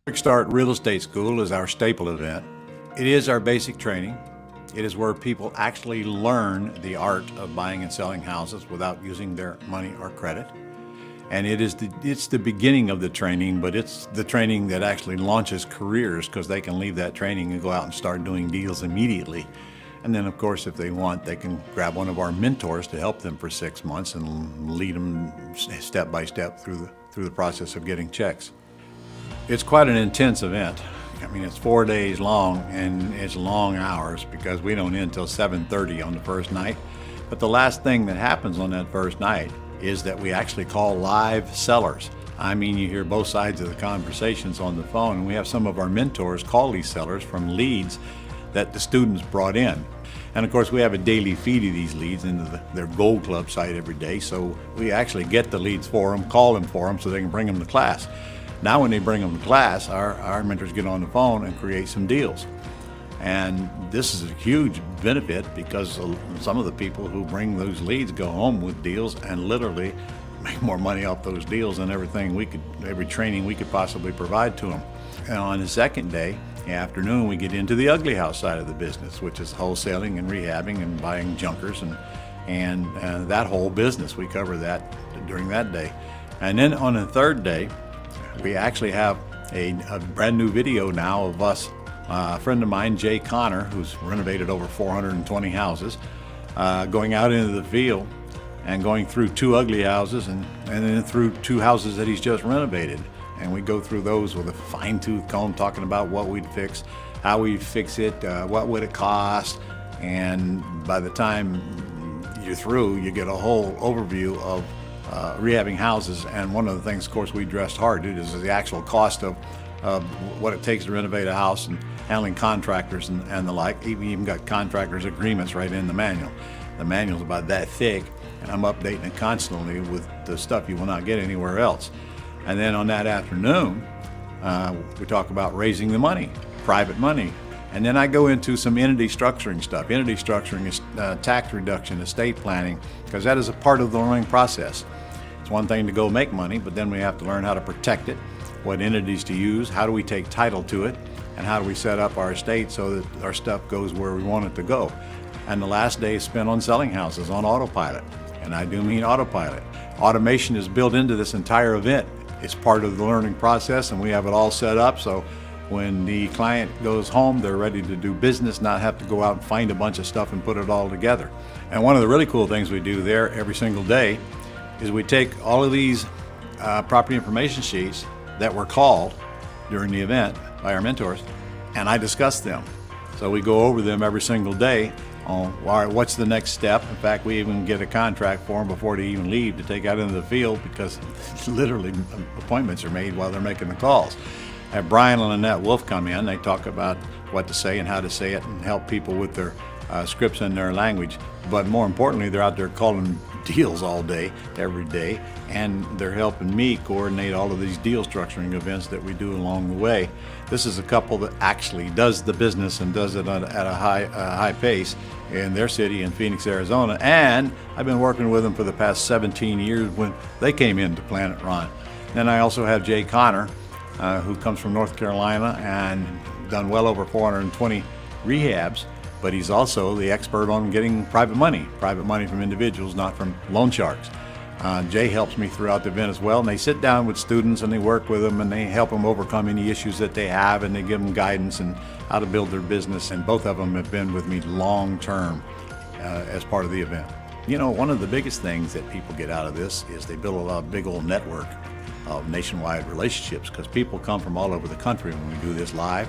Quick Start Real Estate School is our staple event. It is our basic training. It is where people actually learn the art of buying and selling houses without using their money or credit. And it's the beginning of the training, but it's the training that actually launches careers, because they can leave that training and go out and start doing deals immediately. And then, of course, if they want, they can grab one of our mentors to help them for 6 months and lead them step by step through the process of getting checks. It's quite an intense event. I mean, it's 4 days long, and it's long hours because we don't end until 7:30 on the first night. But the last thing that happens on that first night is that we actually call live sellers. I mean, you hear both sides of the conversations on the phone, and we have some of our mentors call these sellers from leads that the students brought in. And of course, we have a daily feed of these leads into their Gold Club site every day, so we actually get the leads for them, call them for them, so they can bring them to class. Now when they bring them to class, our mentors get on the phone and create some deals. And this is a huge benefit because some of the people who bring those leads go home with deals and literally make more money off those deals than every training we could possibly provide to them. And on the second day, the afternoon, we get into the ugly house side of the business, which is wholesaling and rehabbing and buying junkers and that whole business. We cover that during that day. And then on the third day, we actually have a brand new video now of us, a friend of mine, Jay Connor, who's renovated over 420 houses, going out into the field and going through 2 ugly houses and then through 2 houses that he's just renovated. And we go through those with a fine-tooth comb, talking about what we'd fix, how we'd fix it, what would it cost. And by the time you're through, you get a whole overview of rehabbing houses. And one of the things, of course, we addressed hard is the actual cost of what it takes to renovate a house and handling contractors and the like. We even got contractors' agreements right in the manual. The manual's about that thick, and I'm updating it constantly with the stuff you will not get anywhere else. And then on that afternoon, we talk about raising the money, private money. And then I go into some entity structuring stuff. Entity structuring is tax reduction, estate planning, because that is a part of the learning process. It's one thing to go make money, but then we have to learn how to protect it, what entities to use, how do we take title to it, and how do we set up our estate so that our stuff goes where we want it to go. And the last day is spent on selling houses on autopilot. And I do mean autopilot. Automation is built into this entire event. It's part of the learning process, and we have it all set up so when the client goes home, they're ready to do business, not have to go out and find a bunch of stuff and put it all together. And one of the really cool things we do there every single day is we take all of these property information sheets that were called during the event by our mentors, and I discuss them. So we go over them every single day on, all right, what's the next step? In fact, we even get a contract for them before they even leave to take out into the field, because literally appointments are made while they're making the calls. I have Brian and Annette Wolf come in. They talk about what to say and how to say it and help people with their scripts in their language. But more importantly, they're out there calling deals all day, every day, and they're helping me coordinate all of these deal structuring events that we do along the way. This is a couple that actually does the business and does it at a high pace in their city in Phoenix, Arizona. And I've been working with them for the past 17 years when they came into Planet Ron. Then I also have Jay Connor, who comes from North Carolina and done well over 420 rehabs, but he's also the expert on getting private money from individuals, not from loan sharks. Jay helps me throughout the event as well, and they sit down with students and they work with them and they help them overcome any issues that they have, and they give them guidance and how to build their business. And both of them have been with me long term as part of the event. You know, one of the biggest things that people get out of this is they build a big old network of nationwide relationships, because people come from all over the country when we do this live,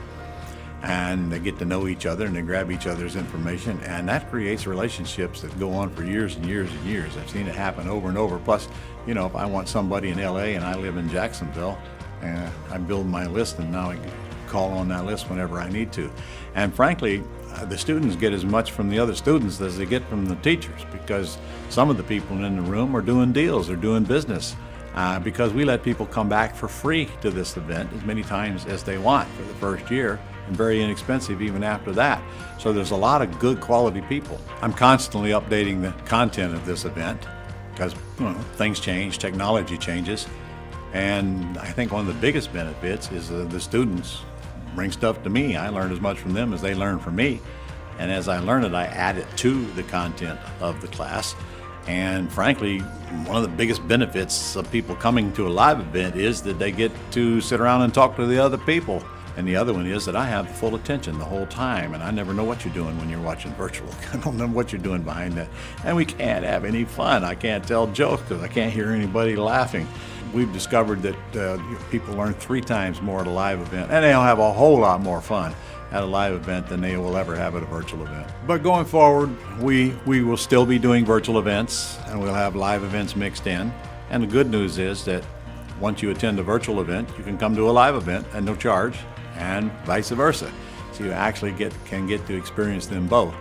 and they get to know each other and they grab each other's information, and that creates relationships that go on for years and years and years. I've seen it happen over and over. Plus, you know, if I want somebody in LA and I live in Jacksonville, I build my list, and now I can call on that list whenever I need to. And frankly, the students get as much from the other students as they get from the teachers, because some of the people in the room are doing deals, they're doing business. Because we let people come back for free to this event as many times as they want for the first year, and very inexpensive even after that. So there's a lot of good quality people. I'm constantly updating the content of this event because things change, technology changes. And I think one of the biggest benefits is the students bring stuff to me. I learn as much from them as they learn from me. And as I learn it, I add it to the content of the class. And frankly, one of the biggest benefits of people coming to a live event is that they get to sit around and talk to the other people. And the other one is that I have full attention the whole time, and I never know what you're doing when you're watching virtual. I don't know what you're doing behind that. And we can't have any fun. I can't tell jokes because I can't hear anybody laughing. We've discovered that people learn 3 times more at a live event, and they'll have a whole lot more fun at a live event than they will ever have at a virtual event. But going forward, we will still be doing virtual events, and we'll have live events mixed in. And the good news is that once you attend a virtual event, you can come to a live event at no charge, and vice versa. So you actually can get to experience them both,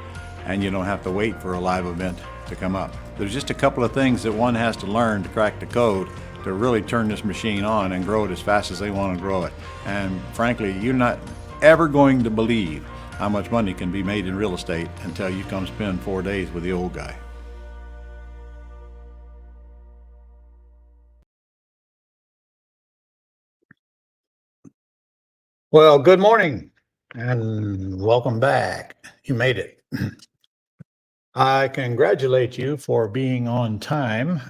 and you don't have to wait for a live event to come up. There's just a couple of things that one has to learn to crack the code to really turn this machine on and grow it as fast as they want to grow it. And frankly, you're not ever going to believe how much money can be made in real estate until you come spend 4 days with the old guy. Well, good morning and welcome back. You made it. I congratulate you for being on time,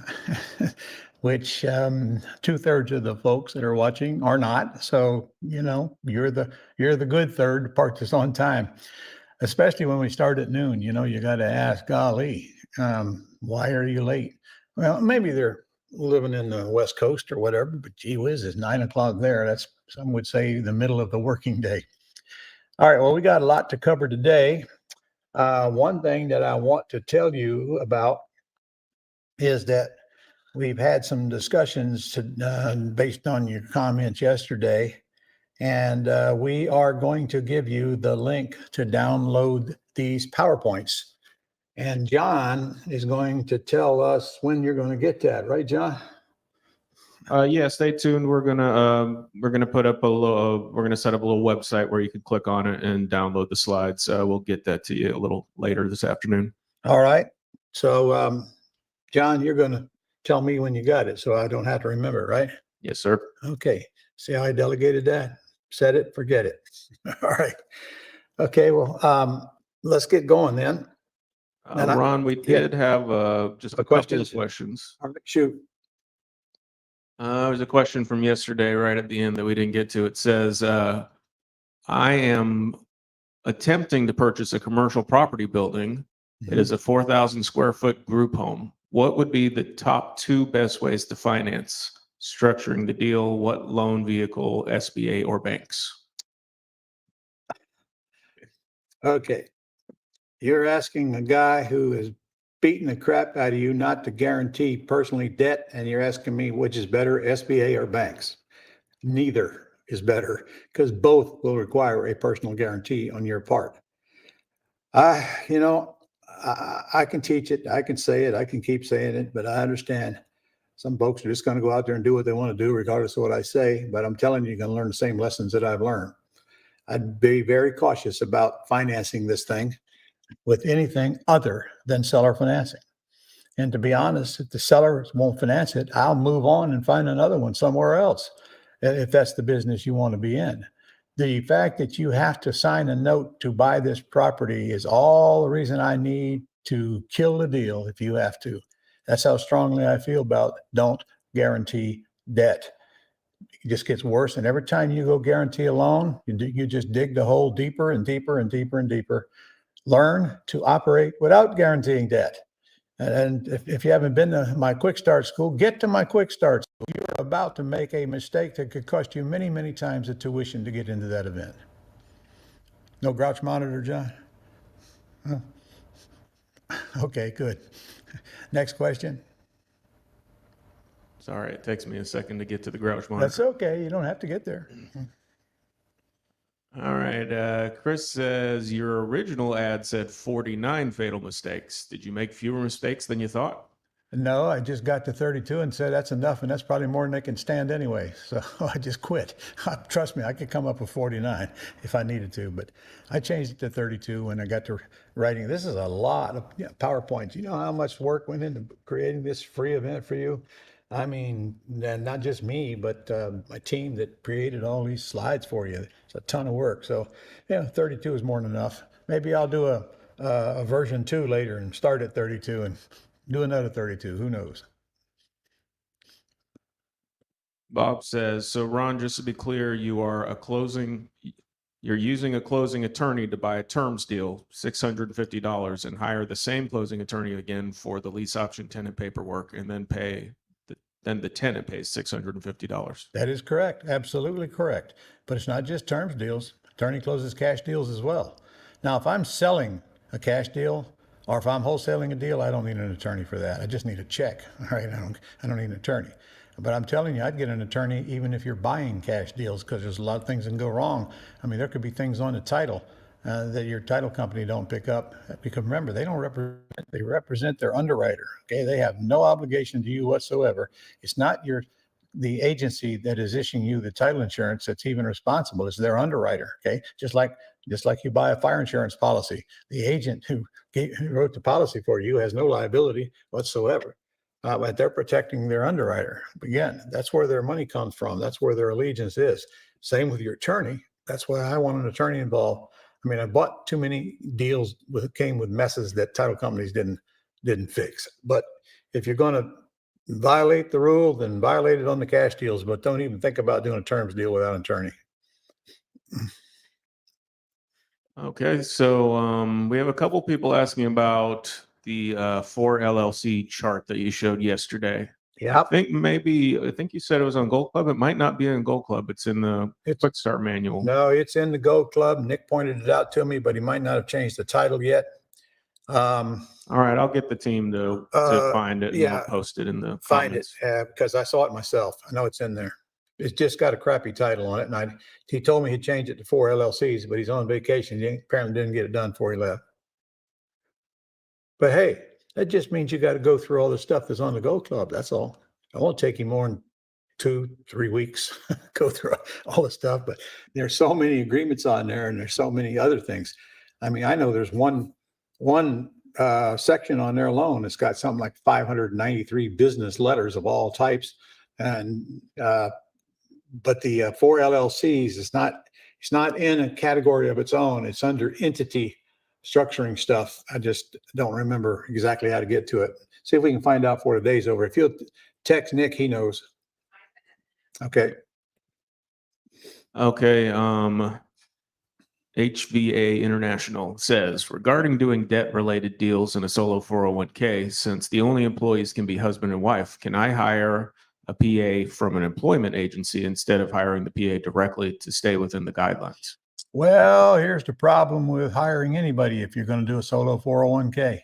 which 2/3 of the folks that are watching are not. So, you're the good third part that's on time, especially when we start at noon. You got to ask, golly, why are you late? Well, maybe they're living in the West Coast or whatever, but gee whiz, it's 9 o'clock there. That's, some would say, the middle of the working day. All right, well, we got a lot to cover today. One thing that I want to tell you about is that we've had some discussions based on your comments yesterday, and we are going to give you the link to download these PowerPoints. And John is going to tell us when you're going to get that, right, John? Yeah, stay tuned. We're gonna put up a little. We're gonna set up a little website where you can click on it and download the slides. We'll get that to you a little later this afternoon. All right. So, John, you're going to tell me when you got it, so I don't have to remember, right? Yes, sir. Okay. See how I delegated that? Set it, forget it. All right. Okay. Well, let's get going then. Ron, we did have just a couple of questions. All right, shoot. There's a question from yesterday right at the end that we didn't get to. It says, I am attempting to purchase a commercial property building. It is a 4,000 square foot group home. What would be the top 2 best ways to finance? Structuring the deal, what loan vehicle, SBA or banks? Okay. You're asking a guy who is beating the crap out of you not to guarantee personally debt, and you're asking me which is better, SBA or banks. Neither is better, because both will require a personal guarantee on your part. I can teach it, I can say it, I can keep saying it, but I understand some folks are just going to go out there and do what they want to do regardless of what I say. But I'm telling you, you're going to learn the same lessons that I've learned. I'd be very cautious about financing this thing with anything other than seller financing. And to be honest, if the sellers won't finance it, I'll move on and find another one somewhere else, if that's the business you want to be in. The fact that you have to sign a note to buy this property is all the reason I need to kill the deal if you have to. That's how strongly I feel about don't guarantee debt. It just gets worse. And every time you go guarantee a loan, you just dig the hole deeper and deeper and deeper and deeper. Learn to operate without guaranteeing debt. And if you haven't been to my Quick Start School, get to my Quick Start School. You're about to make a mistake that could cost you many, many times the tuition to get into that event. No grouch monitor, John? Huh? Okay, good. Next question. Sorry, it takes me a second to get to the grouch monitor. That's okay. You don't have to get there. All right. Chris says your original ad said 49 fatal mistakes. Did you make fewer mistakes than you thought? No, I just got to 32 and said that's enough, and that's probably more than they can stand anyway. So I just quit. Trust me, I could come up with 49 if I needed to, but I changed it to 32 when I got to writing. This is a lot of PowerPoints. You know how much work went into creating this free event for you? I mean, and not just me, but my team that created all these slides for you. It's a ton of work. So, yeah, 32 is more than enough. Maybe I'll do a version 2 later and start at 32 and do another 32. Who knows? Bob says, so Ron, just to be clear, you're using a closing attorney to buy a terms deal, $650, and hire the same closing attorney again for the lease option tenant paperwork, and then then the tenant pays $650. That is correct. Absolutely correct. But it's not just terms deals. Attorney closes cash deals as well. Now, if I'm selling a cash deal or if I'm wholesaling a deal, I don't need an attorney for that. I just need a check. All right. I don't need an attorney. But I'm telling you, I'd get an attorney even if you're buying cash deals because there's a lot of things that can go wrong. I mean, there could be things on the title that your title company don't pick up because remember, they represent their underwriter. Okay. They have no obligation to you whatsoever. It's not the agency that is issuing you the title insurance that's even responsible. It's their underwriter. Okay. Just like you buy a fire insurance policy, the agent who wrote the policy for you has no liability whatsoever. But they're protecting their underwriter. Again, that's where their money comes from. That's where their allegiance is. Same with your attorney. That's why I want an attorney involved. I mean, I bought too many deals came with messes that title companies didn't fix. But if you're going to violate the rule, then violate it on the cash deals. But don't even think about doing a terms deal without an attorney. Okay, so we have a couple people asking about the 4 LLC chart that you showed yesterday. Yeah, I think you said it was on Gold Club. It might not be in Gold Club. It's in the Quick Start manual. No, it's in the Gold Club. Nick pointed it out to me, but he might not have changed the title yet. All right, I'll get the team to find it and we'll post it in the comments. Because I saw it myself. I know it's in there. It's just got a crappy title on it. And he told me he'd change it to 4 LLCs, but he's on vacation. He apparently didn't get it done before he left. But hey, that just means you got to go through all the stuff that's on the Gold Club. That's all. It won't take you more than 2-3 weeks go through all the stuff. But there's so many agreements on there, and there's so many other things. I mean, I know there's one section on there alone. It's got something like 593 business letters of all types, and but the 4 LLCs it's not in a category of its own. It's under entity structuring stuff. I just don't remember exactly how to get to it. See if we can find out before the day's over. If you'll text Nick, he knows. Okay. Okay. HVA International says, regarding doing debt-related deals in a solo 401k, since the only employees can be husband and wife, can I hire a PA from an employment agency instead of hiring the PA directly to stay within the guidelines? Well, here's the problem with hiring anybody if you're going to do a solo 401k.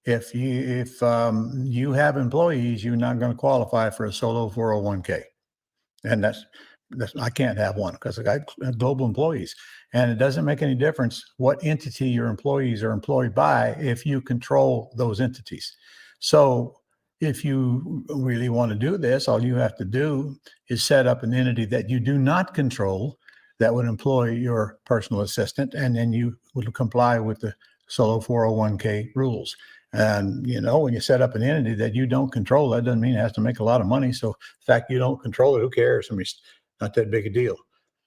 If you have employees, you're not going to qualify for a solo 401k. And that's I can't have one because I got global employees. And it doesn't make any difference what entity your employees are employed by if you control those entities. So if you really want to do this, all you have to do is set up an entity that you do not control that would employ your personal assistant, and then you would comply with the solo 401k rules. And, when you set up an entity that you don't control, that doesn't mean it has to make a lot of money. So the fact you don't control it, who cares? I mean, it's not that big a deal.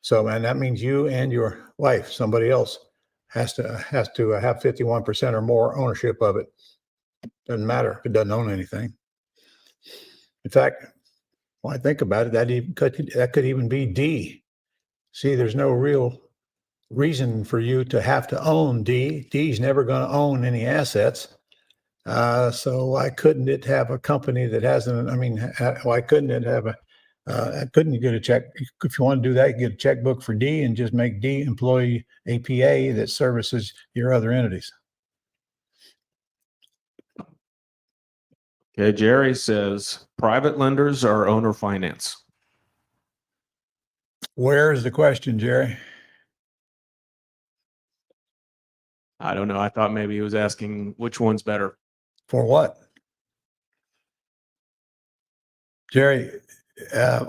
So, and that means you and your wife, somebody else, has to have 51% or more ownership of it. Doesn't matter if it doesn't own anything. In fact, when I think about it, that could even be D. See, there's no real reason for you to have to own D. D's never going to own any assets. So why couldn't it have a company that hasn't? I mean, why couldn't it have couldn't you get a check? If you want to do that, you get a checkbook for D and just make D employee APA that services your other entities. Okay, Jerry says private lenders are owner finance. Where is the question, Jerry? I don't know. I thought maybe he was asking which one's better. For what? Jerry,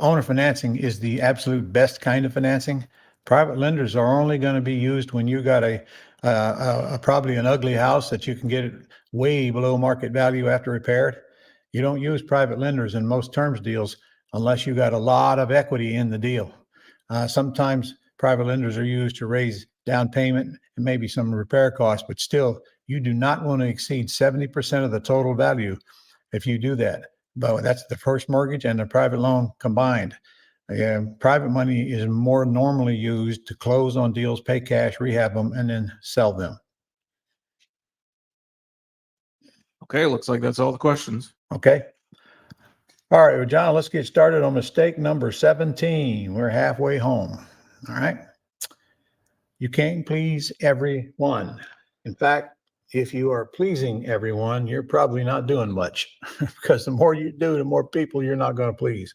owner financing is the absolute best kind of financing. Private lenders are only going to be used when you got a probably an ugly house that you can get it way below market value after repaired. You don't use private lenders in most terms deals unless you got a lot of equity in the deal. Sometimes private lenders are used to raise down payment and maybe some repair costs, but still, you do not want to exceed 70% of the total value if you do that. But that's the first mortgage and the private loan combined. Private money is more normally used to close on deals, pay cash, rehab them, and then sell them. Okay, looks like that's all the questions. Okay. All right, well, John, let's get started on mistake number 17. We're halfway home. All right. You can't please everyone. In fact, if you are pleasing everyone, you're probably not doing much because the more you do, the more people you're not going to please.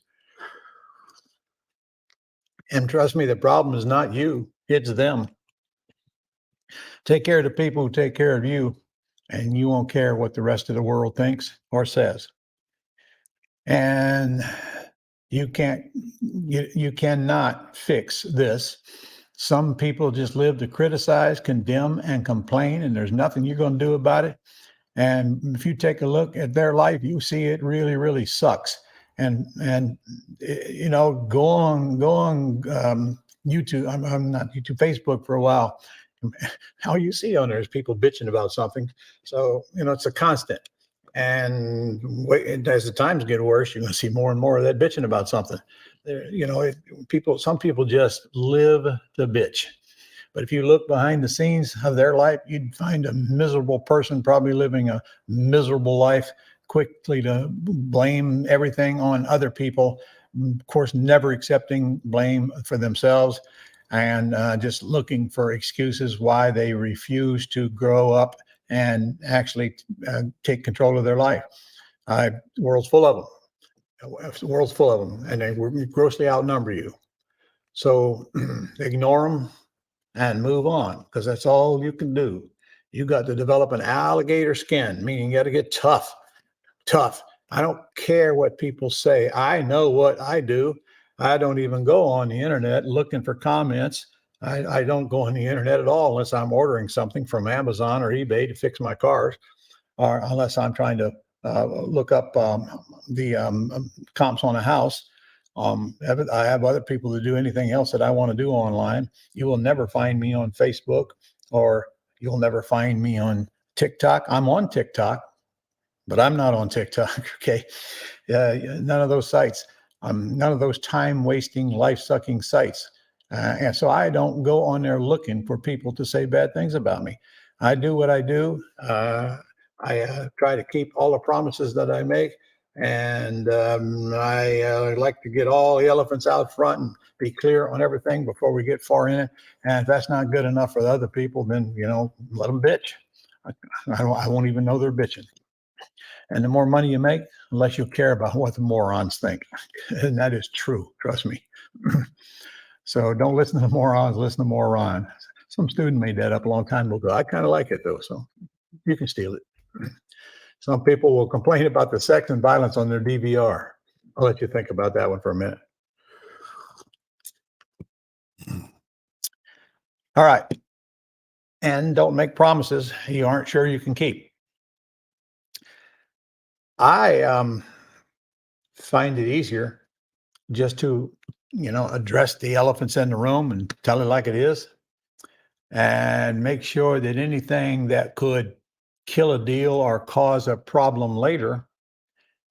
And trust me, the problem is not you, it's them. Take care of the people who take care of you, and you won't care what the rest of the world thinks or says. And you cannot fix this. Some people just live to criticize, condemn, and complain, and there's nothing you're going to do about it. And if you take a look at their life, you see it really, really sucks. And go on YouTube. I'm not YouTube, Facebook for a while. All you see on there is people bitching about something. So it's a constant. And as the times get worse, you're going to see more and more of that bitching about something. Some people just live the bitch. But if you look behind the scenes of their life, you'd find a miserable person probably living a miserable life, quickly to blame everything on other people. Of course, never accepting blame for themselves, and just looking for excuses why they refuse to grow up and actually take control of their life. The world's full of them. The world's full of them, and they grossly outnumber you. So ignore them and move on, because that's all you can do. You got to develop an alligator skin, meaning you got to get tough. I don't care what people say. I know what I do. I don't even go on the internet looking for comments. I don't go on the internet at all unless I'm ordering something from Amazon or eBay to fix my cars, or unless I'm trying to look up the comps on a house. I have other people that do anything else that I want to do online. You will never find me on Facebook, or you'll never find me on TikTok. I'm on TikTok, but I'm not on TikTok. Okay. None of those sites. None of those time-wasting, life-sucking sites. And so I don't go on there looking for people to say bad things about me. I do what I do. I try to keep all the promises that I make. And I like to get all the elephants out front and be clear on everything before we get far in it. And if that's not good enough for the other people, then, let them bitch. I won't even know they're bitching. And the more money you make, the less you care about what the morons think. And that is true. Trust me. So don't listen to the morons, listen to moron. Some student made that up a long time ago. I kind of like it though. So you can steal it. Some people will complain about the sex and violence on their DVR. I'll let you think about that one for a minute. All right. And don't make promises you aren't sure you can keep. I find it easier just to, address the elephants in the room and tell it like it is, and make sure that anything that could kill a deal or cause a problem later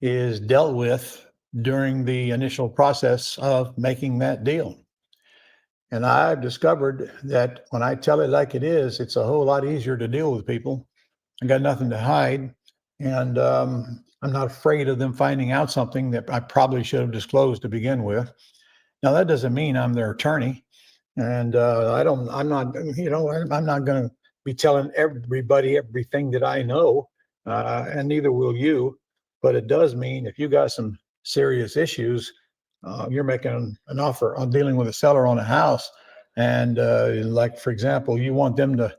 is dealt with during the initial process of making that deal. And I've discovered that when I tell it like it is, it's a whole lot easier to deal with people. I got nothing to hide. And I'm not afraid of them finding out something that I probably should have disclosed to begin with. Now, that doesn't mean I'm their attorney. And I'm not going to be telling everybody everything that I know, and neither will you. But it does mean if you got some serious issues, you're making an offer on dealing with a seller on a house, and like, for example, you want them to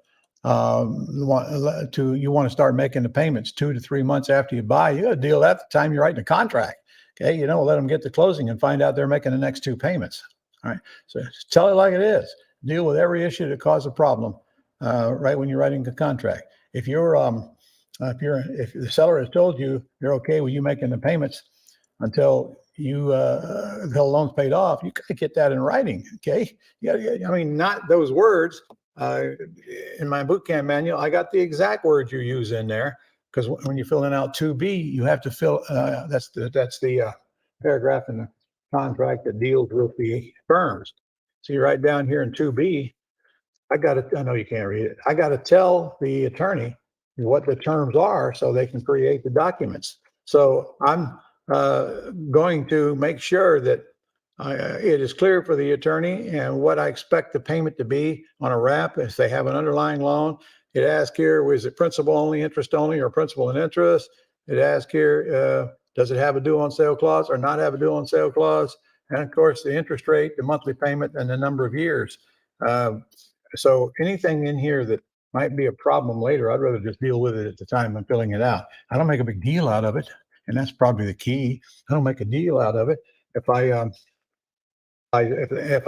you want to start making the payments 2 to 3 months after you buy. You got to deal at the time you're writing the contract. Okay, let them get to closing and find out they're making the next 2 payments. All right, so just tell it like it is. Deal with every issue that causes a problem right when you're writing the contract. If you're if the seller has told you they're okay with you making the payments until the loan's paid off, you gotta get that in writing, okay? Yeah, I mean, not those words. In my boot camp manual, I got the exact words you use in there, because when you're filling out 2B, you have to fill, that's the paragraph in the contract that deals with the firms. So you write down here in 2B, I know you can't read it. I got to tell the attorney what the terms are so they can create the documents. So I'm going to make sure that it is clear for the attorney and what I expect the payment to be on a wrap. If they have an underlying loan, it asks here, was it principal only, interest only, or principal and interest? It asks here, does it have a due on sale clause or not have a due on sale clause? And of course, the interest rate, the monthly payment, and the number of years. So anything in here that might be a problem later, I'd rather just deal with it at the time I'm filling it out. I don't make a big deal out of it, and that's probably the key. I don't make a deal out of it. If I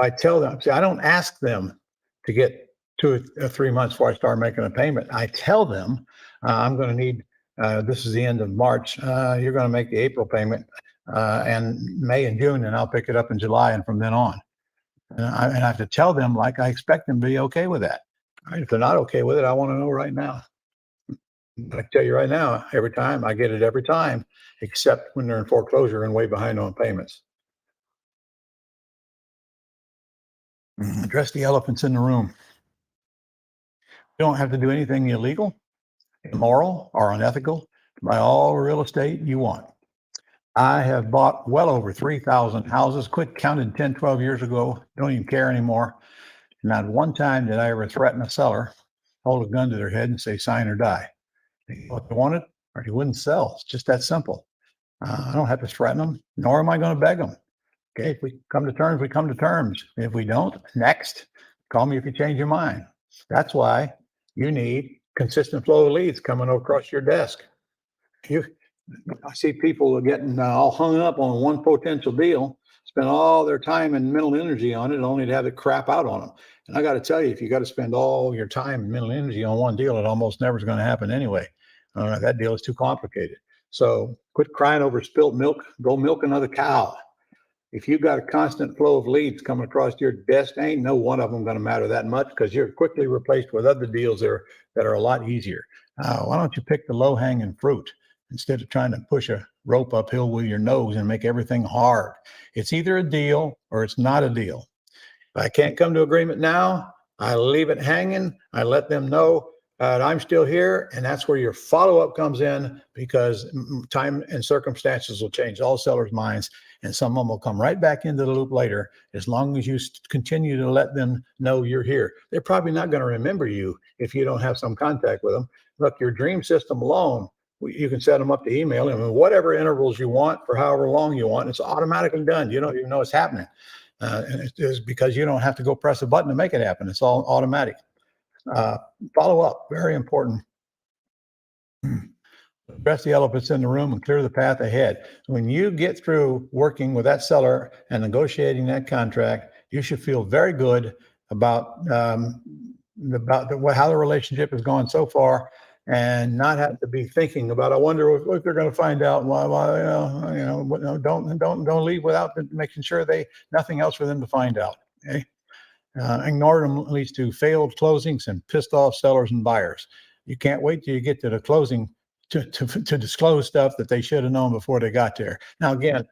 tell them, see, I don't ask them to get 2 or 3 months before I start making a payment. I tell them I'm going to need. This is the end of March. You're going to make the April payment, and May and June, and I'll pick it up in July, and from then on. And I have to tell them like I expect them to be okay with that. All right, if they're not okay with it, I want to know right now. I can tell you right now, every time I get it every time, except when they're in foreclosure and way behind on payments. Address the elephants in the room. You don't have to do anything illegal, immoral, or unethical to buy all the real estate you want. I have bought well over 3,000 houses, quit counting 10, 12 years ago, don't even care anymore. Not one time did I ever threaten a seller, hold a gun to their head and say, sign or die. They want it or he wouldn't sell. It's just that simple. I don't have to threaten them, nor am I going to beg them. Okay, if we come to terms, we come to terms. If we don't, next, call me if you change your mind. That's why you need consistent flow of leads coming across your desk. I see people getting all hung up on one potential deal, spend all their time and mental energy on it, only to have it crap out on them. And I got to tell you, if you got to spend all your time and mental energy on one deal, it almost never is going to happen anyway. That deal is too complicated. So quit crying over spilt milk. Go milk another cow. If you've got a constant flow of leads coming across your desk, ain't no one of them going to matter that much, because you're quickly replaced with other deals that are a lot easier. Why don't you pick the low-hanging fruit instead of trying to push a rope uphill with your nose and make everything hard? It's either a deal or it's not a deal. If I can't come to agreement now, I leave it hanging. I let them know I'm still here, and that's where your follow-up comes in, because time and circumstances will change all sellers' minds, and some of them will come right back into the loop later. As long as you continue to let them know you're here, they're probably not going to remember you if you don't have some contact with them. Look, your dream system alone, you can set them up to email them in whatever intervals you want for however long you want. It's automatically done. You don't even know it's happening. And it is because you don't have to go press a button to make it happen. It's all automatic. Follow up, very important. Address the elephants in the room and clear the path ahead. When you get through working with that seller and negotiating that contract, you should feel very good about how the relationship has gone so far, and not have to be thinking about, I wonder if they're going to find out. Don't leave without making sure nothing else for them to find out. Okay. Ignoring them leads to failed closings and pissed off sellers and buyers. You can't wait till you get to the closing to disclose stuff that they should have known before they got there. Now, again,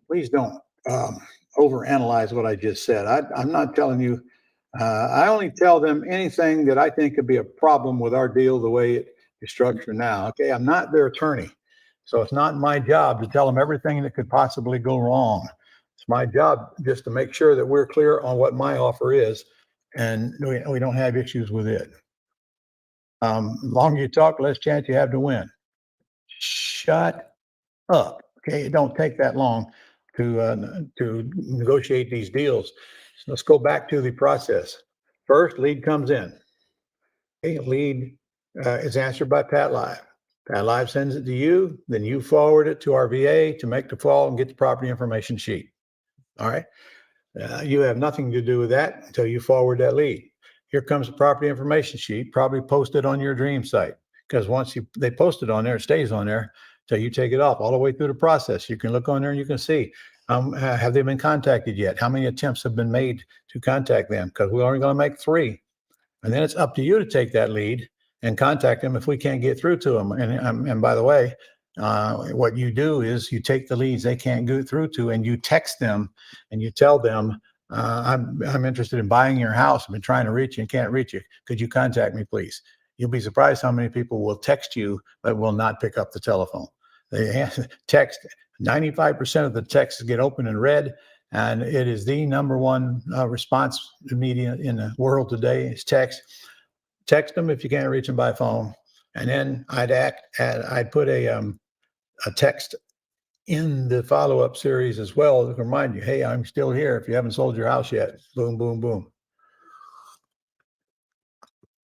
please don't overanalyze what I just said. I'm not telling you. I only tell them anything that I think could be a problem with our deal the way it is structured now. Okay, I'm not their attorney, so it's not my job to tell them everything that could possibly go wrong. It's my job just to make sure that we're clear on what my offer is, and we don't have issues with it. The longer you talk, less chance you have to win. Shut up. Okay, it don't take that long to negotiate these deals. So let's go back to the process. First, lead comes in. Okay, lead is answered by PATLive. PATLive sends it to you, then you forward it to our VA to make the call and get the property information sheet. All right. You have nothing to do with that until you forward that lead. Here comes the property information sheet, probably posted on your dream site. because once they post it on there, it stays on there till you take it off all the way through the process. You can look on there and you can see, have they been contacted yet? How many attempts have been made to contact them? Because we're only going to make 3. And then it's up to you to take that lead and contact them if we can't get through to them. And by the way, what you do is you take the leads they can't go through to, and you text them and you tell them, I'm interested in buying your house. I've been trying to reach you and can't reach you. Could you contact me, please? You'll be surprised how many people will text you but will not pick up the telephone. They text. 95% of the texts get open and read, and it is the number one response media in the world today is text. Text them if you can't reach them by phone, and then I'd put a text in the follow-up series as well to remind you, hey, I'm still here if you haven't sold your house yet. Boom, boom, boom.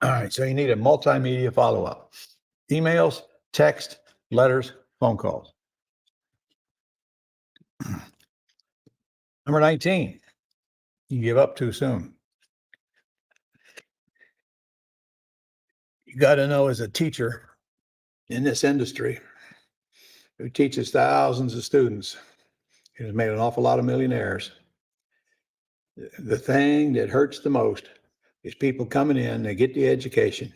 All right, so you need a multimedia follow-up. Emails, text, letters, phone calls. Number 19, you give up too soon. You got to know, as a teacher in this industry who teaches thousands of students, who's made an awful lot of millionaires, the thing that hurts the most is people coming in, they get the education,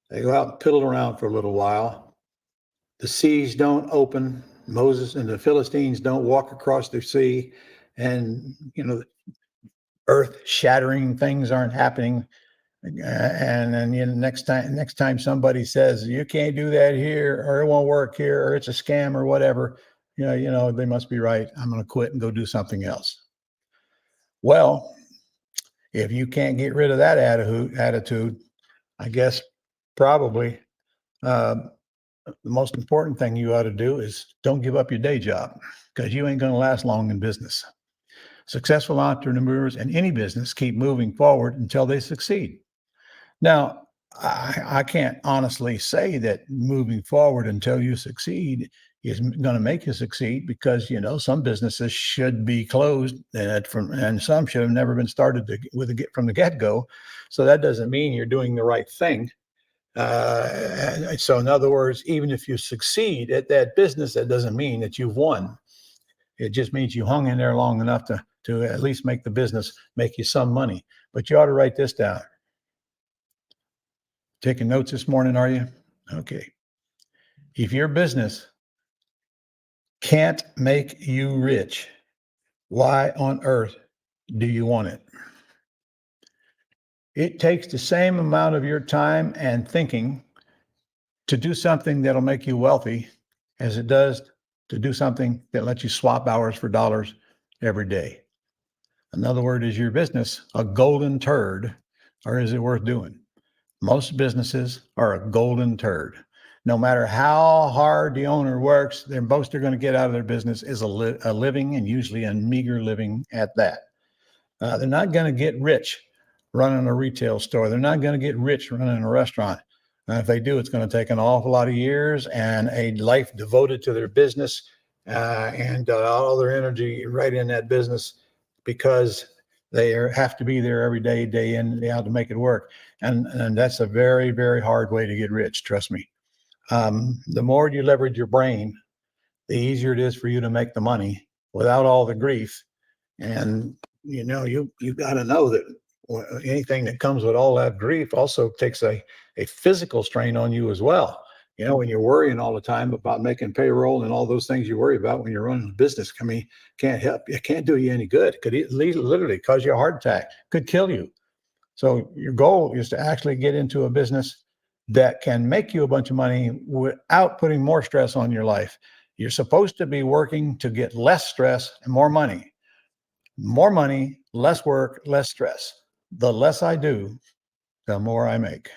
they go out and piddle around for a little while. The seas don't open. Moses and the Philistines don't walk across the sea, and earth shattering things aren't happening. And then next time somebody says you can't do that here, or it won't work here, or it's a scam or whatever, they must be right. I'm going to quit and go do something else. Well, if you can't get rid of that attitude, I guess probably the most important thing you ought to do is don't give up your day job, because you ain't going to last long in business. Successful entrepreneurs in any business keep moving forward until they succeed. Now, I can't honestly say that moving forward until you succeed is going to make you succeed, because, some businesses should be closed and some should have never been started from the get-go. So that doesn't mean you're doing the right thing. So in other words, even if you succeed at that business, that doesn't mean that you've won. It just means you hung in there long enough to at least make the business make you some money. But you ought to write this down. Taking notes this morning, are you? Okay. If your business can't make you rich, why on earth do you want it? It takes the same amount of your time and thinking to do something that'll make you wealthy as it does to do something that lets you swap hours for dollars every day. In other words, is your business a golden turd, or is it worth doing? Most businesses are a golden turd. No matter how hard the owner works, the most they're going to get out of their business is a living, and usually a meager living at that. They're not going to get rich running a retail store. They're not going to get rich running a restaurant. And if they do, it's going to take an awful lot of years and a life devoted to their business and all their energy right in that business, because they have to be there every day, day in, day out, to make it work. And that's a very, very hard way to get rich. Trust me. The more you leverage your brain, the easier it is for you to make the money without all the grief. And, you got to know that anything that comes with all that grief also takes a physical strain on you as well. When you're worrying all the time about making payroll and all those things you worry about when you're running a business, can't help. It can't do you any good. Could literally cause you a heart attack, could kill you. So your goal is to actually get into a business that can make you a bunch of money without putting more stress on your life. You're supposed to be working to get less stress and more money. More money, less work, less stress. The less I do, the more I make.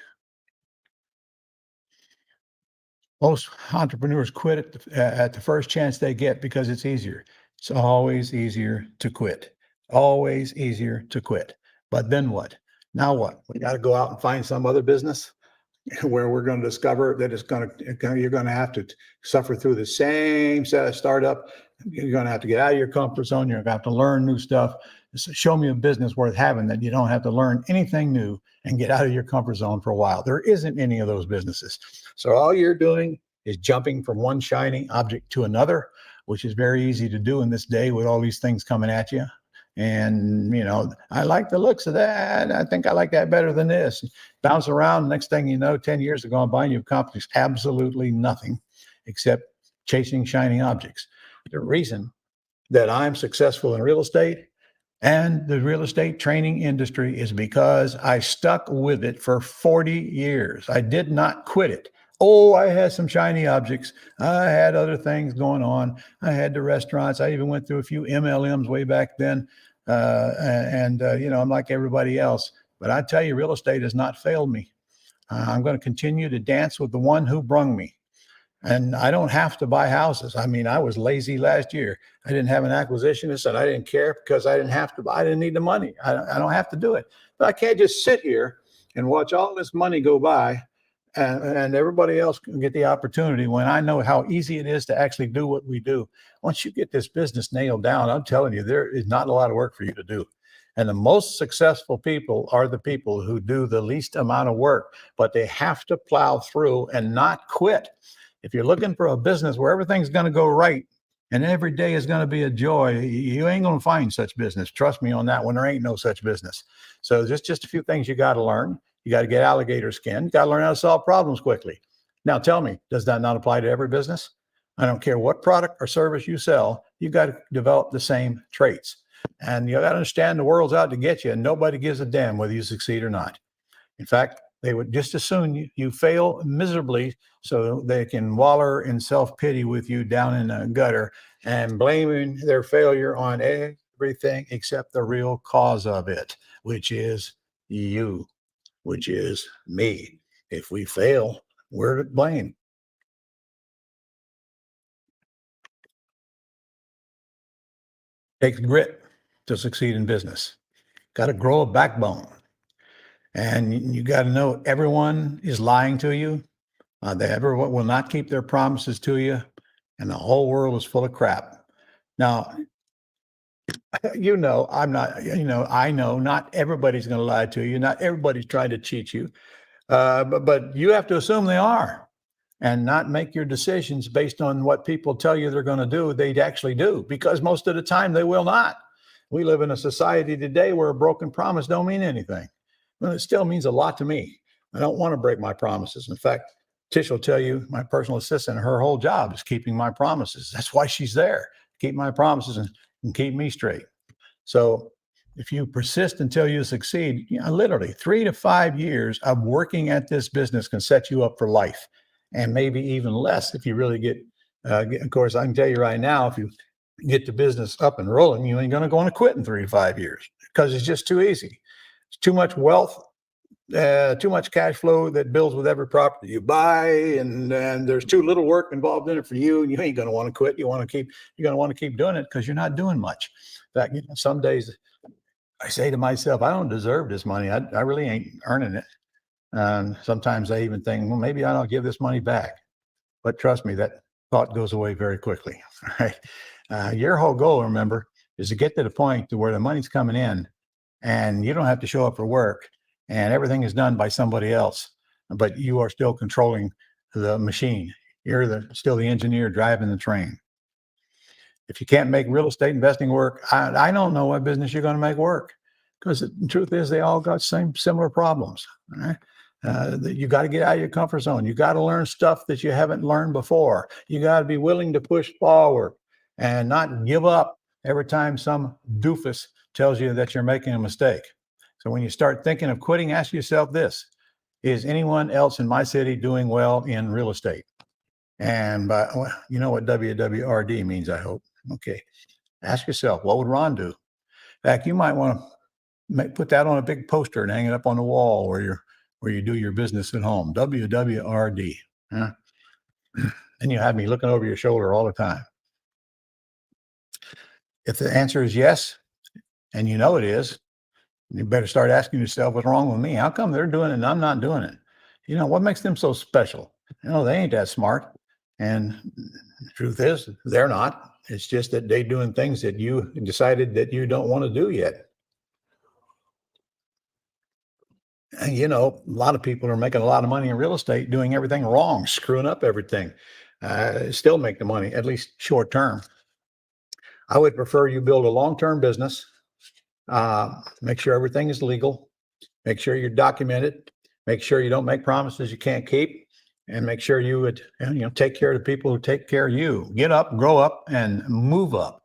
Most entrepreneurs quit at the first chance they get because it's easier. It's always easier to quit. Always easier to quit. But then what? Now what? We got to go out and find some other business where we're going to discover that you're going to have to suffer through the same set of startup. You're going to have to get out of your comfort zone. You're going to have to learn new stuff. So show me a business worth having that you don't have to learn anything new and get out of your comfort zone for a while. There isn't any of those businesses. So all you're doing is jumping from one shiny object to another, which is very easy to do in this day with all these things coming at you. And, I like the looks of that. I think I like that better than this. Bounce around. Next thing you know, 10 years have gone by and you've accomplished absolutely nothing except chasing shiny objects. The reason that I'm successful in real estate and the real estate training industry is because I stuck with it for 40 years. I did not quit it. Oh, I had some shiny objects. I had other things going on. I had the restaurants. I even went through a few MLMs way back then. I'm like everybody else. But I tell you, real estate has not failed me. I'm going to continue to dance with the one who brung me. And I don't have to buy houses. I mean, I was lazy last year. I didn't have an acquisitionist and I didn't care because I didn't have to buy. I didn't need the money. I don't have to do it. But I can't just sit here and watch all this money go by and everybody else can get the opportunity when I know how easy it is to actually do what we do. Once you get this business nailed down, I'm telling you, there is not a lot of work for you to do. And the most successful people are the people who do the least amount of work, but they have to plow through and not quit. If you're looking for a business where everything's going to go right and every day is going to be a joy, you ain't going to find such business. Trust me on that one. There ain't no such business. So there's just a few things you got to learn. You got to get alligator skin. You got to learn how to solve problems quickly. Now tell me, does that not apply to every business? I don't care what product or service you sell, you got to develop the same traits. And you got to understand the world's out to get you and nobody gives a damn whether you succeed or not. In fact, they would just as soon you fail miserably so they can waller in self-pity with you down in a gutter and blaming their failure on everything except the real cause of it, which is you, which is me. If we fail, we're to blame. Takes grit to succeed in business. Got to grow a backbone. And you got to know everyone is lying to you. Everyone will not keep their promises to you. And the whole world is full of crap. Now, I know not everybody's going to lie to you. Not everybody's trying to cheat you. But you have to assume they are and not make your decisions based on what people tell you they're going to do. They'd actually do, because most of the time they will not. We live in a society today where a broken promise don't mean anything. Well, it still means a lot to me. I don't want to break my promises. In fact, Tish will tell you, my personal assistant, her whole job is keeping my promises. That's why she's there, keep my promises and keep me straight. So if you persist until you succeed, literally 3 to 5 years of working at this business can set you up for life, and maybe even less if you really get. Of course, I can tell you right now, if you get the business up and rolling, you ain't going to quit in 3 to 5 years because it's just too easy. It's too much wealth, too much cash flow that builds with every property you buy, and there's too little work involved in it for you, and you ain't going to want to quit. You're going to want to keep doing it because you're not doing much. In fact, some days I say to myself, I don't deserve this money. I really ain't earning it. And sometimes I even think, well, maybe I don't give this money back. But trust me, that thought goes away very quickly. All right. Your whole goal, remember, is to get to the point to where the money's coming in and you don't have to show up for work and everything is done by somebody else, but you are still controlling the machine. You're still the engineer driving the train. If you can't make real estate investing work, I don't know what business you're going to make work, because the truth is they all got similar problems. All right? You got to get out of your comfort zone. You got to learn stuff that you haven't learned before. You got to be willing to push forward and not give up every time some doofus tells you that you're making a mistake. So when you start thinking of quitting, ask yourself this: is anyone else in my city doing well in real estate? And you know what WWRD means, I hope. Okay. Ask yourself, what would Ron do? In fact, you might want to put that on a big poster and hang it up on the wall where you do your business at home. WWRD. Huh? And you have me looking over your shoulder all the time. If the answer is yes, and you know it is, you better start asking yourself, what's wrong with me? How come they're doing it and I'm not doing it? What makes them so special? They ain't that smart. And the truth is, they're not. It's just that they're doing things that you decided that you don't want to do yet. And a lot of people are making a lot of money in real estate doing everything wrong, screwing up everything. Still make the money, at least short term. I would prefer you build a long-term business. Make sure everything is legal. Make sure you're documented. Make sure you don't make promises you can't keep, and make sure you would, take care of the people who take care of you. Get up, grow up, and move up.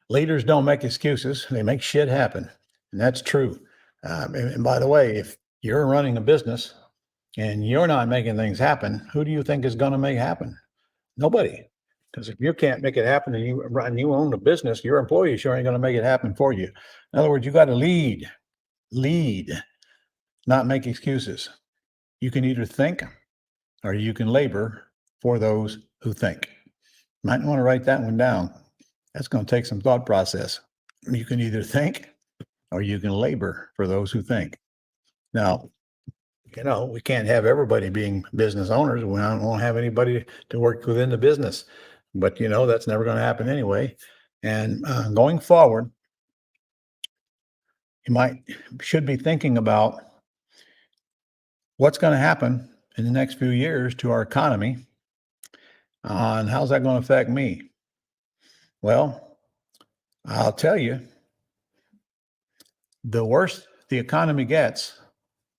Leaders don't make excuses; they make shit happen, and that's true. And by the way, if you're running a business and you're not making things happen, who do you think is going to make happen? Nobody. Because if you can't make it happen and you own the business, your employees sure ain't going to make it happen for you. In other words, you got to lead, not make excuses. You can either think or you can labor for those who think. Might want to write that one down. That's going to take some thought process. You can either think or you can labor for those who think. Now, we can't have everybody being business owners. We don't have anybody to work within the business. But, that's never going to happen anyway. And going forward, you should be thinking about what's going to happen in the next few years to our economy, and how's that going to affect me? Well, I'll tell you, the worse the economy gets,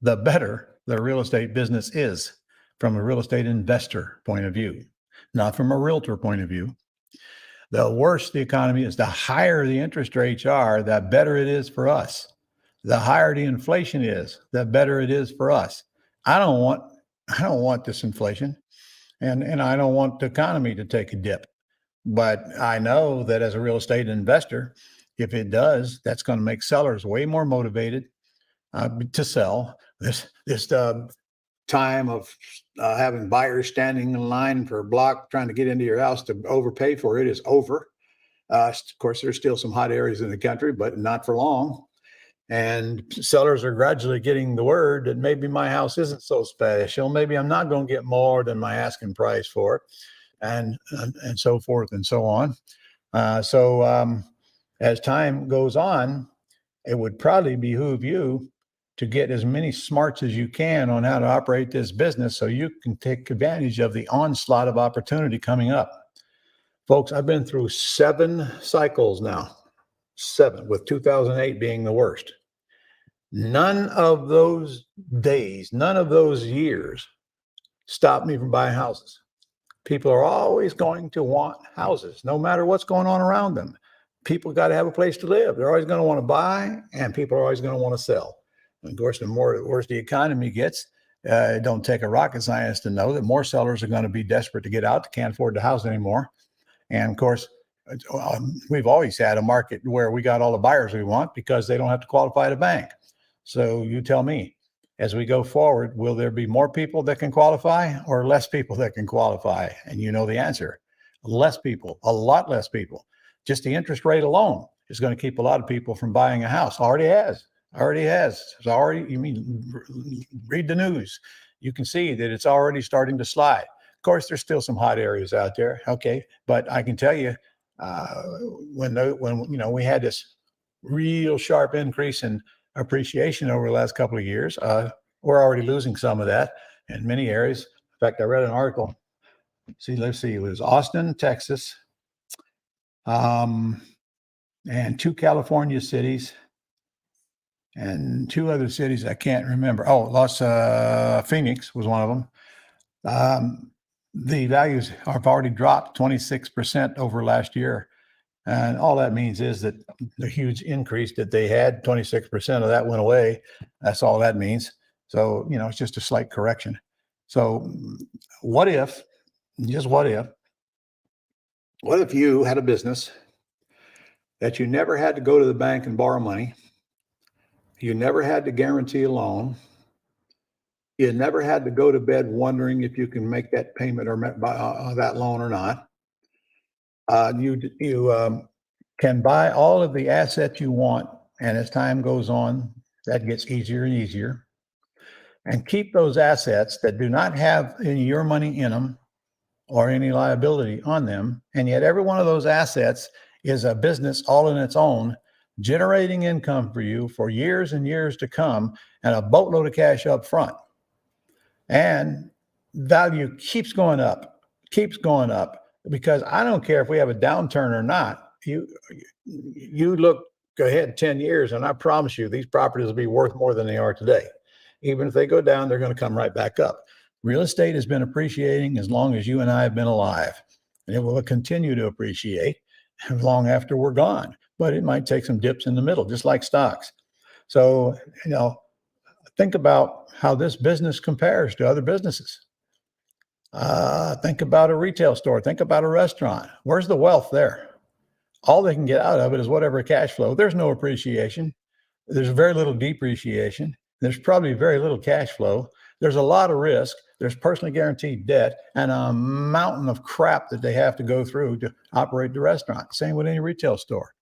the better the real estate business is from a real estate investor point of view, not from a realtor point of view. The worse the economy is, the higher the interest rates are, the better it is for us. The higher the inflation is, the better it is for us. I don't want this inflation, and I don't want the economy to take a dip. But I know that as a real estate investor, if it does, that's going to make sellers way more motivated to sell. This time of having buyers standing in line for a block trying to get into your house to overpay for it is over. Of course, there's still some hot areas in the country, but not for long. And sellers are gradually getting the word that maybe my house isn't so special. Maybe I'm not going to get more than my asking price for it, and so forth and so on. So as time goes on, it would probably behoove you to get as many smarts as you can on how to operate this business so you can take advantage of the onslaught of opportunity coming up. Folks, I've been through 7 cycles now, 7, with 2008 being the worst. None of those days, none of those years stopped me from buying houses. People are always going to want houses, no matter what's going on around them. People got to have a place to live. They're always going to want to buy, and people are always going to want to sell. And of course, the worse the economy gets, it don't take a rocket scientist to know that more sellers are going to be desperate to get out. They can't afford the house anymore. And of course, we've always had a market where we got all the buyers we want because they don't have to qualify at a bank. So you tell me, as we go forward, will there be more people that can qualify or less people that can qualify? And you know the answer. Less people, a lot less people. Just the interest rate alone is going to keep a lot of people from buying a house. Already has. It's already, read the news. You can see that it's already starting to slide. Of course, there's still some hot areas out there. Okay. But I can tell you, when we had this real sharp increase in appreciation over the last couple of years, we're already losing some of that in many areas. In fact, I read an article. Let's see, it was Austin, Texas, and 2 California cities and 2 other cities I can't remember. Phoenix was one of them. The values have already dropped 26% over last year. And all that means is that the huge increase that they had, 26% of that went away. That's all that means. So, it's just a slight correction. So what if you had a business that you never had to go to the bank and borrow money? You never had to guarantee a loan. You never had to go to bed wondering if you can make that payment or that loan or not. You can buy all of the assets you want, and as time goes on, that gets easier and easier. and keep those assets that do not have any of your money in them or any liability on them. And yet every one of those assets is a business all in its own, generating income for you for years and years to come, and a boatload of cash up front. And value keeps going up, because I don't care if we have a downturn or not. You look ahead 10 years, and I promise you, these properties will be worth more than they are today. Even if they go down, they're going to come right back up. Real estate has been appreciating as long as you and I have been alive, and it will continue to appreciate long after we're gone. But it might take some dips in the middle, just like stocks. So, think about how this business compares to other businesses. Think about a retail store. Think about a restaurant. Where's the wealth there? All they can get out of it is whatever cash flow. There's no appreciation. There's very little depreciation. There's probably very little cash flow. There's a lot of risk. There's personally guaranteed debt and a mountain of crap that they have to go through to operate the restaurant. Same with any retail store.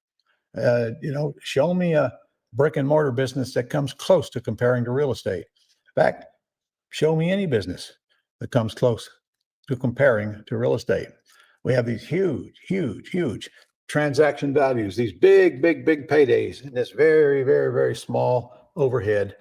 Show me a brick and mortar business that comes close to comparing to real estate. In fact, show me any business that comes close to comparing to real estate. We have these huge transaction values, these big paydays, and this very small overhead.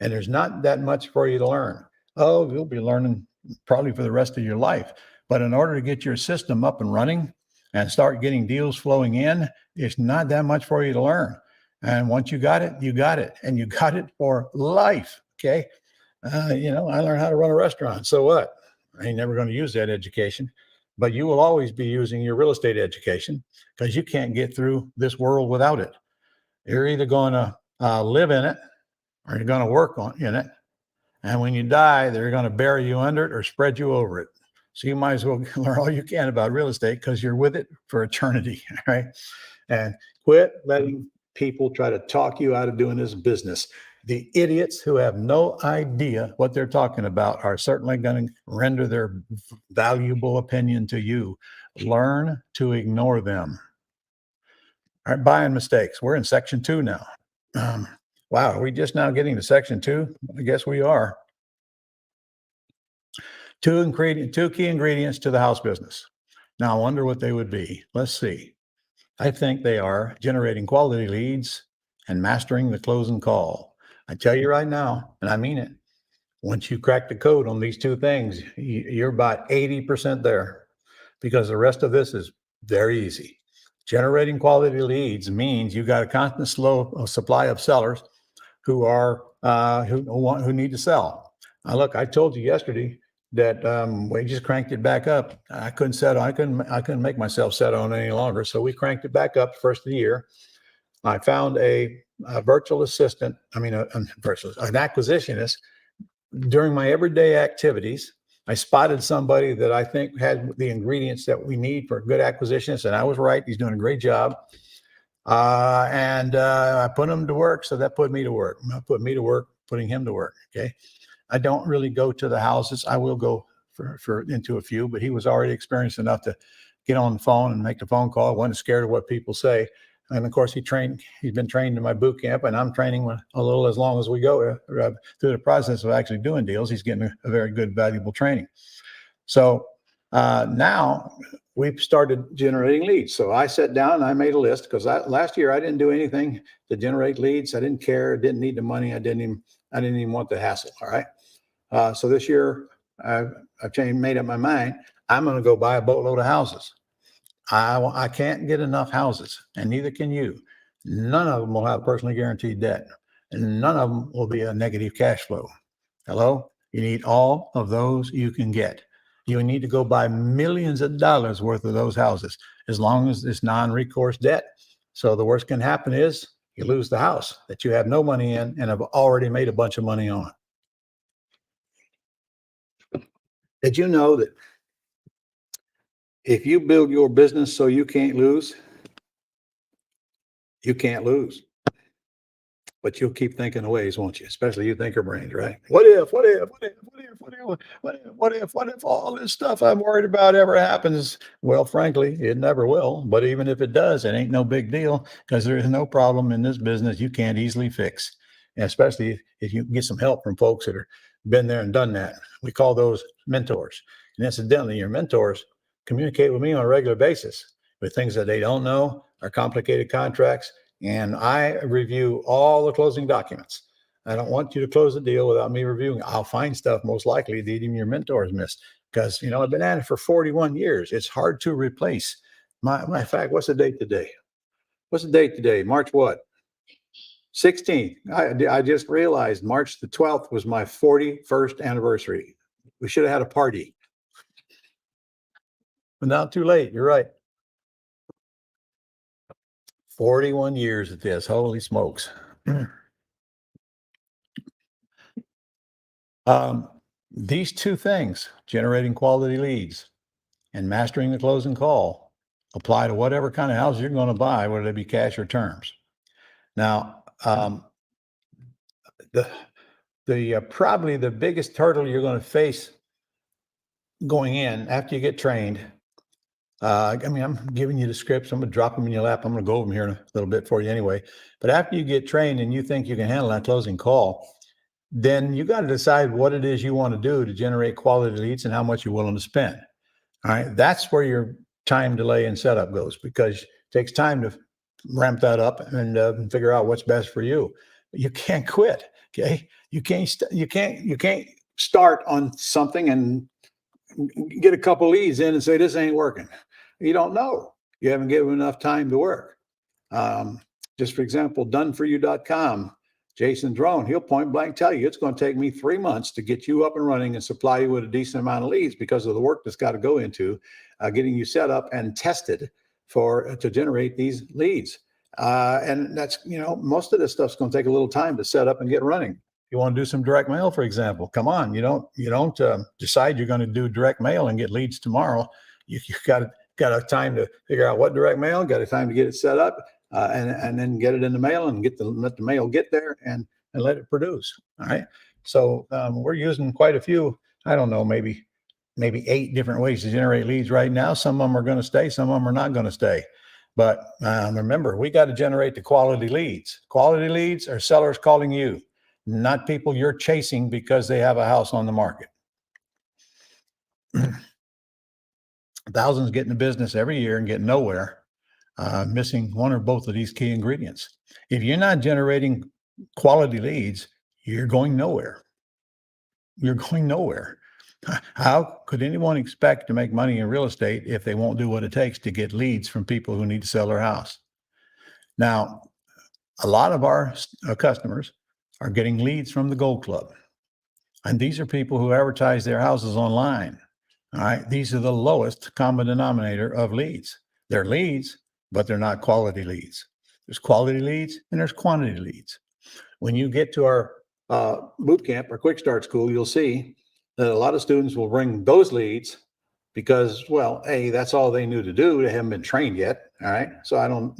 And there's not that much for you to learn. Oh, you'll be learning probably for the rest of your life. But in order to get your system up and running and start getting deals flowing in, it's not that much for you to learn. And once you got it, you got it. And you got it for life. Okay. I learned how to run a restaurant. So what? I ain't never going to use that education. But you will always be using your real estate education, because you can't get through this world without it. You're either going to live in it, or you're going to work in it. And when you die, they're going to bury you under it or spread you over it. So you might as well learn all you can about real estate, because you're with it for eternity, right? And quit letting people try to talk you out of doing this business. The idiots who have no idea what they're talking about are certainly going to render their valuable opinion to you. Learn to ignore them. All right, buying mistakes. We're in section 2 now. Wow, are we just now getting to section 2? I guess we are. Two key ingredients to the house business. Now, I wonder what they would be. Let's see. I think they are generating quality leads and mastering the closing call. I tell you right now, and I mean it, once you crack the code on these two things, you're about 80% there, because the rest of this is very easy. Generating quality leads means you got a constant supply of sellers who need to sell. Now, look, I told you yesterday that we just cranked it back up. I couldn't make myself settle on it any longer, so we cranked it back up first of the year. I found a virtual assistant. an acquisitionist. During my everyday activities, I spotted somebody that I think had the ingredients that we need for a good acquisitionist, and I was right. He's doing a great job. I put him to work, so that put me to work. Put me to work, putting him to work. Okay. I don't really go to the houses. I will go into a few, but he was already experienced enough to get on the phone and make the phone call. Wasn't scared of what people say. And of course, he's been trained in my boot camp, and I'm training a little as long as we go through the process of actually doing deals. He's getting a very good, valuable training. So now we've started generating leads. So I sat down and I made a list, because last year I didn't do anything to generate leads. I didn't care. Didn't need the money. I didn't even want the hassle. All right. So this year I've made up my mind. I'm going to go buy a boatload of houses. I can't get enough houses, and neither can you. None of them will have personally guaranteed debt, and none of them will be a negative cash flow. Hello? You need all of those you can get. You need to go buy millions of dollars worth of those houses, as long as it's non-recourse debt. So the worst can happen is you lose the house that you have no money in and have already made a bunch of money on. Did you know that if you build your business so you can't lose, you can't lose? But you'll keep thinking of ways, won't you? Especially you thinker brains, right? What if all this stuff I'm worried about ever happens? Well, frankly, it never will. But even if it does, it ain't no big deal, because there is no problem in this business you can't easily fix. And especially if you can get some help from folks that are been there and done that. We call those mentors. And incidentally, your mentors communicate with me on a regular basis with things that they don't know or complicated contracts. And I review all the closing documents. I don't want you to close the deal without me reviewing. I'll find stuff most likely that even your mentors missed because, you know, I've been at it for 41 years. It's hard to replace. My fact, what's the date today? What's the date today? March what? 16th. I just realized March the 12th was my 41st anniversary. We should have had a party. But now too late. You're right. 41 years at this. Holy smokes. These two things, generating quality leads and mastering the closing call, apply to whatever kind of house you're going to buy, whether they be cash or terms. Now, probably the biggest hurdle you're going to face going in after you get trained. I mean, I'm giving you the scripts. I'm going to drop them in your lap. I'm going to go over them here in a little bit for you anyway. But after you get trained and you think you can handle that closing call, then you got to decide what it is you want to do to generate quality leads and how much you're willing to spend. All right. That's where your time delay and setup goes, because it takes time to ramp that up and figure out what's best for you. But you can't quit. Okay. You can't start on something and get a couple leads in and say, this ain't working. You don't know. You haven't given enough time to work. Just for example, doneforyou.com, Jason Drone, he'll point blank tell you it's going to take me 3 months to get you up and running and supply you with a decent amount of leads because of the work that's got to go into getting you set up and tested to generate these leads. And that's, you know, most of this stuff's going to take a little time to set up and get running. You want to do some direct mail, for example, come on, you don't decide you're going to do direct mail and get leads tomorrow. You got a time to figure out what direct mail, got a time to get it set up, and then get it in the mail and let the mail get there and let it produce. All right. So we're using quite a few, I don't know, maybe 8 different ways to generate leads right now. Some of them are going to stay, some of them are not going to stay. But remember, we got to generate the quality leads. Quality leads are sellers calling you, not people you're chasing because they have a house on the market. Thousands get into business every year and get nowhere, missing one or both of these key ingredients. If you're not generating quality leads, you're going nowhere. You're going nowhere. How could anyone expect to make money in real estate if they won't do what it takes to get leads from people who need to sell their house? Now, a lot of our customers are getting leads from the Gold Club. And these are people who advertise their houses online. All right. These are the lowest common denominator of leads. They're leads, but they're not quality leads. There's quality leads and there's quantity leads. When you get to our boot camp or quick start school, you'll see that a lot of students will bring those leads because, well, A, that's all they knew to do. They haven't been trained yet. All right. So I don't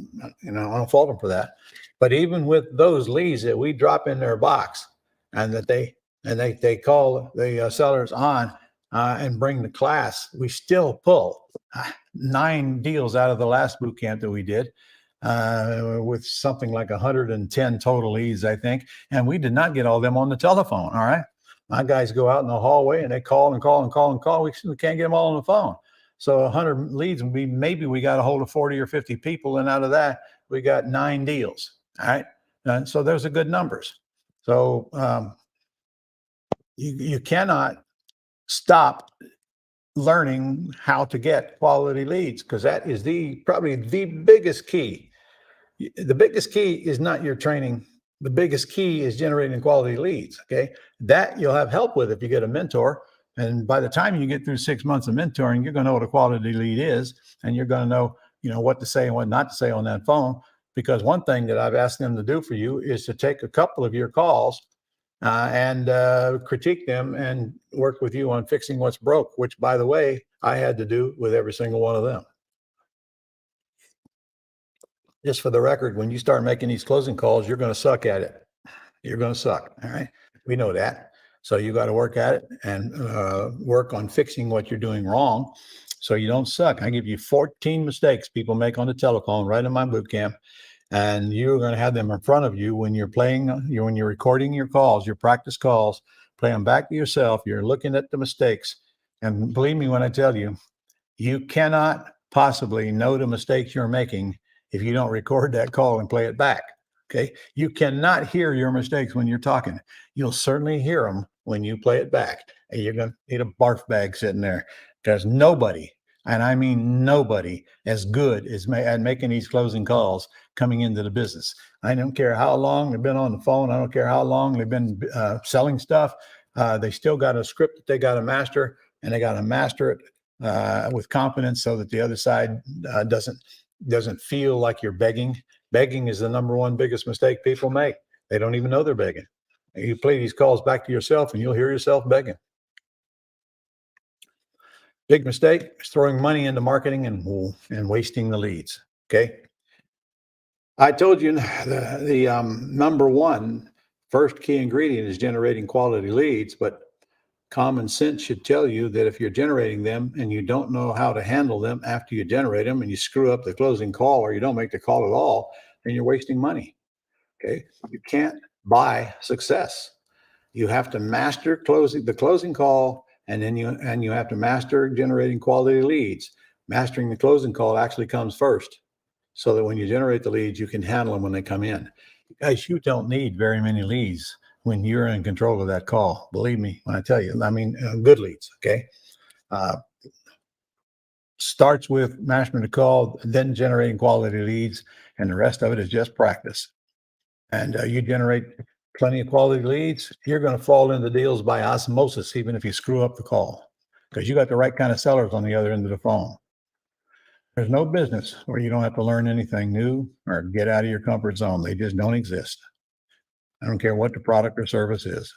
fault them for that. But even with those leads that we drop in their box and that they call the sellers on and bring the class, we still pull 9 deals out of the last boot camp that we did with something like 110 total leads, I think. And we did not get all of them on the telephone. All right. My guys go out in the hallway and they call and call and call and call. We can't get them all on the phone. So 100 leads, maybe we got a hold of 40 or 50 people. And out of that, we got 9 deals. All right. And so those are good numbers. So you cannot stop learning how to get quality leads, because that is probably the biggest key. The biggest key is not your training. The biggest key is generating quality leads. Okay. That you'll have help with if you get a mentor. And by the time you get through 6 months of mentoring, you're going to know what a quality lead is. And you're going to know, what to say and what not to say on that phone. Because one thing that I've asked them to do for you is to take a couple of your calls and critique them and work with you on fixing what's broke, which, by the way, I had to do with every single one of them. Just for the record, when you start making these closing calls, you're going to suck at it. You're going to suck. All right. We know that. So you got to work at it and work on fixing what you're doing wrong so you don't suck. I give you 14 mistakes people make on the telephone right in my boot camp. And you're going to have them in front of you when you're when you're recording your calls, your practice calls, play them back to yourself. You're looking at the mistakes. And believe me when I tell you, you cannot possibly know the mistakes you're making if you don't record that call and play it back. Okay. You cannot hear your mistakes when you're talking. You'll certainly hear them when you play it back. And you're going to need a barf bag sitting there. There's nobody, and I mean nobody, as good as at making these closing calls coming into the business. I don't care how long they've been on the phone. I don't care how long they've been selling stuff. They still got a script that they got to master, and they got to master it with confidence so that the other side doesn't feel like you're begging. Begging is the number one biggest mistake people make. They don't even know they're begging. You play these calls back to yourself, and you'll hear yourself begging. Big mistake is throwing money into marketing and wasting the leads. Okay. I told you the number one first key ingredient is generating quality leads, but common sense should tell you that if you're generating them and you don't know how to handle them after you generate them and you screw up the closing call or you don't make the call at all, then you're wasting money. Okay. You can't buy success. You have to master the closing call. And then you have to master generating quality leads. Mastering the closing call actually comes first, so that when you generate the leads, you can handle them when they come in. Guys, you don't need very many leads when you're in control of that call. Believe me when I tell you. I mean, good leads. Okay, starts with mastering the call, then generating quality leads, and the rest of it is just practice. And you generate plenty of quality leads, you're going to fall into deals by osmosis, even if you screw up the call, because you got the right kind of sellers on the other end of the phone. There's no business where you don't have to learn anything new or get out of your comfort zone. They just don't exist. I don't care what the product or service is.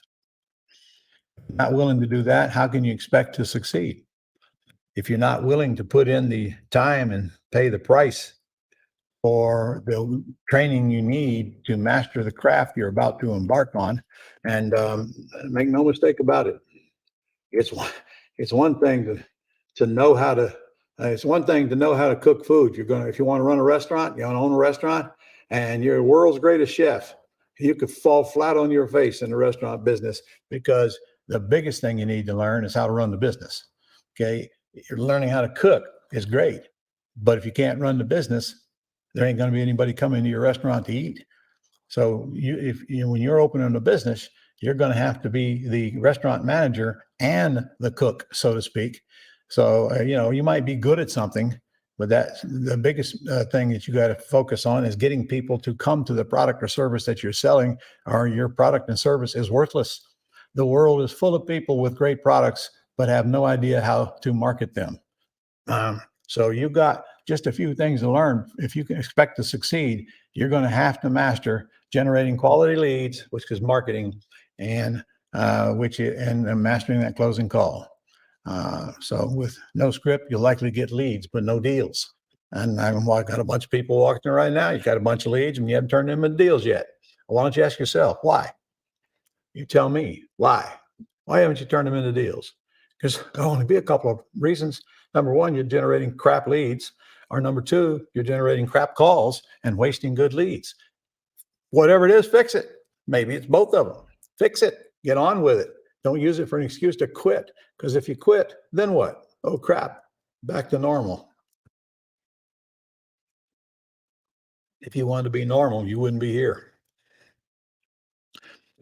If you're not willing to do that, how can you expect to succeed? If you're not willing to put in the time and pay the price for the training you need to master the craft you're about to embark on. And make no mistake about it. It's one thing to know how to, it's one thing to know how to cook food. If you want to run a restaurant, you want to own a restaurant, and you're the world's greatest chef, you could fall flat on your face in the restaurant business, because the biggest thing you need to learn is how to run the business. Okay. You're learning how to cook is great, but if you can't run the business, there ain't going to be anybody coming to your restaurant to eat. So when you're opening a business, you're going to have to be the restaurant manager and the cook, so to speak. So, you might be good at something, but that's the biggest thing that you got to focus on is getting people to come to the product or service that you're selling, or your product and service is worthless. The world is full of people with great products, but have no idea how to market them. So you've got just a few things to learn. If you can expect to succeed, you're going to have to master generating quality leads, which is marketing, and mastering that closing call. So with no script, you'll likely get leads, but no deals. And I've got a bunch of people walking right now. You got a bunch of leads and you haven't turned them into deals yet. Why don't you ask yourself, why? You tell me why. Why haven't you turned them into deals? Because there'll only be a couple of reasons. Number one, you're generating crap leads. Or number two, you're generating crap calls and wasting good leads. Whatever it is, fix it. Maybe it's both of them. Fix it. Get on with it. Don't use it for an excuse to quit. Because if you quit, then what? Oh, crap. Back to normal. If you wanted to be normal, you wouldn't be here.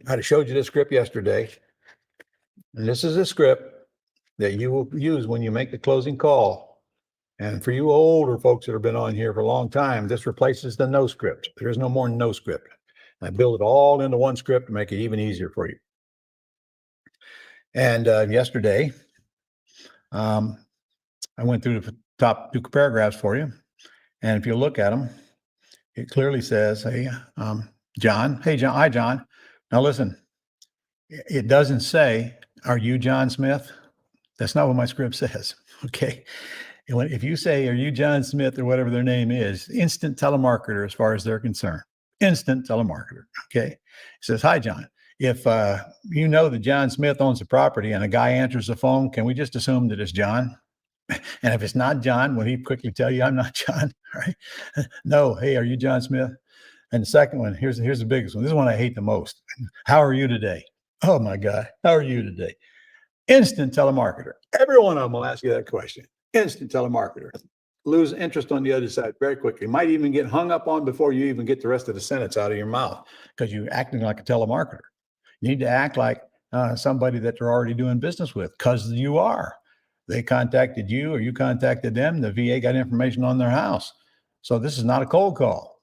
I showed you this script yesterday. And this is a script that you will use when you make the closing call. And for you older folks that have been on here for a long time, this replaces the no script. There is no more no script. I build it all into one script to make it even easier for you. And yesterday, I went through the top two paragraphs for you. And if you look at them, it clearly says, hey, John. Hey, John. Hi, John. Now listen, it doesn't say, are you John Smith? That's not what my script says. Okay. If you say, are you John Smith or whatever their name is, instant telemarketer as far as they're concerned. Instant telemarketer. Okay. It says, hi, John. If you know that John Smith owns the property and a guy answers the phone, can we just assume that it's John? And if it's not John, will he quickly tell you I'm not John? Right? No. Hey, are you John Smith? And the second one, here's the biggest one. This is one I hate the most. How are you today? Oh my God. How are you today? Instant telemarketer. Every one of them will ask you that question. Instant telemarketer. Lose interest on the other side very quickly. Might even get hung up on before you even get the rest of the sentence out of your mouth because you're acting like a telemarketer. You need to act like somebody that they're already doing business with because you are. They contacted you or you contacted them. The VA got information on their house. So this is not a cold call.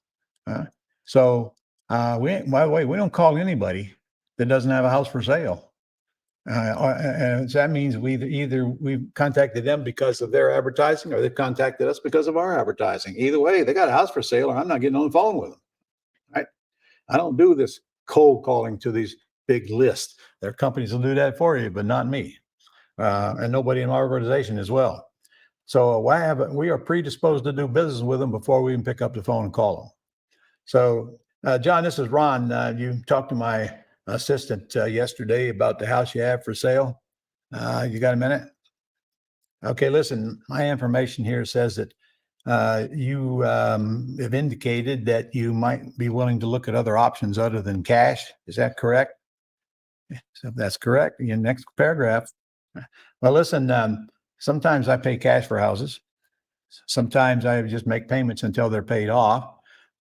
So by the way, we don't call anybody that doesn't have a house for sale. And so that means we've contacted them because of their advertising or they've contacted us because of our advertising. Either way, they got a house for sale or I'm not getting on the phone with them. Right? I don't do this cold calling to these big lists. There are companies will do that for you, but not me. And nobody in our organization as well. So we are predisposed to do business with them before we even pick up the phone and call them. So, John, this is Ron. You talked to my assistant yesterday about the house you have for sale. You got a minute? Okay, listen, my information here says that you have indicated that you might be willing to look at other options other than cash. Is that correct? So if that's correct, your next paragraph. Well, listen, sometimes I pay cash for houses. Sometimes I just make payments until they're paid off.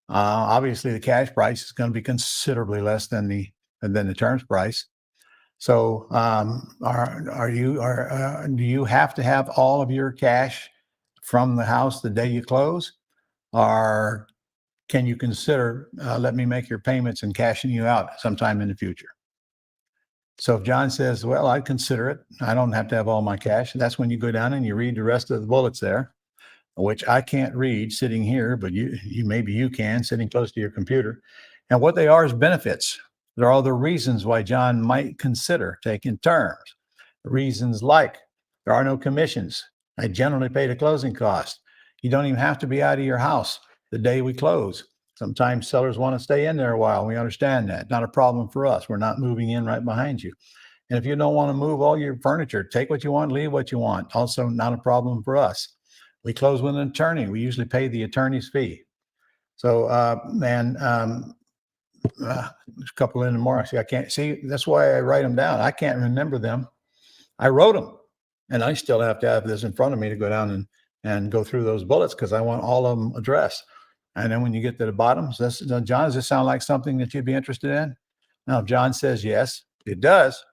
Obviously, the cash price is going to be considerably less than the terms price. So, do you have to have all of your cash from the house the day you close, or can you consider let me make your payments and cashing you out sometime in the future? So if John says, well, I'd consider it, I don't have to have all my cash. That's when you go down and you read the rest of the bullets there, which I can't read sitting here, but you maybe you can sitting close to your computer. And what they are is benefits. There are other reasons why John might consider taking terms. Reasons like there are no commissions. I generally pay the closing cost. You don't even have to be out of your house the day we close. Sometimes sellers want to stay in there a while. We understand that. Not a problem for us. We're not moving in right behind you. And if you don't want to move all your furniture, take what you want, leave what you want. Also not a problem for us. We close with an attorney. We usually pay the attorney's fee. So, there's a couple in the more. I can't see. That's why I write them down. I can't remember them. I wrote them, and I still have to have this in front of me to go down and go through those bullets because I want all of them addressed. And then when you get to the bottom, John, does this sound like something that you'd be interested in? Now, if John says yes, it does.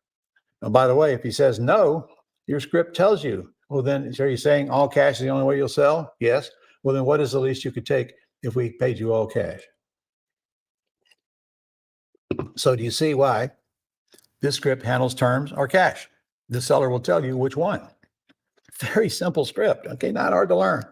And by the way, if he says no, your script tells you. Well, then, so you're saying all cash is the only way you'll sell? Yes. Well, then what is the least you could take if we paid you all cash? So do you see why this script handles terms or cash? The seller will tell you which one. Very simple script. Okay, not hard to learn.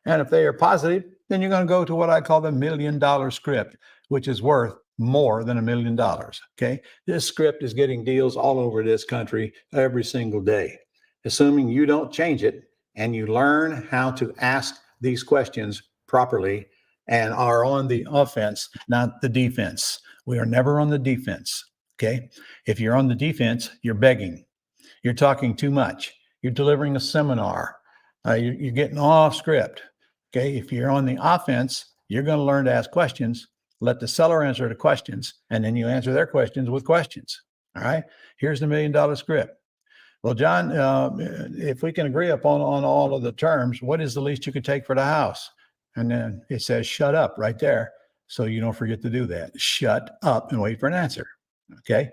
And if they are positive, then you're going to go to what I call the $1 million script, which is worth more than $1 million. Okay, this script is getting deals all over this country every single day. Assuming you don't change it and you learn how to ask these questions properly and are on the offense, not the defense. We are never on the defense. Okay. If you're on the defense, you're begging. You're talking too much. You're delivering a seminar. You're getting off script. Okay. If you're on the offense, you're going to learn to ask questions. Let the seller answer the questions, and then you answer their questions with questions. All right. Here's the $1 million script. Well, John, if we can agree upon all of the terms, what is the least you could take for the house? And then it says, shut up right there. So you don't forget to do that. Shut up and wait for an answer. Okay.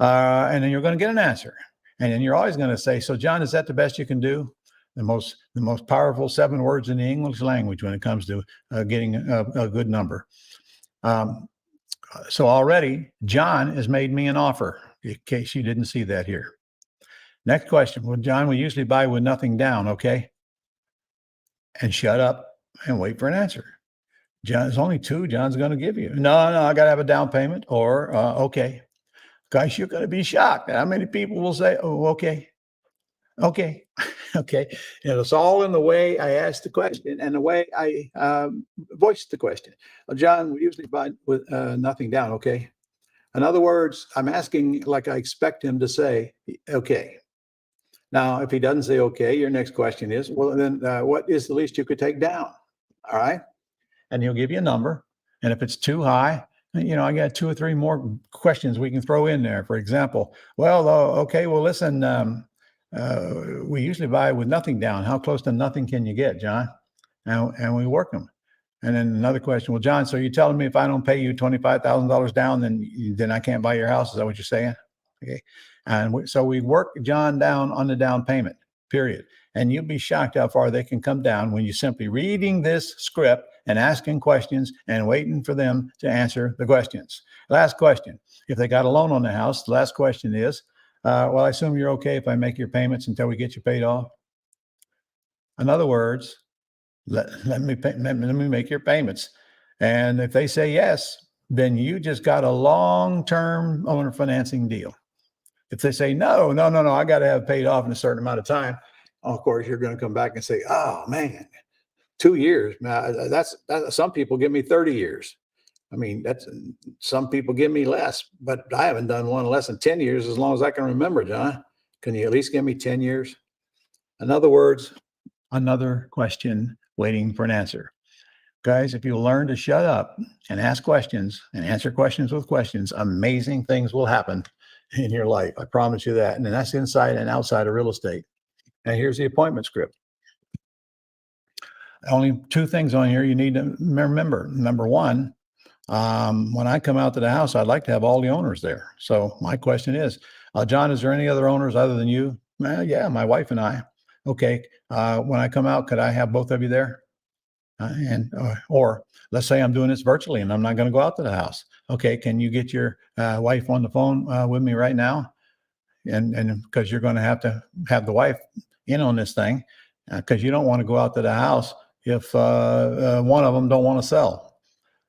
And then you're going to get an answer. And then you're always going to say, so John, is that the best you can do? The most powerful 7 words in the English language when it comes to getting a good number. So already John has made me an offer, in case you didn't see that here. Next question. Well, John, we usually buy with nothing down. Okay. And shut up and wait for an answer. John, there's only 2 John's going to give you. No, I got to have a down payment or, okay. Guys, you're going to be shocked at how many people will say, oh, okay. Okay. Okay. And it's all in the way I asked the question and the way I voiced the question. Well, John, we usually buy with nothing down. Okay. In other words, I'm asking like I expect him to say, okay. Now, if he doesn't say okay, your next question is, well, then what is the least you could take down? All right. And he'll give you a number. And if it's too high, I got two or three more questions we can throw in there. For example, well, okay, well, listen, we usually buy with nothing down. How close to nothing can you get, John? And we work them. And then another question, well, John, so you're telling me if I don't pay you $25,000 down, then I can't buy your house? Is that what you're saying? Okay. And so we work John down on the down payment, period. And you'll be shocked how far they can come down when you're simply reading this script and asking questions and waiting for them to answer the questions. Last question, if they got a loan on the house, the last question is, well, I assume you're okay if I make your payments until we get you paid off? In other words, let me make your payments. And if they say yes, then you just got a long-term owner financing deal. If they say no, I got to have paid off in a certain amount of time, of course, you're going to come back and say, oh man, 2 years. Now, that's some people give me 30 years. I mean, that's some people give me less, but I haven't done one less than 10 years as long as I can remember, John. Can you at least give me 10 years? In other words, another question waiting for an answer. Guys, if you learn to shut up and ask questions and answer questions with questions, amazing things will happen in your life. I promise you that. And that's inside and outside of real estate. And here's the appointment script. Only two things on here you need to remember. Number one, when I come out to the house, I'd like to have all the owners there. So my question is, John, is there any other owners other than you? Yeah, my wife and I. Okay. When I come out, could I have both of you there? Or let's say I'm doing this virtually and I'm not going to go out to the house. Okay. Can you get your wife on the phone with me right now? And because you're going to have the wife in on this thing, because you don't want to go out to the house if one of them don't want to sell.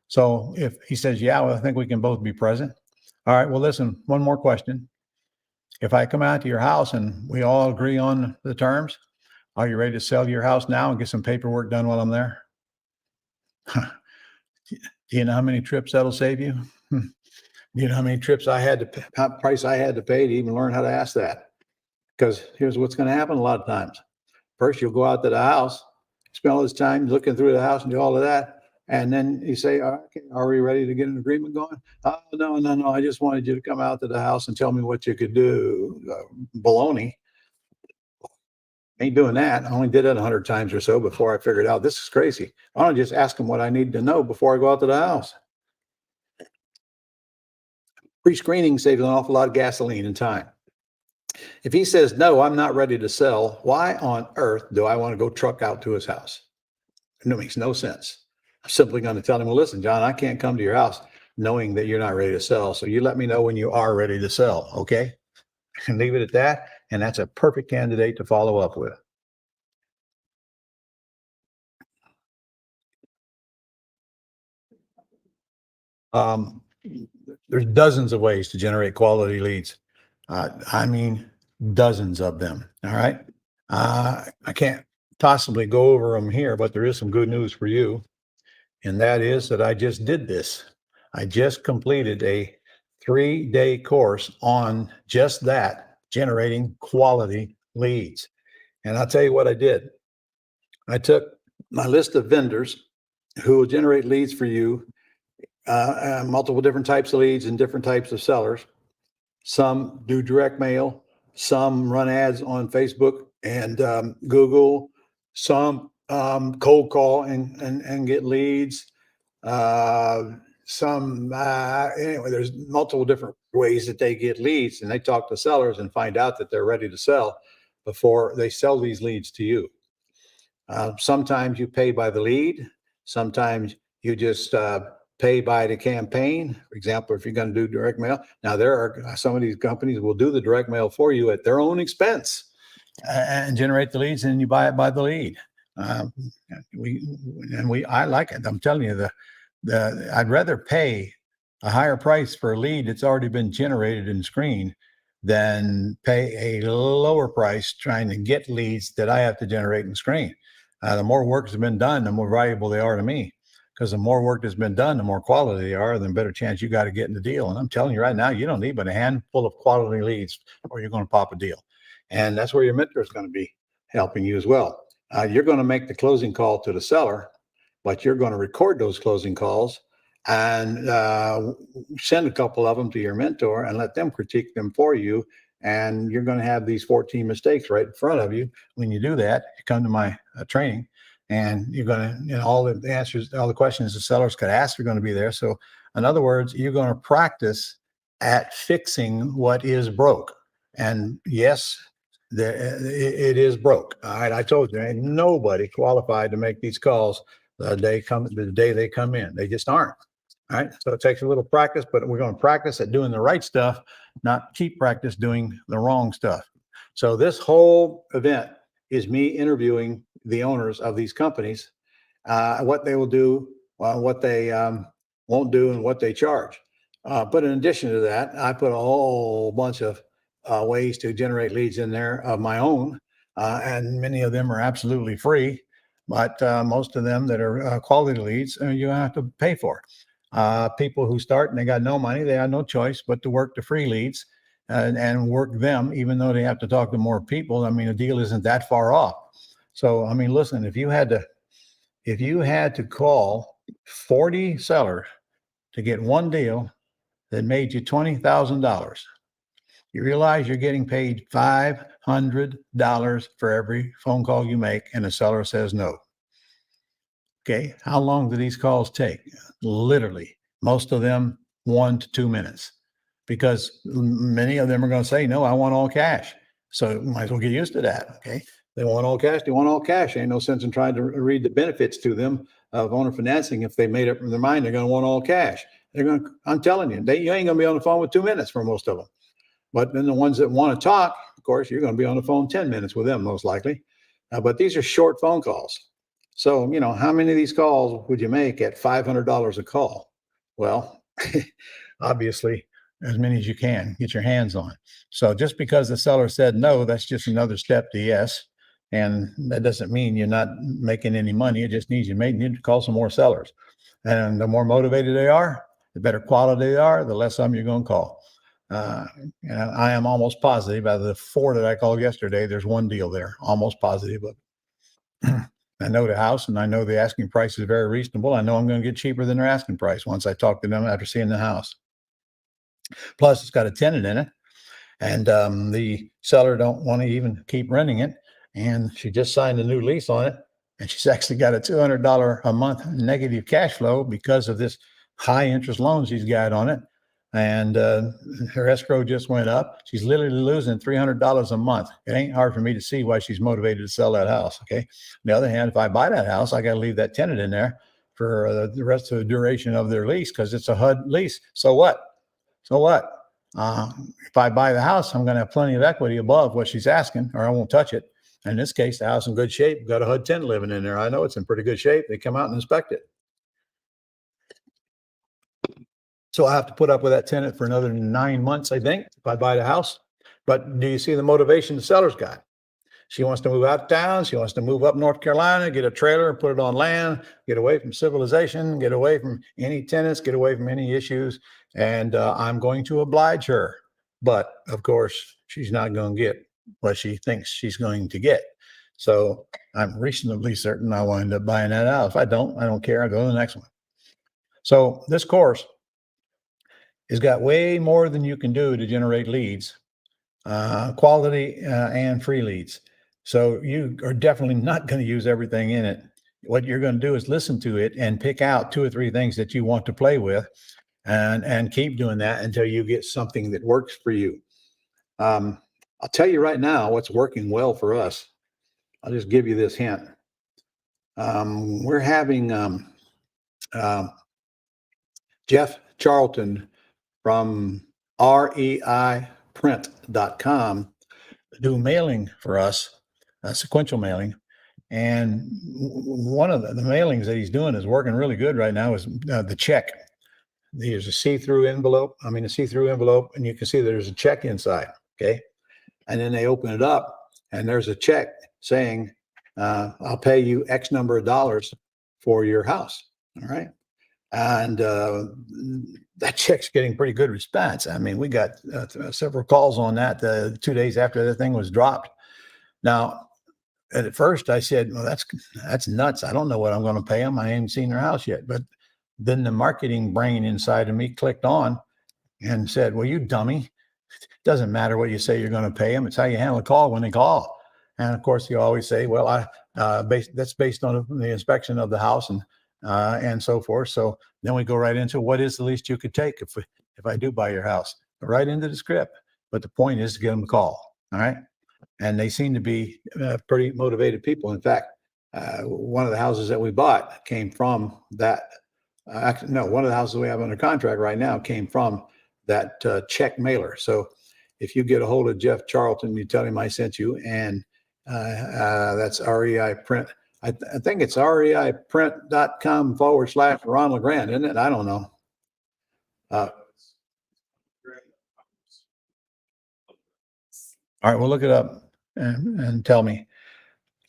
So if he says, yeah, well, I think we can both be present. All right, well, listen, one more question. If I come out to your house and we all agree on the terms, are you ready to sell your house now and get some paperwork done while I'm there? Do you know how many trips that'll save you? Do you know how many trips I had to pay, how price I had to pay to even learn how to ask that? Because here's what's going to happen a lot of times. First, you'll go out to the house, spend all this time looking through the house and do all of that. And then you say, okay, are we ready to get an agreement going? Oh, no. I just wanted you to come out to the house and tell me what you could do. Baloney. Ain't doing that. I only did it 100 times or so before I figured out this is crazy. I want to just ask them what I need to know before I go out to the house. Pre-screening saves an awful lot of gasoline and time. If he says, no, I'm not ready to sell, why on earth do I want to go truck out to his house? It makes no sense. I'm simply going to tell him, well, listen, John, I can't come to your house knowing that you're not ready to sell. So you let me know when you are ready to sell. Okay. And leave it at that. And that's a perfect candidate to follow up with. There's dozens of ways to generate quality leads. I mean, dozens of them. All right. I can't possibly go over them here, but there is some good news for you. And that is that I just did this. I just completed a 3-day course on just that, generating quality leads. And I'll tell you what I did. I took my list of vendors who will generate leads for you, multiple different types of leads and different types of sellers. Some do direct mail, some run ads on Facebook and Google, some cold call and get leads. Anyway, there's multiple different ways that they get leads, and they talk to sellers and find out that they're ready to sell before they sell these leads to you. Sometimes you pay by the lead. Sometimes you just pay by the campaign. For example, if you're going to do direct mail, now there are some of these companies will do the direct mail for you at their own expense and generate the leads, and you buy it by the lead. I like it. I'm telling you, I'd rather pay a higher price for a lead that's already been generated and screened than pay a lower price trying to get leads that I have to generate and screen. The more work has been done, the more valuable they are to me. Because the more work that's been done, the more quality they are, the better chance you got to get in the deal. And I'm telling you right now, you don't need but a handful of quality leads or you're going to pop a deal. And that's where your mentor is going to be helping you as well. You're going to make the closing call to the seller, but you're going to record those closing calls and send a couple of them to your mentor and let them critique them for you. And you're going to have these 14 mistakes right in front of you. When you do that, you come to my training, and you're going to, all the answers, all the questions the sellers could ask are going to be there. So in other words, you're going to practice at fixing what is broke. And yes, it is broke. All right. I told you, ain't nobody qualified to make these calls the day they come in. They just aren't. All right. So it takes a little practice, but we're going to practice at doing the right stuff, not keep practice doing the wrong stuff. So this whole event is me interviewing the owners of these companies, what they will do, what they won't do, and what they charge. But in addition to that, I put a whole bunch of ways to generate leads in there of my own, and many of them are absolutely free, but most of them that are quality leads, you have to pay for. People who start and they got no money, they have no choice but to work the free leads and work them, even though they have to talk to more people. I mean, the deal isn't that far off. So, I mean, listen, if you had to call 40 sellers to get one deal that made you $20,000, you realize you're getting paid $500 for every phone call you make, and the seller says no. Okay. How long do these calls take? Literally, most of them 1 to 2 minutes, because many of them are going to say, no, I want all cash. So might as well get used to that. Okay. They want all cash. They want all cash. Ain't no sense in trying to read the benefits to them of owner financing. If they made up their mind, they're going to want all cash. I'm telling you, you ain't going to be on the phone with 2 minutes for most of them. But then the ones that want to talk, of course, you're going to be on the phone 10 minutes with them, most likely. But these are short phone calls. So, how many of these calls would you make at $500 a call? Well, obviously, as many as you can get your hands on. So just because the seller said no, that's just another step to yes. And that doesn't mean you're not making any money. It just means you need to call some more sellers. And the more motivated they are, the better quality they are, the less you're going to call. And I am almost positive out of the 4 that I called yesterday, there's one deal there, almost positive. But I know the house, and I know the asking price is very reasonable. I know I'm going to get cheaper than their asking price once I talk to them after seeing the house. Plus, it's got a tenant in it, and the seller don't want to even keep renting it. And she just signed a new lease on it, and she's actually got a $200 a month negative cash flow because of this high interest loan she's got on it. And her escrow just went up. She's literally losing $300 a month. It ain't hard for me to see why she's motivated to sell that house. Okay. On the other hand, if I buy that house, I got to leave that tenant in there for the rest of the duration of their lease, because it's a HUD lease. So what? If I buy the house, I'm going to have plenty of equity above what she's asking, or I won't touch it. In this case, the house in good shape. Got a HUD tenant living in there. I know it's in pretty good shape. They come out and inspect it. So I have to put up with that tenant for another 9 months, I think, if I buy the house. But do you see the motivation the seller's got? She wants to move out of town. She wants to move up North Carolina, get a trailer, put it on land, get away from civilization, get away from any tenants, get away from any issues. And I'm going to oblige her. But of course, she's not going to get what she thinks she's going to get. So I'm reasonably certain I will end up buying that out. If I don't care. I'll go to the next one. So this course has got way more than you can do to generate leads, quality and free leads. So you are definitely not going to use everything in it. What you're going to do is listen to it and pick out 2 or 3 things that you want to play with, and keep doing that until you get something that works for you. I'll tell you right now what's working well for us. I'll just give you this hint. We're having Jeff Charlton from reiprint.com do mailing for us, sequential mailing. And one of the mailings that he's doing is working really good right now is the check. There's a see-through envelope, and you can see there's a check inside, okay? And then they open it up, and there's a check saying, I'll pay you X number of dollars for your house, all right? And that check's getting pretty good response. I mean, we got several calls on that 2 days after the thing was dropped. Now, at first I said, well, that's nuts. I don't know what I'm going to pay them. I ain't seen their house yet. But Then the marketing brain inside of me clicked on and said, well, you dummy, doesn't matter what you say you're going to pay them. It's how you handle a call when they call. And of course, you always say, well, that's based on the inspection of the house and so forth. So then we go right into what is the least you could take if I do buy your house, right into the script. But the point is to get them a call. All right. And they seem to be pretty motivated people. In fact, one of the houses that we bought came from that. One of the houses we have under contract right now came from that check mailer. So if you get a hold of Jeff Charlton, you tell him I sent you, and that's REI Print. I think it's reiprint.com/Ron LeGrand, isn't it? I don't know. All right, we'll look it up and tell me.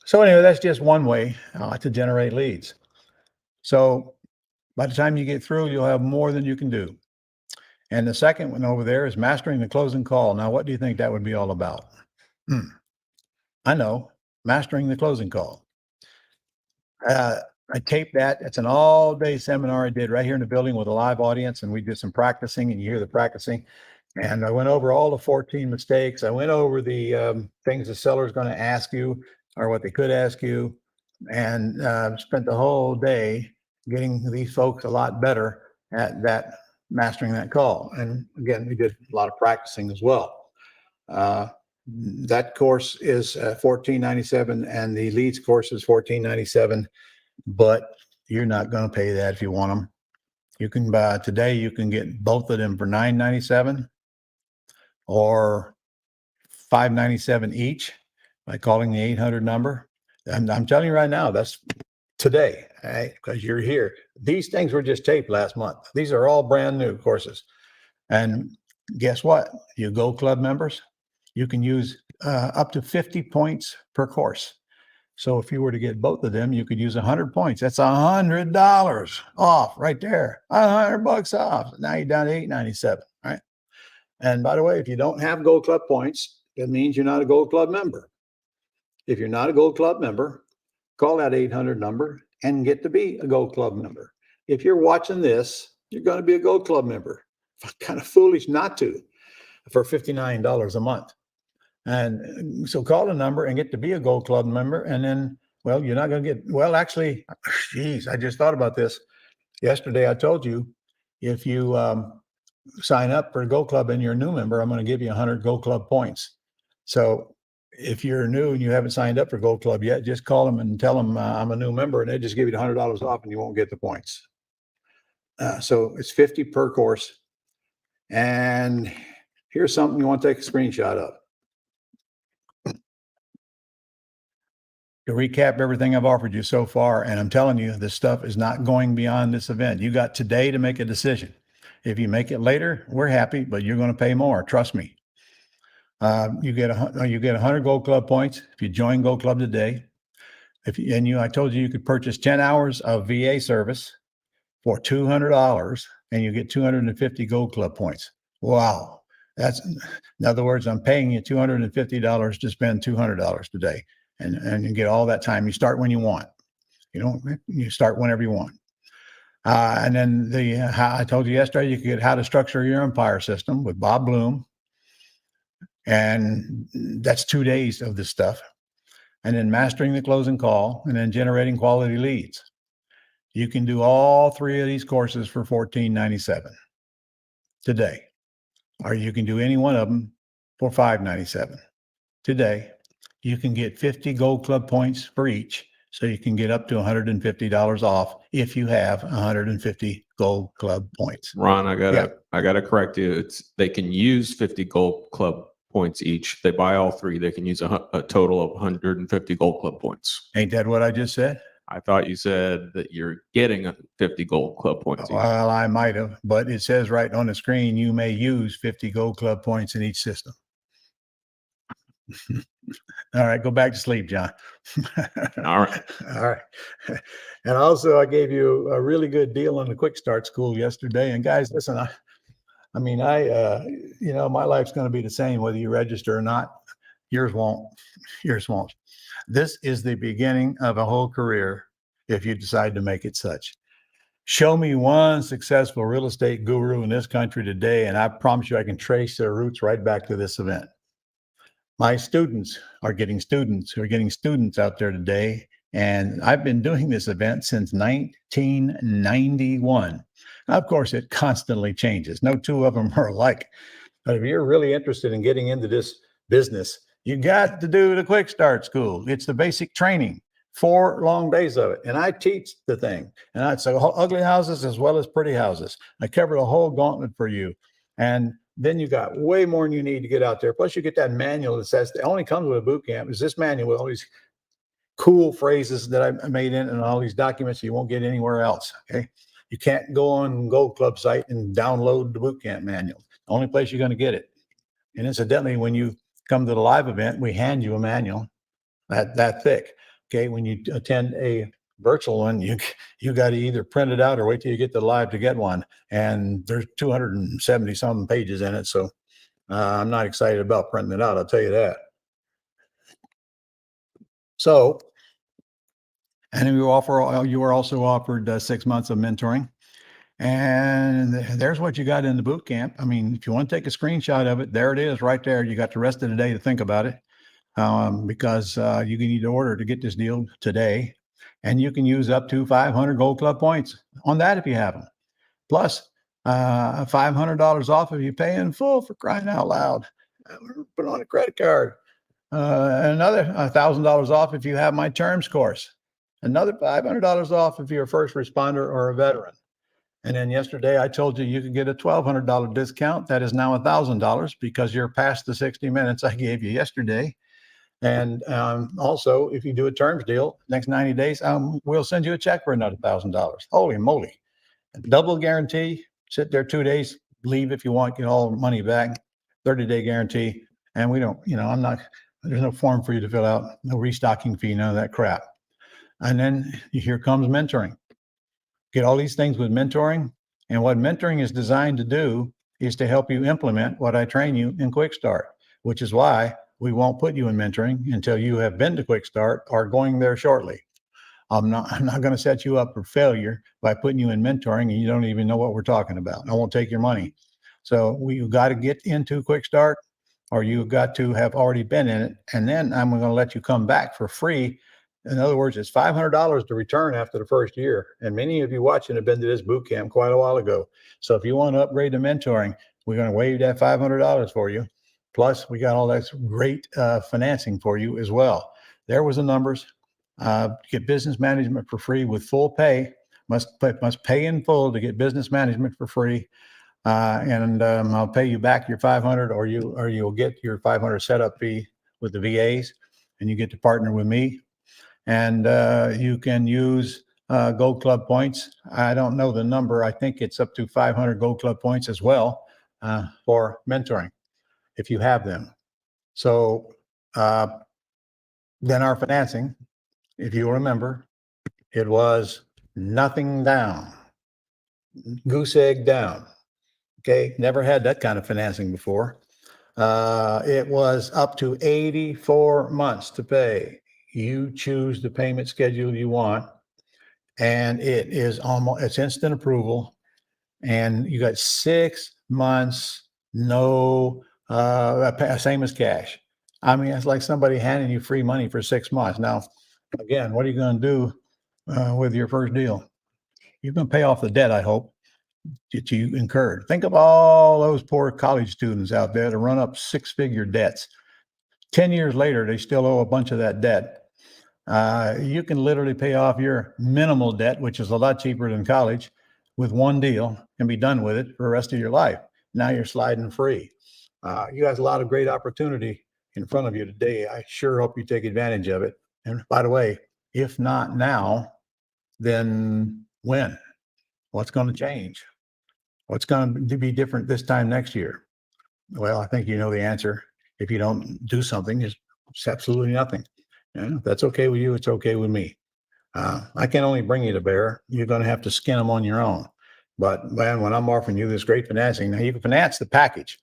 So anyway, that's just one way to generate leads. So by the time you get through, you'll have more than you can do. And the second one over there is mastering the closing call. Now, what do you think that would be all about? I know, mastering the closing call. I taped that. It's an all-day seminar I did right here in the building with a live audience, and we did some practicing, and you hear the practicing. And I went over all the 14 mistakes. I went over the things the seller is going to ask you or what they could ask you, and spent the whole day getting these folks a lot better at that, mastering that call. And again, we did a lot of practicing as well. That course is $14.97, and the leads course is $14.97, but you're not going to pay that if you want them. You can buy today, you can get both of them for $9.97 or $5.97 each by calling the 800 number. And I'm telling you right now, that's today, right? Because you're here. These things were just taped last month. These are all brand new courses. And guess what? You Gold Club members, you can use up to 50 points per course. So if you were to get both of them, you could use 100 points. That's $100 off right there. $100 off. Now you're down to $8.97, right? And by the way, if you don't have Gold Club points, it means you're not a Gold Club member. If you're not a Gold Club member, call that 800 number and get to be a Gold Club member. If you're watching this, you're going to be a Gold Club member. Kind of foolish not to, for $59 a month. And so call the number and get to be a Gold Club member. And then, well, you're not going to get, well, actually, geez, I just thought about this. Yesterday, I told you, if you sign up for a Gold Club and you're a new member, I'm going to give you 100 Gold Club points. So if you're new and you haven't signed up for Gold Club yet, just call them and tell them I'm a new member, and they just give you the $100 off and you won't get the points. So it's 50 per course. And here's something you want to take a screenshot of. To recap everything I've offered you so far, and I'm telling you, this stuff is not going beyond this event. You got today to make a decision. If you make it later, we're happy, but you're going to pay more. Trust me. You get 100 Gold Club points if you join Gold Club today. I told you could purchase 10 hours of VA service for $200, and you get 250 Gold Club points. Wow. That's, in other words, I'm paying you $250 to spend $200 today. And you get all that time. You start when you want. You start whenever you want. And then I told you yesterday, you could get How to Structure Your Empire System with Bob Bloom. And that's 2 days of this stuff. And then Mastering the Closing Call, and then Generating Quality Leads. You can do all three of these courses for $14.97 today. Or you can do any one of them for $5.97 today. You can get 50 Gold Club points for each, so you can get up to $150 off if you have 150 Gold Club points. Ron, I gotta correct you. They can use 50 Gold Club points each. They buy all three. They can use a total of 150 Gold Club points. Ain't that what I just said? I thought you said that you're getting 50 Gold Club points each. Well, I might have, but it says right on the screen, you may use 50 Gold Club points in each system. All right, go back to sleep, John. All right. All right. And also, I gave you a really good deal on the Quick Start School yesterday. And guys, listen, my life's going to be the same whether you register or not. Yours won't. Yours won't. This is the beginning of a whole career if you decide to make it such. Show me one successful real estate guru in this country today, and I promise you I can trace their roots right back to this event. My students are getting students out there today, and I've been doing this event since 1991. Now, of course, it constantly changes. No two of them are alike. But if you're really interested in getting into this business, you got to do the Quick Start School. It's the basic training. 4 long days of it. And I teach the thing. And it's ugly houses as well as pretty houses. I cover the whole gauntlet for you. And then you got way more than you need to get out there. Plus you get that manual that says, it only comes with a boot camp, is this manual with all these cool phrases that I made in and all these documents you won't get anywhere else. Okay. You can't go on Gold Club site and download the boot camp manual. The only place you're going to get it. And incidentally, when you come to the live event, we hand you a manual that thick. Okay, when you attend a virtual one, you got to either print it out or wait till you get to live to get one. And there's 270 some pages in it, so I'm not excited about printing it out. I'll tell you that. So, and you are also offered 6 months of mentoring, and there's what you got in the boot camp. I mean, if you want to take a screenshot of it, there it is, right there. You got the rest of the day to think about it. Because you can need to order to get this deal today, and you can use up to 500 Gold Club points on that if you have them. Plus, $500 off if you pay in full, for crying out loud. Put on a credit card. Another $1,000 off if you have my terms course. Another $500 off if you're a first responder or a veteran. And then yesterday I told you could get a $1,200 discount. That is now $1,000 because you're past the 60 minutes I gave you yesterday. And also, if you do a terms deal next 90 days, we'll send you a check for another $1,000. Holy moly. Double guarantee, sit there 2 days, leave if you want, get all the money back, 30-day guarantee. And we don't, there's no form for you to fill out, no restocking fee, none of that crap. And then here comes mentoring. Get all these things with mentoring. And what mentoring is designed to do is to help you implement what I train you in Quick Start, which is why we won't put you in mentoring until you have been to Quick Start or going there shortly. I'm not going to set you up for failure by putting you in mentoring and you don't even know what we're talking about. I won't take your money. So you got to get into Quick Start, or you got to have already been in it. And then I'm going to let you come back for free. In other words, it's $500 to return after the first year. And many of you watching have been to this boot camp quite a while ago. So if you want to upgrade to mentoring, we're going to waive that $500 for you. Plus, we got all that great financing for you as well. There was the numbers. Get business management for free with full pay. Must pay in full to get business management for free. And I'll pay you back your $500, or you'll get your $500 setup fee with the VAs, and you get to partner with me. And you can use Gold Club points. I don't know the number. I think it's up to 500 Gold Club points as well for mentoring, if you have them. So then our financing, if you remember, it was nothing down, goose egg down. Okay, never had that kind of financing before. It was up to 84 months to pay. You choose the payment schedule you want, and it's instant approval. And you got 6 months, no, same as cash. I mean, it's like somebody handing you free money for 6 months. Now, again, what are you going to do with your first deal? You're going to pay off the debt, I hope, that you incurred. Think of all those poor college students out there that run up 6-figure debts. 10 years later, they still owe a bunch of that debt. You can literally pay off your minimal debt, which is a lot cheaper than college, with one deal and be done with it for the rest of your life. Now you're sliding free. You got a lot of great opportunity in front of you today. I sure hope you take advantage of it. And by the way, if not now, then when? What's going to change? What's going to be different this time next year? Well, I think you know the answer. If you don't do something, it's absolutely nothing. If that's okay with you, it's okay with me. I can only bring you to bear. You're going to have to skin them on your own. But man, when I'm offering you this great financing, now you can finance the package.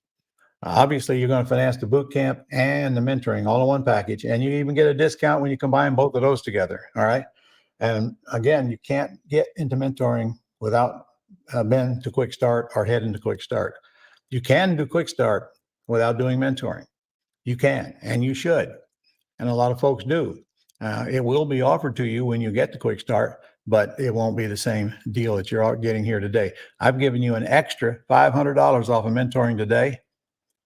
Obviously, you're going to finance the boot camp and the mentoring all in one package. And you even get a discount when you combine both of those together. All right. And again, you can't get into mentoring without been to Quick Start or heading to Quick Start. You can do Quick Start without doing mentoring. You can, and you should. And a lot of folks do. It will be offered to you when you get to Quick Start, but it won't be the same deal that you're getting here today. I've given you an extra $500 off of mentoring today,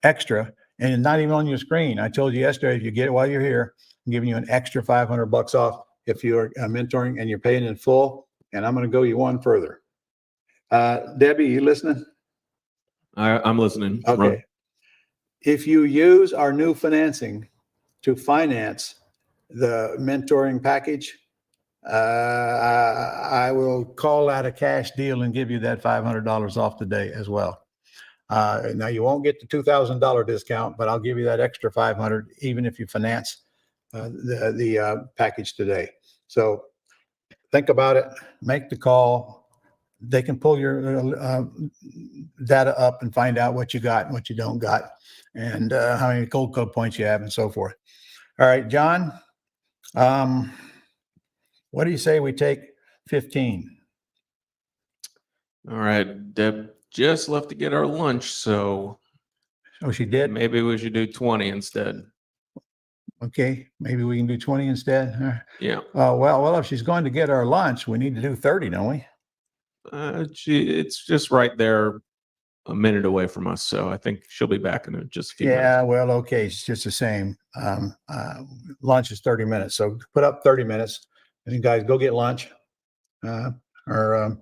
extra, and it's not even on your screen. I told you yesterday, if you get it while you're here, I'm giving you an extra $500 off if you're mentoring and you're paying in full. And I'm going to go you one further. Debbie, you listening? I'm listening. Okay. If you use our new financing to finance the mentoring package, I will call that a cash deal and give you that $500 off today as well. Now you won't get the $2,000 discount, but I'll give you that extra 500 even if you finance the package today. So think about it, make the call. They can pull your data up and find out what you got and what you don't got, and how many Gold Code points you have and so forth. All right, John, what do you say we take 15? All right. Deb just left to get our lunch, so Oh, she did? maybe we should do 20 instead. Okay, maybe we can do 20 instead. Yeah. Well, if she's going to get our lunch, we need to do 30, don't we? It's just right there, a minute away from us, so I think she'll be back in just a few minutes. Yeah, well, okay, it's just the same. Lunch is 30 minutes, so put up 30 minutes. And you guys go get lunch, or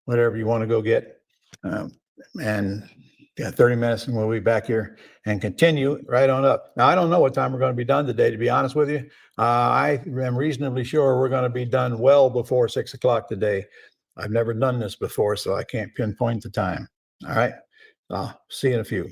whatever you want to go get. And yeah, 30 minutes and we'll be back here and continue right on up. Now, I don't know what time we're going to be done today, to be honest with you. I am reasonably sure we're going to be done well before 6 o'clock today. I've never done this before, so I can't pinpoint the time. All right. I'll see you in a few.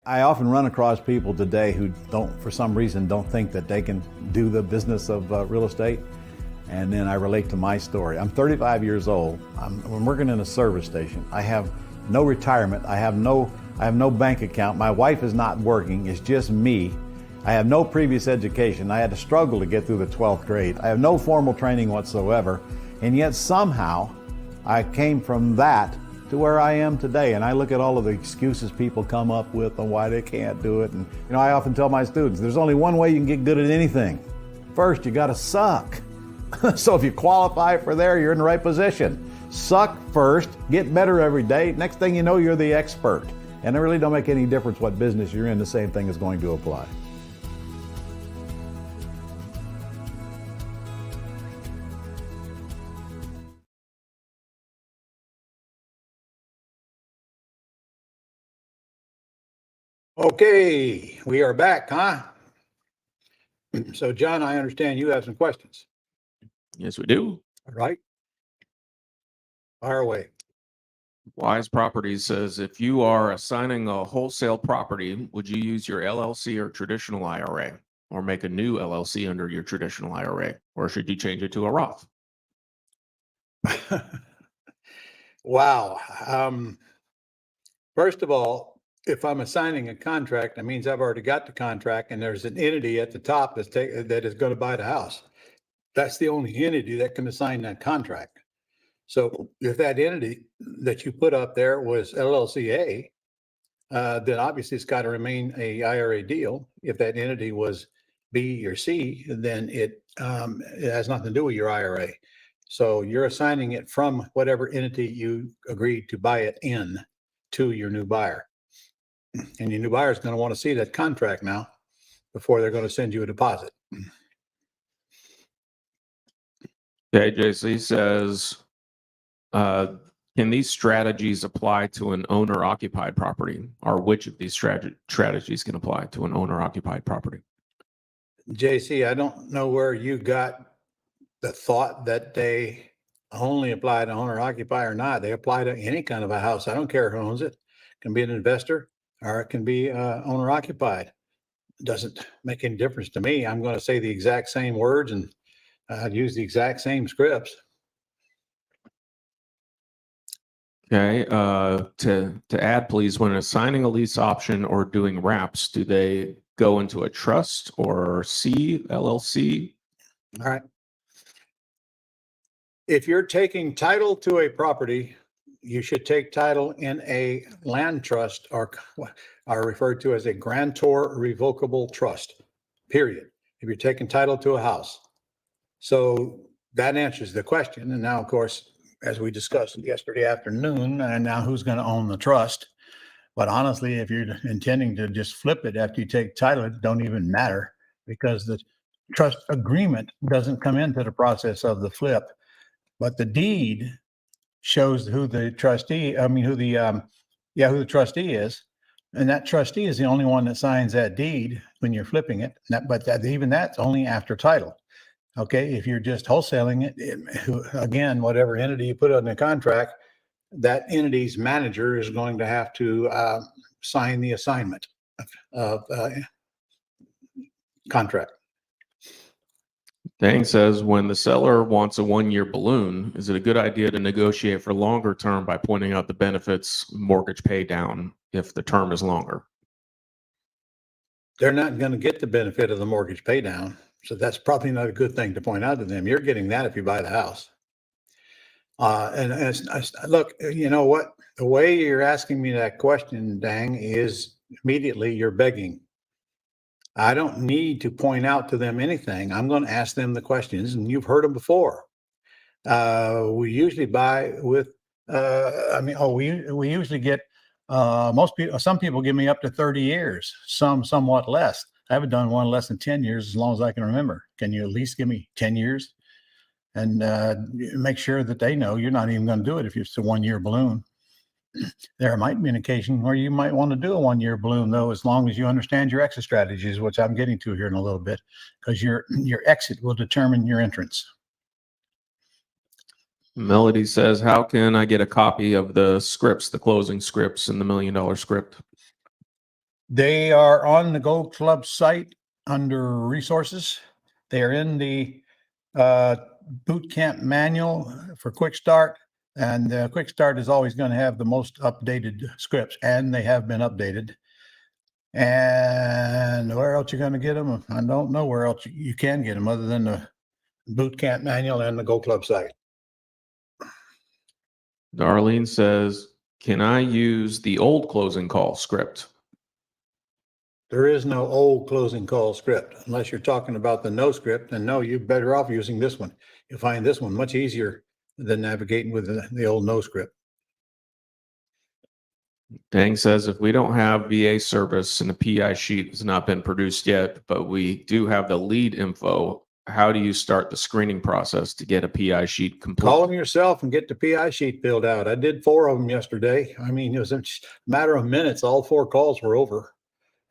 I often run across people today who don't, for some reason, don't think that they can do the business of real estate. And then I relate to my story. I'm 35 years old. I'm working in a service station. I have no retirement. I have no bank account. My wife is not working. It's just me. I have no previous education. I had to struggle to get through the 12th grade. I have no formal training whatsoever. And yet somehow I came from that to where I am today. And I look at all of the excuses people come up with on why they can't do it. And I often tell my students, there's only one way you can get good at anything. First, you gotta suck. So if you qualify for there, you're in the right position. Suck first, get better every day. Next thing you know, you're the expert. And it really don't make any difference what business you're in, the same thing is going to apply. Okay, we are back, huh? So John, I understand you have some questions, Yes, we do. all right? Fire away. Wise Properties says, if you are assigning a wholesale property, would you use your LLC or traditional IRA, or make a new LLC under your traditional IRA, or should you change it to a Roth? Wow. First of all, if I'm assigning a contract, that means I've already got the contract and there's an entity at the top that is going to buy the house. That's the only entity that can assign that contract. So if that entity that you put up there was LLCA, then obviously it's got to remain a IRA deal. If that entity was B or C, then it has nothing to do with your IRA. So you're assigning it from whatever entity you agreed to buy it in to your new buyer. And your new buyer is going to want to see that contract now before they're going to send you a deposit. Okay, JC says, can these strategies apply to an owner-occupied property, or which of these strategies can apply to an owner-occupied property? JC, I don't know where you got the thought that they only apply to owner occupy or not. They apply to any kind of a house. I don't care who owns it. It can be an investor or it can be owner occupied. Doesn't make any difference to me. I'm going to say the exact same words and I'd use the exact same scripts. Okay, to add, please, when assigning a lease option or doing wraps, do they go into a trust or C, LLC? All right. If you're taking title to a property, you should take title in a land trust or are referred to as a grantor revocable trust, period. If you're taking title to a house. So that answers the question. And now, of course, as we discussed yesterday afternoon, and now who's going to own the trust? But honestly, if you're intending to just flip it after you take title, it don't even matter because the trust agreement doesn't come into the process of the flip. But the deed shows who the trustee, who the trustee is. And that trustee is the only one that signs that deed when you're flipping it. Even that's only after title. Okay, if you're just wholesaling it, again, whatever entity you put on the contract, that entity's manager is going to have to sign the assignment of contract. Dang says, when the seller wants a 1-year balloon, is it a good idea to negotiate for longer term by pointing out the benefits mortgage pay down if the term is longer? They're not going to get the benefit of the mortgage pay down. So that's probably not a good thing to point out to them. You're getting that if you buy the house. Look, you know what? The way you're asking me that question, Dang, is immediately you're begging. I don't need to point out to them anything. I'm going to ask them the questions, and you've heard them before. We usually buy with, we usually get, some people give me up to 30 years, some somewhat less. I haven't done one less than 10 years as long as I can remember. Can you at least give me 10 years? And make sure that they know you're not even going to do it if it's a 1-year balloon. There might be an occasion where you might want to do a 1-year balloon, though, as long as you understand your exit strategies, which I'm getting to here in a little bit, because your exit will determine your entrance. Melody says, how can I get a copy of the scripts, the closing scripts and the $1 million script? They are on the Gold Club site under resources. They are in the boot camp manual for Quick Start. And Quick Start is always going to have the most updated scripts, and they have been updated. And where else you going to get them? I don't know where else you can get them other than the boot camp manual and the Go Club site. Darlene says, can I use the old closing call script? There is no old closing call script unless you're talking about the no script. And no, you're better off using this one. You'll find this one much easier than navigating with the old no script. Dang says, if we don't have VA service and the PI sheet has not been produced yet, but we do have the lead info, how do you start the screening process to get a PI sheet complete? Call them yourself and get the PI sheet filled out. I did 4 of them yesterday. I mean, it was a matter of minutes. All 4 calls were over.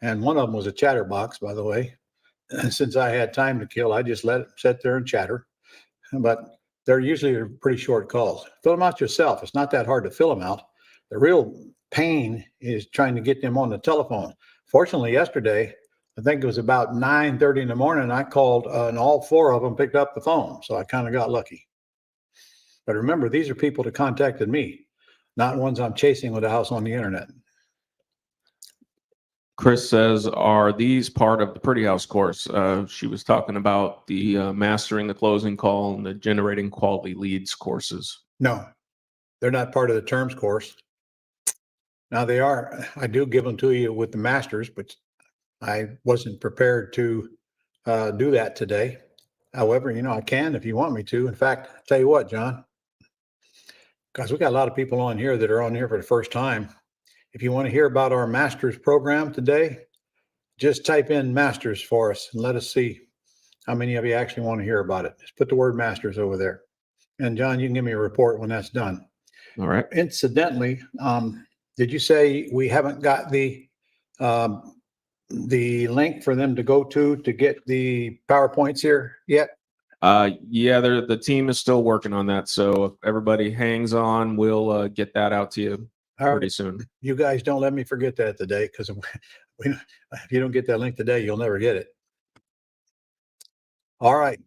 And one of them was a chatterbox, by the way. And since I had time to kill, I just let it sit there and chatter. But they're usually pretty short calls. Fill them out yourself. It's not that hard to fill them out. The real pain is trying to get them on the telephone. Fortunately, yesterday, I think it was about 9:30 in the morning, I called and all 4 of them picked up the phone. So I kind of got lucky. But remember, these are people that contacted me, not ones I'm chasing with a house on the internet. Chris says, are these part of the Pretty House course? She was talking about the mastering the closing call and the generating quality leads courses. No, they're not part of the terms course. Now they are. I do give them to you with the masters, but I wasn't prepared to do that today. However, I can if you want me to. In fact, I'll tell you what, John, because we got a lot of people on here that are on here for the first time. If you want to hear about our master's program today, just type in masters for us and let us see how many of you actually want to hear about it. Just put the word masters over there. And John, you can give me a report when that's done. All right. Incidentally, did you say we haven't got the link for them to go to get the PowerPoints here yet? Yeah, the team is still working on that. So if everybody hangs on, we'll get that out to you pretty soon. You guys don't let me forget that today, because if you don't get that link today, you'll never get it. All right,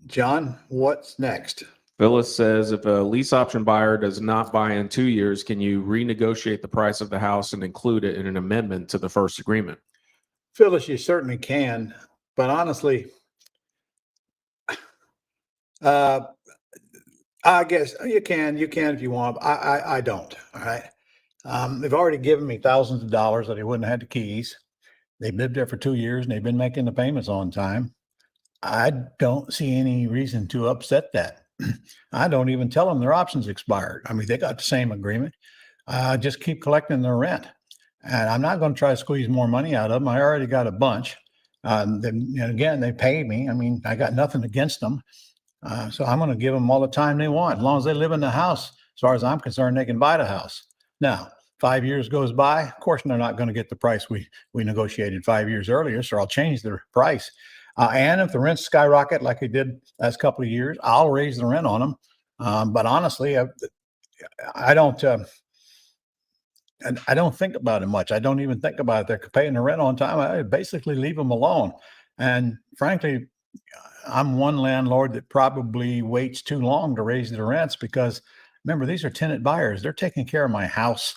John, what's next? Phyllis says, if a lease option buyer does not buy in 2 years, can you renegotiate the price of the house and include it in an amendment to the first agreement? Phyllis, you certainly can, but honestly, I guess you can if you want. I don't. All right. They've already given me thousands of dollars that they wouldn't have had the keys. They've lived there for 2 years and they've been making the payments on time. I don't see any reason to upset that. I don't even tell them their options expired. I mean, they got the same agreement. Just keep collecting their rent. And I'm not going to try to squeeze more money out of them. I already got a bunch. And again, they pay me. I mean, I got nothing against them. So I'm going to give them all the time they want. As long as they live in the house, as far as I'm concerned, they can buy the house. Now, 5 years goes by. Of course, they're not going to get the price we negotiated 5 years earlier. So I'll change the price. And if the rents skyrocket like they did last couple of years, I'll raise the rent on them. But honestly, I don't think about it much. I don't even think about it. They're paying the rent on time. I basically leave them alone. And frankly, I'm one landlord that probably waits too long to raise the rents, because remember, these are tenant buyers. They're taking care of my house.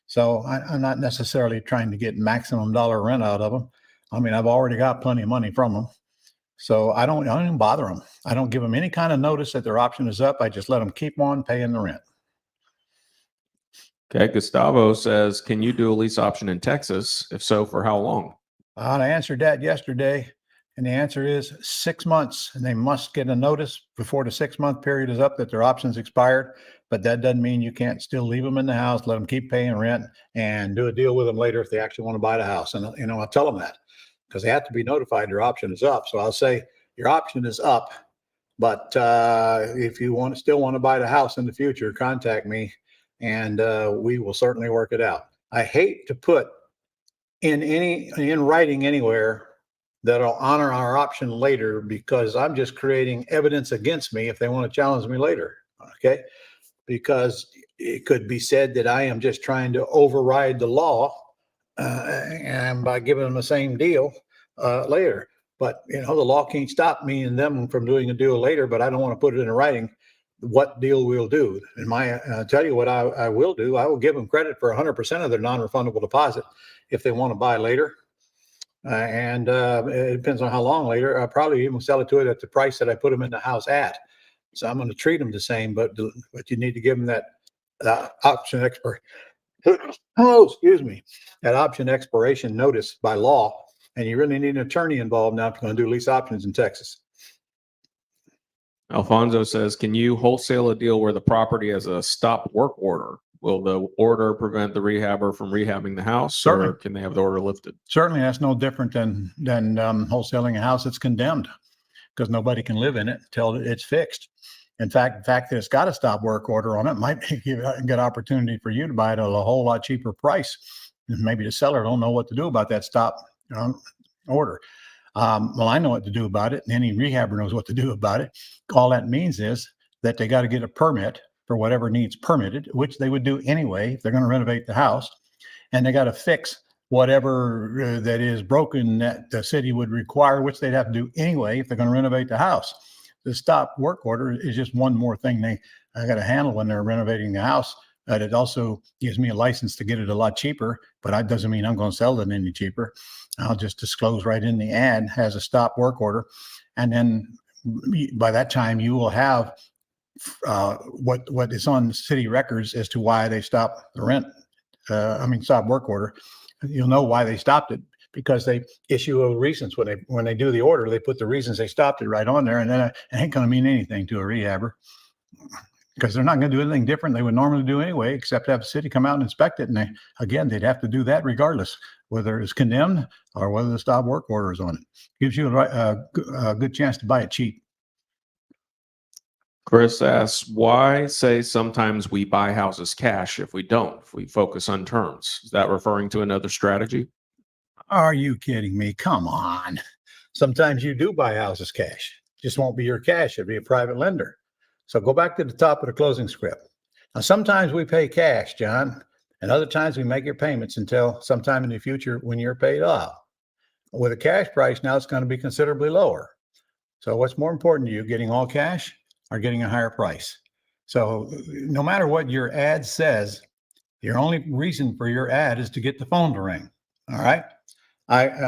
So I'm not necessarily trying to get maximum dollar rent out of them. I mean, I've already got plenty of money from them. So I don't even bother them. I don't give them any kind of notice that their option is up. I just let them keep on paying the rent. Okay. Gustavo says, can you do a lease option in Texas? If so, for how long? I answered that yesterday. And the answer is 6 months, and they must get a notice before the 6-month period is up that their options expired. But that doesn't mean you can't still leave them in the house, let them keep paying rent, and do a deal with them later if they actually want to buy the house. And, I'll tell them that, because they have to be notified their option is up. So I'll say, your option is up, but if you still want to buy the house in the future, contact me, and we will certainly work it out. I hate to put in writing anywhere that'll honor our option later, because I'm just creating evidence against me if they want to challenge me later. Okay. Because it could be said that I am just trying to override the law and by giving them the same deal later. But the law can't stop me and them from doing a deal later. But I don't want to put it in writing what deal we'll do. And tell you what I will do. I will give them credit for 100% of their non-refundable deposit if they want to buy later. And it depends on how long later. I'll probably even sell it to it at the price that I put them in the house at. So I'm going to treat them the same, but you need to give them that option expert. Oh, excuse me, that option expiration notice by law. And you really need an attorney involved now if you're going to do lease options in Texas. Alfonso says, can you wholesale a deal where the property has a stop work order? Will the order prevent the rehabber from rehabbing the house? Certainly. Or can they have the order lifted? Certainly, that's no different than wholesaling a house that's condemned, because nobody can live in it until it's fixed. In fact, the fact that it's got a stop work order on it might give a good opportunity for you to buy it at a whole lot cheaper price. And maybe the seller don't know what to do about that stop order. Well, I know what to do about it, and any rehabber knows what to do about it. All that means is that they got to get a permit for whatever needs permitted, which they would do anyway if they're going to renovate the house, and they got to fix whatever that is broken that the city would require, which they'd have to do anyway if they're going to renovate the house. The stop work order is just one more thing they got to handle when they're renovating the house. But it also gives me a license to get it a lot cheaper, but that doesn't mean I'm going to sell it any cheaper. I'll just disclose right in the ad has a stop work order. And then by that time you will have what is on city records as to why they stopped the rent. Stop work order. You'll know why they stopped it, because they issue reasons when they do the order. They put the reasons they stopped it right on there, and then it ain't going to mean anything to a rehabber, because they're not going to do anything different they would normally do anyway, except have the city come out and inspect it. And they'd have to do that regardless, whether it's condemned or whether the stop work order is on it. Gives you a good chance to buy it cheap. Chris asks, why say sometimes we buy houses cash if we don't, if we focus on terms? Is that referring to another strategy? Are you kidding me? Come on. Sometimes you do buy houses cash. Just won't be your cash. It'd be a private lender. So go back to the top of the closing script. Now, sometimes we pay cash, John, and other times we make your payments until sometime in the future when you're paid off. With a cash price, now it's going to be considerably lower. So what's more important to you, getting all cash or getting a higher price? So no matter what your ad says, your only reason for your ad is to get the phone to ring. All right.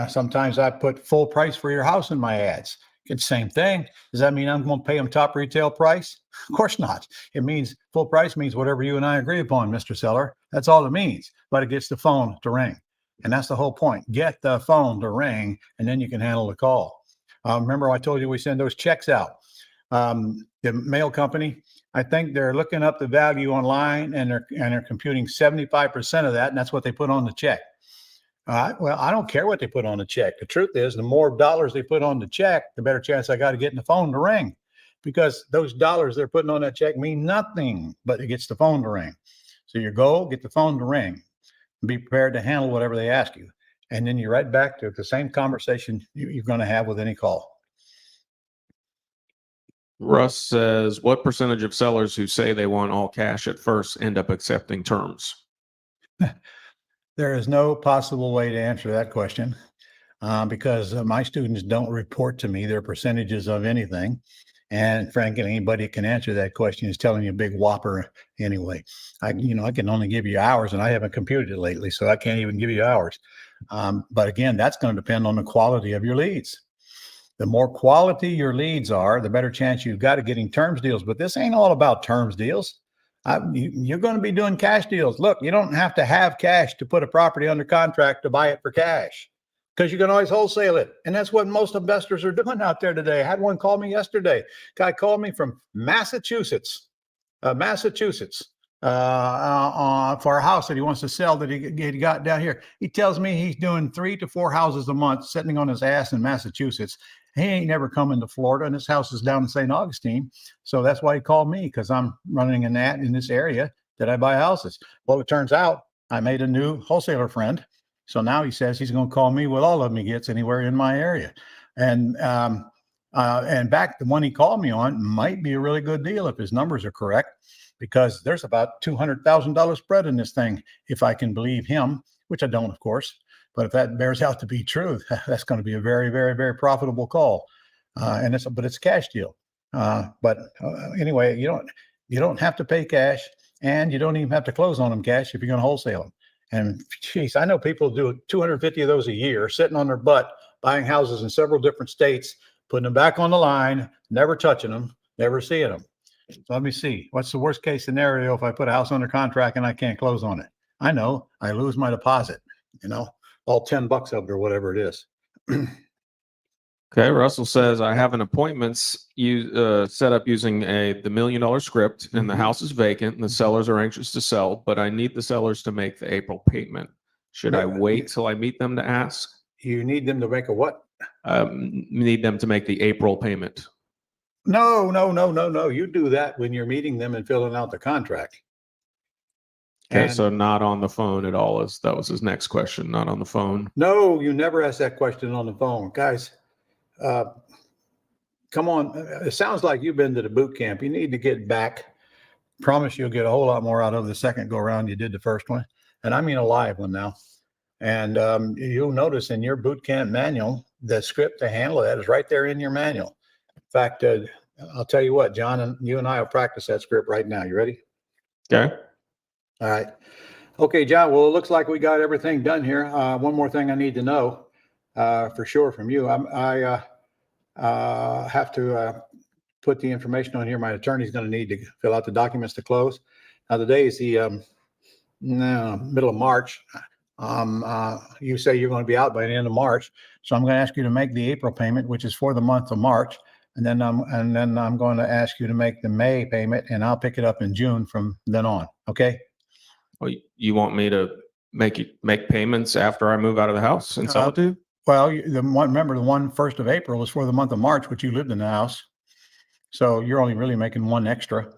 Sometimes I put full price for your house in my ads. It's the same thing. Does that mean I'm going to pay them top retail price? Of course not. It means full price means whatever you and I agree upon, Mr. Seller. That's all it means. But it gets the phone to ring. And that's the whole point. Get the phone to ring, and then you can handle the call. Remember I told you we send those checks out. The mail company, I think they're looking up the value online, and they're computing 75% of that, and that's what they put on the check. Well, I don't care what they put on the check. The truth is, the more dollars they put on the check, the better chance I got of getting the phone to ring, because those dollars they're putting on that check mean nothing, but it gets the phone to ring. So your goal, get the phone to ring. Be prepared to handle whatever they ask you. And then you're right back to the same conversation you're going to have with any call. Russ says, what percentage of sellers who say they want all cash at first end up accepting terms? There is no possible way to answer that question because my students don't report to me their percentages of anything. And frankly, anybody can answer that question is telling you a big whopper anyway. I can only give you hours, and I haven't computed it lately, so I can't even give you hours. But again, that's going to depend on the quality of your leads. The more quality your leads are, the better chance you've got of getting terms deals. But this ain't all about terms deals. You're going to be doing cash deals. Look, you don't have to have cash to put a property under contract to buy it for cash, because you can always wholesale it. And that's what most investors are doing out there today. I had one call me yesterday. Guy called me from Massachusetts, for a house that he wants to sell that he got down here. He tells me he's doing 3 to 4 houses a month, sitting on his ass in Massachusetts. He ain't never coming to Florida, and his house is down in St. Augustine. So that's why he called me, because I'm running an ad in this area that I buy houses. Well, it turns out I made a new wholesaler friend. So now he says he's going to call me with all of them he gets anywhere in my area. And back the one he called me on might be a really good deal if his numbers are correct, because there's about $200,000 spread in this thing, if I can believe him, which I don't, of course. But if that bears out to be true, that's going to be a very, very, very profitable call. But it's a cash deal. Anyway, you don't have to pay cash, and you don't even have to close on them cash if you're going to wholesale them. And geez, I know people do 250 of those a year, sitting on their butt, buying houses in several different states, putting them back on the line, never touching them, never seeing them. So let me see. What's the worst case scenario if I put a house under contract and I can't close on it? I know I lose my deposit, all $10 of it or whatever it is. Okay, Russell says, I have an appointments set up using the $1 million script, and the house is vacant and the sellers are anxious to sell, but I need the sellers to make the April payment. Should I wait till I meet them to ask? You need them to make a what? Need them to make the April payment. No. You do that when you're meeting them and filling out the contract. Okay, And- so not on the phone at all. That was his next question, not on the phone. No, you never ask that question on the phone. Guys, come on. It sounds like you've been to the boot camp. You need to get back. Promise you'll get a whole lot more out of the second go around you did the first one. And I mean a live one now. And you'll notice in your boot camp manual, the script to handle that is right there in your manual. In fact, I'll tell you what, John, and you and I will practice that script right now. You ready? Okay. All right. Okay, John. Well, it looks like we got everything done here. One more thing I need to know for sure from you. I have to put the information on here. My attorney's going to need to fill out the documents to close. Now, today is the middle of March. You say you're going to be out by the end of March, so I'm going to ask you to make the April payment, which is for the month of March, and then I'm going to ask you to make the May payment, and I'll pick it up in June from then on. Okay. Well, you want me to make payments after I move out of the house in Solitude? Well, remember the 1st of April is for the month of March, which you lived in the house. So you're only really making one extra.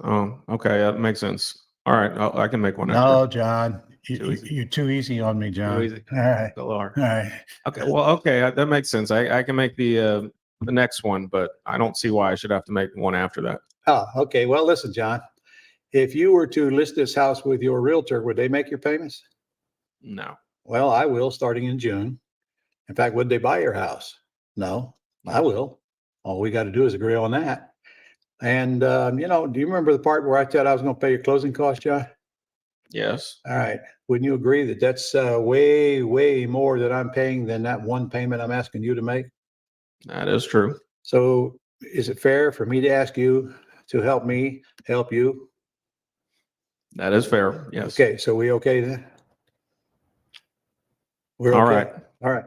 Oh, okay. That makes sense. All right. I can make one No, extra. John, Too easy. you're too easy on me, John. Too easy. All right. The lower. All right. Okay. Well, okay. That makes sense. I can make the next one, but I don't see why I should have to make one after that. Oh, okay. Well, listen, John, if you were to list this house with your realtor, would they make your payments? No. Well, I will starting in June. In fact, would they buy your house? No, I will. All we got to do is agree on that. And, do you remember the part where I said I was going to pay your closing costs, John? Yes. All right. Wouldn't you agree that that's way, way more that I'm paying than that one payment I'm asking you to make? That is true. So is it fair for me to ask you to help me help you? That is fair. Yes. Okay. So we okay then? We're All okay? right. All right.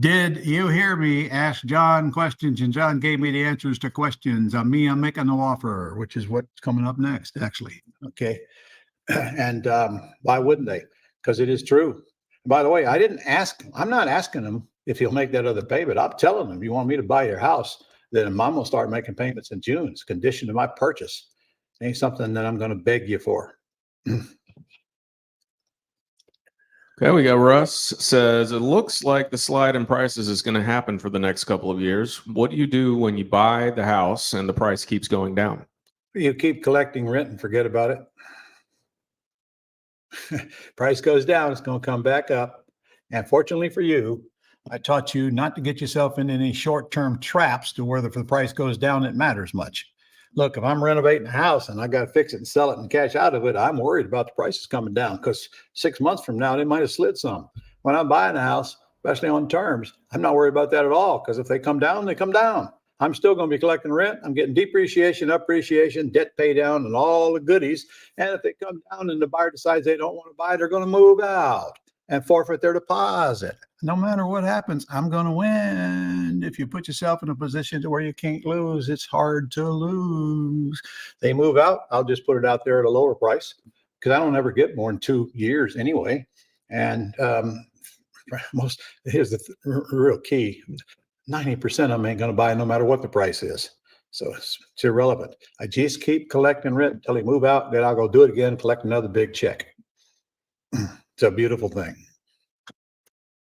Did you hear me ask John questions and John gave me the answers to questions? I'm making no offer, which is what's coming up next, actually. Okay. And why wouldn't they? Because it is true. By the way, I'm not asking him if he'll make that other payment. I'm telling him, you want me to buy your house, then I'm going to start making payments in June. It's a condition to my purchase. It ain't something that I'm going to beg you for. Okay, we got Russ says, it looks like the slide in prices is going to happen for the next couple of years. What do you do when you buy the house and the price keeps going down? You keep collecting rent and forget about it. Price goes down, it's going to come back up. And fortunately for you, I taught you not to get yourself in any short-term traps to where if the price goes down, it matters much. Look, if I'm renovating a house and I got to fix it and sell it and cash out of it, I'm worried about the prices coming down because 6 months from now, they might have slid some. When I'm buying a house, especially on terms, I'm not worried about that at all because if they come down, they come down. I'm still going to be collecting rent. I'm getting depreciation, appreciation, debt pay down, and all the goodies. And if they come down and the buyer decides they don't want to buy, they're going to move out and forfeit their deposit. No matter what happens, I'm going to win. If you put yourself in a position to where you can't lose, it's hard to lose. They move out, I'll just put it out there at a lower price because I don't ever get more than 2 years anyway. And here's the real key. 90% of them ain't going to buy no matter what the price is. So it's irrelevant. I just keep collecting rent until they move out. Then I'll go do it again, collect another big check. It's a beautiful thing.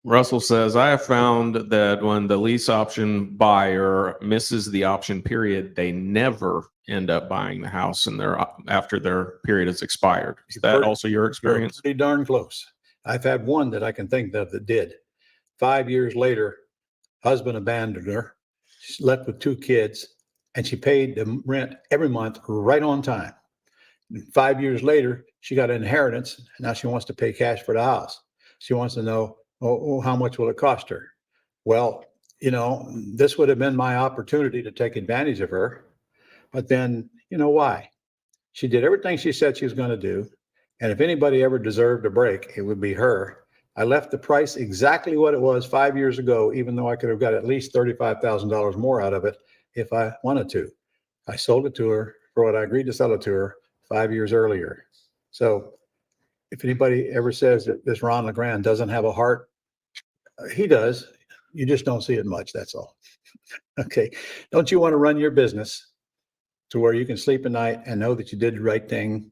Russell says, I have found that when the lease option buyer misses the option period, they never end up buying the house and after their period has expired. Is that You're also your experience? pretty darn close. I've had one that I can think of that did. 5 years later, husband abandoned her. She left with 2 kids, and she paid the rent every month right on time. And 5 years later, she got an inheritance. Now she wants to pay cash for the house. She wants to know, how much will it cost her? Well, this would have been my opportunity to take advantage of her. But then, why? She did everything she said she was going to do. And if anybody ever deserved a break, it would be her. I left the price exactly what it was 5 years ago, even though I could have got at least $35,000 more out of it if I wanted to. I sold it to her for what I agreed to sell it to her 5 years earlier. So if anybody ever says that this Ron LeGrand doesn't have a heart, he does. You just don't see it much. That's all. Okay. Don't you want to run your business to where you can sleep at night and know that you did the right thing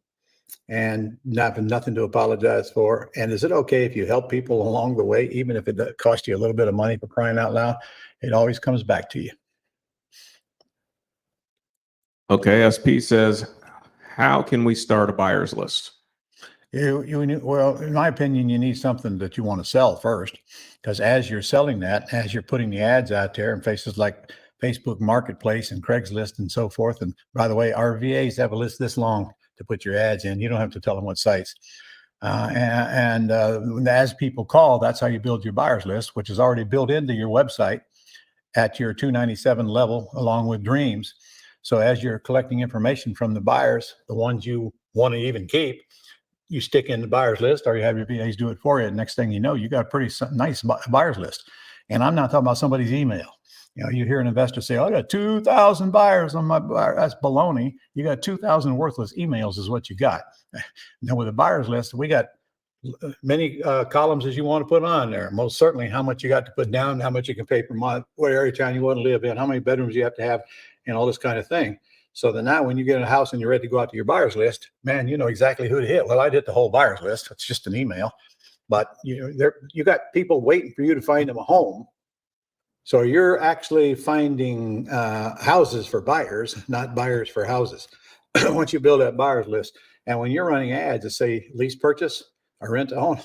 and not have nothing to apologize for? And is it okay if you help people along the way, even if it costs you a little bit of money, for crying out loud? It always comes back to you. Okay, SP says, how can we start a buyer's list? Well, in my opinion, you need something that you want to sell first, because as you're selling that, as you're putting the ads out there in places like Facebook Marketplace and Craigslist and so forth. And by the way, our VAs have a list this long to put your ads in. You don't have to tell them what sites. As people call, that's how you build your buyer's list, which is already built into your website at your 297 level, along with Dreams. So as you're collecting information from the buyers, the ones you want to even keep, you stick in the buyer's list, or you have your VAs do it for you. Next thing you know, you got a pretty nice buyer's list. And I'm not talking about somebody's email. You hear an investor say, I got 2,000 buyers on my buyer. That's baloney. You got 2,000 worthless emails is what you got. Now with a buyer's list, we got many columns as you want to put on there. Most certainly how much you got to put down, how much you can pay per month, what area of town you want to live in, how many bedrooms you have, and all this kind of thing. So then now when you get in a house and you're ready to go out to your buyer's list, man, you know exactly who to hit. Well, I'd hit the whole buyer's list. It's just an email. But you got people waiting for you to find them a home. So you're actually finding houses for buyers, not buyers for houses. Once you build that buyer's list, and when you're running ads that say lease purchase or rent to own,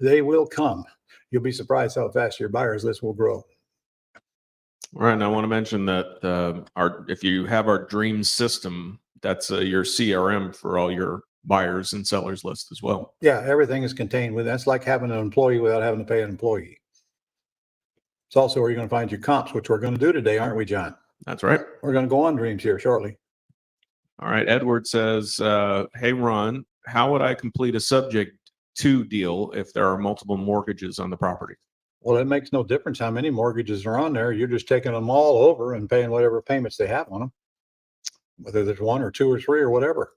they will come. You'll be surprised how fast your buyer's list will grow. All right, and I want to mention that if you have our Dream system, that's your CRM for all your buyers and sellers list as well. Yeah, everything is contained with. That's like having an employee without having to pay an employee. It's also where you're going to find your comps, which we're going to do today, aren't we, John? That's right. We're going to go on Dreams here shortly. All right. Edward says, hey, Ron, how would I complete a subject to deal if there are multiple mortgages on the property? Well, it makes no difference how many mortgages are on there. You're just taking them all over and paying whatever payments they have on them, whether there's 1 or 2 or 3 or whatever.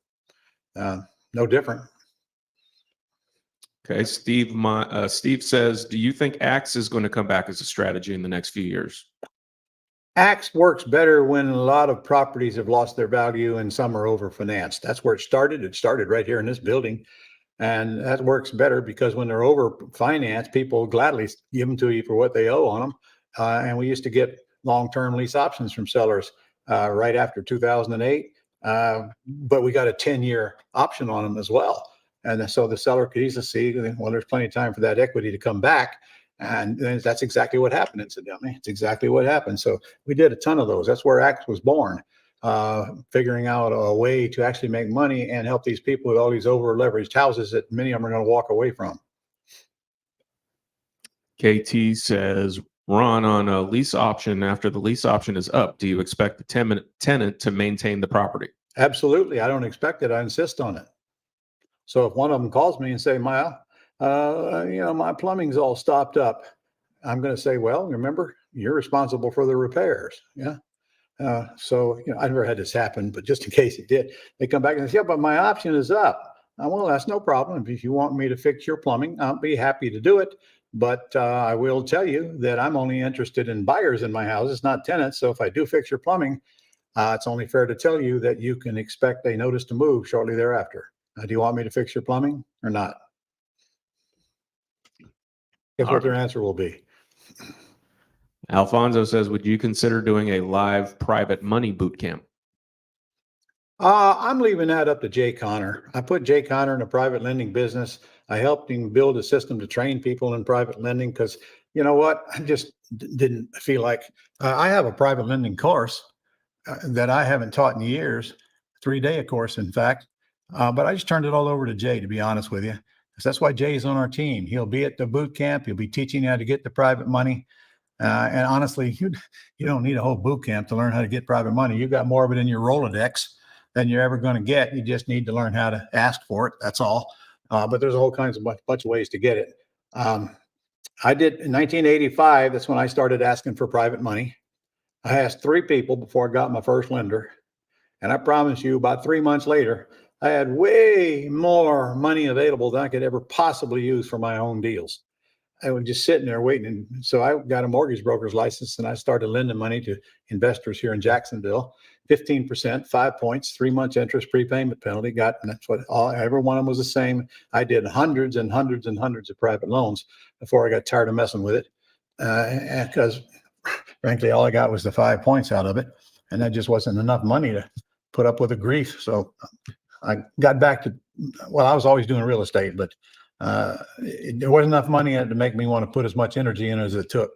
No different. Okay. Steve says, do you think Axe is going to come back as a strategy in the next few years? Axe works better when a lot of properties have lost their value and some are overfinanced. That's where it started. It started right here in this building. And that works better because when they're over financed, people gladly give them to you for what they owe on them. And we used to get long-term lease options from sellers right after 2008. But we got a 10-year option on them as well. And so the seller could easily see, well, there's plenty of time for that equity to come back. And that's exactly what happened, incidentally. It's exactly what happened. So we did a ton of those. That's where Axe was born. Figuring out a way to actually make money and help these people with all these over leveraged houses that many of them are going to walk away from. KT says, Ron, on a lease option, after the lease option is up, do you expect the tenant to maintain the property? Absolutely. I don't expect it. I insist on it. So if one of them calls me and say, my plumbing's all stopped up, I'm going to say, well, remember, you're responsible for the repairs. Yeah. So I never had this happen, but just in case it did, they come back and say, yeah, but my option is up. Well, that's no problem. If you want me to fix your plumbing, I'll be happy to do it. But I will tell you that I'm only interested in buyers in my houses, not tenants. So if I do fix your plumbing, it's only fair to tell you that you can expect a notice to move shortly thereafter. Do you want me to fix your plumbing or not? Guess All what their answer will be. Alfonso says, would you consider doing a live private money boot camp? I'm leaving that up to Jay Connor. I put Jay Connor in a private lending business. I helped him build a system to train people in private lending because, you know what, I just didn't feel like I have a private lending course that I haven't taught in years, 3-day course, in fact. But I just turned it all over to Jay, to be honest with you. 'Cause that's why Jay's on our team. He'll be at the boot camp. He'll be teaching you how to get the private money. And honestly, you don't need a whole boot camp to learn how to get private money. You've got more of it in your Rolodex than you're ever going to get. You just need to learn how to ask for it. That's all. But there's a whole kinds of bunch of ways to get it. I did in 1985. That's when I started asking for private money. I asked 3 people before I got my first lender. And I promise you, about 3 months later, I had way more money available than I could ever possibly use for my own deals. I was just sitting there waiting. And so I got a mortgage broker's license and I started lending money to investors here in Jacksonville. 15%, 5 points, 3 months interest, prepayment penalty. And that's what every one of them was the same. I did hundreds and hundreds and hundreds of private loans before I got tired of messing with it. And because frankly, all I got was the 5 points out of it. And that just wasn't enough money to put up with the grief. So I got back to, well, I was always doing real estate, but there wasn't enough money in it to make me want to put as much energy in as it took.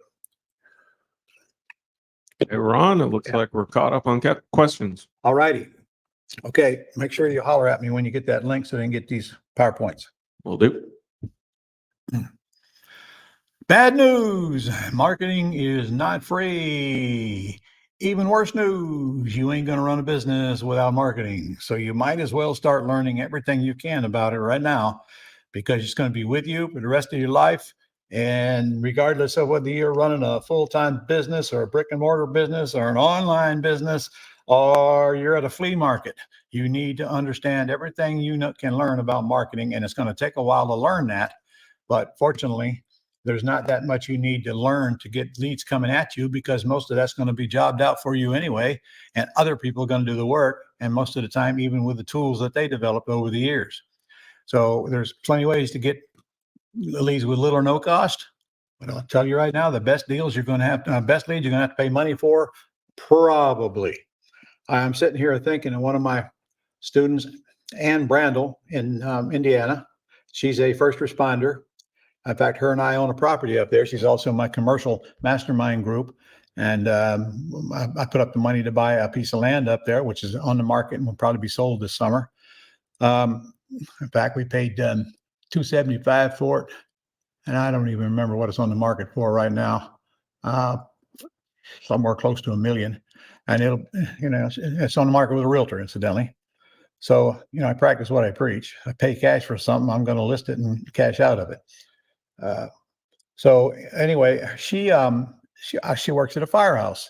Hey, Ron, it looks like we're caught up on questions. All righty. Okay. Make sure you holler at me when you get that link so they can get these PowerPoints. Will do. Bad news. Marketing is not free. Even worse news. You ain't going to run a business without marketing. So you might as well start learning everything you can about it right now, because it's going to be with you for the rest of your life. And regardless of whether you're running a full-time business or a brick and mortar business or an online business, or you're at a flea market, you need to understand everything you can learn about marketing. And it's going to take a while to learn that. But fortunately, there's not that much you need to learn to get leads coming at you, because most of that's going to be jobbed out for you anyway. And other people are going to do the work. And most of the time, even with the tools that they developed over the years. So there's plenty of ways to get leads with little or no cost. But I'll tell you right now, the best deals you're going to have, best leads you're going to have to pay money for, probably. I'm sitting here thinking of one of my students, Ann Brandel in Indiana. She's a first responder. In fact, her and I own a property up there. She's also in my commercial mastermind group. And I put up the money to buy a piece of land up there, which is on the market and will probably be sold this summer. In fact, we paid $275 for it, and I don't even remember what it's on the market for right now. Somewhere close to $1 million, and it'll, it's on the market with a realtor, incidentally. So, I practice what I preach. I pay cash for something, I'm going to list it and cash out of it. So anyway, she works at a firehouse.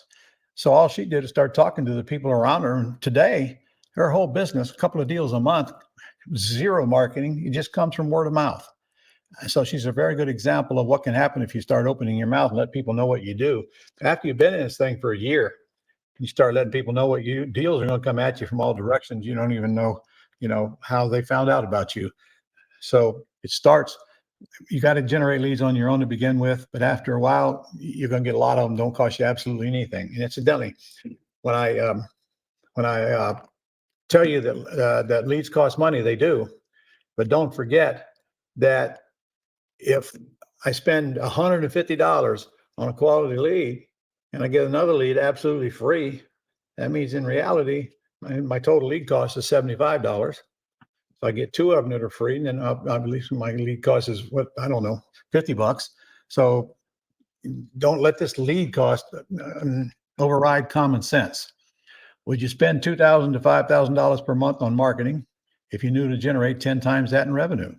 So all she did is start talking to the people around her. And today, her whole business, a couple of deals a month, zero marketing. It just comes from word of mouth. So she's a very good example of what can happen if you start opening your mouth and let people know what you do. After you've been in this thing for a year, you start letting people know what you do. Deals are going to come at you from all directions. You don't even know, how they found out about you. So it starts, you got to generate leads on your own to begin with. But after a while, you're going to get a lot of them. Don't cost you absolutely anything. And incidentally, when I tell you that leads cost money, they do. But don't forget that if I spend $150 on a quality lead and I get another lead absolutely free, that means in reality, my total lead cost is $75. If I get 2 of them that are free, then at least my lead cost is $50. So don't let this lead cost override common sense. Would you spend $2,000 to $5,000 per month on marketing if you knew to generate 10 times that in revenue?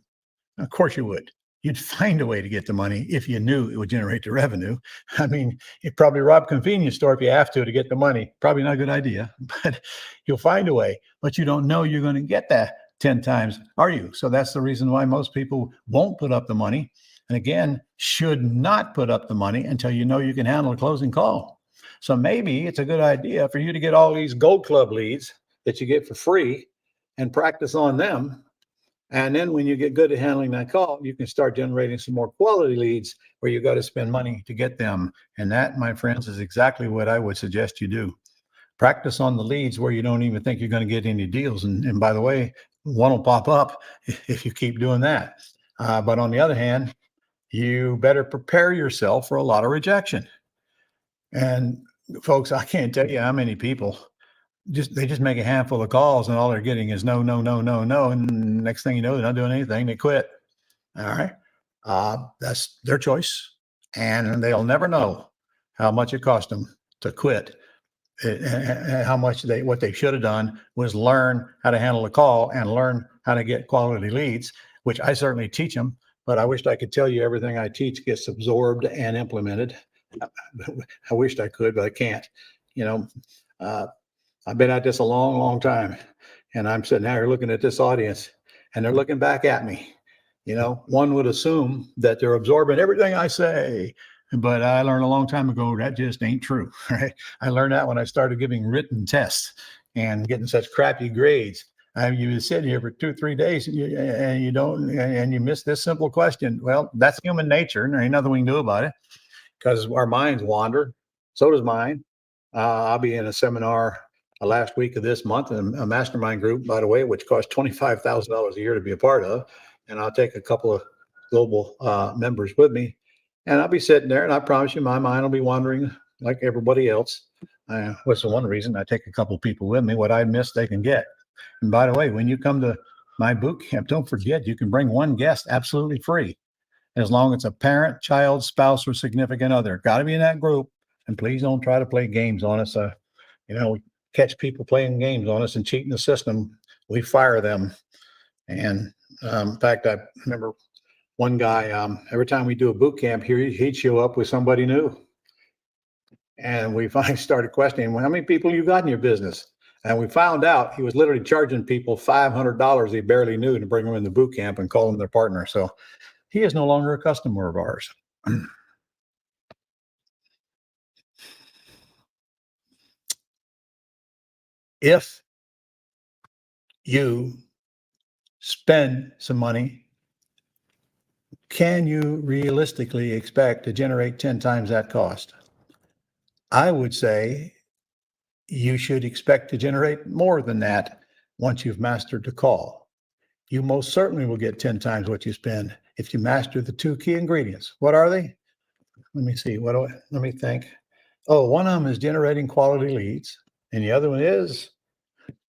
Of course you would. You'd find a way to get the money if you knew it would generate the revenue. I mean, you'd probably rob a convenience store if you have to get the money. Probably not a good idea, but you'll find a way. But you don't know you're going to get that 10 times, are you? So that's the reason why most people won't put up the money. And again, should not put up the money until you know you can handle a closing call. So maybe it's a good idea for you to get all these Gold Club leads that you get for free and practice on them And then when you get good at handling that call, you can start generating some more quality leads where you got to spend money to get them. And that, my friends, is exactly what I would suggest you do. Practice on the leads where you don't even think you're going to get any deals. And by the way, one will pop up if you keep doing that. But on the other hand, you better prepare yourself for a lot of rejection. And folks, I can't tell you how many people they just make a handful of calls and all they're getting is no, no, no, no, no. And next thing you know, they're not doing anything. They quit. All right. That's their choice. And they'll never know how much it cost them to quit. And how much what they should have done was learn how to handle a call and learn how to get quality leads, which I certainly teach them. But I wished I could tell you everything I teach gets absorbed and implemented. I wished I could, but I can't. I've been at this a long, long time, and I'm sitting here looking at this audience, and they're looking back at me. One would assume that they're absorbing everything I say, but I learned a long time ago that just ain't true. Right? I learned that when I started giving written tests and getting such crappy grades. You sit here for 2-3 days and you miss this simple question. Well, that's human nature, and there ain't nothing we can do about it because our minds wander. So does mine. I'll be in a seminar last week of this month in a mastermind group, by the way, which costs $25,000 a year to be a part of. And I'll take a couple of global members with me. And I'll be sitting there, and I promise you my mind will be wandering like everybody else. Which is one reason I take a couple of people with me. What I miss, they can get. And by the way, when you come to my boot camp, don't forget you can bring one guest absolutely free, as long as it's a parent, child, spouse, or significant other. Got to be in that group. And please don't try to play games on us. We catch people playing games on us and cheating the system, we fire them. And in fact, I remember one guy, every time we do a boot camp here, he'd show up with somebody new. And we finally started questioning, well, how many people you got in your business? And we found out he was literally charging people $500 he barely knew to bring them in the boot camp and call them their partner. So he is no longer a customer of ours. If you spend some money, can you realistically expect to generate 10 times that cost? I would say you should expect to generate more than that once you've mastered the call. You most certainly will get 10 times what you spend if you master the 2 key ingredients. What are they? Let me see. Let me think. Oh, one of them is generating quality leads, and the other one is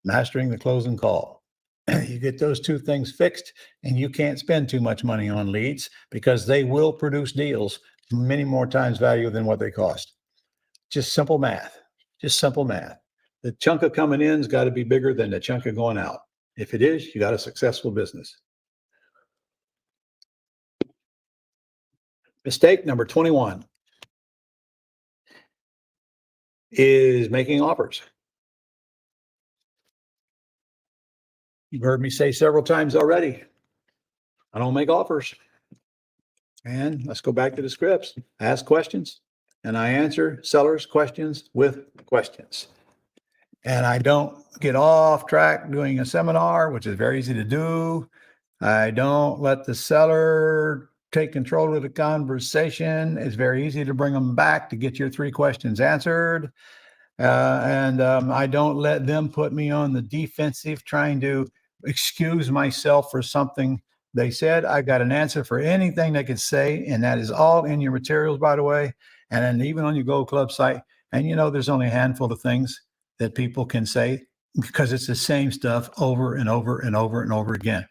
mastering the closing call. You get those 2 things fixed, and you can't spend too much money on leads because they will produce deals many more times value than what they cost. Just simple math. The chunk of coming in's got to be bigger than the chunk of going out. If it is, you got a successful business. Mistake number 21 is making offers. You've heard me say several times already, I don't make offers. And let's go back to the scripts. I ask questions, and I answer sellers' questions with questions. And I don't get off track doing a seminar, which is very easy to do. I don't let the seller take control of the conversation. It's very easy to bring them back to get your 3 questions answered. And I don't let them put me on the defensive trying to excuse myself for something they said. I got an answer for anything they could say, and that is all in your materials, by the way, and then even on your Gold Club site. And there's only a handful of things that people can say because it's the same stuff over and over and over and over again.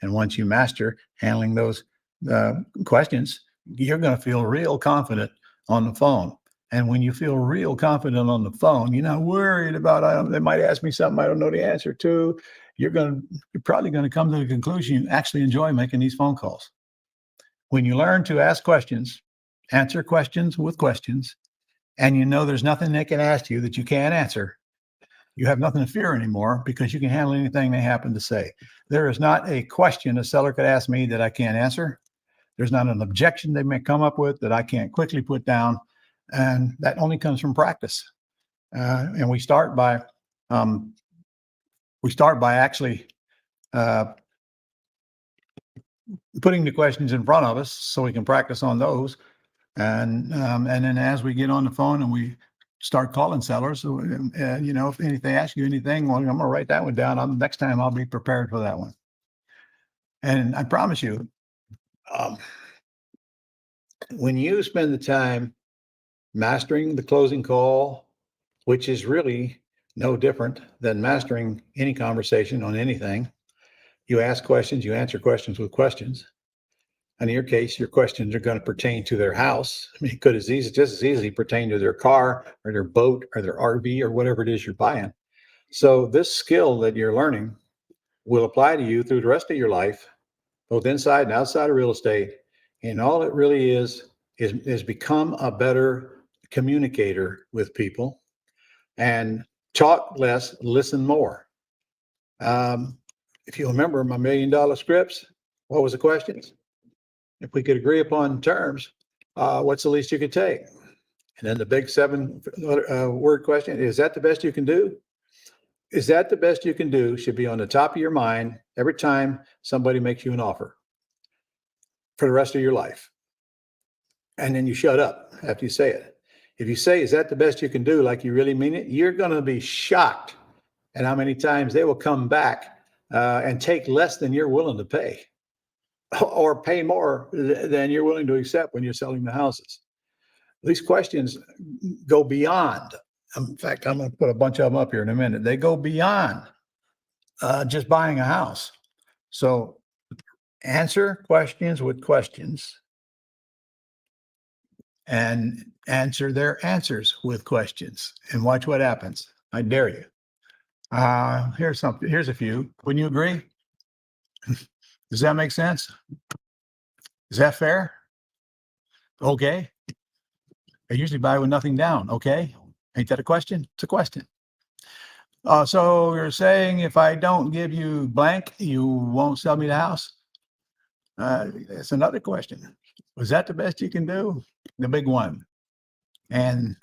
And once you master handling those questions, you're going to feel real confident on the phone. And when you feel real confident on the phone, you're not worried about, they might ask me something I don't know the answer to. You're probably going to come to the conclusion you actually enjoy making these phone calls. When you learn to ask questions, answer questions with questions, and there's nothing they can ask you that you can't answer, you have nothing to fear anymore because you can handle anything they happen to say. There is not a question a seller could ask me that I can't answer. There's not an objection they may come up with that I can't quickly put down. And that only comes from practice. And we start by actually putting the questions in front of us so we can practice on those. And then as we get on the phone and we start calling sellers, you know, if they ask you anything, well, I'm going to write that one down. Next time I'll be prepared for that one. And I promise you, um, when you spend the time mastering the closing call, which is really no different than mastering any conversation on anything, you ask questions, you answer questions with questions. In your case, your questions are going to pertain to their house. I mean, it could just as easily pertain to their car or their boat or their RV or whatever it is you're buying. So this skill that you're learning will apply to you through the rest of your life, both inside and outside of real estate. And all it really is become a better communicator with people and talk less, listen more. If you remember my $1 million scripts, what was the questions? If we could agree upon terms, what's the least you could take? And then the big 7 word question, is that the best you can do? Is that the best you can do should be on the top of your mind every time somebody makes you an offer for the rest of your life. And then you shut up after you say it. If you say, is that the best you can do, like you really mean it, you're going to be shocked at how many times they will come back and take less than you're willing to pay, or pay more than you're willing to accept when you're selling the houses. These questions go beyond. In fact, I'm going to put a bunch of them up here in a minute. They go beyond just buying a house. So answer questions with questions and answer their answers with questions, and watch what happens. I dare you. Here's something. Here's a few. Wouldn't you agree? Does that make sense? Is that fair? Okay. I usually buy with nothing down. Okay. Ain't that a question? It's a question. So you're saying if I don't give you blank, you won't sell me the house? That's another question. Was that the best you can do? The big one. And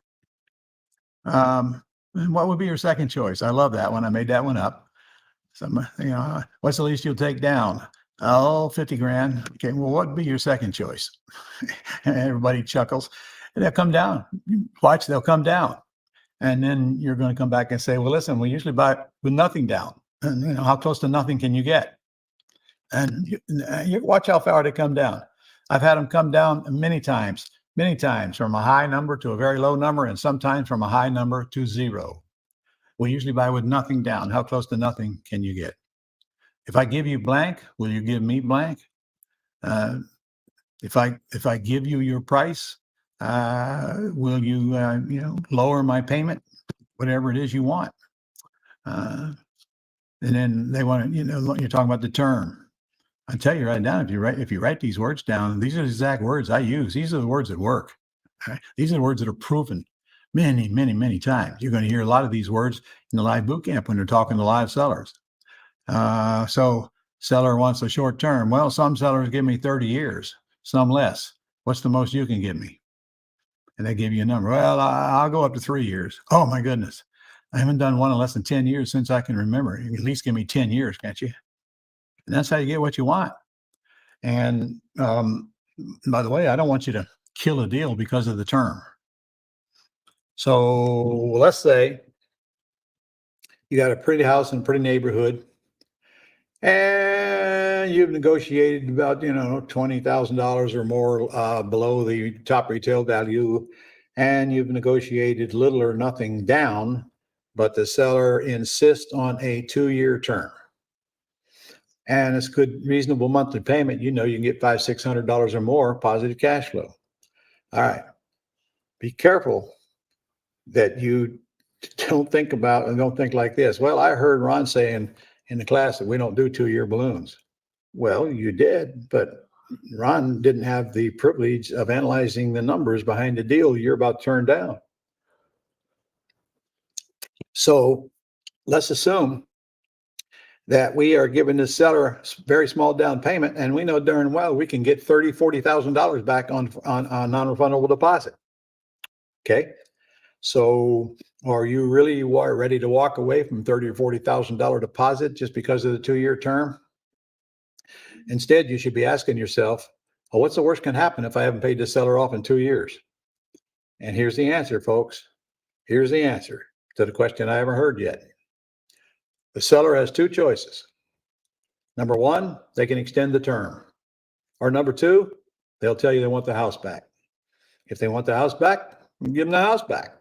what would be your second choice? I love that one. I made that one up. What's the least you'll take down? Oh, 50 grand. Okay, well, what would be your second choice? And everybody chuckles. And they'll come down. Watch, they'll come down. And then you're going to come back and say, well, listen, we usually buy with nothing down. And how close to nothing can you get? And you watch how far they come down. I've had them come down many times, from a high number to a very low number, and sometimes from a high number to 0. We usually buy with nothing down. How close to nothing can you get? If I give you blank, will you give me blank? If I give you your price, will you lower my payment, whatever it is you want? And then they want to, you're talking about the term. I tell you right now, if you write these words down, these are the exact words I use. These are the words that work. Right? These are the words that are proven many, many, many times. You're going to hear a lot of these words in the live boot camp when they're talking to live sellers. So seller wants a short term. Well, some sellers give me 30 years, some less. What's the most you can give me? And they give you a number. Well, I'll go up to 3 years. Oh my goodness. I haven't done one in less than 10 years since I can remember. You can at least give me 10 years, can't you? And that's how you get what you want. And by the way, I don't want you to kill a deal because of the term. So let's say you got a pretty house in a pretty neighborhood, and you've negotiated about, $20,000 or more below the top retail value, and you've negotiated little or nothing down, but the seller insists on a 2-year term. And it's good, reasonable monthly payment. You can get $500-$600 or more positive cash flow. All right. Be careful that you don't think like this. Well, I heard Ron saying in the class that we don't do 2-year balloons. Well, you did, but Ron didn't have the privilege of analyzing the numbers behind the deal you're about to turn down. So let's assume that we are giving the seller a very small down payment, and we know darn well we can get $30,000-$40,000 back on non-refundable deposit. Okay, so are you really ready to walk away from $30,000 or $40,000 deposit just because of the 2-year term? Instead, you should be asking yourself, well, what's the worst can happen if I haven't paid this seller off in 2 years? And here's the answer, folks. Here's the answer to the question I haven't heard yet. The seller has two choices. Number one, they can extend the term. Or number two, they'll tell you they want the house back. If they want the house back, give them the house back.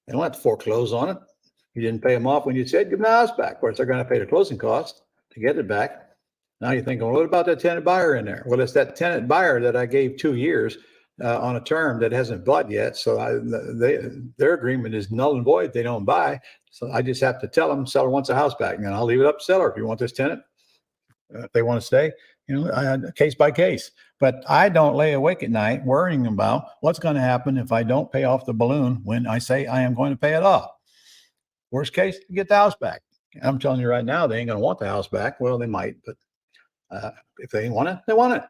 They don't have to foreclose on it. You didn't pay them off when you said, give them the house back. Of course, they're going to pay the closing costs to get it back. Now you're thinking, well, what about that tenant buyer in there? Well, it's that tenant buyer that I gave 2 years on a term that hasn't bought yet. So their agreement is null and void. They don't buy. So I just have to tell them seller wants a house back. And I'll leave it up to seller if you want this tenant. If they want to stay, case by case. But I don't lay awake at night worrying about what's going to happen if I don't pay off the balloon when I say I am going to pay it off. Worst case, you get the house back. I'm telling you right now, they ain't going to want the house back. Well, they might, but if they want it, they want it.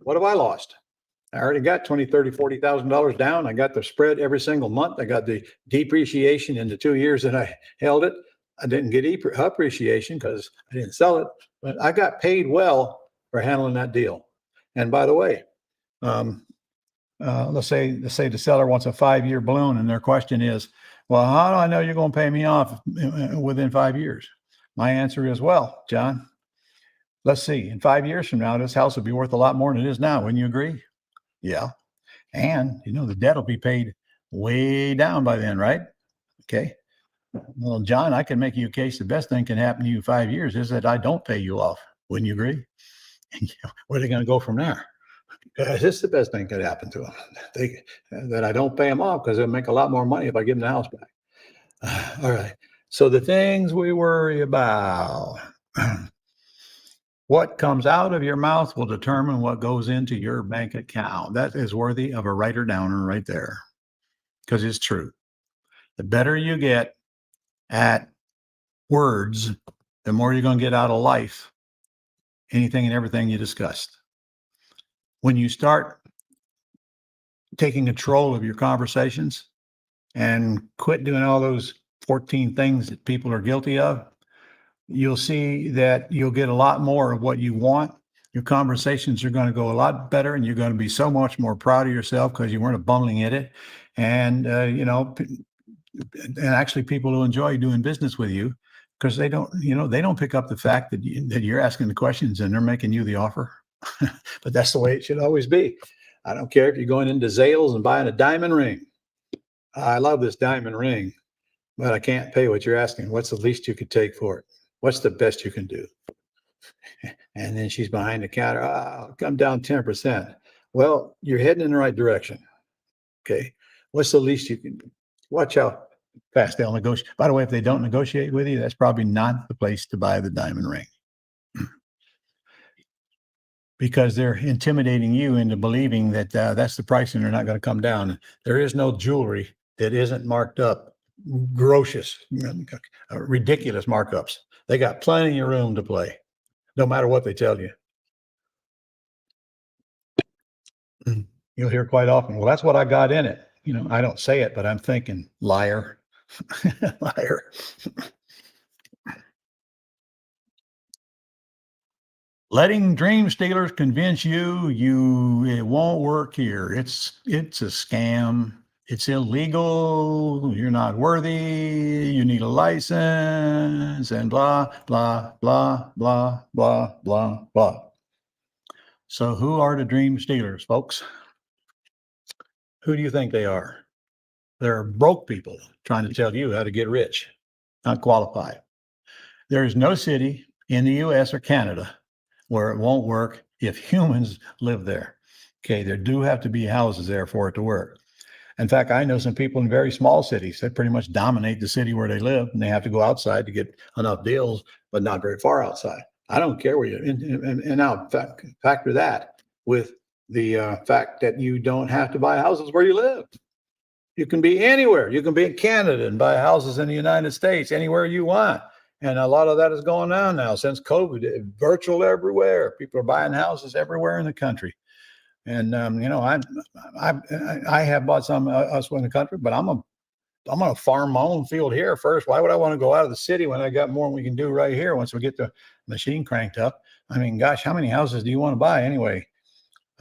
What have I lost? I already got $20,000, $30,000, $40,000 down. I got the spread every single month. I got the depreciation in the 2 years that I held it. I didn't get appreciation because I didn't sell it, but I got paid well for handling that deal. And by the way, let's say the seller wants a 5-year balloon, and their question is, well, how do I know you're going to pay me off within 5 years? My answer is, well, John, let's see. In 5 years from now, this house will be worth a lot more than it is now. Wouldn't you agree? Yeah. And, the debt will be paid way down by then, right? Okay. Well, John, I can make you a case the best thing can happen to you in 5 years is that I don't pay you off. Wouldn't you agree? And where are they going to go from there? Because this is the best thing could happen to them. That I don't pay them off because they'll make a lot more money if I give them the house back. All right. So the things we worry about. What comes out of your mouth will determine what goes into your bank account. That is worthy of a writer downer right there, because it's true. The better you get at words, the more you're going to get out of life, anything and everything you discussed. When you start taking control of your conversations and quit doing all those 14 things that people are guilty of, you'll see that you'll get a lot more of what you want. Your conversations are going to go a lot better, and you're going to be so much more proud of yourself because you weren't a bumbling idiot. And, and actually people who enjoy doing business with you because they don't pick up the fact that you're asking the questions and they're making you the offer. But that's the way it should always be. I don't care if you're going into Zales and buying a diamond ring. I love this diamond ring, but I can't pay what you're asking. What's the least you could take for it? What's the best you can do? And then she's behind the counter. I'll come down 10%. Well, you're heading in the right direction. Okay. What's the least you can do? Watch how fast they'll negotiate. By the way, if they don't negotiate with you, that's probably not the place to buy the diamond ring. Because they're intimidating you into believing that that's the price and they're not going to come down. There is no jewelry that isn't marked up. Ridiculous markups. They got plenty of room to play, no matter what they tell you. You'll hear quite often, well, that's what I got in it. I don't say it, but I'm thinking, liar, liar. Letting dream stealers convince you it won't work here. It's a scam. It's illegal. You're not worthy. You need a license and blah, blah, blah, blah, blah, blah, blah. So who are the dream stealers, folks? Who do you think they are? They're broke people trying to tell you how to get rich, not qualified. There is no city in the US or Canada where it won't work if humans live there. Okay, there do have to be houses there for it to work. In fact, I know some people in very small cities that pretty much dominate the city where they live, and they have to go outside to get enough deals, but not very far outside. I don't care where you're in. And now factor that with the fact that you don't have to buy houses where you live. You can be anywhere. You can be in Canada and buy houses in the United States, anywhere you want. And a lot of that is going on now since COVID, virtual everywhere. People are buying houses everywhere in the country. And, I have bought some elsewhere in the country, but I'm a to farm my own field here first. Why would I want to go out of the city when I got more we can do right here once we get the machine cranked up? I mean, gosh, how many houses do you want to buy anyway?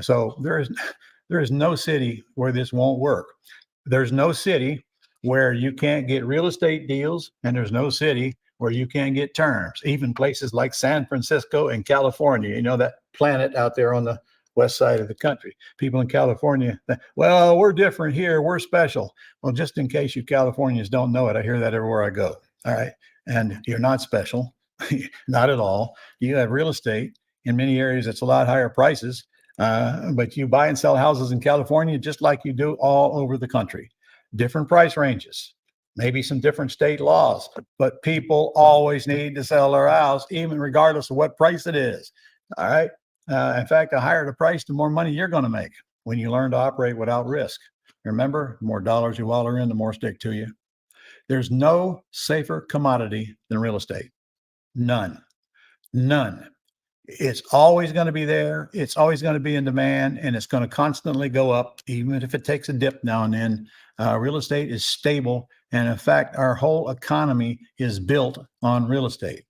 So there is no city where this won't work. There's no city where you can't get real estate deals, and there's no city where you can't get terms. Even places like San Francisco and California, you know, that planet out there on the west side of the country. People in California, well, we're different here. We're special. Well, just in case you Californians don't know it, I hear that everywhere I go. All right. And you're not special, not at all. You have real estate in many areas. It's a lot higher prices, but you buy and sell houses in California just like you do all over the country. Different price ranges, maybe some different state laws, but people always need to sell their house, even regardless of what price it is. All right. In fact, the higher the price, the more money you're going to make when you learn to operate without risk. Remember, the more dollars you wallow in, the more stick to you. There's no safer commodity than real estate. None. None. It's always going to be there. It's always going to be in demand, and it's going to constantly go up, even if it takes a dip now and then. Real estate is stable. And in fact, our whole economy is built on real estate.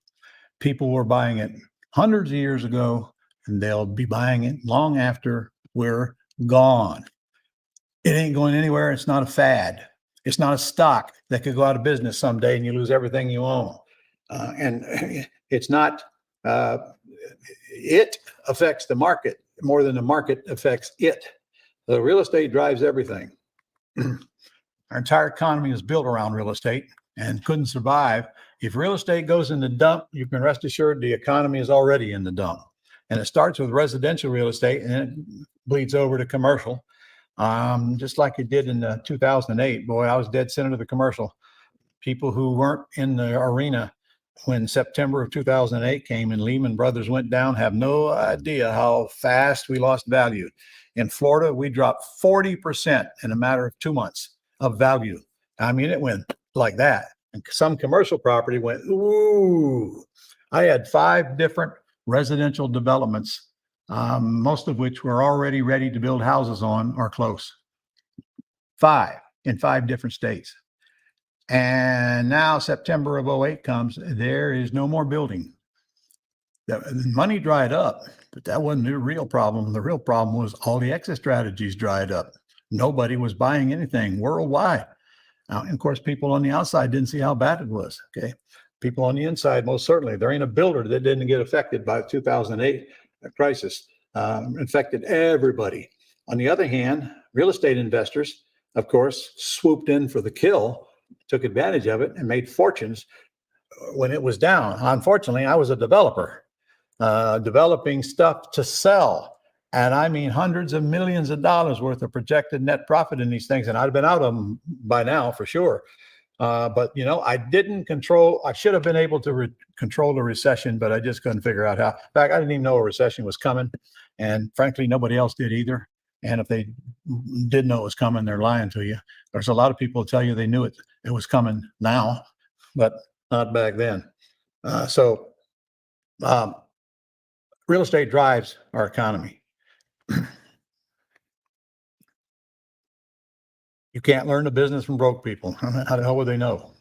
People were buying it hundreds of years ago, and they'll be buying it long after we're gone. It ain't going anywhere. It's not a fad. It's not a stock that could go out of business someday and you lose everything you own. And it's not, it affects the market more than the market affects it. The real estate drives everything. Our entire economy is built around real estate and couldn't survive. If real estate goes in the dump, you can rest assured the economy is already in the dump. And it starts with residential real estate and it bleeds over to commercial, just like it did in 2008. Boy, I was dead center of the commercial. People who weren't in the arena when September of 2008 came and Lehman Brothers went down have no idea how fast we lost value. In Florida, we dropped 40% in a matter of 2 months of value. I mean, it went like that. And some commercial property went, ooh. I had 5 different residential developments, most of which were already ready to build houses on or close. 5 in 5 different states. And now September of 08 comes, there is no more building. The money dried up, but that wasn't the real problem. The real problem was all the exit strategies dried up. Nobody was buying anything worldwide. And of course, people on the outside didn't see how bad it was. Okay. People on the inside, most certainly. There ain't a builder that didn't get affected by the 2008 crisis. Infected everybody. On the other hand, real estate investors, of course, swooped in for the kill, took advantage of it, and made fortunes when it was down. Unfortunately, I was a developer, developing stuff to sell. And I mean, hundreds of millions of dollars worth of projected net profit in these things. And I'd have been out of them by now for sure. But, you know, I didn't control, I should have been able to control the recession, but I just couldn't figure out how. In fact, I didn't even know a recession was coming. And frankly, nobody else did either. And if they did know it was coming, they're lying to you. There's a lot of people who tell you they knew it was coming now, but not back then. Real estate drives our economy. You can't learn the business from broke people. How the hell would they know?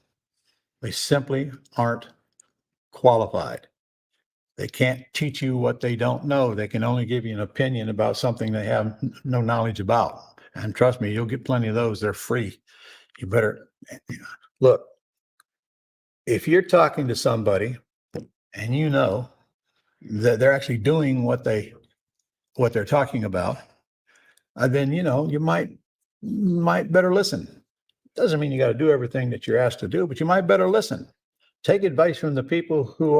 They simply aren't qualified. They can't teach you what they don't know. They can only give you an opinion about something they have no knowledge about. And trust me, you'll get plenty of those. They're free. You better look. If you're talking to somebody and you know that they're actually doing what they're talking about, then you know you might better listen. Doesn't mean you got to do everything that you're asked to do, but you might better listen. Take advice from the people who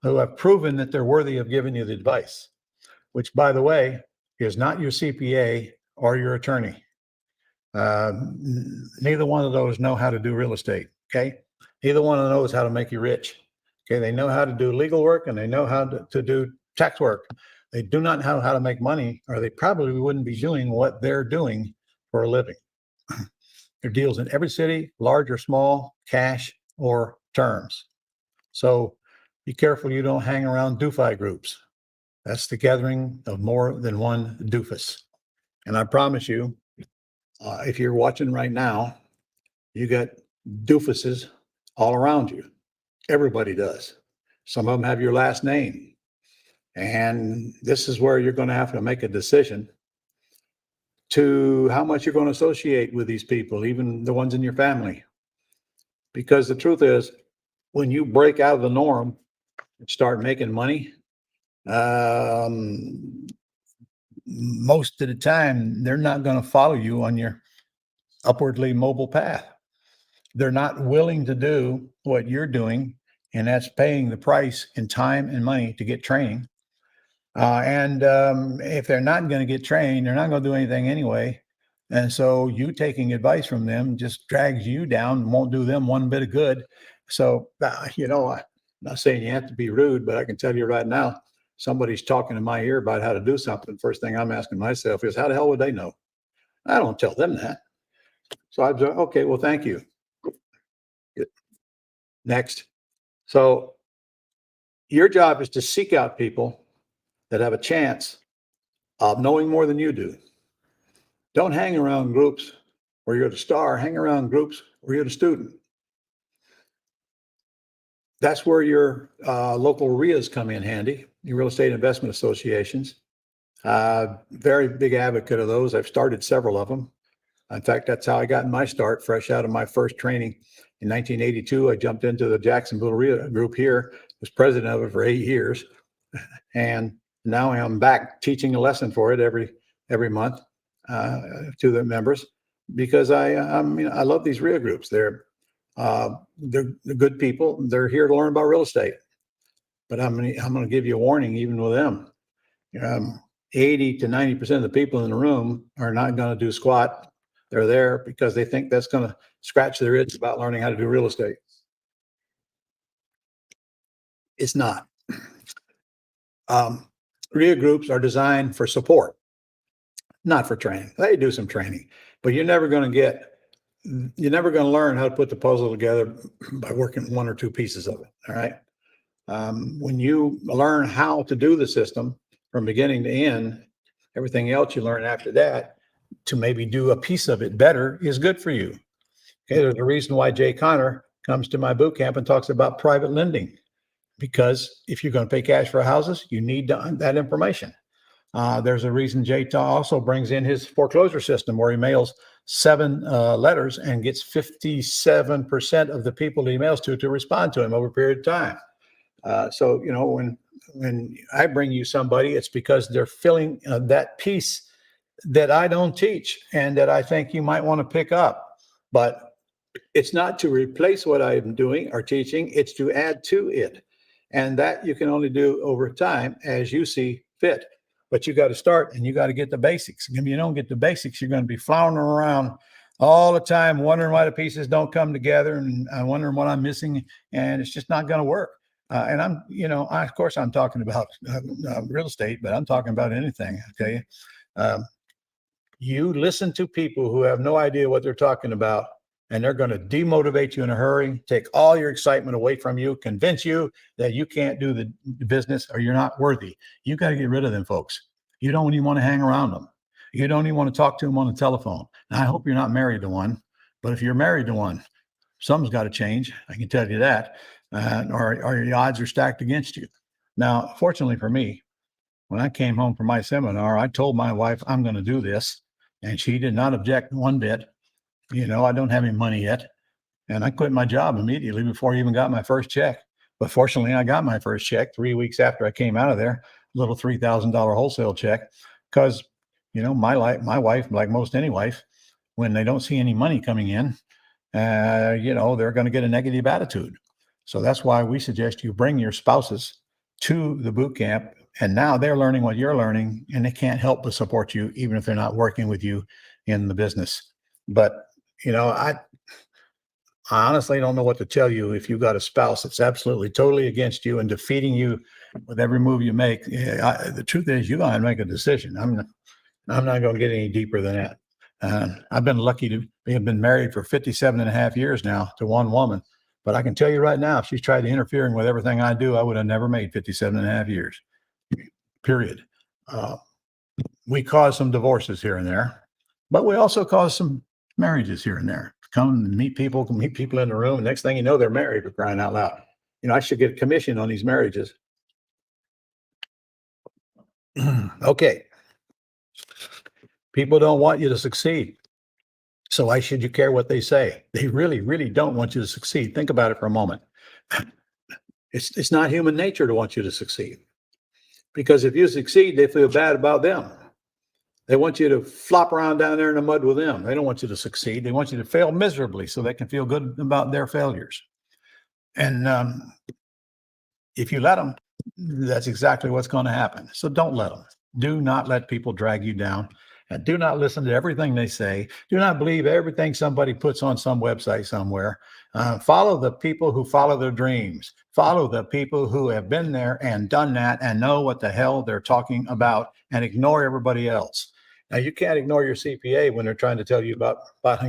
have proven that they're worthy of giving you the advice, which, by the way, is not your CPA or your attorney. Neither one of those know how to do real estate. Okay. Neither one of them knows how to make you rich. Okay. They know how to do legal work and they know how to do tax work. They do not know how to make money, or they probably wouldn't be doing what they're doing for a living. There are deals in every city, large or small, cash or terms. So be careful you don't hang around DeFi groups. That's the gathering of more than one doofus. And I promise you, if you're watching right now, you got doofuses all around you. Everybody does. Some of them have your last name. And this is where you're going to have to make a decision to how much you're going to associate with these people, even the ones in your family. Because the truth is, when you break out of the norm and start making money, most of the time, they're not going to follow you on your upwardly mobile path. They're not willing to do what you're doing, and that's paying the price in time and money to get training. If they're not going to get trained, they're not going to do anything anyway. And so you taking advice from them just drags you down and won't do them one bit of good. So, I'm not saying you have to be rude, but I can tell you right now, somebody's talking in my ear about how to do something. First thing I'm asking myself is, how the hell would they know? I don't tell them that. So I'm like, okay, well, thank you. Good. Next. So your job is to seek out people that have a chance of knowing more than you do. Don't hang around groups where you're the star. Hang around groups where you're the student. That's where your local RIAs come in handy, your real estate investment associations. Very big advocate of those. I've started several of them. In fact, that's how I got my start, fresh out of my first training. In 1982, I jumped into the Jacksonville RIA group here, was president of it for 8 years. And now I'm back teaching a lesson for it every month to the members, because I love these RIA groups. They're good people. They're here to learn about real estate. But I'm going to give you a warning, even with them. 80 to 90% of the people in the room are not going to do squat. They're there because they think that's going to scratch their itch about learning how to do real estate. It's not. RIA groups are designed for support, not for training. They do some training, but you're never going to learn how to put the puzzle together by working one or two pieces of it. All right. When you learn how to do the system from beginning to end, everything else you learn after that to maybe do a piece of it better is good for you. Okay. There's a reason why Jay Conner comes to my boot camp and talks about private lending, because if you're going to pay cash for houses, you need that information. There's a reason Jay also brings in his foreclosure system, where he mails 7 letters and gets 57% of the people he mails to respond to him over a period of time. So, when I bring you somebody, it's because they're filling that piece that I don't teach and that I think you might want to pick up. But it's not to replace what I'm doing or teaching, it's to add to it. And that you can only do over time as you see fit. But you got to start and you got to get the basics. If you don't get the basics, you're going to be floundering around all the time, wondering why the pieces don't come together, and wondering what I'm missing, and it's just not going to work. And of course, I'm talking about real estate, but I'm talking about anything. Okay. You listen to people who have no idea what they're talking about, and they're going to demotivate you in a hurry, take all your excitement away from you, convince you that you can't do the business or you're not worthy. You got to get rid of them folks. You don't even want to hang around them. You don't even want to talk to them on the telephone. Now, I hope you're not married to one, but if you're married to one, something's got to change. I can tell you that, or the odds are stacked against you. Now, fortunately for me, when I came home from my seminar, I told my wife, I'm going to do this. And she did not object one bit. I don't have any money yet. And I quit my job immediately before I even got my first check. But fortunately, I got my first check 3 weeks after I came out of there, a little $3,000 wholesale check. Because, my wife, like most any wife, when they don't see any money coming in, they're going to get a negative attitude. So that's why we suggest you bring your spouses to the boot camp. And now they're learning what you're learning, and they can't help but support you, even if they're not working with you in the business. But, I honestly don't know what to tell you if you've got a spouse that's absolutely, totally against you and defeating you with every move you make. The truth is, you're going to make a decision. I'm not going to get any deeper than that. I've been lucky to have been married for 57 and a half years now to one woman. But I can tell you right now, if she's tried to interfering with everything I do, I would have never made 57 and a half years. Period. We cause some divorces here and there, but we also cause some marriages here and there, come and meet people in the room. Next thing you know, they're married, for crying out loud. You know, I should get a commission on these marriages. Okay. People don't want you to succeed. So why should you care what they say? They really, really don't want you to succeed. Think about it for a moment. It's not human nature to want you to succeed. Because if you succeed, they feel bad about them. They want you to flop around down there in the mud with them. They don't want you to succeed. They want you to fail miserably so they can feel good about their failures. And if you let them, that's exactly what's going to happen. So don't let them. Do not let people drag you down. And do not listen to everything they say. Do not believe everything somebody puts on some website somewhere. Follow the people who follow their dreams. Follow the people who have been there and done that and know what the hell they're talking about, and ignore everybody else. Now, you can't ignore your CPA when they're trying to tell you about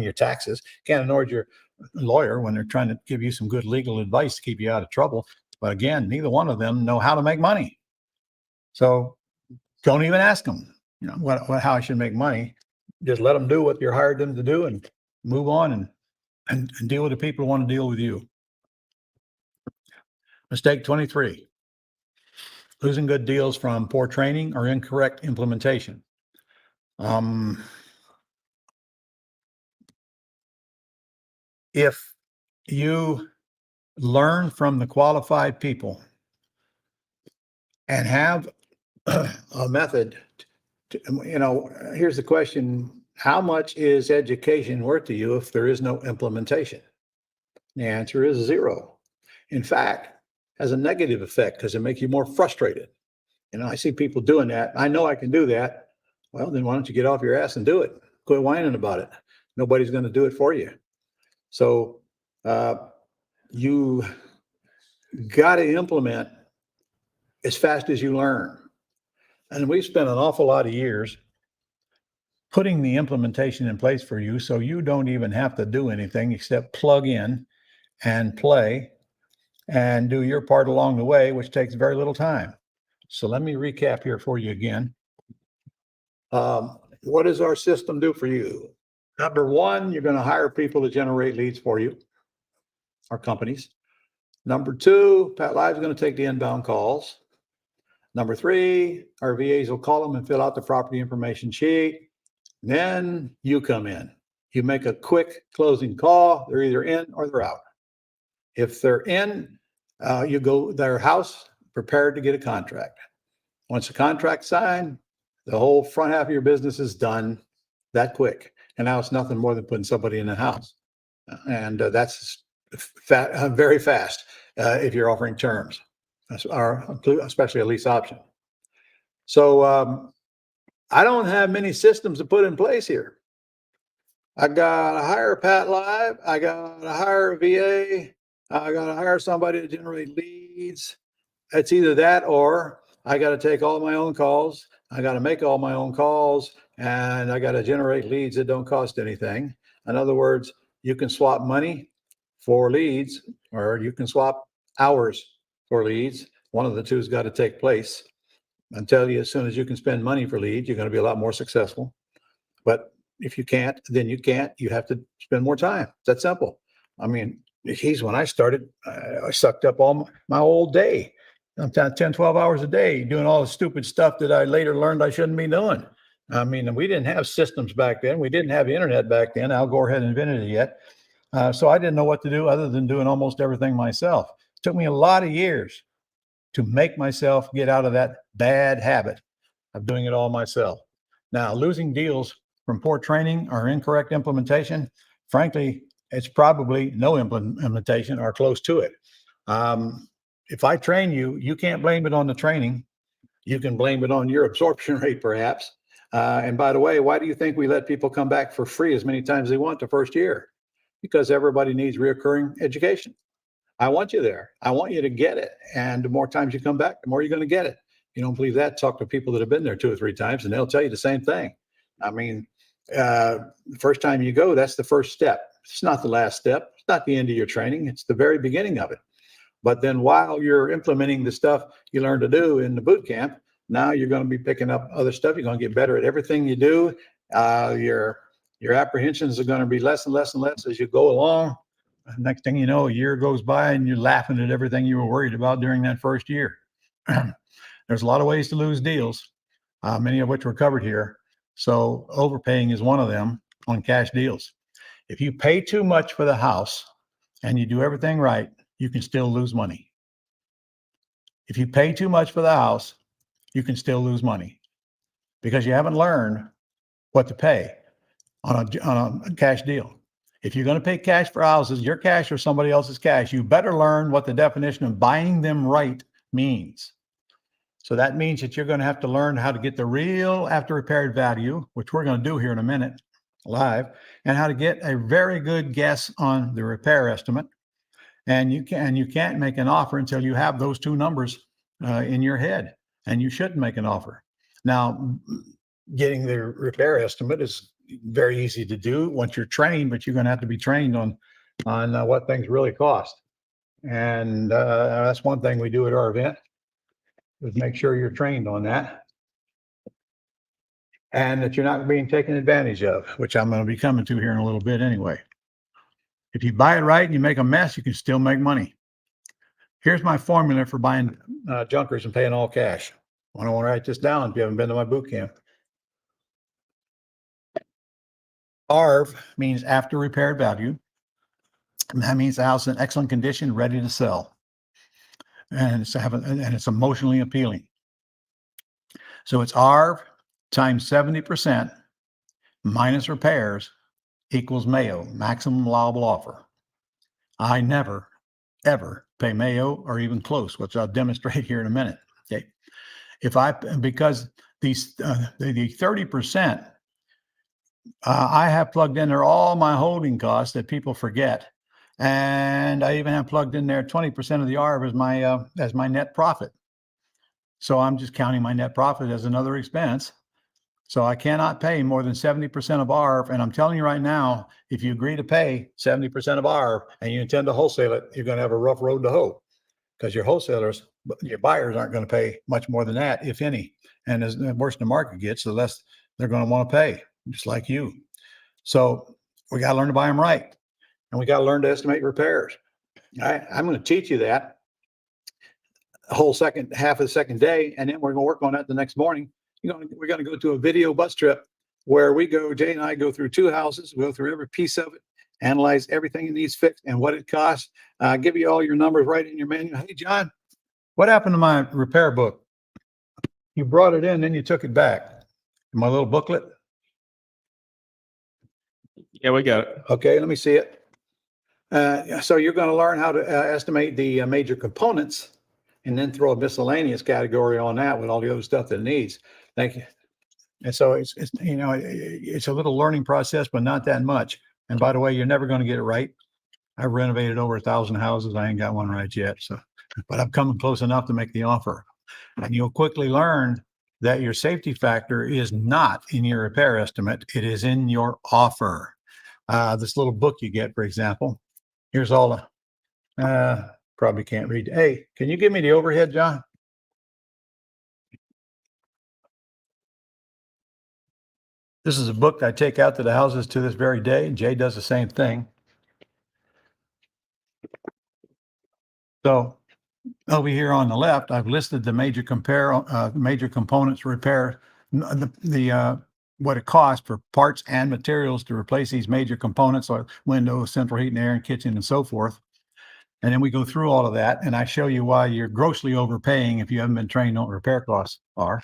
your taxes. Can't ignore your lawyer when they're trying to give you some good legal advice to keep you out of trouble. But again, neither one of them know how to make money. So don't even ask them, you know, how I should make money. Just let them do what you hired them to do and move on and deal with the people who want to deal with you. Mistake 23, losing good deals from poor training or incorrect implementation. If you learn from the qualified people and have a method, you know, here's the question: how much is education worth to you if there is no implementation? The answer is 0. In fact, has a negative effect because it makes you more frustrated. You know, I see people doing that. I know I can do that. Well, then why don't you get off your ass and do it? Quit whining about it. Nobody's going to do it for you. So you got to implement as fast as you learn. And we've spent an awful lot of years putting the implementation in place for you so you don't even have to do anything except plug in and play and do your part along the way, which takes very little time. So let me recap here for you again. What does our system do for you? Number one, you're going to hire people to generate leads for you, our companies. Number two, PatLive is going to take the inbound calls. Number three, our VAs will call them and fill out the property information sheet. Then you come in. You make a quick closing call. They're either in or they're out. If they're in, you go to their house prepared to get a contract. Once the contract's signed, the whole front half of your business is done that quick. And now it's nothing more than putting somebody in the house. And that's very fast if you're offering terms, especially a lease option. So I don't have many systems to put in place here. I got to hire PatLive. I got to hire a VA. I got to hire somebody to generate leads. It's either that or I got to take all my own calls. I got to make all my own calls, and I got to generate leads that don't cost anything. In other words, you can swap money for leads, or you can swap hours for leads. One of the two has got to take place. I tell you, as soon as you can spend money for leads, you're going to be a lot more successful. But if you can't, then you can't. You have to spend more time. It's that simple. I mean, when I started, I sucked up all my whole day. I'm 10, 12 hours a day doing all the stupid stuff that I later learned I shouldn't be doing. I mean, we didn't have systems back then. We didn't have the internet back then. Al Gore hadn't invented it yet. So I didn't know what to do other than doing almost everything myself. It took me a lot of years to make myself get out of that bad habit of doing it all myself. Now, losing deals from poor training or incorrect implementation, frankly, it's probably no implementation or close to it. If I train you, you can't blame it on the training. You can blame it on your absorption rate, perhaps. And by the way, why do you think we let people come back for free as many times as they want the first year? Because everybody needs reoccurring education. I want you there. I want you to get it. And the more times you come back, the more you're going to get it. You don't believe that? Talk to people that have been there 2 or 3 times, and they'll tell you the same thing. I mean, the first time you go, that's the first step. It's not the last step. It's not the end of your training. It's the very beginning of it. But then while you're implementing the stuff you learn to do in the boot camp, now you're going to be picking up other stuff. You're going to get better at everything you do. Your Your apprehensions are going to be less and less and less as you go along. Next thing you know, a year goes by and you're laughing at everything you were worried about during that first year. There's a lot of ways to lose deals, many of which were covered here. So overpaying is one of them on cash deals. If you pay too much for the house and you do everything right, you can still lose money. If you pay too much for the house, you can still lose money because you haven't learned what to pay on a cash deal. If you're going to pay cash for houses, your cash or somebody else's cash, you better learn what the definition of buying them right means. So that means that you're going to have to learn how to get the real after repaired value, which we're going to do here in a minute live, and how to get a very good guess on the repair estimate. And you can't make an offer until you have those two numbers in your head, and you shouldn't make an offer. Now, getting the repair estimate is very easy to do once you're trained, but you're going to have to be trained on what things really cost. And that's one thing we do at our event, is make sure you're trained on that and that you're not being taken advantage of, which I'm going to be coming to here in a little bit anyway. If you buy it right and you make a mess, you can still make money. Here's my formula for buying junkers and paying all cash. I don't want to write this down if you haven't been to my boot camp. ARV means after repaired value. And that means the house is in excellent condition, ready to sell. And it's emotionally appealing. So it's ARV times 70% minus repairs equals Mayo, maximum allowable offer. I never, ever pay Mayo or even close, which I'll demonstrate here in a minute. Okay. Because the 30%, I have plugged in there all my holding costs that people forget. And I even have plugged in there 20% of the ARV as my net profit. So I'm just counting my net profit as another expense. So I cannot pay more than 70% of ARV. And I'm telling you right now, if you agree to pay 70% of ARV and you intend to wholesale it, you're going to have a rough road to hoe, because your wholesalers, your buyers aren't going to pay much more than that, if any. And as the worse the market gets, the less they're going to want to pay, just like you. So we got to learn to buy them right. And we got to learn to estimate repairs. I'm going to teach you that the whole second half of the second day. And then we're going to work on that the next morning. We're going to go to a video bus trip where Jay and I go through two houses, go through every piece of it, analyze everything it needs fixed and what it costs. Give you all your numbers right in your manual. Hey, John, what happened to my repair book? You brought it in, then you took it back. My little booklet. Yeah, we got it. Okay, let me see it. So you're going to learn how to estimate the major components and then throw a miscellaneous category on that with all the other stuff that it needs. Thank you. And so it's a little learning process, but not that much. And by the way, you're never going to get it right. I've renovated over 1,000 houses. I ain't got one right yet. So, but I'm coming close enough to make the offer. And you'll quickly learn that your safety factor is not in your repair estimate. It is in your offer. This little book you get, for example, here's all the, probably can't read. Hey, can you give me the overhead, John? This is a book I take out to the houses to this very day, and Jay does the same thing. So over here on the left, I've listed the major components repair, what it costs for parts and materials to replace these major components, like windows, central heat and air, and kitchen, and so forth. And then we go through all of that, and I show you why you're grossly overpaying if you haven't been trained on what repair costs are.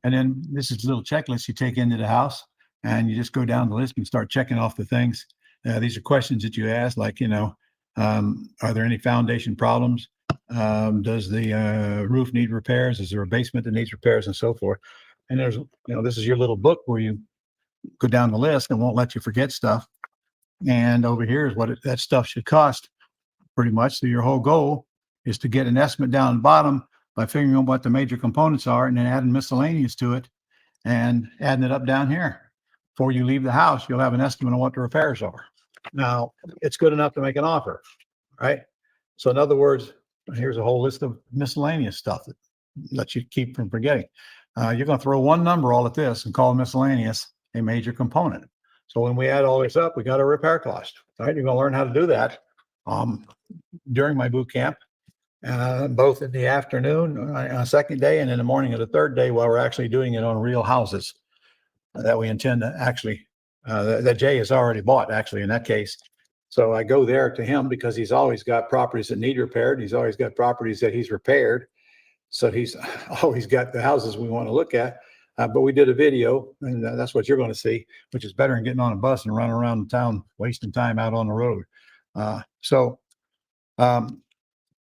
And then this is a little checklist you take into the house, and you just go down the list and start checking off the things. These are questions that you ask, like, are there any foundation problems? Does the roof need repairs? Is there a basement that needs repairs, and so forth? And there's, this is your little book where you go down the list and won't let you forget stuff. And over here is what that stuff should cost, pretty much. So your whole goal is to get an estimate down the bottom by figuring out what the major components are and then adding miscellaneous to it and adding it up down here. Before you leave the house, you'll have an estimate on what the repairs are. Now, it's good enough to make an offer, right? So in other words, here's a whole list of miscellaneous stuff that lets you keep from forgetting. You're going to throw one number all at this and call miscellaneous a major component. So when we add all this up, we got a repair cost. All right, you're going to learn how to do that during my boot camp, both in the afternoon on a second day and in the morning of the third day, while we're actually doing it on real houses that we intend to actually that Jay has already bought. Actually, in that case. So I go there to him because he's always got properties that need repaired. He's always got properties that he's repaired. So he's always got the houses we want to look at. But we did a video, and that's what you're going to see, which is better than getting on a bus and running around the town, wasting time out on the road.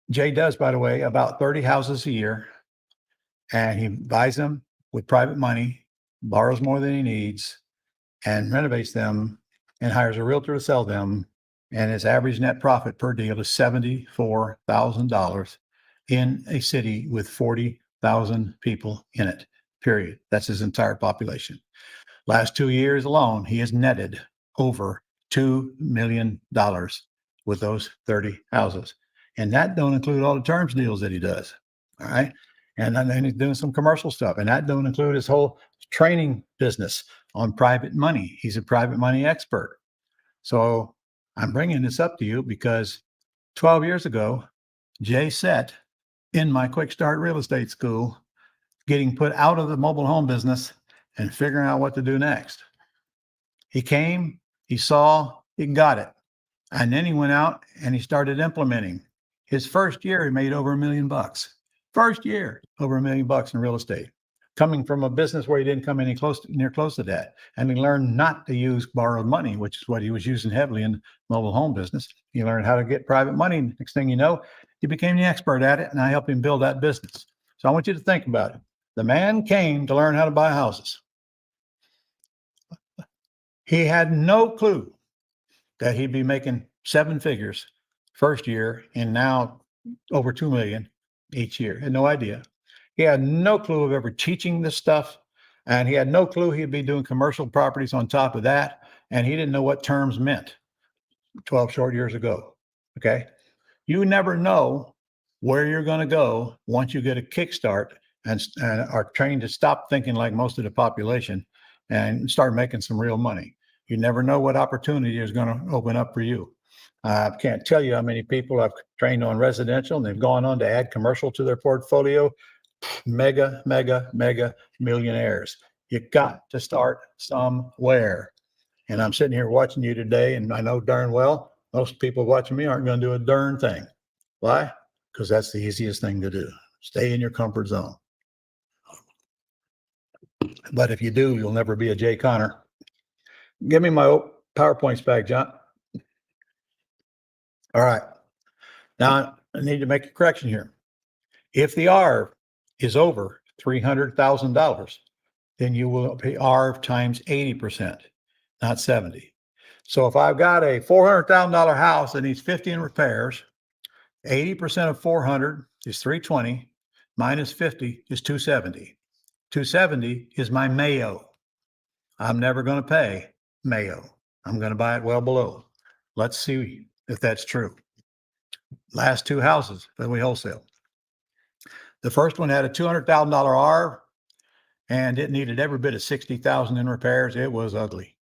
Jay does, by the way, about 30 houses a year, and he buys them with private money, borrows more than he needs, and renovates them and hires a realtor to sell them. And his average net profit per deal is $74,000 in a city with 40,000 people in it, period. That's his entire population. Last 2 years alone, he has netted over $2 million with those 30 houses. And that don't include all the terms deals that he does. All right. And then he's doing some commercial stuff. And that don't include his whole training business on private money. He's a private money expert. So I'm bringing this up to you because 12 years ago, Jay sat in my Quick Start Real Estate School, getting put out of the mobile home business and figuring out what to do next. He came, he saw, he got it. And then he went out and he started implementing. His first year, he made over $1 million. First year, over $1 million in real estate, coming from a business where he didn't come any close to that. And he learned not to use borrowed money, which is what he was using heavily in the mobile home business. He learned how to get private money. Next thing you know, he became the expert at it, and I helped him build that business. So I want you to think about it. The man came to learn how to buy houses. He had no clue that he'd be making 7 figures first year and now over 2 million each year. Had no idea. He had no clue of ever teaching this stuff, and he had no clue he'd be doing commercial properties on top of that, and he didn't know what terms meant 12 short years ago. Okay. You never know where you're going to go once you get a kickstart and are trained to stop thinking like most of the population and start making some real money. You never know what opportunity is going to open up for you. I can't tell you how many people I've trained on residential and they've gone on to add commercial to their portfolio. Mega millionaires. You got to start somewhere. And I'm sitting here watching you today, and I know darn well most people watching me aren't going to do a darn thing. Why? Because that's the easiest thing to do. Stay in your comfort zone. But if you do, you'll never be a Jay Conner. Give me my PowerPoints back, John. All right. Now I need to make a correction here. If the ARV is over $300,000, then you will pay ARV times 80%, not 70. So if I've got a $400,000 house that needs 50 in repairs, 80% of 400 is 320, minus 50 is 270. 270 is my Mayo. I'm never going to pay Mayo. I'm going to buy it well below. Let's see if that's true. Last 2 houses that we wholesale. The first one had a $200,000 ARV, and it needed every bit of 60,000 in repairs. It was ugly.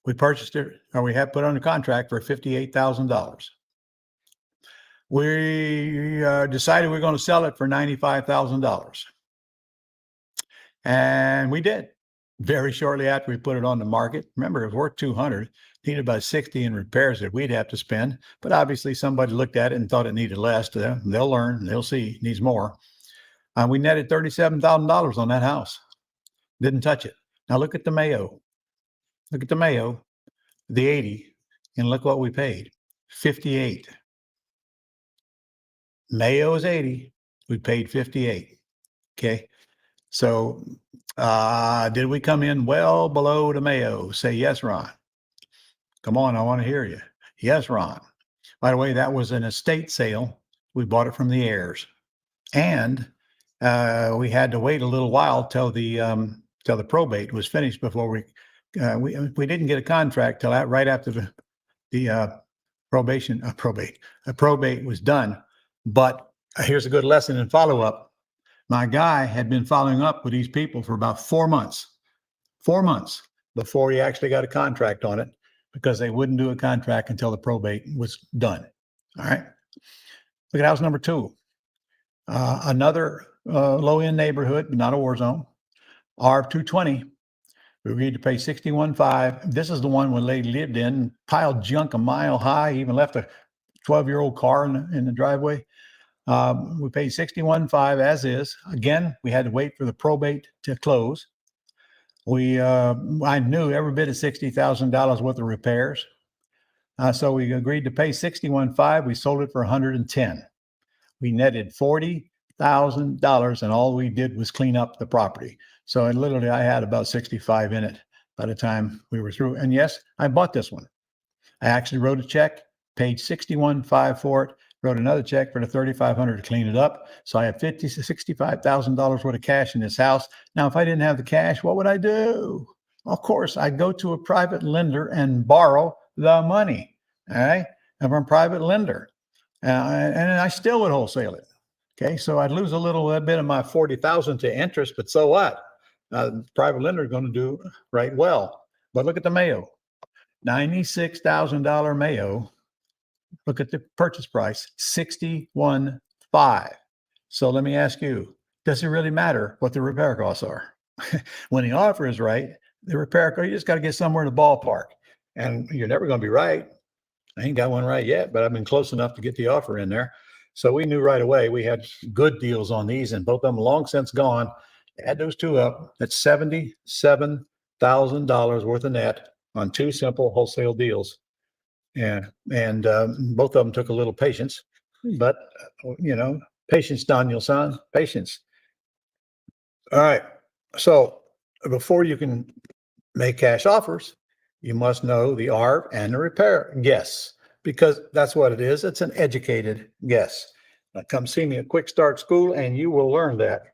We purchased it, or we had put under contract for $58,000. We decided we we're going to sell it for $95,000. And we did. Very shortly after we put it on the market. Remember, it was worth 200, needed about 60 in repairs that we'd have to spend. But obviously somebody looked at it and thought it needed less. They'll learn, they'll see, it needs more. We netted $37,000 on that house. Didn't touch it. Now look at the Mayo. Look at the Mayo, the 80, and look what we paid, 58. Mayo is 80, we paid 58. Okay. So did we come in well below the Mayo? Say yes, Ron. Come on, I want to hear you. Yes, Ron. By the way, that was an estate sale. We bought it from the heirs. And we had to wait a little while till the probate was finished before we didn't get a contract till right after the probate was done. But here's a good lesson in follow-up. My guy had been following up with these people for about 4 months. 4 months before he actually got a contract on it because they wouldn't do a contract until the probate was done. All right. Look at house number 2. Another low-end neighborhood, but not a war zone. R220. We agreed to pay $61,500. This is the one where lady lived in, piled junk a mile high, even left a 12-year-old car in the driveway. We paid $61,500 as is. Again, we had to wait for the probate to close. I knew every bit of $60,000 worth of repairs. So we agreed to pay $61,500. We sold it for $110,000. We netted $40,000, and all we did was clean up the property. So I had about 65 in it by the time we were through. And yes, I bought this one. I actually wrote a check, paid $61,500 for it, wrote another check for the $3,500 to clean it up. So I have $65,000 worth of cash in this house. Now, if I didn't have the cash, what would I do? Of course, I'd go to a private lender and borrow the money. All right. I'm a private lender. And I still would wholesale it. Okay. So I'd lose a little bit of my $40,000 to interest, but so what? Private lender is going to do right well. But look at the Mayo, $96,000 Mayo. Look at the purchase price, $61,500. So let me ask you, does it really matter what the repair costs are? When the offer is right, the repair cost, you just got to get somewhere in the ballpark. And you're never going to be right. I ain't got one right yet, but I've been close enough to get the offer in there. So we knew right away we had good deals on these, and both of them long since gone. Add those two up, that's $77,000 worth of net on 2 simple wholesale deals. And both of them took a little patience, but patience, Daniel son, patience. All right. So before you can make cash offers, you must know the ARV and the repair guess, because that's what it is. It's an educated guess. Now come see me at Quick Start School and you will learn that.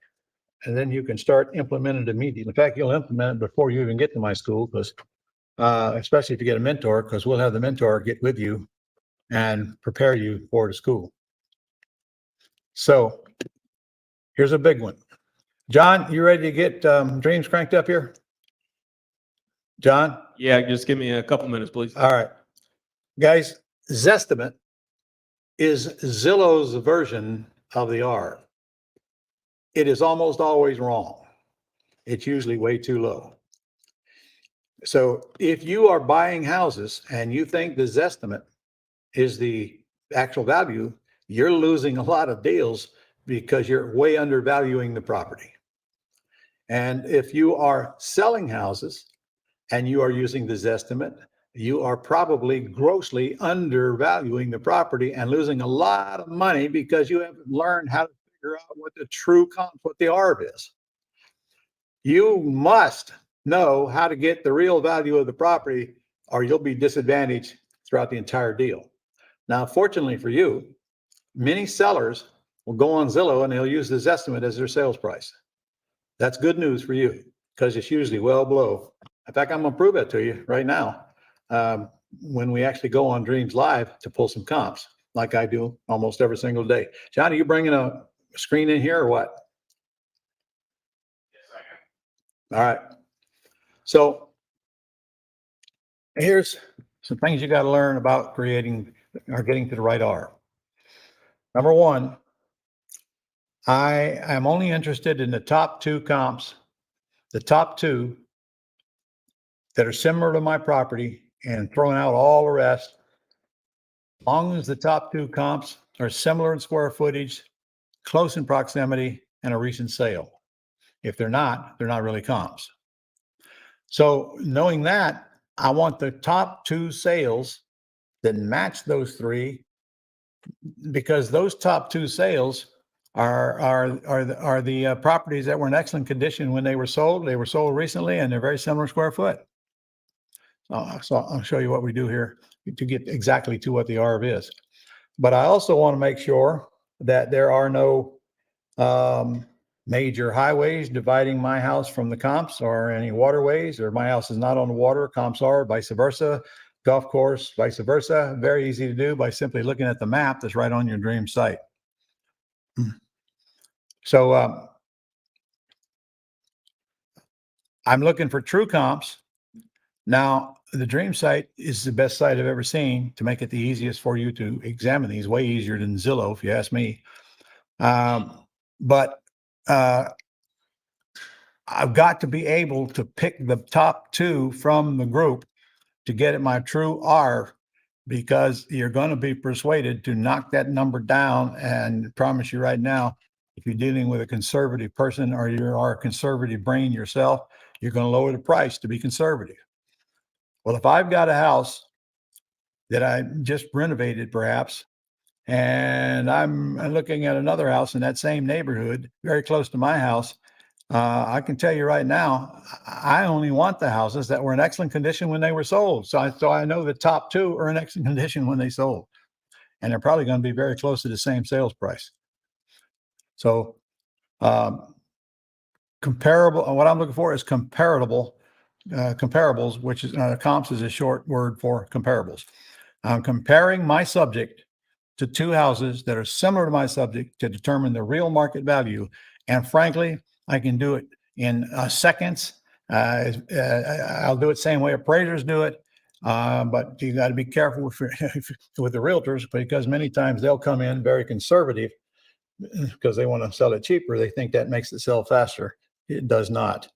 And then you can start implementing it immediately. In fact, you'll implement it before you even get to my school, because especially if you get a mentor, because we'll have the mentor get with you and prepare you for the school. So here's a big one. John, you ready to get dreams cranked up here? John? Yeah, just give me a couple minutes, please. All right. Guys, Zestimate is Zillow's version of the ARV. It is almost always wrong. It's usually way too low. So if you are buying houses and you think the Zestimate is the actual value, you're losing a lot of deals because you're way undervaluing the property. And if you are selling houses and you are using the Zestimate, you are probably grossly undervaluing the property and losing a lot of money because you haven't learned how to figure out what the true what the ARV is. You must know how to get the real value of the property, or you'll be disadvantaged throughout the entire deal. Now, fortunately for you, many sellers will go on Zillow and they'll use the Zestimate as their sales price. That's good news for you because it's usually well below. In fact, I'm going to prove it to you right now when we actually go on Dreams Live to pull some comps, like I do almost every single day. John, are you bringing a screen in here or what? Yes, I am. All right. So here's some things you got to learn about creating or getting to the right ARV. Number one, I am only interested in the top 2 comps, the top 2 that are similar to my property, and throwing out all the rest. As long as the top 2 comps are similar in square footage, close in proximity, and a recent sale. If they're not really comps. So knowing that, I want the top 2 sales that match those 3, because those top 2 sales are the properties that were in excellent condition when they were sold. They were sold recently, and they're very similar square foot. So I'll show you what we do here to get exactly to what the ARV is. But I also want to make sure that there are no major highways dividing my house from the comps, or any waterways, or my house is not on the water, comps are, vice versa, golf course, vice versa. Very easy to do by simply looking at the map that's right on your dream site. So I'm looking for true comps Now, the Dream site is the best site I've ever seen to make it the easiest for you to examine these, way easier than Zillow, if you ask me. But I've got to be able to pick the top two from the group to get at my true R, because you're going to be persuaded to knock that number down. And I promise you right now, if you're dealing with a conservative person or you are a conservative brain yourself, you're going to lower the price to be conservative. Well, if I've got a house that I just renovated, perhaps, and I'm looking at another house in that same neighborhood, very close to my house, I can tell you right now, I only want the houses that were in excellent condition when they were sold. So I know the top two are in excellent condition when they sold, and they're probably going to be very close to the same sales price. So comparable. What I'm looking for is comparables, which is comps is a short word for comparables. I'm comparing my subject to two houses that are similar to my subject to determine the real market value. And frankly, I can do it in seconds. I'll do it same way appraisers do it. But you got to be careful with the realtors, because many times they'll come in very conservative because they want to sell it cheaper. They think that makes it sell faster. It does not.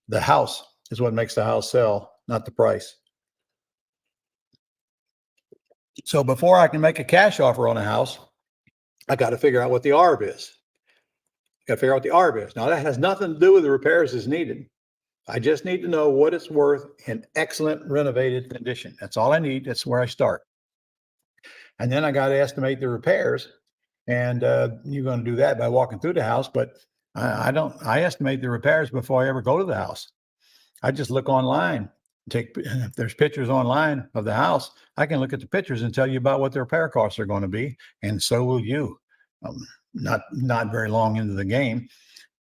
The house is what makes the house sell, not the price. So before I can make a cash offer on a house, I got to figure out what the ARB is. Got to figure out what the ARB is. Now, that has nothing to do with the repairs as needed. I just need to know what it's worth in excellent renovated condition. That's all I need. That's where I start. And then I got to estimate the repairs. And you're going to do that by walking through the house. But I estimate the repairs before I ever go to the house. I just look online. If there's pictures online of the house, I can look at the pictures and tell you about what the repair costs are going to be. And so will you. Not very long into the game.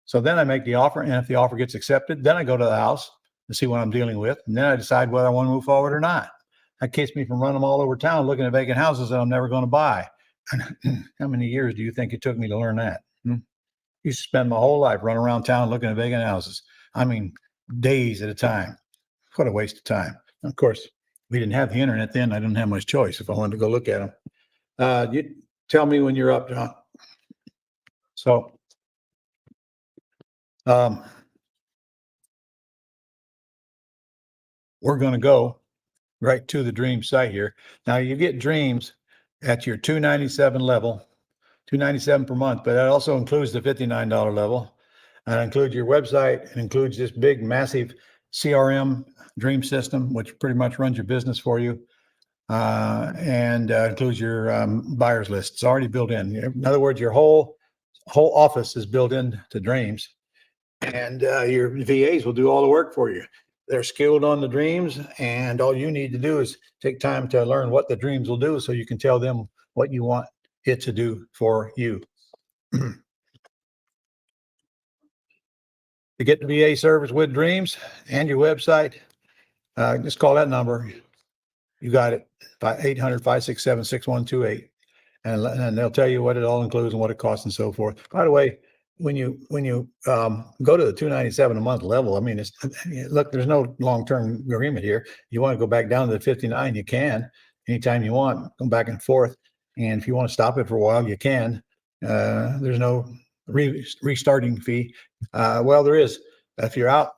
So then I make the offer, and if the offer gets accepted, then I go to the house to see what I'm dealing with, and then I decide whether I want to move forward or not. That keeps me from running all over town looking at vacant houses that I'm never going to buy. How many years do you think it took me to learn that? Used to spend my whole life running around town looking at vacant houses. I mean, days at a time. What a waste of time. And of course, we didn't have the internet then. I didn't have much choice if I wanted to go look at them. You tell me when you're up, John. So, we're going to go right to the Dream site here. Now, you get Dreams at your $297 level, $297 per month, but that also includes the $59 level. And it includes your website. It includes this big, massive CRM Dream system, which pretty much runs your business for you. And includes your buyers list. It's already built in. In other words, your whole office is built into Dreams, and your VAs will do all the work for you. They're skilled on the Dreams, and all you need to do is take time to learn what the Dreams will do so you can tell them what you want it to do for you. To get the VA service with Dreams and your website, just call that number. You got it, 800-567-6128. And they'll tell you what it all includes and what it costs and so forth. By the way, when you go to the $297 a month level, I mean, look, there's no long-term agreement here. You want to go back down to the $59, you can anytime you want, go back and forth. And if you want to stop it for a while, you can. There's no restarting fee. Well, there is. If you're out,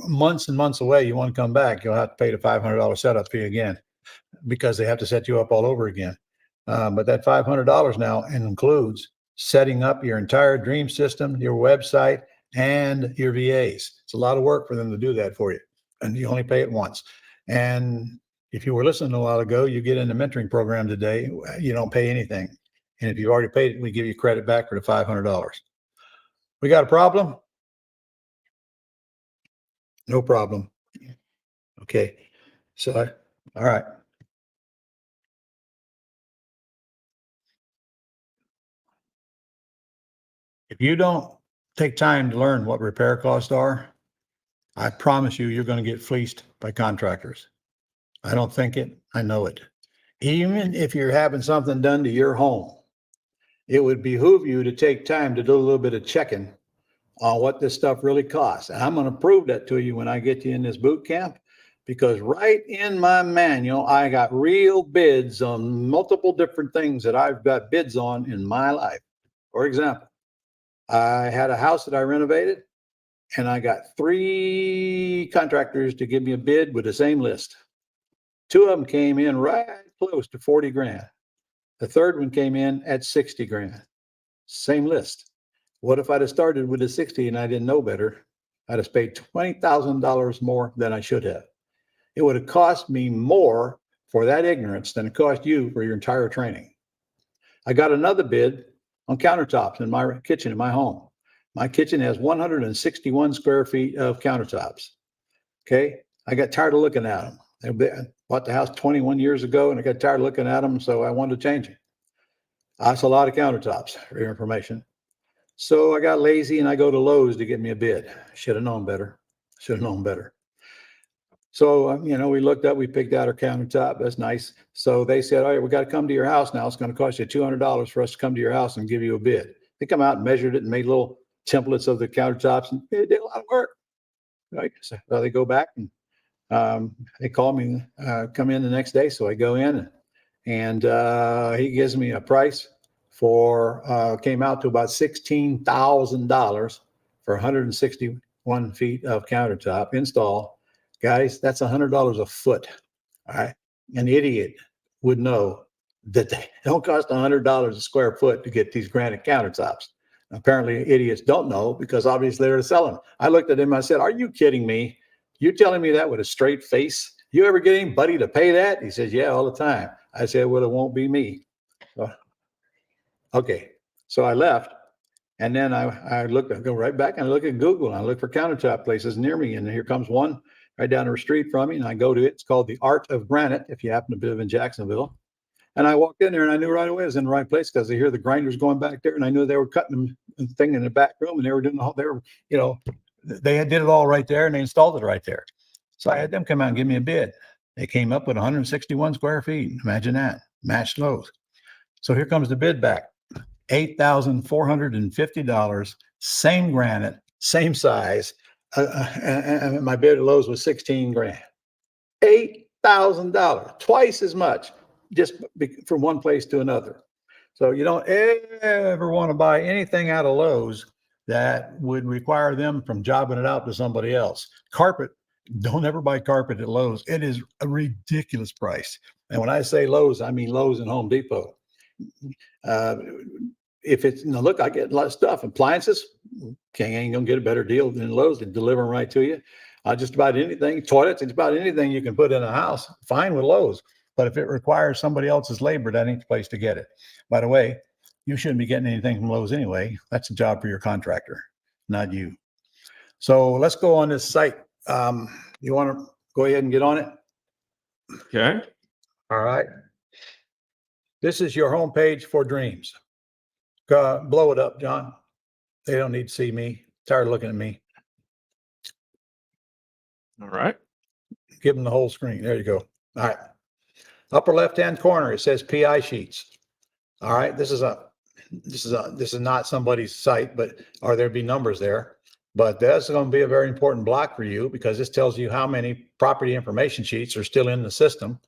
months and months away, you want to come back, you'll have to pay the $500 setup fee again, because they have to set you up all over again. But that $500 now includes setting up your entire Dream system, your website, and your VAs. It's a lot of work for them to do that for you, and you only pay it once. And if you were listening a while ago, you get in the mentoring program today, you don't pay anything. And if you've already paid it, we give you credit back for the $500. We got a problem? No problem. Okay. So, all right. If you don't take time to learn what repair costs are, I promise you, you're going to get fleeced by contractors. I don't think it, I know it. Even if you're having something done to your home, it would behoove you to take time to do a little bit of checking on what this stuff really costs. And I'm going to prove that to you when I get you in this boot camp, because right in my manual, I got real bids on multiple different things that I've got bids on in my life. For example, I had a house that I renovated, and I got 3 contractors to give me a bid with the same list. 2 of them came in right close to 40 grand. The third one came in at 60 grand. Same list. What if I'd have started with the 60 and I didn't know better? I'd have paid $20,000 more than I should have. It would have cost me more for that ignorance than it cost you for your entire training. I got another bid on countertops in my kitchen in my home. My kitchen has 161 square feet of countertops. Okay. I got tired of looking at them. I bought the house 21 years ago and I got tired of looking at them. So I wanted to change it. That's a lot of countertops for your information. So I got lazy and I go to Lowe's to get me a bid. Should have known better. So, we looked up, we picked out our countertop. That's nice. So they said, all right, we got to come to your house now. It's going to cost you $200 for us to come to your house and give you a bid. They come out and measured it and made little templates of the countertops, and it did a lot of work. Right. So they go back and they call me, come in the next day. So I go in and he gives me a price for, came out to about $16,000 for 161 feet of countertop install. Guys, that's $100 a foot. All right. An idiot would know that they don't cost $100 a square foot to get these granite countertops. Apparently, idiots don't know because obviously they're selling them. I looked at him. I said, "Are you kidding me? You're telling me that with a straight face? You ever get anybody to pay that?" He says, "Yeah, all the time." I said, "Well, it won't be me." Okay. So I left. And then I go right back and I look at Google and I look for countertop places near me. And here comes one right down the street from me. And I go to it. It's called the Art of Granite, if you happen to live in Jacksonville. And I walked in there and I knew right away I was in the right place because I hear the grinders going back there. And I knew they were cutting the thing in the back room and they were doing the whole, they did it all right there and they installed it right there. So I had them come out and give me a bid. They came up with 161 square feet. Imagine that. Matched Lowe's. So here comes the bid back. $8,450, same granite, same size. And my bid at Lowe's was 16 grand. $8,000, twice as much, just from one place to another. So you don't ever want to buy anything out of Lowe's that would require them from jobbing it out to somebody else. Carpet, don't ever buy carpet at Lowe's. It is a ridiculous price. And when I say Lowe's, I mean Lowe's and Home Depot. If it's look, I get a lot of stuff. Appliances, ain't gonna get a better deal than Lowe's. They deliver them right to you. Just about anything, toilets, it's about anything you can put in a house. Fine with Lowe's, but if it requires somebody else's labor, that ain't the place to get it. By the way, you shouldn't be getting anything from Lowe's anyway. That's a job for your contractor, not you. So let's go on this site. You want to go ahead and get on it? Okay. All right. This is your homepage for Dreams. Blow it up, John. They don't need to see me. Tired of looking at me. All right. Give them the whole screen. There you go. All right. Upper left-hand corner, it says PI sheets. All right. This is not somebody's site, or there'd be numbers there. But that's going to be a very important block for you because this tells you how many property information sheets are still in the system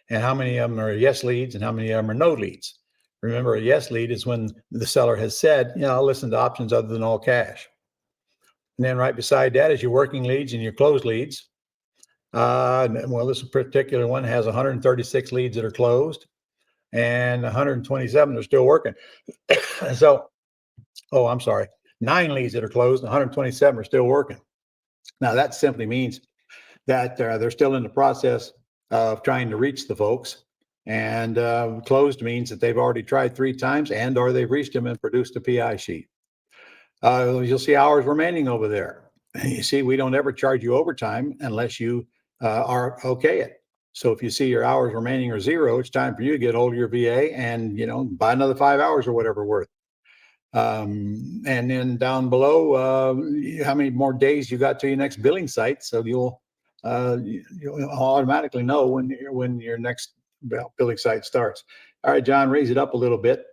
and how many of them are yes leads and how many of them are no leads. Remember, a yes lead is when the seller has said, I'll listen to options other than all cash. And then right beside that is your working leads and your closed leads. Well, this particular one has 136 leads that are closed and 127 are still working. So, I'm sorry, 9 leads that are closed, 127 are still working. Now, that simply means that they're still in the process of trying to reach the folks. And closed means that they've already tried 3 times and or they've reached them and produced a PI sheet. You'll see hours remaining over there. You see, we don't ever charge you overtime unless you are okay it. So if you see your hours remaining are 0, it's time for you to get hold of your VA and, buy another 5 hours or whatever worth. And then down below, how many more days you got to your next billing site. So you'll automatically know when your next billing site starts. All right, John, raise it up a little bit.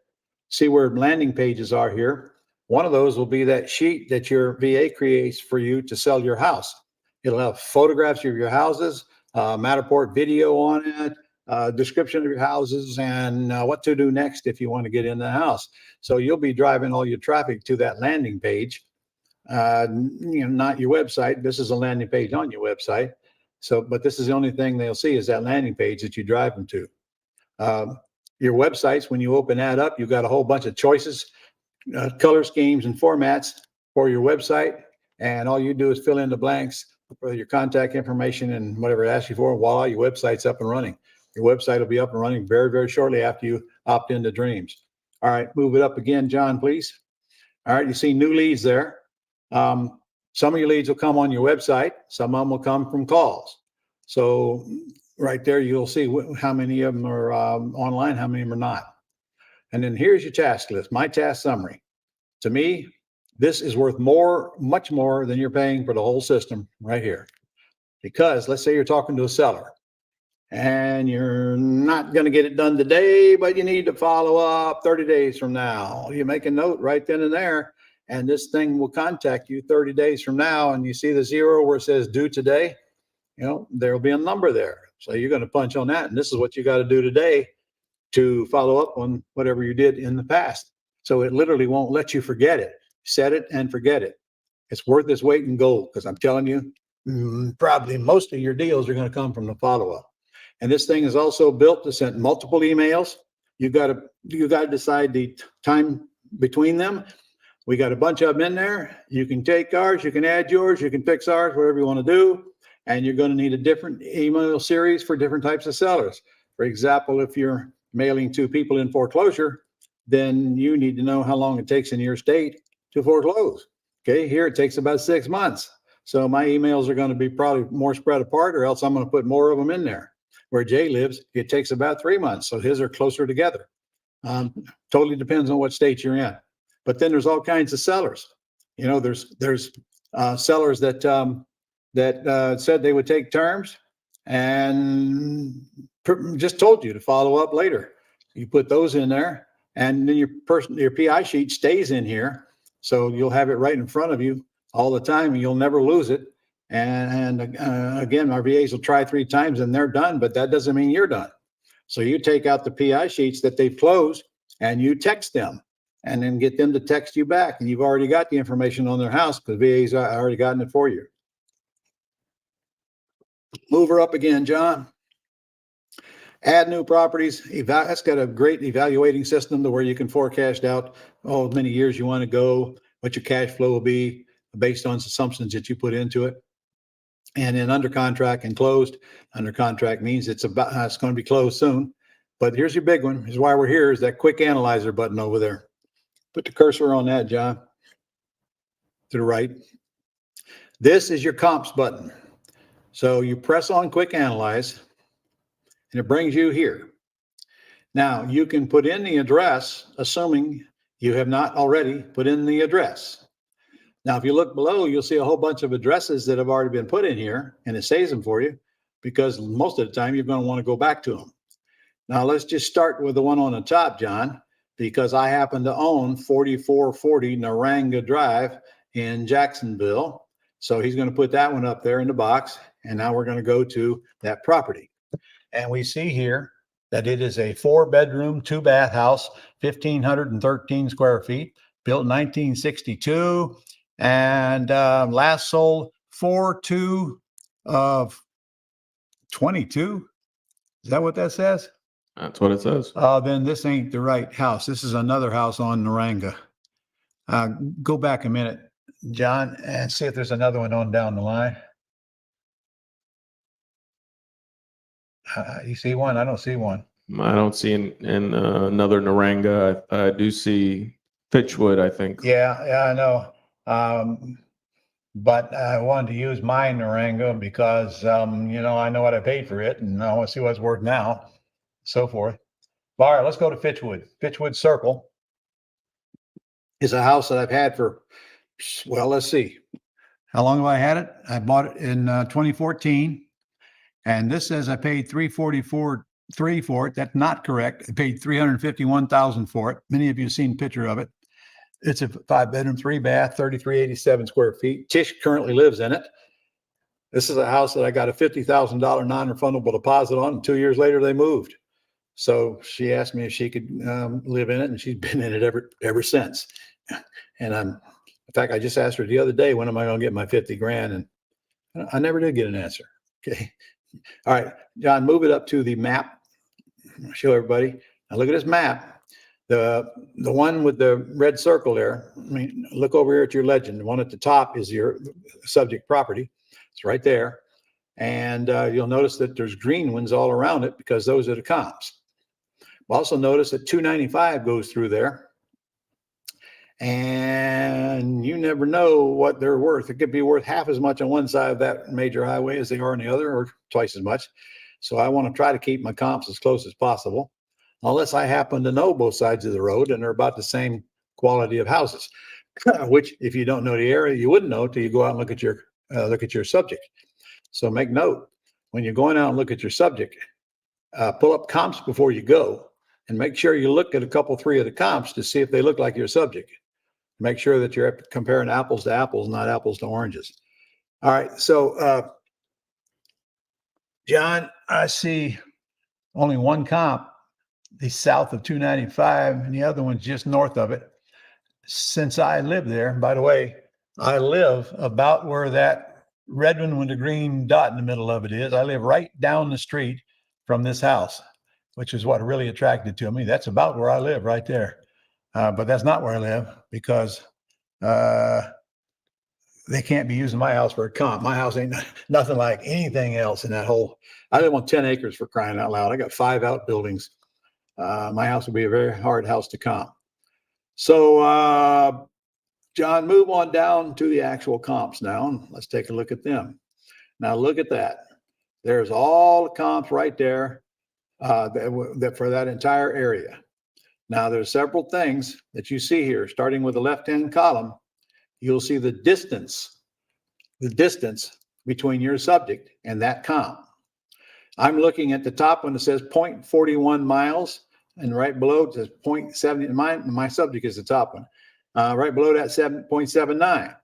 See where landing pages are here. One of those will be that sheet that your VA creates for you to sell your house. It'll have photographs of your houses, Matterport video on it, description of your houses, and what to do next if you want to get in the house. So you'll be driving all your traffic to that landing page, not your website. This is a landing page on your website. So, but this is the only thing they'll see is that landing page that you drive them to. Your websites, when you open that up, you've got a whole bunch of choices, color schemes and formats for your website. And all you do is fill in the blanks for your contact information and whatever it asks you for. Voila, your website's up and running. Your website will be up and running very, very shortly after you opt into Dreams. All right, move it up again, John, please. All right, you see new leads there. Some of your leads will come on your website. Some of them will come from calls. So right there, you'll see how many of them are online, how many of them are not. And then here's your task list, my task summary. To me, this is worth much more than you're paying for the whole system right here. Because let's say you're talking to a seller and you're not going to get it done today, but you need to follow up 30 days from now. You make a note right then and there, and this thing will contact you 30 days from now. And you see the 0 where it says due today, there'll be a number there. So you're going to punch on that. And this is what you got to do today to follow up on whatever you did in the past. So it literally won't let you forget it. Set it and forget it. It's worth its weight in gold, because I'm telling you, probably most of your deals are going to come from the follow-up. And this thing is also built to send multiple emails. You got to decide the time between them. We got a bunch of them in there. You can take ours, you can add yours, you can fix ours, whatever you want to do. And you're going to need a different email series for different types of sellers. For example, if you're mailing to people in foreclosure, then you need to know how long it takes in your state to foreclose. Okay, here it takes about 6 months. So my emails are going to be probably more spread apart, or else I'm going to put more of them in there. Where Jay lives, it takes about 3 months. So his are closer together. Totally depends on what state you're in. But then there's all kinds of sellers. There's sellers that said they would take terms and just told you to follow up later. You put those in there, and then your PI sheet stays in here. So you'll have it right in front of you all the time, and you'll never lose it. And again, our VAs will try 3 times and they're done, but that doesn't mean you're done. So you take out the PI sheets that they've closed and you text them, and then get them to text you back. And you've already got the information on their house because VA's already gotten it for you. Move her up again, John. Add new properties. That's got a great evaluating system to where you can forecast out how many years you want to go, what your cash flow will be based on assumptions that you put into it. And then under contract and closed. Under contract means it's going to be closed soon. But here's your big one. Here's why we're here, is that quick analyzer button over there. Put the cursor on that, John, to the right. This is your comps button. So you press on quick analyze, and it brings you here. Now you can put in the address, assuming you have not already put in the address. Now, if you look below, you'll see a whole bunch of addresses that have already been put in here, and it saves them for you because most of the time you're going to want to go back to them. Now let's just start with the one on the top, John, because I happen to own 4440 Naranga Drive in Jacksonville. So he's going to put that one up there in the box. And now we're going to go to that property. And we see here that it is a 4-bedroom, 2-bath house, 1,513 square feet, built in 1962, and last sold 4/2 of 22. Is that what that says? That's what it says. Then this ain't the right house. This is another house on Naranga. Go back a minute, John, and see if there's another one on down the line. You see one? I don't see one. I don't see in another Naranga. I do see Fitchwood, I think. Yeah, I know. But I wanted to use my Naranga because, I know what I paid for it, and I want to see what it's worth now, so forth. All right, let's go to Fitchwood. Fitchwood Circle is a house that I've had for, well, let's see. How long have I had it? I bought it in 2014. And this says I paid $344,300 for it. That's not correct. I paid $351,000 for it. Many of you have seen a picture of it. It's a 5-bedroom, 3-bath, 3,387 square feet. Tish currently lives in it. This is a house that I got a $50,000 non-refundable deposit on, and 2 years later they moved. So she asked me if she could live in it, and she's been in it ever since. And in fact, I just asked her the other day, when am I going to get my 50 grand? And I never did get an answer. Okay. All right, John, move it up to the map. I'll show everybody. Now look at this map. The one with the red circle there. I mean, look over here at your legend. The one at the top is your subject property. It's right there. And you'll notice that there's green ones all around it because those are the comps. Also notice that 295 goes through there. And you never know what they're worth. It could be worth half as much on one side of that major highway as they are on the other, or twice as much. So I want to try to keep my comps as close as possible, unless I happen to know both sides of the road and they're about the same quality of houses, which if you don't know the area, you wouldn't know till you go out and look at your subject. So make note, when you're going out and look at your subject, pull up comps before you go and make sure you look at a couple, three of the comps to see if they look like your subject. Make sure that you're comparing apples to apples, not apples to oranges. All right. So, John, I see only one comp, the south of 295, and the other one's just north of it. Since I live there, by the way, I live about where that red one with the green dot in the middle of it is. I live right down the street from this house, which is what really attracted to me. That's about where I live, right there. But that's not where I live, because they can't be using my house for a comp. My house ain't nothing like anything else in that whole. I live on 10 acres, for crying out loud. I got 5 outbuildings. My house would be a very hard house to comp. So, John, move on down to the actual comps now, and let's take a look at them. Now, look at that. There's all the comps right there that for that entire area. Now, there's several things that you see here. Starting with the left-hand column, you'll see the distance between your subject and that comp. I'm looking at the top one that says 0.41 miles, and right below it says 0.70. My subject is the top one. Right below that, 7.79.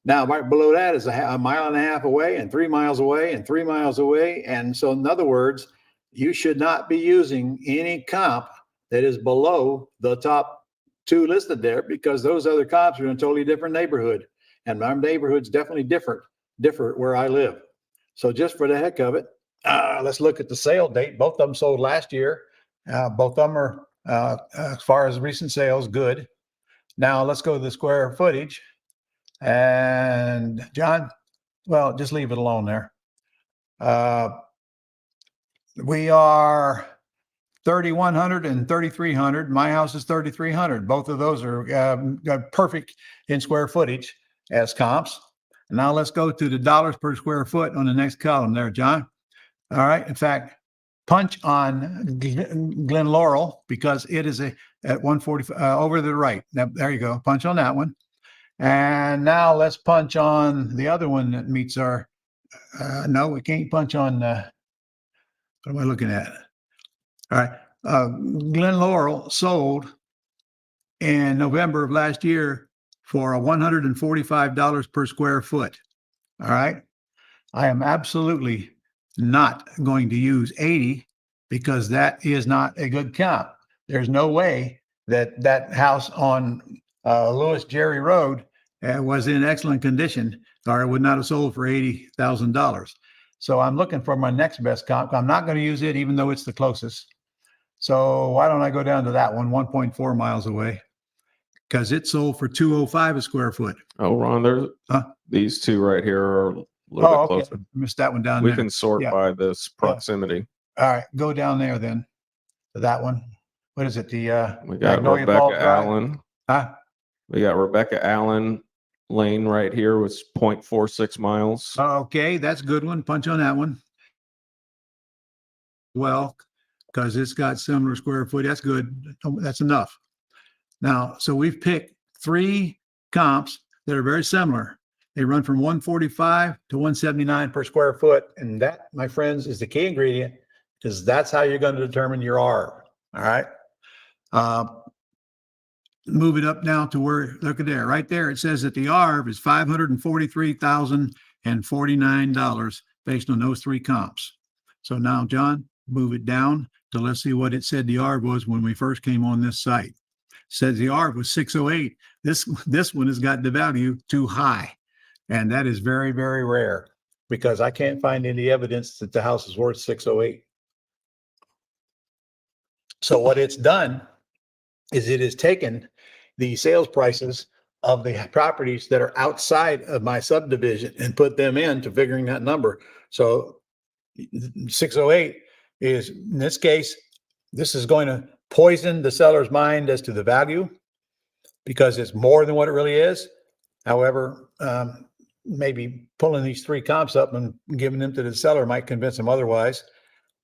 Now, right below that is a mile and a half away, and 3 miles away, and 3 miles away. And so, in other words, you should not be using any comp that is below the top 2 listed there, because those other comps are in a totally different neighborhood. And my neighborhood's definitely different where I live. So just for the heck of it, let's look at the sale date. Both of them sold last year. Both of them are, as far as recent sales, good. Now let's go to the square footage. And John, well, just leave it alone there. We are 3,100 and 3,300. My house is 3,300. Both of those are perfect in square footage as comps. And now let's go to the dollars per square foot on the next column there, John. All right. In fact, punch on Glen Laurel, because it is at 140 over to the right. Now, there you go. Punch on that one. And now let's punch on the other one that meets our. No, we can't punch on. What am I looking at? All right. Glen Laurel sold in November of last year for $145 per square foot. All right. I am absolutely not going to use 80, because that is not a good comp. There's no way that house on Lewis Jerry Road was in excellent condition, or it would not have sold for $80,000. So I'm looking for my next best comp. I'm not going to use it, even though it's the closest. So why don't I go down to that one, 1.4 miles away, because it sold for $205 a square foot. Oh, Ron, there's these two right here are a little bit closer. Missed that one down We there. can sort by this proximity. All right, go down there then to that one. What is it? The We got Magnolia Falls Rebecca Drive? Allen. Huh? We got Rebecca Allen Lane right here with 0.46 miles. Okay, that's a good one. Punch on that one. Well, because it's got similar square foot. That's good. That's enough. Now, so we've picked 3 comps that are very similar. They run from 145 to 179 per square foot. And that, my friends, is the key ingredient, because that's how you're going to determine your ARV. All right. Move it up now to where, look at there, right there. It says that the ARV is $543,000 and $49 based on those three comps. So now, John, move it down to let's see what it said the ARV was when we first came on this site. Says the ARV was 608. This one has got the value too high. And that is very, very rare because I can't find any evidence that the house is worth 608. So what it's done is it has taken the sales prices of the properties that are outside of my subdivision and put them into figuring that number. So 608 is, in this case, this is going to poison the seller's mind as to the value because it's more than what it really is. However, maybe pulling these three comps up and giving them to the seller might convince them otherwise.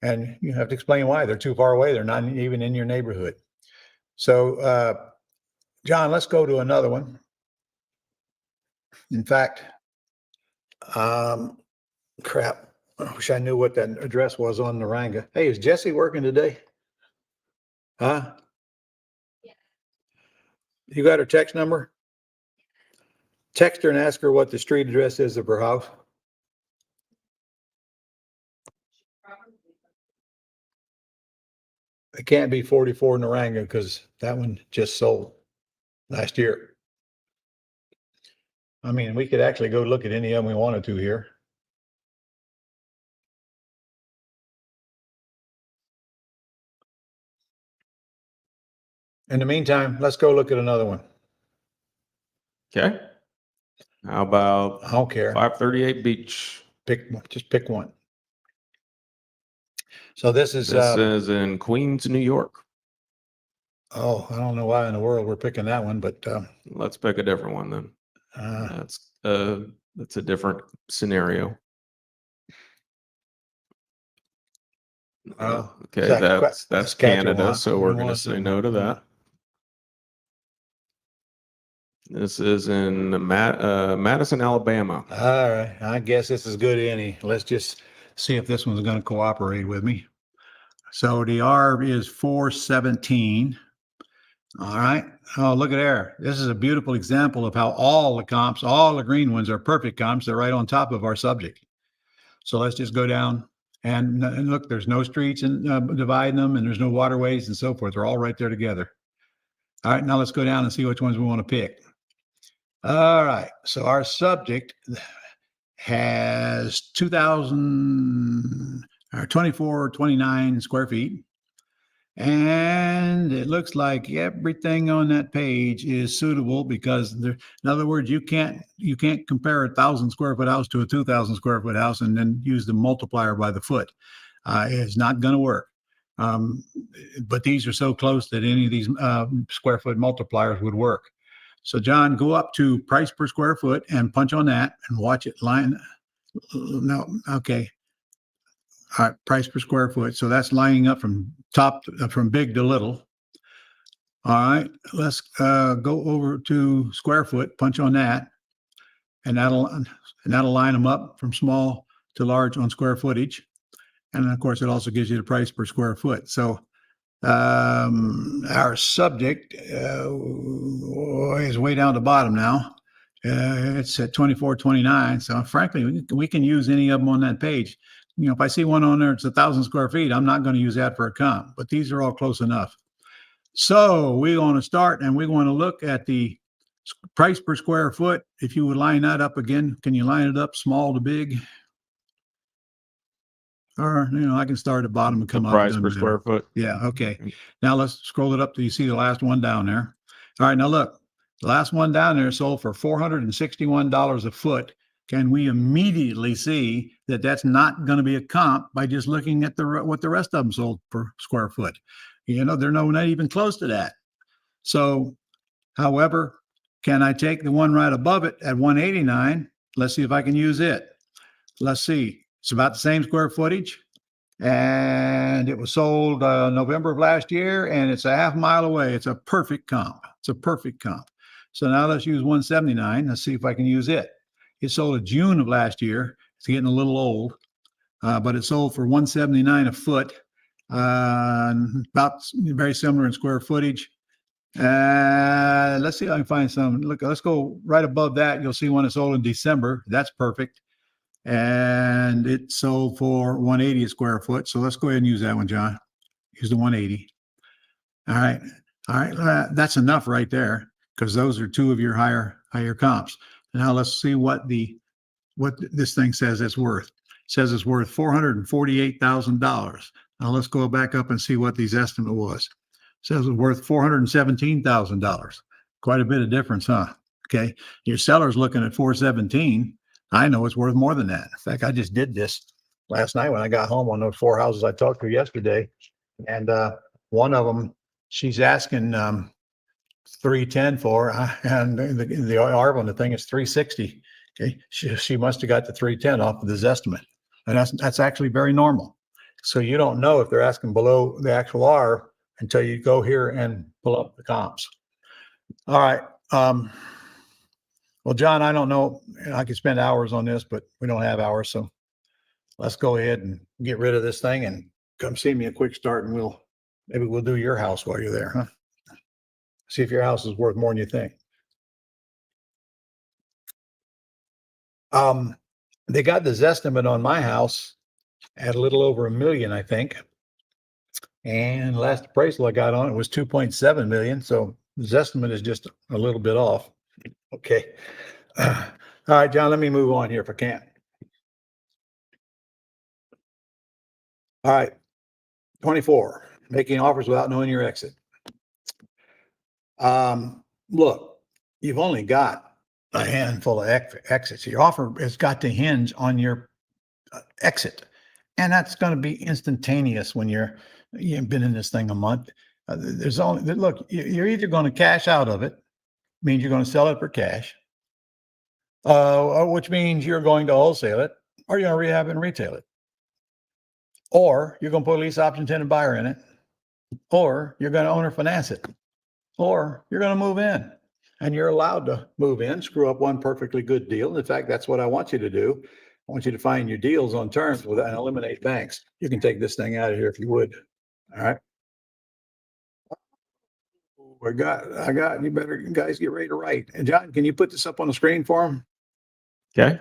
And you have to explain why. They're too far away. They're not even in your neighborhood. So, John, let's go to another one. In fact, crap. I wish I knew what that address was on Naranga. Hey, is Jesse working today? Huh? Yeah. You got her text number? Text her and ask her what the street address is of her house. It can't be 44 Naranga because that one just sold last year. I mean, we could actually go look at any of them we wanted to here. In the meantime, let's go look at another one. Okay. How about I don't care. 538 Beach? Pick one. Just pick one. So this is, This is in Queens, New York. oh, I don't know why in the world we're picking that one, but Let's pick a different one then. That's a different scenario. Okay, that's Saskatchewan. Canada, so we're going to Wants say to- no to that. This is in Madison, Alabama. All right. I guess this is good any. Let's just see if this one's going to cooperate with me. So the ARV is 417. All right. Oh, look at there. This is a beautiful example of how all the comps, all the green ones are perfect comps. They're right on top of our subject. So let's just go down and look, there's no streets and dividing them, and there's no waterways and so forth. They're all right there together. All right. Now let's go down and see which ones we want to pick. All right. So our subject has 2429 square feet. And it looks like everything on that page is suitable because in other words, you can't compare 1,000 square foot house to a 2,000 square foot house and then use the multiplier by the foot. It's not going to work. But these are so close that any of these square foot multipliers would work. So John, go up to price per square foot and punch on that and watch it line. No, okay. All right, price per square foot. So that's lining up from from big to little. All right, let's go over to square foot, punch on that, and that'll line them up from small to large on square footage. And then of course, it also gives you the price per square foot. So our subject is way down the bottom now. It's at 2429. So frankly, we can use any of them on that page. You know, if I see one on there, it's 1,000 square feet, I'm not going to use that for a comp, but these are all close enough. So we're going to start and we're going to look at the price per square foot. If you would line that up again, can you line it up small to big? Or, you know, I can start at the bottom and come up. Price per square foot. Yeah. Okay. Now let's scroll it up till you see the last one down there. All right. Now look, the last one down there sold for $461 a foot. Can we immediately see that that's not going to be a comp by just looking at what the rest of them sold per square foot? You know, they're not even close to that. So, however, can I take the one right above it at 189? Let's see if I can use it. Let's see. It's about the same square footage. And it was sold November of last year, and it's a half mile away. It's a perfect comp. It's a perfect comp. So now let's use 179. Let's see if I can use it. It sold in June of last year. It's getting a little old, but it sold for $179 a foot, about very similar in square footage. Let's see if I can find some. Look, let's go right above that. You'll see one that sold in December. That's perfect. and it sold for 180 a square foot. So let's go ahead and use that one, John. Use the 180. All right. All right. That's enough right there, because those are two of your higher comps. Now let's see what this thing says it's worth. It says it's worth $448,000. Now let's go back up and see what these estimate was. It says it's worth $417,000. Quite a bit of difference, huh? Okay. Your seller's looking at 417. I know it's worth more than that. In fact, I just did this last night when I got home on those 4 houses I talked to yesterday. And one of them, she's asking 310 for, and the ARV on the thing is 360. Okay. She must have got the 310 off of this estimate. And that's actually very normal. So you don't know if they're asking below the actual R until you go here and pull up the comps. All right. Well, John, I don't know. I could spend hours on this, but we don't have hours. So let's go ahead and get rid of this thing and come see me a quick start, and maybe we'll do your house while you're there, huh? See if your house is worth more than you think. They got this estimate on my house at a little over $1 million, I think. And last appraisal I got on it was 2.7 million. So this estimate is just a little bit off. Okay. All right, John, let me move on here if I can. All right. 24, making offers without knowing your exit. Look, you've only got a handful of exits. Your offer has got to hinge on your exit. And that's going to be instantaneous when you've been in this thing a month. Look, you're either going to cash out of it, means you're going to sell it for cash, which means you're going to wholesale it, or you're going to rehab and retail it. Or you're going to put a lease option tenant buyer in it, or you're going to owner finance it, or you're going to move in. And you're allowed to move in, screw up one perfectly good deal. In fact, that's what I want you to do. I want you to find your deals on terms and eliminate banks. You can take this thing out of here if you would. All right. You better, guys, get ready to write. And John, can you put this up on the screen for them? Okay.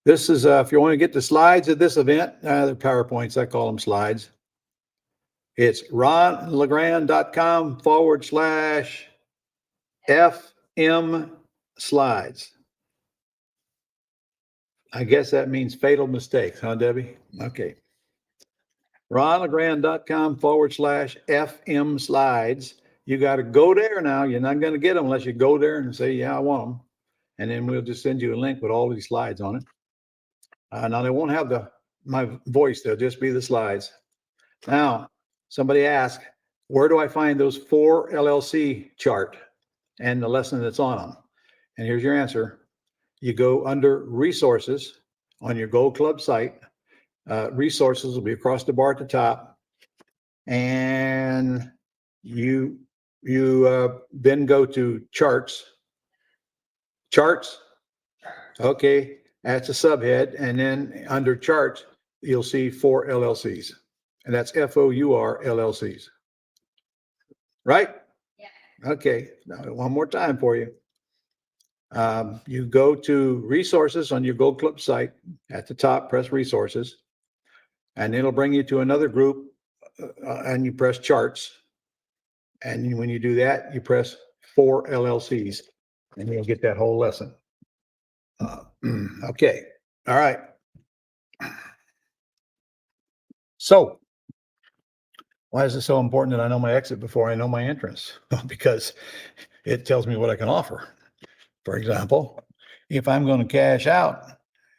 This is, if you want to get the slides of this event, the PowerPoints, I call them slides. It's ronlegrand.com/FM slides. I guess that means fatal mistakes, huh, Debbie? Okay. ronlegrand.com/FM slides. You got to go there now. You're not going to get them unless you go there and say, yeah, I want them. And then we'll just send you a link with all these slides on it. Now they won't have my voice. They'll just be the slides. Now, somebody asked, where do I find those 4 LLC chart and the lesson that's on them? And here's your answer. You go under resources on your Gold Club site. Resources will be across the bar at the top. And you then go to charts. Charts. Okay. That's a subhead. And then under charts, you'll see 4 LLCs. And that's FOUR LLCs. Right? Yeah. Okay. Now, one more time for you. You go to resources on your Gold Club site. At the top, press resources. And it'll bring you to another group. And you press charts. And when you do that, you press 4 LLCs. And you'll get that whole lesson. Okay. All right. So why is it so important that I know my exit before I know my entrance? Because it tells me what I can offer. For example, if I'm going to cash out,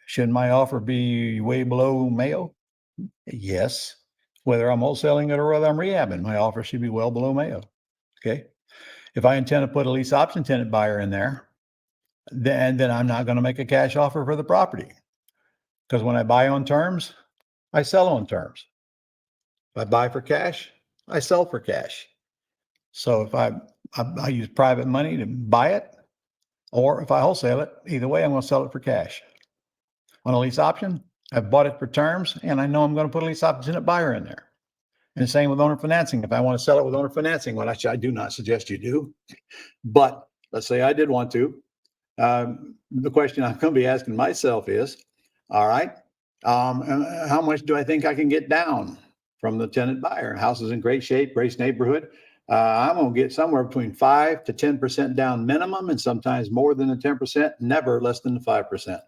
shouldn't my offer be way below Mayo? Yes. Whether I'm wholesaling it or whether I'm rehabbing, my offer should be well below Mayo. Okay. If I intend to put a lease option tenant buyer in there, then I'm not going to make a cash offer for the property. Because when I buy on terms, I sell on terms. If I buy for cash, I sell for cash. So if I use private money to buy it, or if I wholesale it, either way, I'm going to sell it for cash. On a lease option, I've bought it for terms, and I know I'm going to put a lease option tenant buyer in there. And the same with owner financing. If I want to sell it with owner financing, well, actually, I do not suggest you do. But let's say I did want to. The question I'm going to be asking myself is, All right. And how much do I think I can get down from the tenant buyer? House is in great shape, great neighborhood. I'm going to get somewhere between 5 to 10% down minimum, and sometimes more than the 10%, never less than the 5%.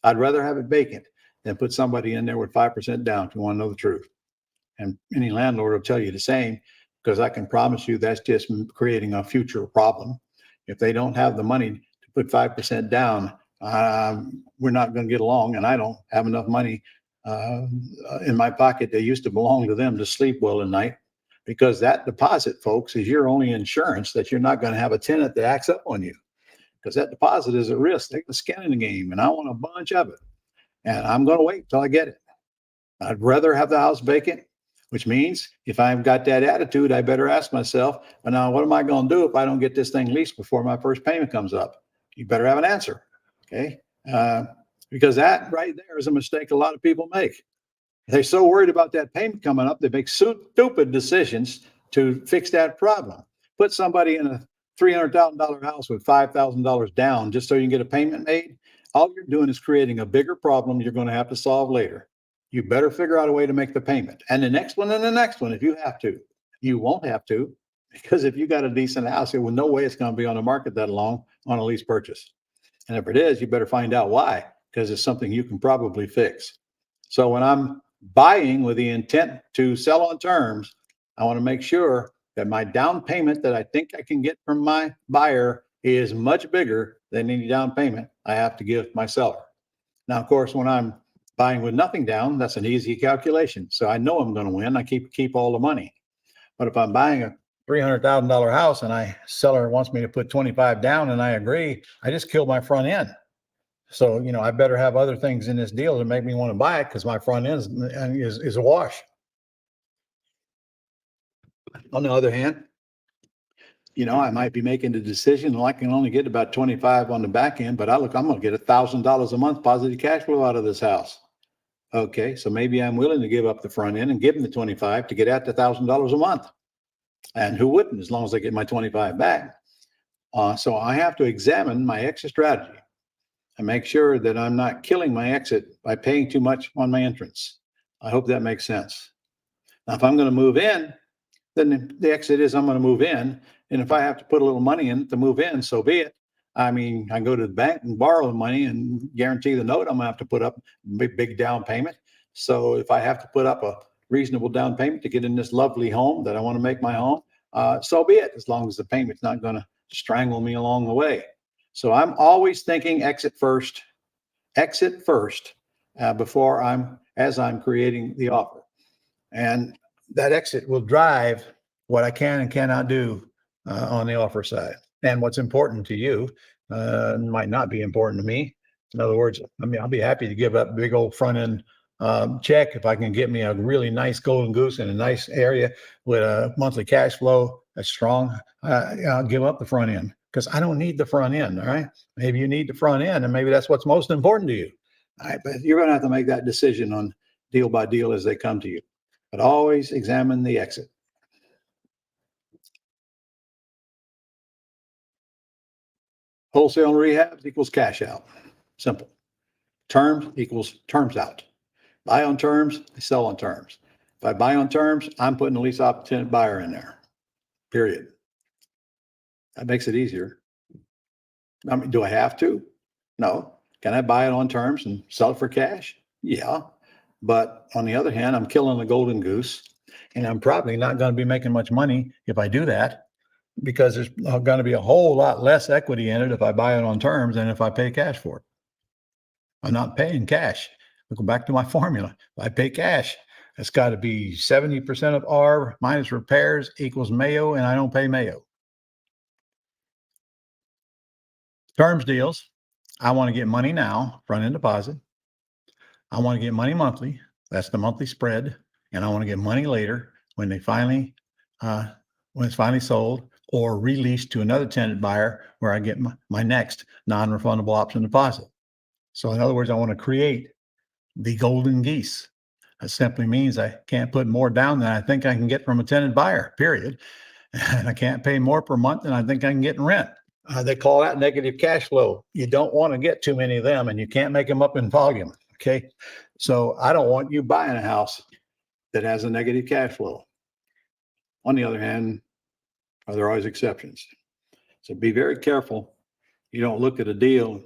I'd rather have it vacant than put somebody in there with 5% down, if you want to know the truth. And any landlord will tell you the same, because I can promise you that's just creating a future problem. If they don't have the money to put 5% down, we're not going to get along, and I don't have enough money in my pocket that used to belong to them to sleep well at night, because that deposit, folks, is your only insurance that you're not going to have a tenant that acts up on you, because that deposit is a risk. Take the skin in the game, and I want a bunch of it, and I'm going to wait till I get it. I'd rather have the house vacant, which means if I've got that attitude, I better ask myself, well, now what am I going to do if I don't get this thing leased before my first payment comes up? You better have an answer. Okay. Because that right there is a mistake a lot of people make. They're so worried about that payment coming up, they make stupid decisions to fix that problem. Put somebody in a $300,000 house with $5,000 down just so you can get a payment made. All you're doing is creating a bigger problem you're going to have to solve later. You better figure out a way to make the payment. And the next one and the next one, if you have to. You won't have to, because if you got a decent house, there was no way it's going to be on the market that long on a lease purchase. And if it is, you better find out why, because it's something you can probably fix. So when I'm buying with the intent to sell on terms, I want to make sure that my down payment that I think I can get from my buyer is much bigger than any down payment I have to give my seller. Now, of course, when I'm buying with nothing down, that's an easy calculation. So I know I'm going to win. I keep all the money. But if I'm buying a $300,000 house and my seller wants me to put 25 down and I agree, I just killed my front end. So, I better have other things in this deal to make me want to buy it, because my front end is a wash. On the other hand, I might be making the decision, I can only get about 25 on the back end, but I'm going to get $1,000 a month positive cash flow out of this house. Okay, so maybe I'm willing to give up the front end and give them the 25 to get at the $1,000 a month. And who wouldn't, as long as I get my 25 back? So I have to examine my exit strategy and make sure that I'm not killing my exit by paying too much on my entrance. I hope that makes sense. Now, if I'm going to move in, then the exit is I'm going to move in. And if I have to put a little money in to move in, so be it. I mean, I go to the bank and borrow the money and guarantee the note I'm going to have to put up a big down payment. So if I have to put up a reasonable down payment to get in this lovely home that I want to make my home, so be it, as long as the payment's not going to strangle me along the way. So I'm always thinking exit first before as I'm creating the offer. And that exit will drive what I can and cannot do on the offer side. And what's important to you might not be important to me. In other words, I'll be happy to give up a big old front end check if I can get me a really nice golden goose in a nice area with a monthly cash flow that's strong. I'll give up the front end, because I don't need the front end. All right. Maybe you need the front end, and maybe that's what's most important to you. All right. But you're going to have to make that decision on deal by deal as they come to you. But always examine the exit. Wholesale and rehabs equals cash out. Simple. Terms equals terms out. Buy on terms, sell on terms. If I buy on terms, I'm putting the least opportunity buyer in there. Period. That makes it easier. I mean, do I have to? No. Can I buy it on terms and sell it for cash? Yeah. But on the other hand, I'm killing the golden goose, and I'm probably not going to be making much money if I do that, because there's going to be a whole lot less equity in it if I buy it on terms than if I pay cash for it. I'm not paying cash. I'll go back to my formula. If I pay cash, it's got to be 70% of R minus repairs equals Mayo, and I don't pay Mayo. Terms deals, I want to get money now, front end deposit. I want to get money monthly. That's the monthly spread. And I want to get money later when it's finally sold or released to another tenant buyer, where I get my next non-refundable option deposit. So in other words, I want to create the golden geese. That simply means I can't put more down than I think I can get from a tenant buyer, period. And I can't pay more per month than I think I can get in rent. They call that negative cash flow. You don't want to get too many of them, and you can't make them up in volume. Okay. So I don't want you buying a house that has a negative cash flow. On the other hand, there are always exceptions. So be very careful. You don't look at a deal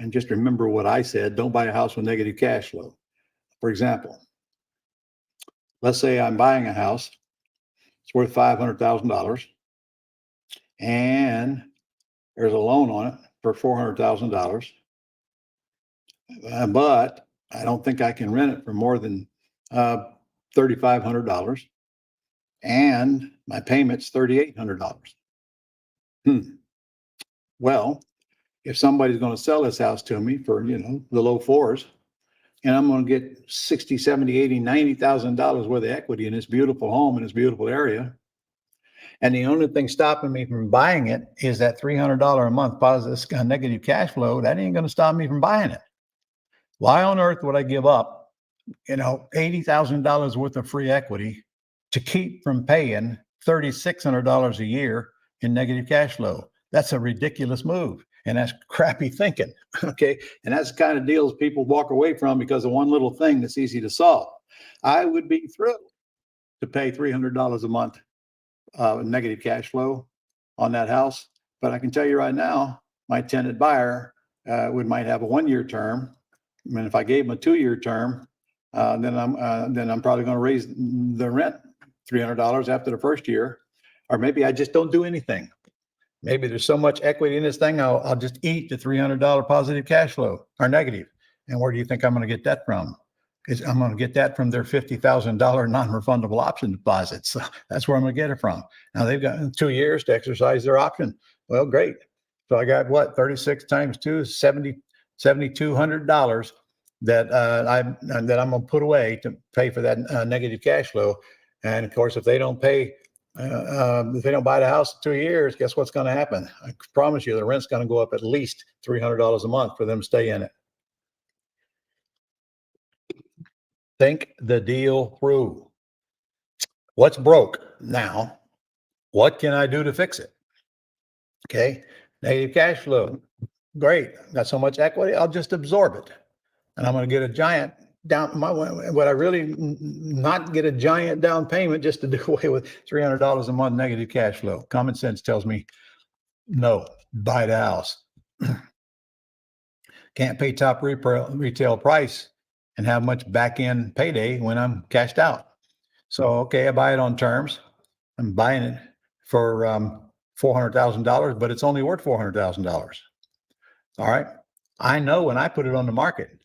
and just remember what I said. Don't buy a house with negative cash flow. For example, let's say I'm buying a house. It's worth $500,000 and there's a loan on it for $400,000. But I don't think I can rent it for more than $3,500. And my payment's $3,800. Well, if somebody's going to sell this house to me for, the low fours, and I'm going to get 60, 70, 80, $90,000 worth of equity in this beautiful home in this beautiful area. And the only thing stopping me from buying it is that $300 a month positive negative cash flow. That ain't going to stop me from buying it. Why on earth would I give up, $80,000 worth of free equity to keep from paying $3,600 a year in negative cash flow? That's a ridiculous move. And that's crappy thinking. Okay. And that's the kind of deals people walk away from because of one little thing that's easy to solve. I would be thrilled to pay $300 a month negative cash flow on that house. But I can tell you right now, my tenant buyer might have a 1-year term. I mean, if I gave him a 2-year term, then I'm probably going to raise the rent $300 after the first year, or maybe I just don't do anything. Maybe there's so much equity in this thing, I'll just eat the $300 positive cash flow or negative. And where do you think I'm going to get that from? I'm going to get that from their $50,000 non-refundable option deposits. So that's where I'm going to get it from. Now they've got 2 years to exercise their option. Well, great. So I got 36 times 2 is $7,200 that I'm going to put away to pay for that negative cash flow. And of course, if they don't pay, if they don't buy the house in 2 years, guess what's going to happen? I promise you, the rent's going to go up at least $300 a month for them to stay in it. Think the deal through. What's broke now? What can I do to fix it? Okay. Negative cash flow. Great. Got so much equity. I'll just absorb it. And I'm going to get a giant down. Would I really not get a giant down payment just to do away with $300 a month negative cash flow? Common sense tells me no, buy the house. Can't pay top retail price and have much back end payday when I'm cashed out. So, okay, I buy it on terms. I'm buying it for $400,000, but it's only worth $400,000. All right. I know when I put it on the market,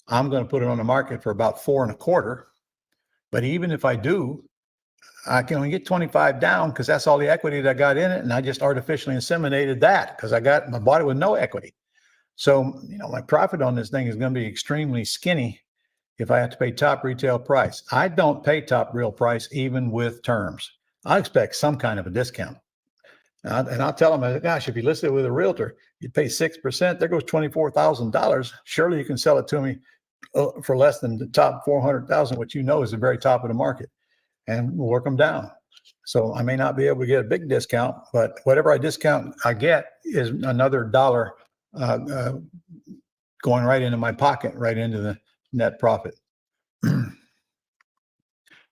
I'm going to put it on the market for about 4.25. But even if I do, I can only get 25 down because that's all the equity that I got in it. And I just artificially inseminated that because I bought it with no equity. So, my profit on this thing is going to be extremely skinny if I have to pay top retail price. I don't pay top real price even with terms. I expect some kind of a discount. And I'll tell them, gosh, if you listed it with a realtor, you'd pay 6%. There goes $24,000. Surely you can sell it to me for less than the top 400,000, which is the very top of the market, and we'll work them down. So I may not be able to get a big discount, but whatever discount I get is another dollar going right into my pocket, right into the net profit.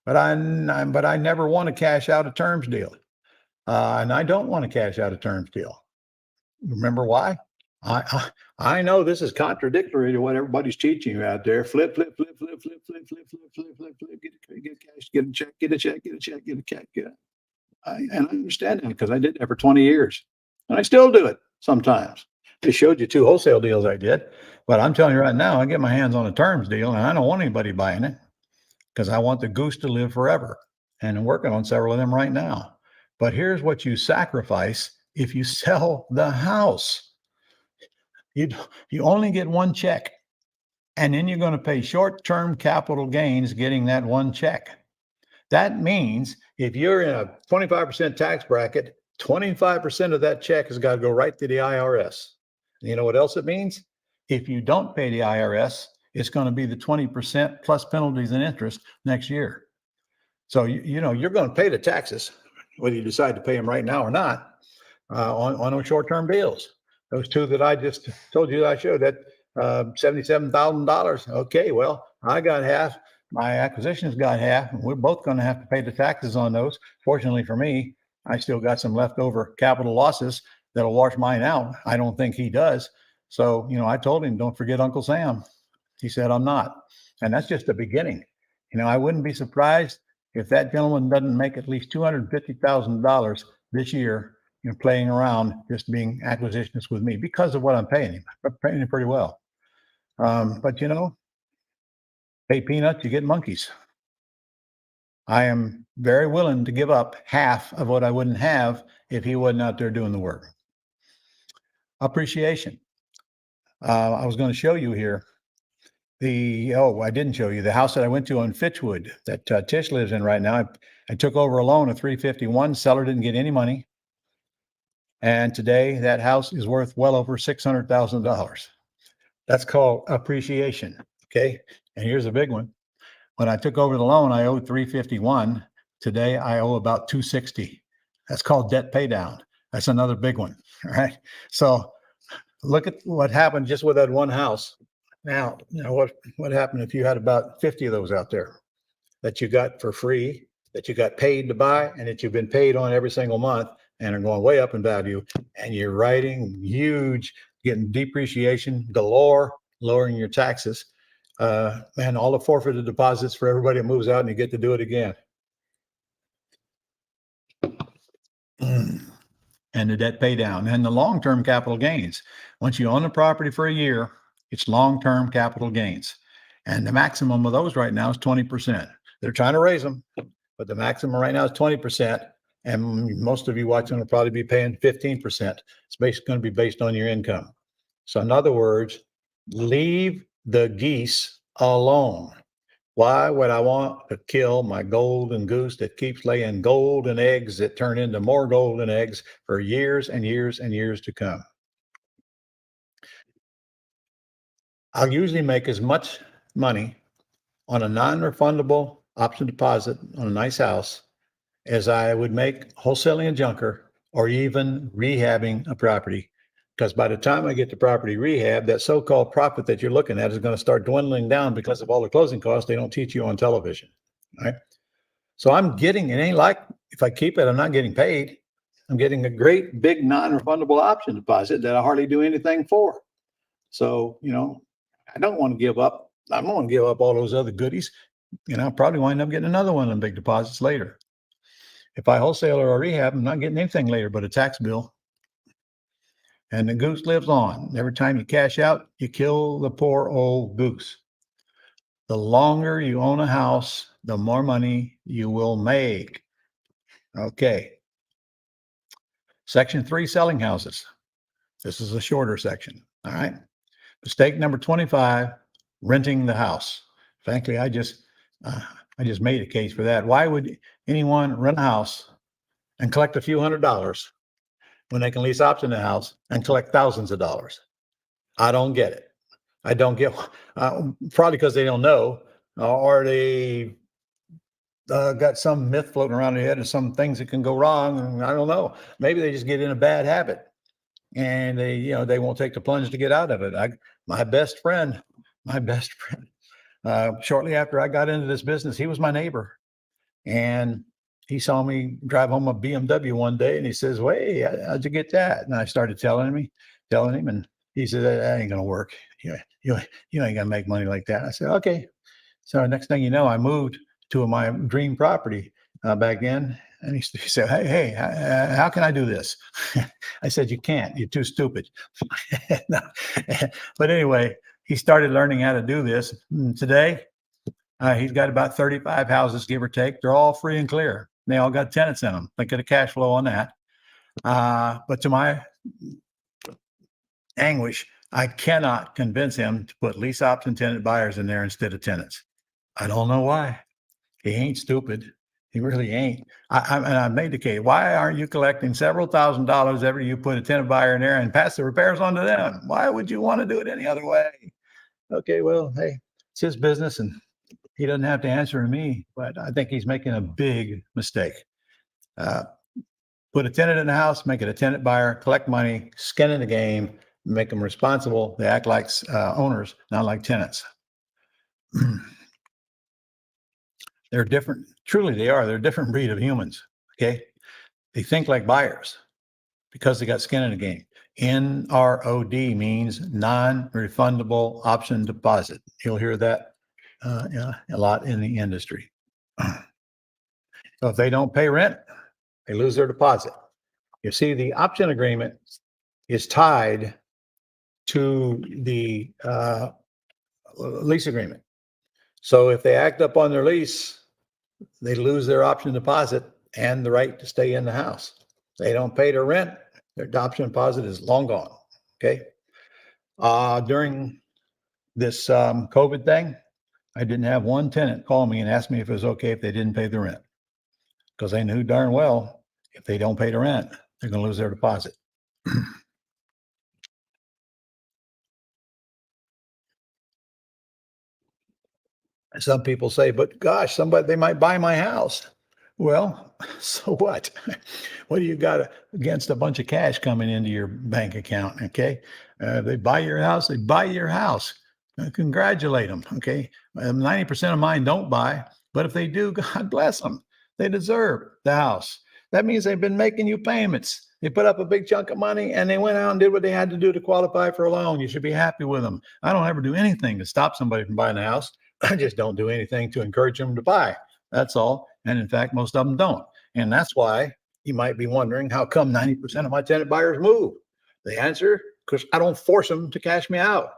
But I never want to cash out a terms deal. And I don't want to cash out a terms deal. Remember why? I know this is contradictory to what everybody's teaching you out there. Flip, flip, flip, flip, flip, flip, flip, flip, flip, flip, flip, get cash, get a check, get a check, get a check, get a check. And I understand that because I did that for 20 years. And I still do it sometimes. I showed you 2 wholesale deals I did. But I'm telling you right now, I get my hands on a terms deal and I don't want anybody buying it because I want the goose to live forever. And I'm working on several of them right now. But here's what you sacrifice if you sell the house. You only get one check, and then you're going to pay short-term capital gains getting that one check. That means if you're in a 25% tax bracket, 25% of that check has got to go right to the IRS. And you know what else it means? If you don't pay the IRS, it's going to be the 20% plus penalties and interest next year. So, you're going to pay the taxes, whether you decide to pay them right now or not, on those short-term deals. Those 2 that I just told you that I showed, that $77,000. Okay, well, I got half. My acquisitions got half. And we're both going to have to pay the taxes on those. Fortunately for me, I still got some leftover capital losses that'll wash mine out. I don't think he does. So, I told him, don't forget Uncle Sam. He said, I'm not. And that's just the beginning. I wouldn't be surprised if that gentleman doesn't make at least $250,000 this year, playing around, just being acquisitionists with me because of what I'm paying him. I'm paying him pretty well. But pay peanuts, you get monkeys. I am very willing to give up half of what I wouldn't have if he wasn't out there doing the work. Appreciation. I was going to show you here I didn't show you the house that I went to on Fitchwood that Tish lives in right now. I took over a loan of $351. Seller didn't get any money. And today that house is worth well over $600,000. That's called appreciation. Okay. And here's a big one. When I took over the loan, I owed $351. Today I owe about $260. That's called debt pay down. That's another big one. All right. So look at what happened just with that one house. Now, what happened if you had about 50 of those out there that you got for free, that you got paid to buy, and that you've been paid on every single month and are going way up in value, and you're writing huge, getting depreciation galore, lowering your taxes, and all the forfeited deposits for everybody that moves out, and you get to do it again. And the debt pay down and the long-term capital gains. Once you own the property for a year, it's long-term capital gains. And the maximum of those right now is 20%. They're trying to raise them, but the maximum right now is 20%. And most of you watching will probably be paying 15%. It's basically going to be based on your income. So in other words, leave the geese alone. Why would I want to kill my golden goose that keeps laying golden eggs that turn into more golden eggs for years and years and years to come? I'll usually make as much money on a non-refundable option deposit on a nice house as I would make wholesaling a junker or even rehabbing a property. Because by the time I get to property rehab, that so-called profit that you're looking at is going to start dwindling down because of all the closing costs they don't teach you on television. Right? So I'm getting, it ain't like if I keep it, I'm not getting paid. I'm getting a great big non-refundable option deposit that I hardly do anything for. So, I don't want to give up. I don't want to give up all those other goodies. I'll probably wind up getting another one of them big deposits later. If I wholesale or rehab, I'm not getting anything later but a tax bill. And the goose lives on. Every time you cash out, you kill the poor old goose. The longer you own a house, the more money you will make. Okay. Section 3, selling houses. This is a shorter section. All right. Mistake number 25, renting the house. Frankly, I just made a case for that. Why would anyone rent a house and collect a few $100s when they can lease option the house and collect thousands of dollars? I don't get it. I don't get, probably because they don't know, or they got some myth floating around their head of some things that can go wrong. And I don't know. Maybe they just get in a bad habit and they won't take the plunge to get out of it. My best friend, shortly after I got into this business, he was my neighbor, and he saw me drive home a BMW one day, and he says, "Hey, how'd you get that?" And I started telling him, and he said, "That ain't gonna work. You ain't gonna make money like that." I said, "Okay." So next thing you know, I moved to my dream property back then. And he said, hey, how can I do this? I said, "You can't. You're too stupid." But anyway, he started learning how to do this. And today, he's got about 35 houses, give or take. They're all free and clear. They all got tenants in them. Think of the cash flow on that. But to my anguish, I cannot convince him to put lease option tenant buyers in there instead of tenants. I don't know why. He ain't stupid. He really ain't. I made the case. Why aren't you collecting several $1,000s every you put a tenant buyer in there and pass the repairs on to them? Why would you want to do it any other way? Okay, well, hey, it's his business and he doesn't have to answer to me, but I think he's making a big mistake. Put a tenant in the house, make it a tenant buyer, collect money, skin in the game, make them responsible. They act like owners, not like tenants. They're different. Truly, they are. They're a different breed of humans. Okay. They think like buyers because they got skin in the game. NROD means non-refundable option deposit. You'll hear that a lot in the industry. So if they don't pay rent, they lose their deposit. You see, the option agreement is tied to the lease agreement. So if they act up on their lease, they lose their option deposit and the right to stay in the house. They don't pay their rent, their option deposit is long gone. Okay. During this COVID thing, I didn't have one tenant call me and ask me if it was okay if they didn't pay the rent, because they knew darn well if they don't pay the rent, they're going to lose their deposit. Some people say, but gosh, they might buy my house. Well, so what? What do you got against a bunch of cash coming into your bank account? Okay. They buy your house, they buy your house. Congratulate them. Okay. 90% of mine don't buy, but if they do, God bless them. They deserve the house. That means they've been making you payments. They put up a big chunk of money and they went out and did what they had to do to qualify for a loan. You should be happy with them. I don't ever do anything to stop somebody from buying a house. I just don't do anything to encourage them to buy. That's all. And in fact, most of them don't. And that's why you might be wondering, how come 90% of my tenant buyers move? The answer, because I don't force them to cash me out.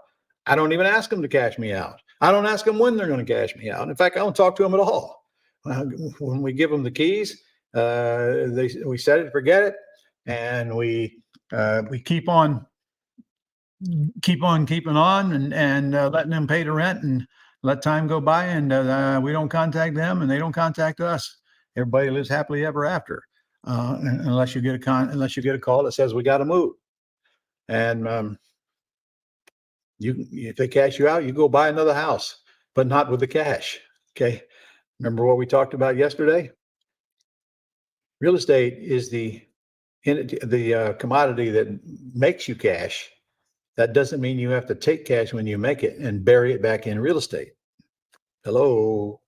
I don't even ask them to cash me out. I don't ask them when they're going to cash me out. In fact, I don't talk to them at all. When we give them the keys, we set it, forget it, and we keep on keeping on and letting them pay the rent and let time go by, and we don't contact them and they don't contact us. Everybody lives happily ever after, unless you get a call that says we got to move. And if they cash you out, you go buy another house, but not with the cash. Okay. Remember what we talked about yesterday? Real estate is the commodity that makes you cash. That doesn't mean you have to take cash when you make it and bury it back in real estate. Hello.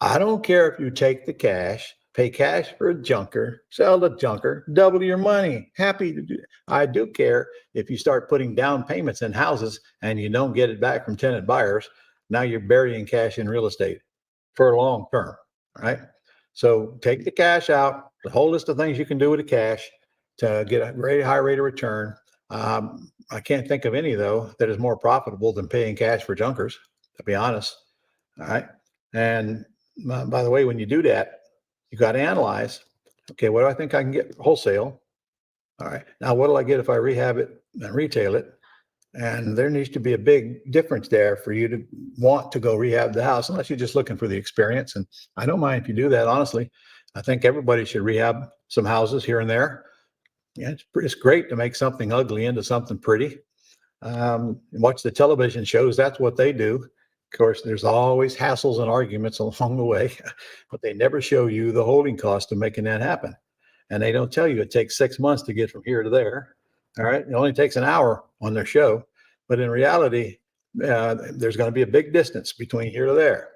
I don't care if you take the cash, pay cash for a junker, sell the junker, double your money. Happy to do it. I do care if you start putting down payments in houses and you don't get it back from tenant buyers. Now you're burying cash in real estate for a long term, right? So take the cash out, the whole list of things you can do with the cash to get a very high rate of return. I can't think of any, though, that is more profitable than paying cash for junkers, to be honest. All right. And by the way, when you do that, you got to analyze, okay, what do I think I can get wholesale? All right. Now, what do I get if I rehab it and retail it? And there needs to be a big difference there for you to want to go rehab the house, unless you're just looking for the experience. And I don't mind if you do that, honestly. I think everybody should rehab some houses here and there. Yeah, it's great to make something ugly into something pretty. Watch the television shows, that's what they do. Of course, there's always hassles and arguments along the way, but they never show you the holding cost of making that happen. And they don't tell you it takes 6 months to get from here to there. All right. It only takes an hour on their show. But in reality, there's going to be a big distance between here to there.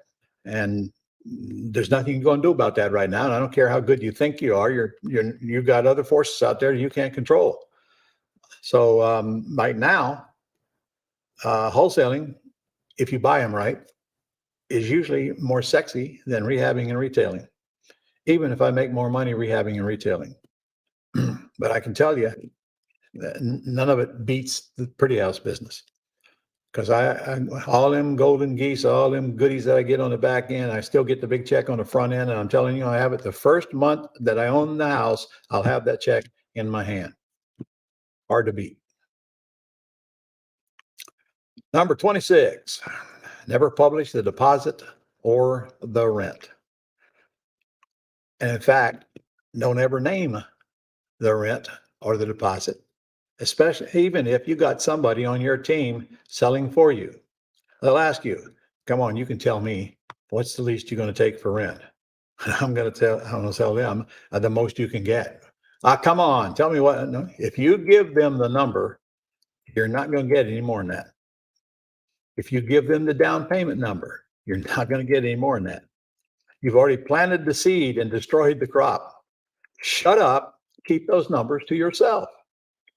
And there's nothing you're going to do about that right now. And I don't care how good you think you are. You've got other forces out there you can't control. So right now, wholesaling, if you buy them right, is usually more sexy than rehabbing and retailing, even if I make more money rehabbing and retailing. But I can tell you that none of it beats the pretty house business. Because I all them golden geese, all them goodies that I get on the back end, I still get the big check on the front end. And I'm telling you, I have it the first month that I own the house, I'll have that check in my hand. Hard to beat. Number 26, never publish the deposit or the rent. And in fact, don't ever name the rent or the deposit, especially even if you got somebody on your team selling for you. They'll ask you, come on, you can tell me what's the least you're going to take for rent. I'm going to tell them the most you can get. Come on, tell me what. No, if you give them the number, You're not going to get any more than that. If you give them the down payment number, you're not going to get any more than that. You've already planted the seed and destroyed the crop. Shut up. Keep those numbers to yourself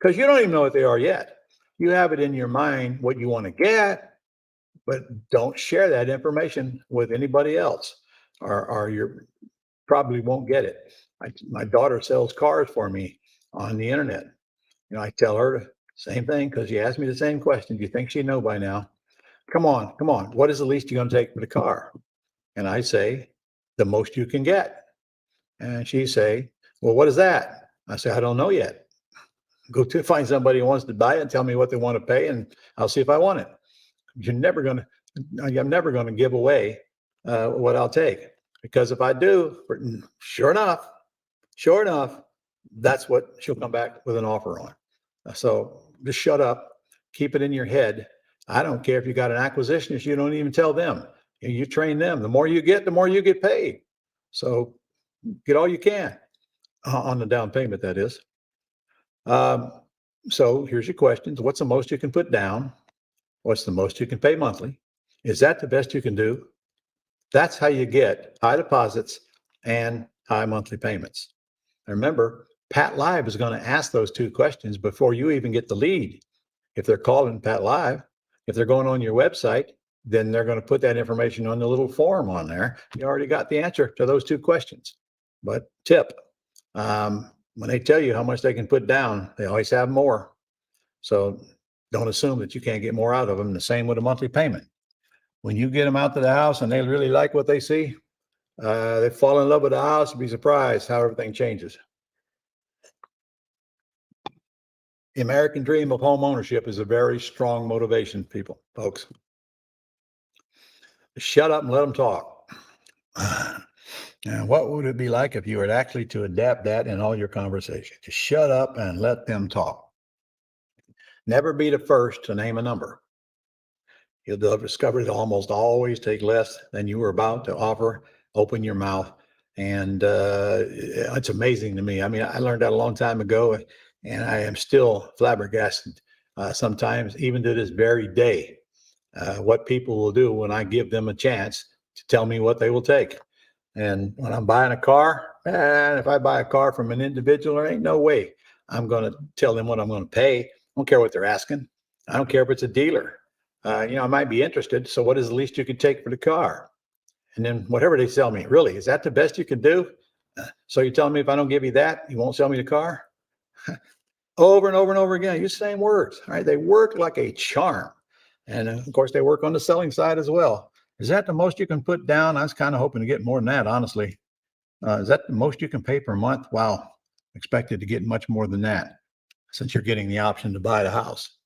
because you don't even know what they are yet. You have it in your mind what you want to get, but don't share that information with anybody else or you probably won't get it. My daughter sells cars for me on the internet. I tell her the same thing because she asked me the same question. Do you think she'd know by now? Come on. What is the least you're going to take for the car? And I say, the most you can get. And she say, well, what is that? I say, I don't know yet. Go to find somebody who wants to buy it and tell me what they want to pay, and I'll see if I want it. I'm never going to give away what I'll take, because if I do, sure enough, that's what she'll come back with an offer on. So just shut up, keep it in your head. I don't care if you got an acquisitionist, you don't even tell them. You train them. The more you get, the more you get paid. So get all you can on the down payment, that is. So here's your questions. What's the most you can put down? What's the most you can pay monthly? Is that the best you can do? That's how you get high deposits and high monthly payments. And remember, Pat Live is going to ask those two questions before you even get the lead. If they're calling Pat Live, if they're going on your website, then they're going to put that information on the little form on there. You already got the answer to those two questions. But tip, when they tell you how much they can put down, they always have more. So don't assume that you can't get more out of them. The same with a monthly payment. When you get them out to the house and they really like what they see, they fall in love with the house, and be surprised how everything changes. The American dream of home ownership is a very strong motivation, folks. Shut up and let them talk. Now, what would it be like if you were actually to adapt that in all your conversation? Just shut up and let them talk. Never be the first to name a number. You'll discover to almost always take less than you were about to offer. Open your mouth. And it's amazing to me. I mean, I learned that a long time ago, and I am still flabbergasted sometimes, even to this very day, what people will do when I give them a chance to tell me what they will take. And when I'm buying a car, if I buy a car from an individual, there ain't no way I'm going to tell them what I'm going to pay. I don't care what they're asking. I don't care if it's a dealer. I might be interested. So what is the least you can take for the car? And then whatever they sell me, really, is that the best you can do? So you're telling me if I don't give you that, you won't sell me the car? Over and over and over again, use the same words. All right, they work like a charm. And of course, they work on the selling side as well. Is that the most you can put down? I was kind of hoping to get more than that, honestly. Is that the most you can pay per month? Wow, expected to get much more than that since you're getting the option to buy the house.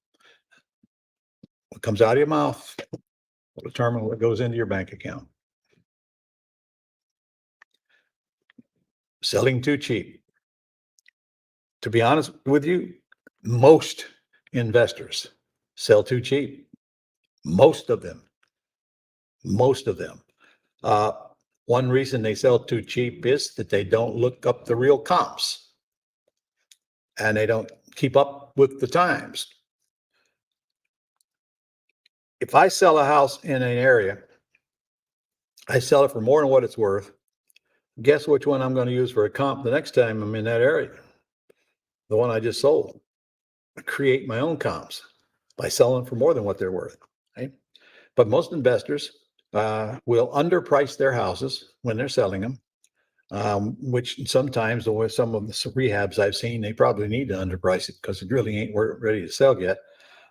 What comes out of your mouth will determine what goes into your bank account. Selling too cheap. To be honest with you, most investors sell too cheap. Most of them. One reason they sell too cheap is that they don't look up the real comps and they don't keep up with the times. If I sell a house in an area, I sell it for more than what it's worth. Guess which one I'm going to use for a comp the next time I'm in that area? The one I just sold. I create my own comps by selling for more than what they're worth. Right? But most investors will underprice their houses when they're selling them, which sometimes with some of the rehabs I've seen, they probably need to underprice it because it really ain't ready to sell yet.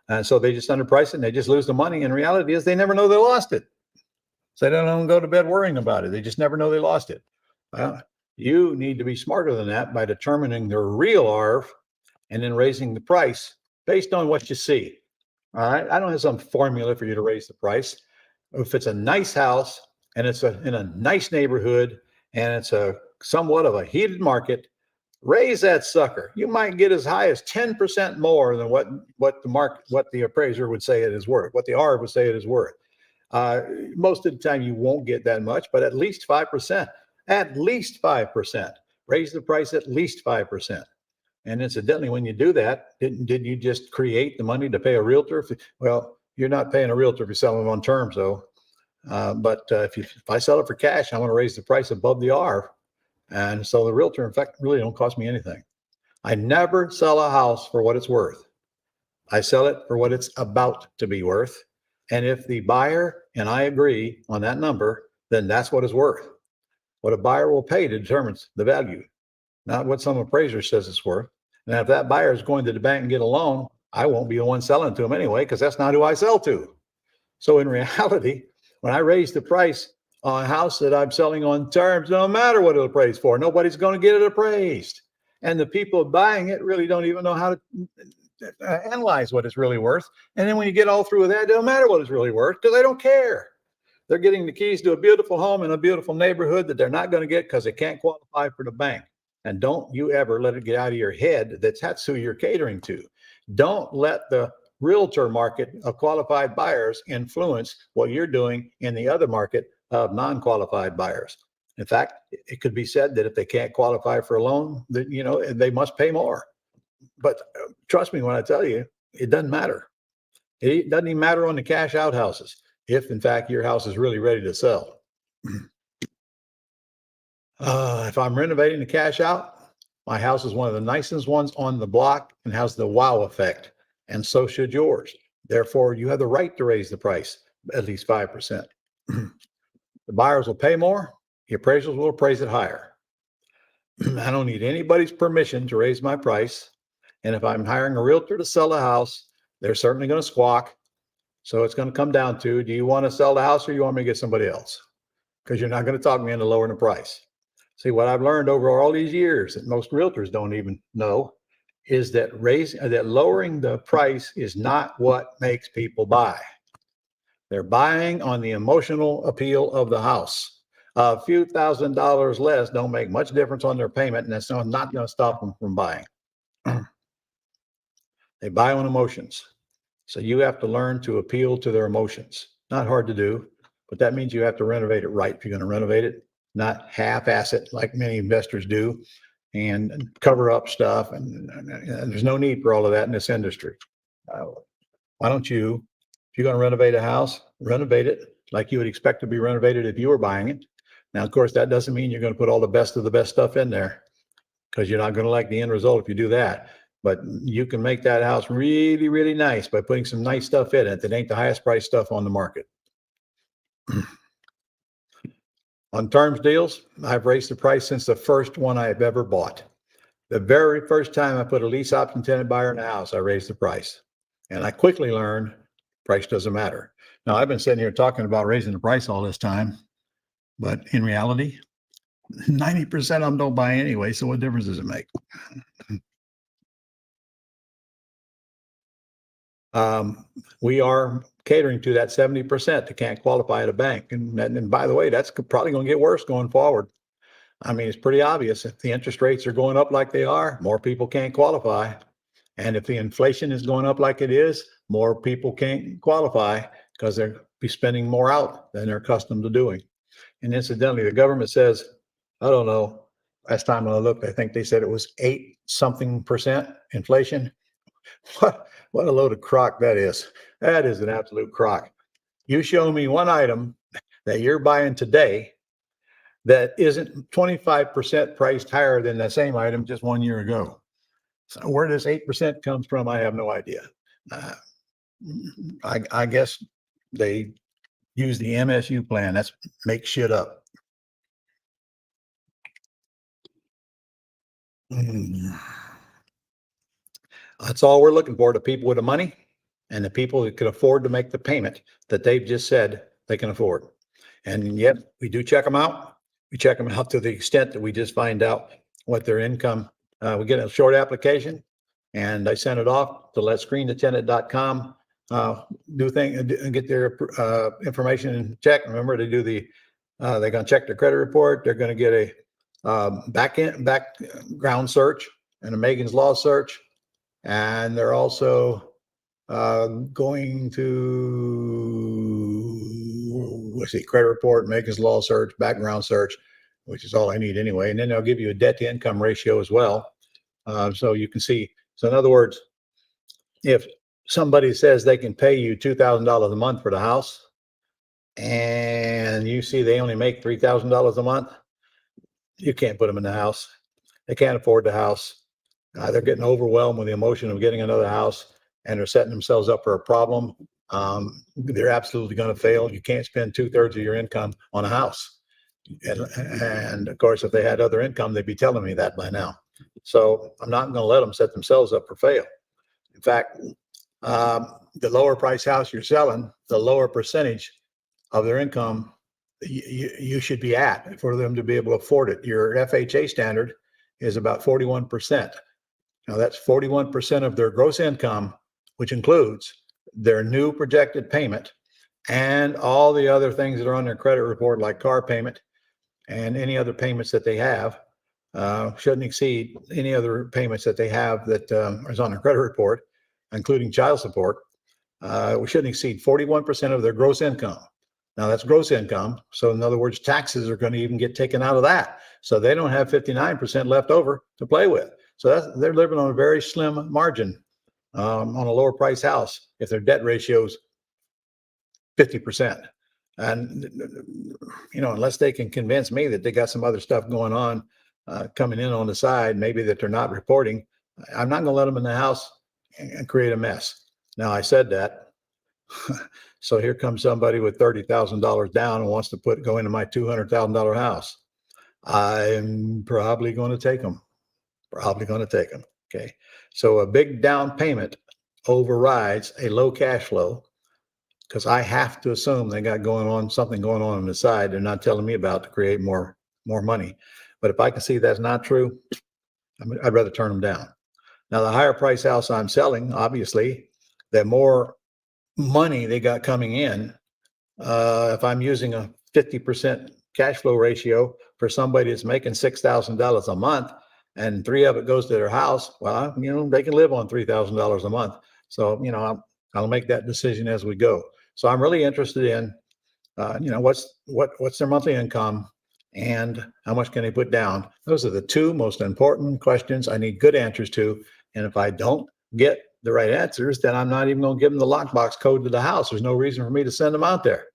And so they just underprice it and they just lose the money. And reality is they never know they lost it. So they don't go to bed worrying about it. They just never know they lost it. You need to be smarter than that by determining the real ARV and then raising the price based on what you see. All right. I don't have some formula for you to raise the price. If it's a nice house and it's in a nice neighborhood and it's somewhat of a heated market, raise that sucker. You might get as high as 10% more than what the appraiser would say it is worth, what the ARV would say it is worth. Most of the time you won't get that much, but at least 5%. At least 5%. Raise the price at least 5%. And incidentally, when you do that, didn't you just create the money to pay a realtor? Well, you're not paying a realtor if you're selling on terms, though. But if I sell it for cash, I want to raise the price above the R. And so the realtor, in fact, really don't cost me anything. I never sell a house for what it's worth. I sell it for what it's about to be worth. And if the buyer and I agree on that number, then that's what it's worth. What a buyer will pay determines the value, not what some appraiser says it's worth. And if that buyer is going to the bank and get a loan, I won't be the one selling to them anyway, because that's not who I sell to. So in reality, when I raise the price on a house that I'm selling on terms, no matter what it'll appraise for, nobody's going to get it appraised. And the people buying it really don't even know how to analyze what it's really worth. And then when you get all through with that, it don't matter what it's really worth because they don't care. They're getting the keys to a beautiful home in a beautiful neighborhood that they're not going to get because they can't qualify for the bank. And don't you ever let it get out of your head that that's who you're catering to. Don't let the realtor market of qualified buyers influence what you're doing in the other market of non-qualified buyers. In fact, it could be said that if they can't qualify for a loan, that, you know, they must pay more. But trust me when I tell you, it doesn't matter. It doesn't even matter on the cash out houses, if in fact your house is really ready to sell. If I'm renovating the cash out, my house is one of the nicest ones on the block and has the wow effect. And so should yours. Therefore, you have the right to raise the price at least 5%. The buyers will pay more. The appraisals will appraise it higher. I don't need anybody's permission to raise my price. And if I'm hiring a realtor to sell a house, they're certainly going to squawk. So it's going to come down to, do you want to sell the house or you want me to get somebody else? Because you're not going to talk me into lowering the price. See, what I've learned over all these years that most realtors don't even know is that lowering the price is not what makes people buy. They're buying on the emotional appeal of the house. A few $1,000s less don't make much difference on their payment, and that's not going to stop them from buying. They buy on emotions. So you have to learn to appeal to their emotions. Not hard to do, but that means you have to renovate it right if you're going to renovate it, not half-ass it like many investors do and cover up stuff. And there's no need for all of that in this industry. Why don't you, if you're going to renovate a house, renovate it like you would expect to be renovated if you were buying it. Now, of course, that doesn't mean you're going to put all the best of the best stuff in there, because you're not going to like the end result if you do that. But you can make that house really, really nice by putting some nice stuff in it that ain't the highest price stuff on the market. On terms deals, I've raised the price since the first one I've ever bought. The very first time I put a lease option tenant buyer in a house, I raised the price. And I quickly learned price doesn't matter. Now, I've been sitting here talking about raising the price all this time, but in reality, 90% of them don't buy anyway, so what difference does it make? We are catering to that 70% that can't qualify at a bank. And by the way, that's probably going to get worse going forward. I mean, it's pretty obvious. If the interest rates are going up like they are, more people can't qualify. And if the inflation is going up like it is, more people can't qualify because they'll be spending more out than they're accustomed to doing. And incidentally, the government says, I don't know, last time I looked, I think they said it was 8-something% inflation. What a load of crock that is. That is an absolute crock. You show me one item that you're buying today that isn't 25% priced higher than the same item just 1 year ago. So where this 8% comes from, I have no idea. I guess they use the MSU plan. That's make shit up. That's all we're looking for, the people with the money and the people that can afford to make the payment that they've just said they can afford. And yet we do check them out. We check them out to the extent that we just find out what their income. We get a short application and I send it off to letscreenthetenant.com. Do thing and get their information and check. Remember to do the, they're going to check their credit report. They're going to get a background search and a Megan's Law search. And they're also going to, let's see, credit report, Megan's Law search, background search, which is all I need anyway. And then they'll give you a debt to income ratio as well. So you can see. So in other words, if somebody says they can pay you $2,000 a month for the house, and you see they only make $3,000 a month, you can't put them in the house. They can't afford the house. They're getting overwhelmed with the emotion of getting another house, and they're setting themselves up for a problem. They're absolutely going to fail. You can't spend 2/3 of your income on a house. And of course, if they had other income, they'd be telling me that by now. So I'm not going to let them set themselves up for fail. In fact, the lower price house you're selling, the lower percentage of their income you should be at for them to be able to afford it. Your FHA standard is about 41%. Now that's 41% of their gross income, which includes their new projected payment and all the other things that are on their credit report, like car payment and any other payments that they have. Shouldn't exceed any other payments that they have that is on their credit report, including child support. We shouldn't exceed 41% of their gross income. Now that's gross income. So in other words, taxes are going to even get taken out of that. So they don't have 59% left over to play with. So they're living on a very slim margin on a lower price house if their debt ratio's 50%. And, unless they can convince me that they got some other stuff going on coming in on the side, maybe that they're not reporting, I'm not going to let them in the house and create a mess. Now, I said that. So here comes somebody with $30,000 down and wants to go into my $200,000 house. I'm probably going to take them. Okay. So a big down payment overrides a low cash flow, because I have to assume they got something going on the side they're not telling me about to create more money. But if I can see that's not true, I'd rather turn them down. Now, the higher price house I'm selling, obviously, the more money they got coming in. If I'm using a 50% cash flow ratio for somebody that's making $6,000 a month, and 3 of it goes to their house, well, they can live on $3,000 a month. So, I'll make that decision as we go. So I'm really interested in, what's their monthly income and how much can they put down? Those are the 2 most important questions I need good answers to. And if I don't get the right answers, then I'm not even going to give them the lockbox code to the house. There's no reason for me to send them out there.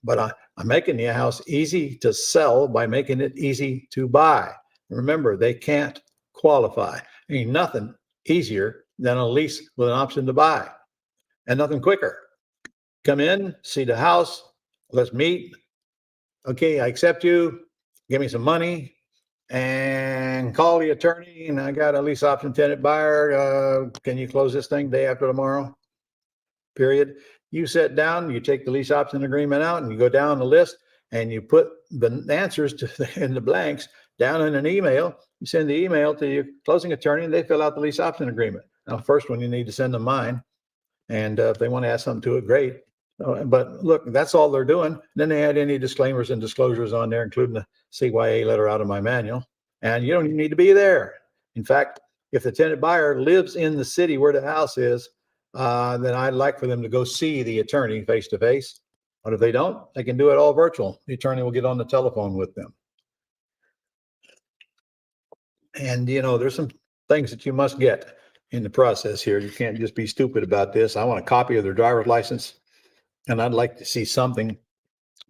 But I'm making the house easy to sell by making it easy to buy. Remember, they can't qualify. Ain't nothing easier than a lease with an option to buy, and nothing quicker. Come in, see the house, let's meet. Okay, I accept you. Give me some money, and call the attorney. And I got a lease option tenant buyer. Can you close this thing day after tomorrow? Period. You sit down, you take the lease option agreement out, and you go down the list, and you put the answers in the blanks down in an email. You send the email to your closing attorney, and they fill out the lease option agreement. Now, first one, you need to send them mine. And if they want to add something to it, great. But look, that's all they're doing. Then they add any disclaimers and disclosures on there, including the CYA letter out of my manual. And you don't even need to be there. In fact, if the tenant buyer lives in the city where the house is, then I'd like for them to go see the attorney face to face. But if they don't, they can do it all virtual. The attorney will get on the telephone with them. And, there's some things that you must get in the process here. You can't just be stupid about this. I want a copy of their driver's license, and I'd like to see something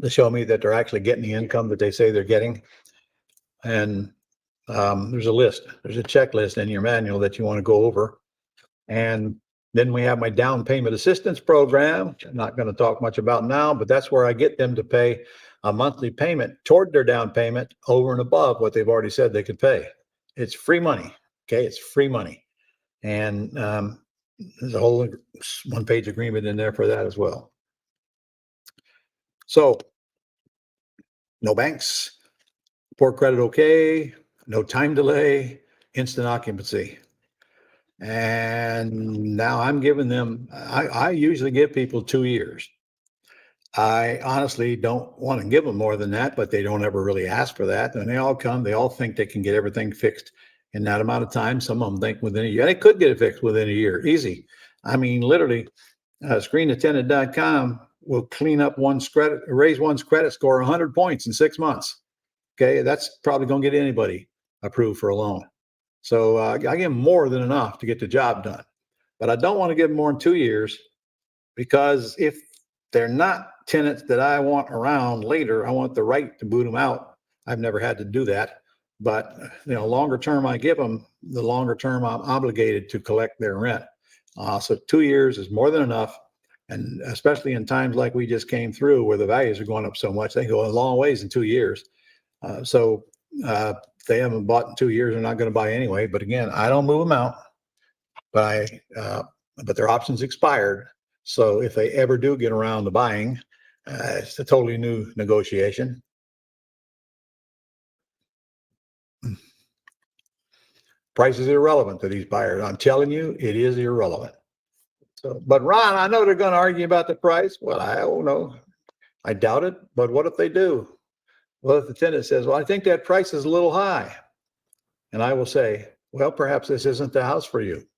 to show me that they're actually getting the income that they say they're getting. And there's a list. There's a checklist in your manual that you want to go over. And then we have my down payment assistance program, which I'm not going to talk much about now, but that's where I get them to pay a monthly payment toward their down payment over and above what they've already said they could pay. It's free money. Okay. It's free money. And there's a whole 1-page agreement in there for that as well. So no banks, poor credit okay, no time delay, instant occupancy. And now I'm giving them, I usually give people 2 years. I honestly don't want to give them more than that, but they don't ever really ask for that. And they all come, they all think they can get everything fixed in that amount of time. Some of them think within a year. They could get it fixed within a year, easy. I mean, literally, screenattendant.com will clean up raise one's credit score 100 points in 6 months. Okay, that's probably going to get anybody approved for a loan. So I give them more than enough to get the job done. But I don't want to give them more than 2 years, because if they're not tenants that I want around later, I want the right to boot them out. I've never had to do that. But, longer term I give them, the longer term I'm obligated to collect their rent. So 2 years is more than enough. And especially in times like we just came through, where the values are going up so much, they go a long ways in 2 years. If they haven't bought in 2 years, they're not going to buy anyway. But again, I don't move them out, but their options expired. So if they ever do get around to buying, it's a totally new negotiation. Price is irrelevant to these buyers. I'm telling you, it is irrelevant. So, but Ron, I know they're going to argue about the price. Well, I don't know. I doubt it. But what if they do? Well, if the tenant says, well, I think that price is a little high. And I will say, well, perhaps this isn't the house for you.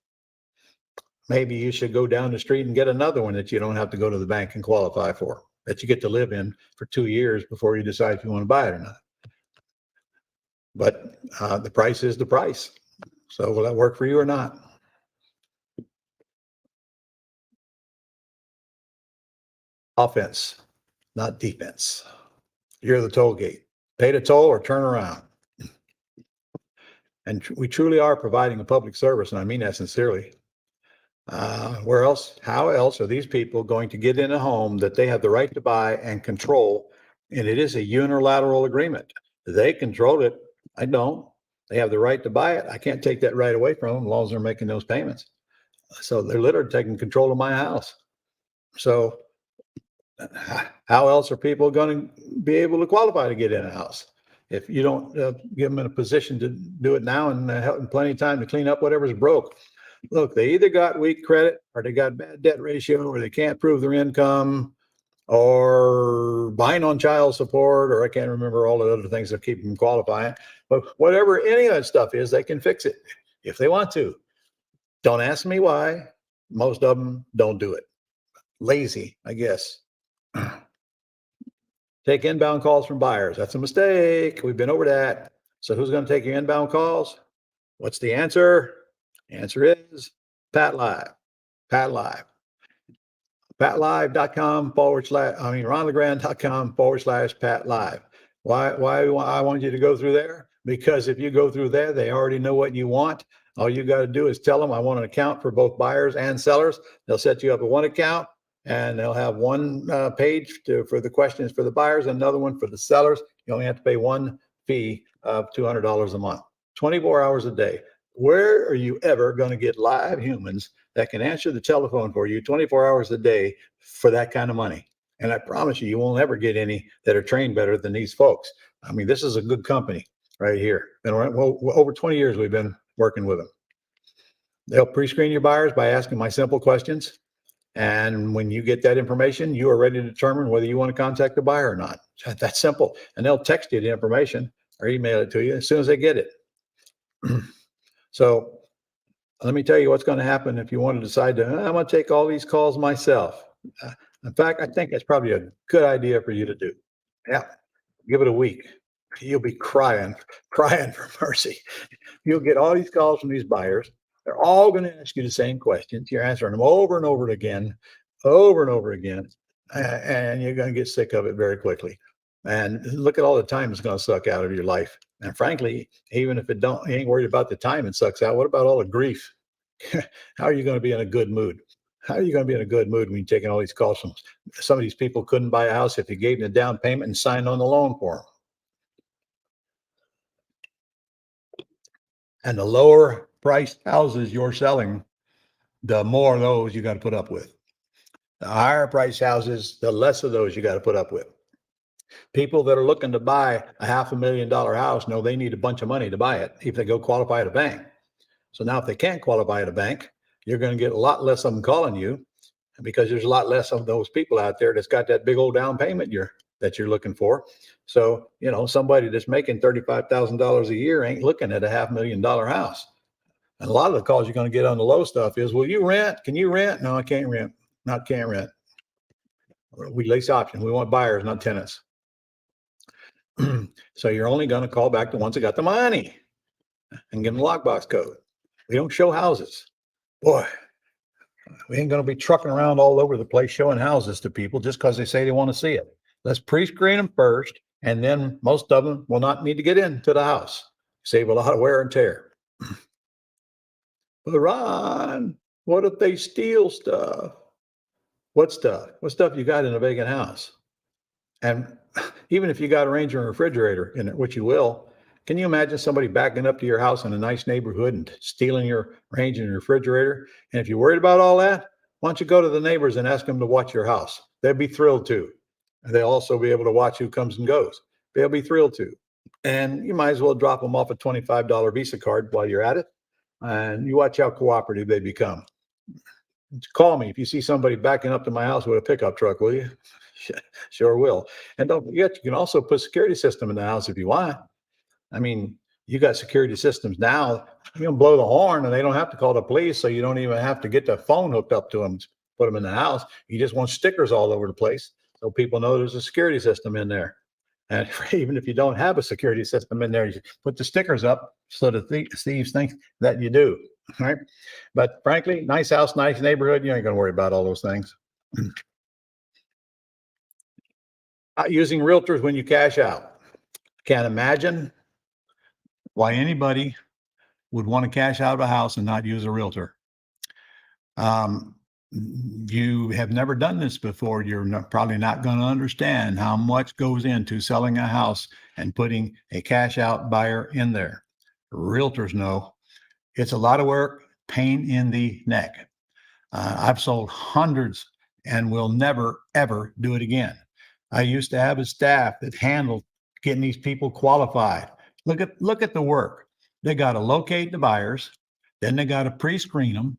Maybe you should go down the street and get another one that you don't have to go to the bank and qualify for, that you get to live in for 2 years before you decide if you want to buy it or not. But the price is the price. So will that work for you or not? Offense, not defense. You're the toll gate. Pay the toll or turn around. And we truly are providing a public service, and I mean that sincerely. Where else? How else are these people going to get in a home that they have the right to buy and control? And it is a unilateral agreement. They control it. I don't. They have the right to buy it. I can't take that right away from them as long as they're making those payments. So they're literally taking control of my house. So how else are people going to be able to qualify to get in a house if you don't give them in a position to do it now and have plenty of time to clean up whatever's broke? Look, they either got weak credit, or they got bad debt ratio, or they can't prove their income, or behind on child support, or I can't remember all the other things that keep them qualifying. But whatever any of that stuff is, they can fix it if they want to. Don't ask me why. Most of them don't do it. Lazy, I guess. Take inbound calls from buyers. That's a mistake. We've been over that. So who's going to take your inbound calls? What's the answer? Answer is Pat Live. Pat Live. PatLive.com ronlegrand.com /Pat Live. Why I want you to go through there? Because if you go through there, they already know what you want. All you got to do is tell them, I want an account for both buyers and sellers. They'll set you up with one account, and they'll have one page for the questions for the buyers, and another one for the sellers. You only have to pay one fee of $200 a month, 24 hours a day. Where are you ever going to get live humans that can answer the telephone for you 24 hours a day for that kind of money? And I promise you, you won't ever get any that are trained better than these folks. I mean, this is a good company right here. And over 20 years, we've been working with them. They'll pre-screen your buyers by asking my simple questions. And when you get that information, you are ready to determine whether you want to contact the buyer or not. That's simple. And they'll text you the information or email it to you as soon as they get it. So let me tell you what's going to happen if you want to decide to, I'm going to take all these calls myself. In fact, I think that's probably a good idea for you to do. Yeah, give it a week. You'll be crying for mercy. You'll get all these calls from these buyers. They're all going to ask you the same questions. You're answering them over and over again, and you're going to get sick of it very quickly. And look at all the time it's going to suck out of your life. And frankly, even if you ain't worried about the time it sucks out, what about all the grief? How are you going to be in a good mood? How are you going to be in a good mood when you're taking all these calls from some of these people? Couldn't buy a house if you gave them a down payment and signed on the loan for them. And the lower priced houses you're selling, the more of those you got to put up with. The higher priced houses, the less of those you got to put up with. People that are looking to buy a $500,000 house know they need a bunch of money to buy it if they go qualify at a bank. So now if they can't qualify at a bank, you're going to get a lot less of them calling you, because there's a lot less of those people out there that's got that big old down payment that you're looking for. So, somebody that's making $35,000 a year ain't looking at a $500,000 house. And a lot of the calls you're going to get on the low stuff is, will you rent? Can you rent? No, I can't rent. Can't rent. We lease option. We want buyers, not tenants. So you're only going to call back the ones that got the money. and give them the lockbox code. We don't show houses. Boy, we ain't going to be trucking around all over the place showing houses to people just because they say they want to see it. Let's pre-screen them first, and then most of them will not need to get into the house. Save a lot of wear and tear. But Ron, what if they steal stuff? What stuff? What stuff you got in a vacant house? And even if you got a Ranger and refrigerator in it, which you will, can you imagine somebody backing up to your house in a nice neighborhood and stealing your Ranger and refrigerator? And if you're worried about all that, why don't you go to the neighbors and ask them to watch your house? They'd be thrilled to. And they'll also be able to watch who comes and goes. They'll be thrilled to. And you might as well drop them off a $25 Visa card while you're at it. And you watch how cooperative they become. Call me if you see somebody backing up to my house with a pickup truck, will you? Sure will. And don't forget, you can also put a security system in the house if you want. I mean, you got security systems now. You can blow the horn and they don't have to call the police, so you don't even have to get the phone hooked up to them to put them in the house. You just want stickers all over the place so people know there's a security system in there. And even if you don't have a security system in there, you put the stickers up so that thieves think that you do. Right? But frankly, nice house, nice neighborhood, you ain't going to worry about all those things. Not using realtors when you cash out. Can't imagine why anybody would want to cash out of a house and not use a realtor. You have never done this before. You're probably not going to understand how much goes into selling a house and putting a cash out buyer in there. Realtors know it's a lot of work, pain in the neck. I've sold hundreds and will never, ever do it again. I used to have a staff that handled getting these people qualified. Look at the work. They got to locate the buyers, then they got to pre-screen them.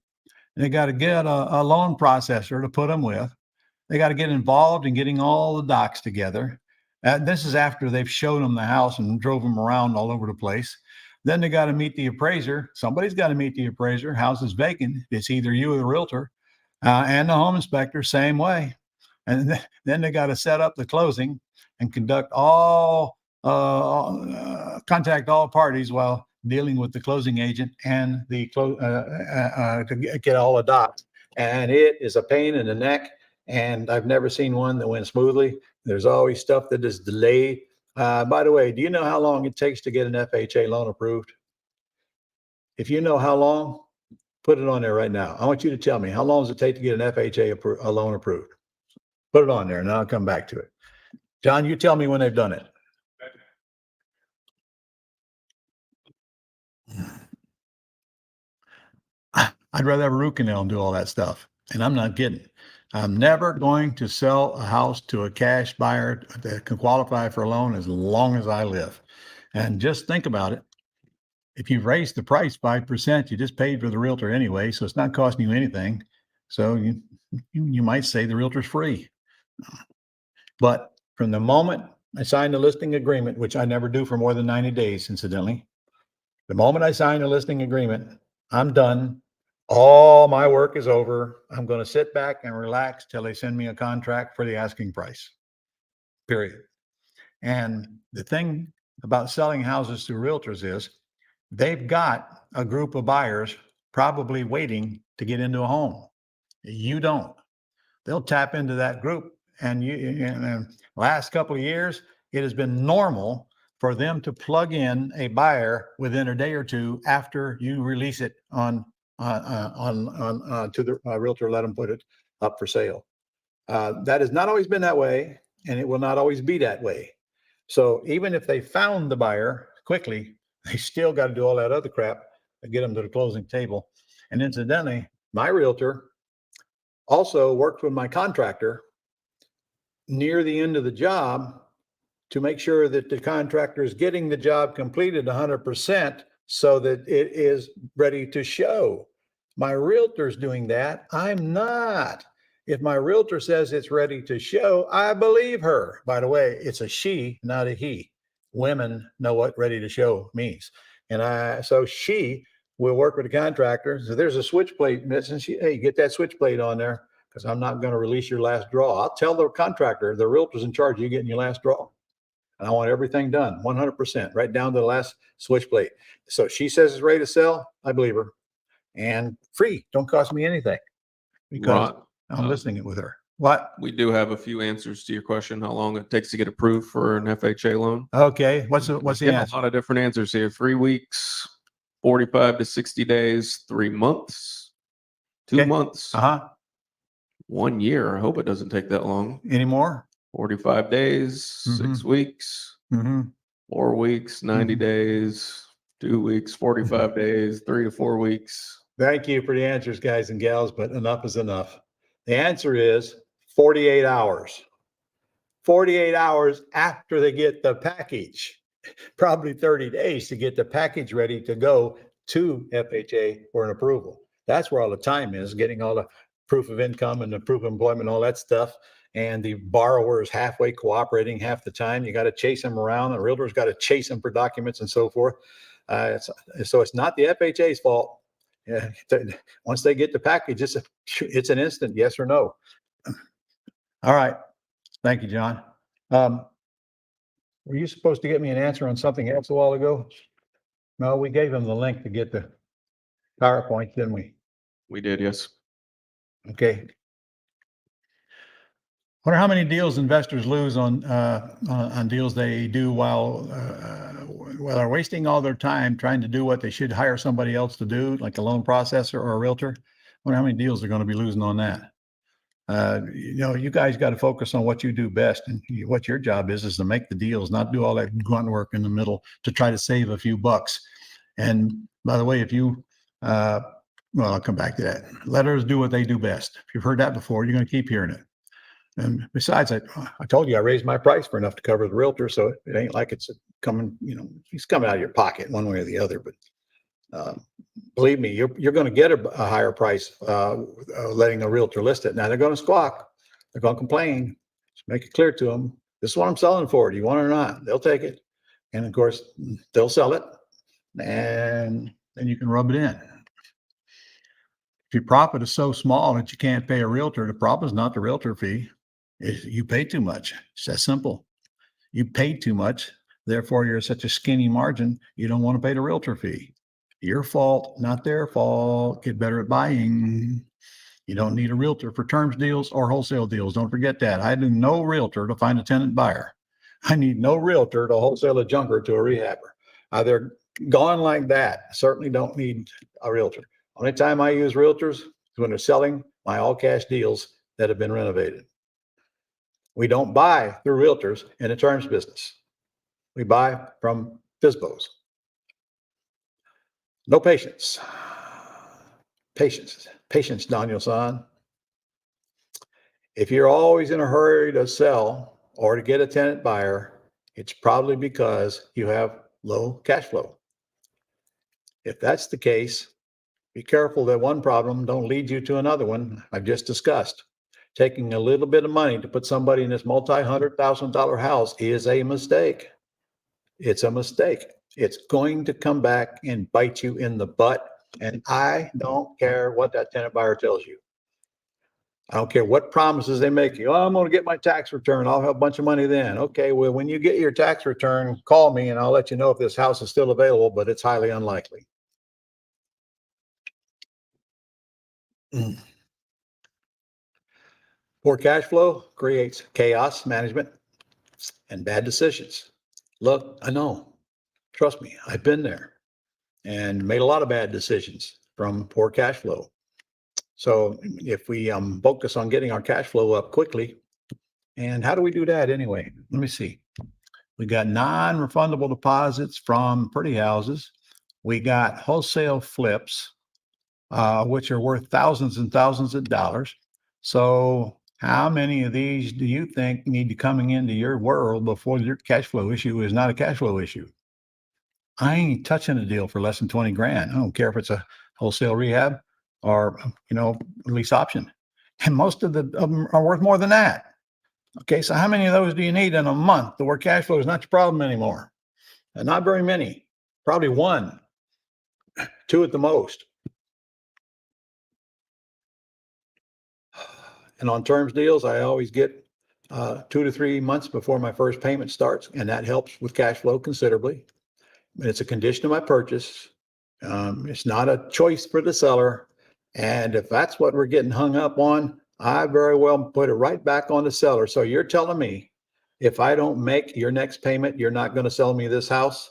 They got to get a loan processor to put them with. They got to get involved in getting all the docs together. This is after they've shown them the house and drove them around all over the place. Then they got to meet the appraiser. Somebody's got to meet the appraiser. House is vacant. It's either you or the realtor, and the home inspector, same way. And then they got to set up the closing and contact all parties while dealing with the closing agent and the to get all the docs. And it is a pain in the neck. And I've never seen one that went smoothly. There's always stuff that is delayed. By the way, do you know how long it takes to get an FHA loan approved? If you know how long, put it on there right now. I want you to tell me, how long does it take to get an FHA loan approved? Put it on there and I'll come back to it. John, you tell me when they've done it. I'd rather have a root canal and do all that stuff. And I'm not kidding. I'm never going to sell a house to a cash buyer that can qualify for a loan as long as I live. And just think about it. If you've raised the price 5%, you just paid for the realtor anyway, so it's not costing you anything. So you might say the realtor's free. But from the moment I signed the listing agreement, which I never do for more than 90 days, incidentally, the moment I sign a listing agreement, I'm done. All my work is over. I'm going to sit back and relax till they send me a contract for the asking price, period. And the thing about selling houses to realtors is they've got a group of buyers probably waiting to get into a home. You don't. They'll tap into that group. And in the last couple of years, it has been normal for them to plug in a buyer within a day or two after you release it to the realtor, let them put it up for sale. That has not always been that way, and it will not always be that way. So even if they found the buyer quickly, they still got to do all that other crap to get them to the closing table. And incidentally, my realtor also worked with my contractor near the end of the job to make sure that the contractor is getting the job completed 100% so that it is ready to show. My realtor's doing that. I'm not. If my realtor says it's ready to show, I believe her. By the way, it's a she, not a he. Women know what ready to show means. And so she will work with the contractor. So there's a switch plate missing. Hey, get that switch plate on there because I'm not going to release your last draw. I'll tell the contractor, the realtor's in charge of you getting your last draw. And I want everything done 100%, right down to the last switchblade. So if she says it's ready to sell, I believe her. And free, don't cost me anything because Ron, I'm listening with her. What? we do have a few answers to your question, how long it takes to get approved for an FHA loan. Okay, what's the Getting answer? a lot of different answers here. 3 weeks, 45 to 60 days, 3 months, 2 Okay. months, Uh-huh. 1 year. I hope it doesn't take that long. Any more? 45 days, 6 weeks, Mm-hmm. 4 weeks, 90 Mhm. days, 2 weeks, 45 days, 3 to 4 weeks. Thank you for the answers, guys and gals, but enough is enough. The answer is 48 hours. 48 hours after they get the package, probably 30 days to get the package ready to go to FHA for an approval. That's where all the time is, getting all the proof of income and the proof of employment, all that stuff. And the borrower is halfway cooperating half the time. You got to chase them around. The realtor's got to chase them for documents and so forth. So it's not the FHA's fault. Yeah, once they get the package, it's an instant yes or no. All right. Thank you, John. Were you supposed to get me an answer on something else a while ago? No, we gave him the link to get the PowerPoint, didn't we? We did, yes. Okay. Wonder how many deals investors lose on deals they do while they're wasting all their time trying to do what they should hire somebody else to do, like a loan processor or a realtor. Wonder how many deals they're going to be losing on that. You guys got to focus on what you do best, and what your job is to make the deals, not do all that grunt work in the middle to try to save a few bucks. And by the way, if you, well, I'll come back to that. Let others do what they do best. If you've heard that before, you're going to keep hearing it. And besides, I told you I raised my price for enough to cover the realtor, so it ain't like it's coming, he's coming out of your pocket one way or the other. But believe me, you're going to get a higher price letting a realtor list it. Now they're going to squawk, they're going to complain. Just make it clear to them, this is what I'm selling for. Do you want it or not? They'll take it, and of course they'll sell it, and then you can rub it in. If your profit is so small that you can't pay a realtor, the problem is not the realtor fee. You pay too much. It's that simple. You paid too much. Therefore, you're such a skinny margin. You don't want to pay the realtor fee. Your fault, not their fault. Get better at buying. You don't need a realtor for terms deals or wholesale deals. Don't forget that. I need no realtor to find a tenant buyer. I need no realtor to wholesale a junker to a rehabber. They're gone like that. I certainly don't need a realtor. Only time I use realtors is when they're selling my all cash deals that have been renovated. We don't buy through realtors in a terms business. We buy from FSBOs. No patience. Patience, Daniel-san. If you're always in a hurry to sell or to get a tenant buyer, it's probably because you have low cash flow. If that's the case, be careful that one problem don't lead you to another one I've just discussed. Taking a little bit of money to put somebody in this multi-$100,000 house is a mistake. It's a mistake. It's going to come back and bite you in the butt. And I don't care what that tenant buyer tells you. I don't care what promises they make you. Oh, I'm going to get my tax return. I'll have a bunch of money then. Okay, well, when you get your tax return, call me and I'll let you know if this house is still available, but it's highly unlikely. Poor cash flow creates chaos management and bad decisions. Look, I know. Trust me, I've been there and made a lot of bad decisions from poor cash flow. So if we focus on getting our cash flow up quickly, and how do we do that anyway? Let me see. We got non-refundable deposits from pretty houses. We got wholesale flips, which are worth thousands and thousands of dollars. So how many of these do you think need to coming into your world before your cash flow issue is not a cash flow issue? I ain't touching a deal for less than 20 grand. I don't care if it's a wholesale rehab or, lease option. And most of them are worth more than that. Okay, so how many of those do you need in a month where cash flow is not your problem anymore? And not very many, probably 1, 2 at the most. And on terms deals, I always get 2 to 3 months before my first payment starts, and that helps with cash flow considerably. It's a condition of my purchase. It's not a choice for the seller. And if that's what we're getting hung up on, I very well put it right back on the seller. So you're telling me if I don't make your next payment, you're not going to sell me this house?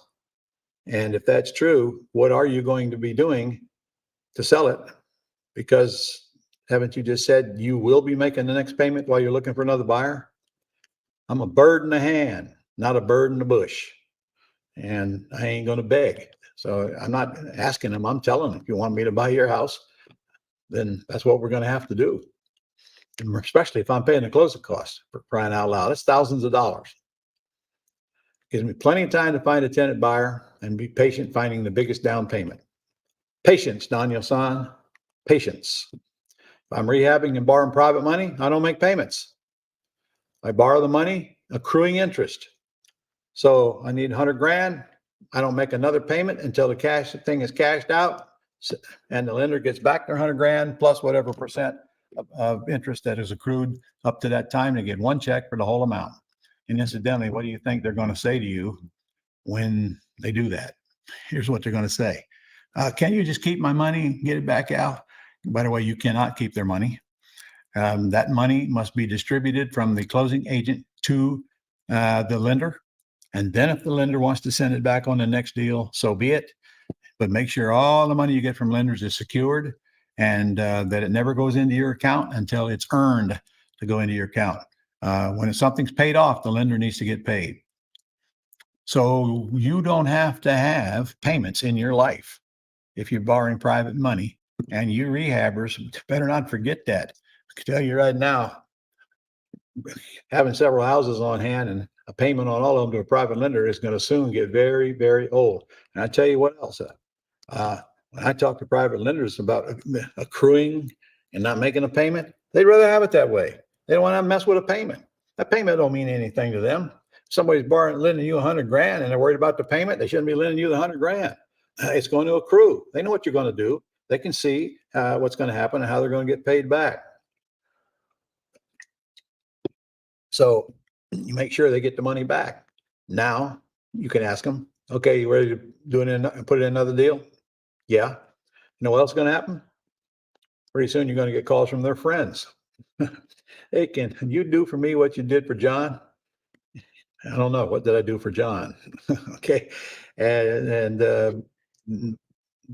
And if that's true, what are you going to be doing to sell it? Because haven't you just said you will be making the next payment while you're looking for another buyer? I'm a bird in the hand, not a bird in the bush. And I ain't going to beg. So I'm not asking them. I'm telling them, if you want me to buy your house, then that's what we're going to have to do. And especially if I'm paying the closing costs, for crying out loud. That's thousands of dollars. Gives me plenty of time to find a tenant buyer and be patient finding the biggest down payment. Patience, Daniel-san. Patience. If I'm rehabbing and borrowing private money, I don't make payments. I borrow the money, accruing interest. So I need 100 grand. I don't make another payment until the thing is cashed out, and the lender gets back their 100 grand plus whatever percent of interest that is accrued up to that time to get one check for the whole amount. And incidentally, what do you think they're going to say to you when they do that? Here's what they're going to say. Can you just keep my money, get it back out? By the way, you cannot keep their money. That money must be distributed from the closing agent to the lender. And then if the lender wants to send it back on the next deal, so be it. But make sure all the money you get from lenders is secured and that it never goes into your account until it's earned to go into your account. When something's paid off, the lender needs to get paid. So you don't have to have payments in your life if you're borrowing private money. And you rehabbers better not forget that. I can tell you right now, having several houses on hand and a payment on all of them to a private lender is going to soon get very, very old. And I tell you what else, when I talk to private lenders about accruing and not making a payment, they'd rather have it that way. They don't want to mess with a payment. That payment don't mean anything to them. If somebody's lending you 100 grand and they're worried about the payment, they shouldn't be lending you the 100 grand. It's going to accrue. They know what you're going to do. They can see what's going to happen and how they're going to get paid back. So you make sure they get the money back. Now you can ask them, okay, you ready to do it and put it in another deal? Yeah. You know what else is going to happen? Pretty soon you're going to get calls from their friends. Hey, can you do for me what you did for John? I don't know. What did I do for John? Okay. And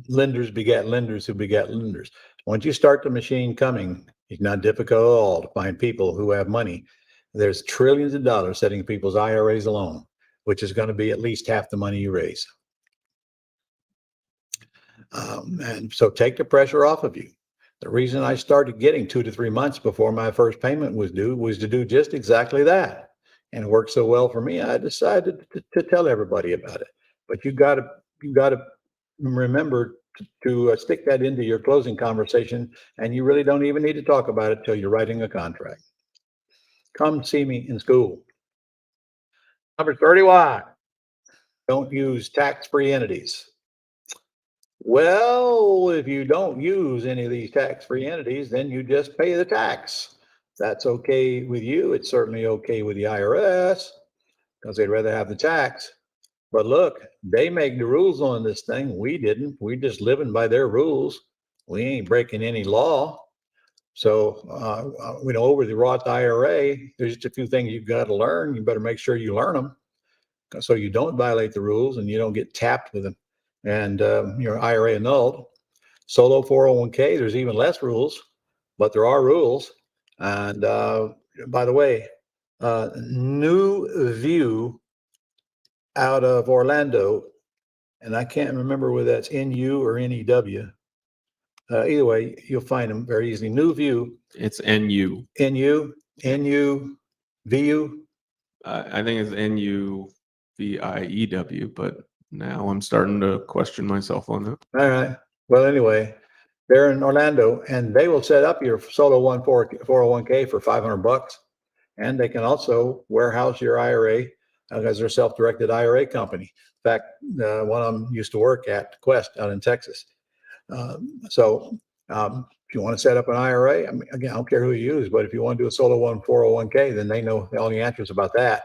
lenders begat lenders who begat lenders. Once you start the machine coming, it's not difficult at all to find people who have money. There's trillions of dollars sitting in people's IRAs alone, which is going to be at least half the money you raise. And so take the pressure off of you. The reason I started getting 2 to 3 months before my first payment was due was to do just exactly that. And it worked so well for me, I decided to tell everybody about it. But you got to remember to stick that into your closing conversation, and you really don't even need to talk about it till you're writing a contract. Come see me in school. Number 31, don't use tax-free entities. Well, if you don't use any of these tax-free entities, then you just pay the tax. That's okay with you. It's certainly okay with the IRS because they'd rather have the tax. But look, they make the rules on this thing. We didn't. We're just living by their rules. We ain't breaking any law. So, over the Roth IRA, there's just a few things you've got to learn. You better make sure you learn them so you don't violate the rules and you don't get tapped with them and your IRA annulled. Solo 401k, there's even less rules, but there are rules. And by the way, New View out of Orlando, and I can't remember whether that's NU or NEW. Either way, you'll find them very easily. New View. It's NU. NU, VU. I think it's NUVIEW, but now I'm starting to question myself on that. All right. Well, anyway, they're in Orlando, and they will set up your Solo 401k for $500, and they can also warehouse your IRA as their self-directed IRA company. In fact, one of them used to work at Quest out in Texas. So if If you want to set up an IRA, I mean, again, I don't care who you use, but if you want to do a solo 401k, then they know all the answers about that.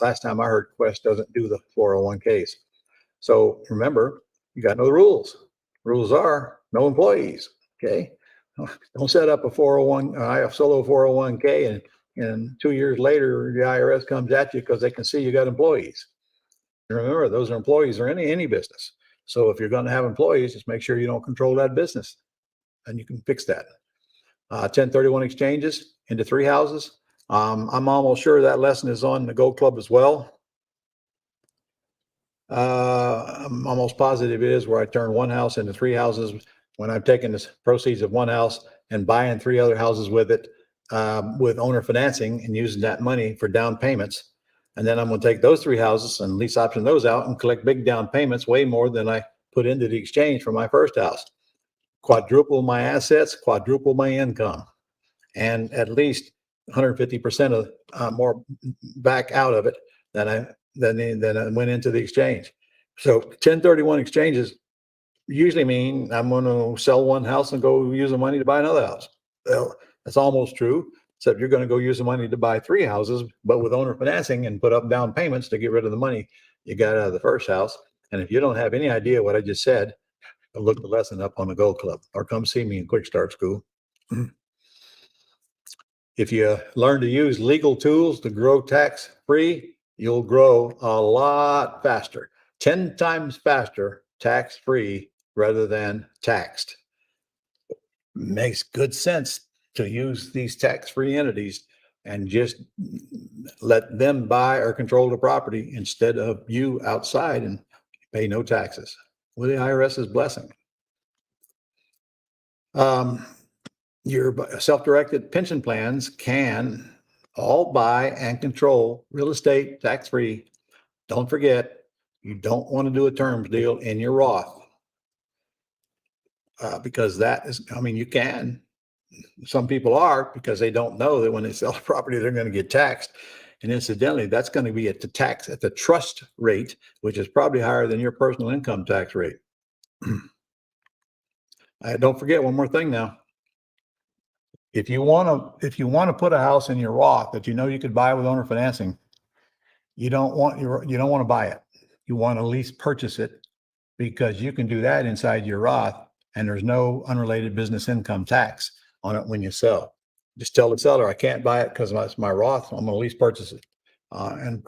Last time I heard, Quest doesn't do the 401ks. So remember, you got to know the rules. Rules are no employees. Okay. Don't set up a solo 401k and 2 years later, the IRS comes at you because they can see you got employees. And remember, those are employees are any business. So if you're going to have employees, just make sure you don't control that business, and you can fix that. 1031 exchanges into 3 houses. I'm almost sure that lesson is on the Gold Club as well. I'm almost positive it is, where I turn 1 house into 3 houses when I've taken the proceeds of 1 house and buying 3 other houses with it, with owner financing, and using that money for down payments. And then I'm going to take those 3 houses and lease option those out and collect big down payments, way more than I put into the exchange for my first house. Quadruple my assets, quadruple my income, and at least 150% of more back out of it than I went into the exchange. So 1031 exchanges usually mean I'm going to sell 1 house and go use the money to buy another house. Well, that's almost true, except you're going to go use the money to buy 3 houses, but with owner financing, and put up down payments to get rid of the money you got out of the first house. And if you don't have any idea what I just said, look the lesson up on the Gold Club, or come see me in Quick Start School. If you learn to use legal tools to grow tax free, you'll grow a lot faster, 10 times faster, tax free rather than taxed. Makes good sense to use these tax free entities and just let them buy or control the property instead of you outside and pay no taxes with the IRS's blessing. Your self-directed pension plans can all buy and control real estate tax-free. Don't forget, you don't want to do a terms deal in your Roth, because that is, I mean, you can. Some people are, because they don't know that when they sell a property, they're going to get taxed. And incidentally, that's going to be at the tax at the trust rate, which is probably higher than your personal income tax rate. Don't forget one more thing now. If you want to put a house in your Roth that you know you could buy with owner financing, you don't want to buy it. You want to lease purchase it, because you can do that inside your Roth, and there's no unrelated business income tax on it when you sell. Just tell the seller, I can't buy it because it's my Roth. I'm going to lease purchase it. And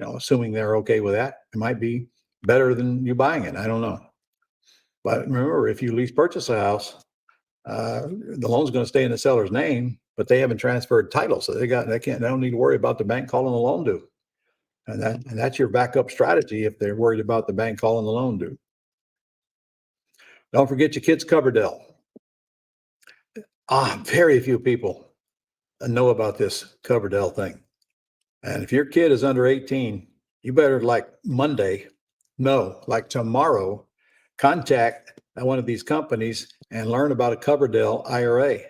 assuming they're okay with that, it might be better than you buying it. I don't know. But remember, if you lease purchase a house, the loan's going to stay in the seller's name, but they haven't transferred title, so they don't need to worry about the bank calling the loan due. And that's your backup strategy if they're worried about the bank calling the loan due. Don't forget your kid's Coverdell. Very few people know about this Coverdell thing. And if your kid is under 18, you better, like tomorrow, contact one of these companies and learn about a Coverdell IRA.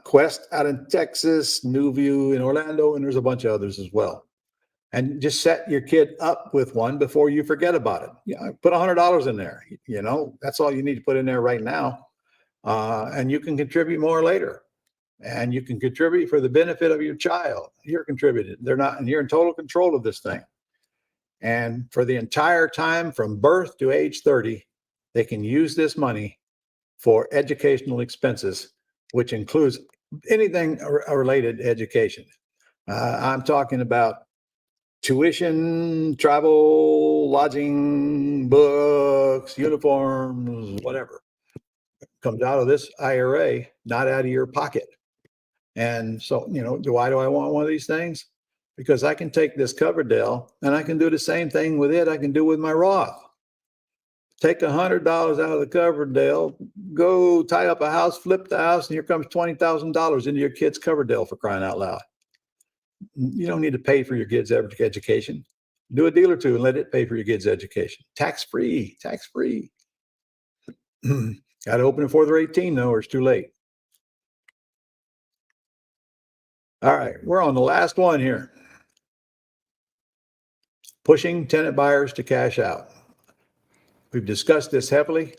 Quest out in Texas, Newview in Orlando, and there's a bunch of others as well. And just set your kid up with one before you forget about it. Put $100 in there. That's all you need to put in there right now. And you can contribute more later. And you can contribute for the benefit of your child. You're contributing. They're not, and you're in total control of this thing. And for the entire time from birth to age 30, they can use this money for educational expenses, which includes anything related to education. I'm talking about tuition, travel, lodging, books, uniforms, whatever. Comes out of this IRA, not out of your pocket. And so, why do I want one of these things? Because I can take this Coverdell and I can do the same thing with it I can do with my Roth. Take $100 out of the Coverdell, go tie up a house, flip the house, and here comes $20,000 into your kid's Coverdell, for crying out loud. You don't need to pay for your kid's education. Do a deal or two and let it pay for your kid's education. Tax-free, tax-free. Got to open it before they're 18, though, or it's too late. All right, we're on the last one here. Pushing tenant buyers to cash out. We've discussed this heavily.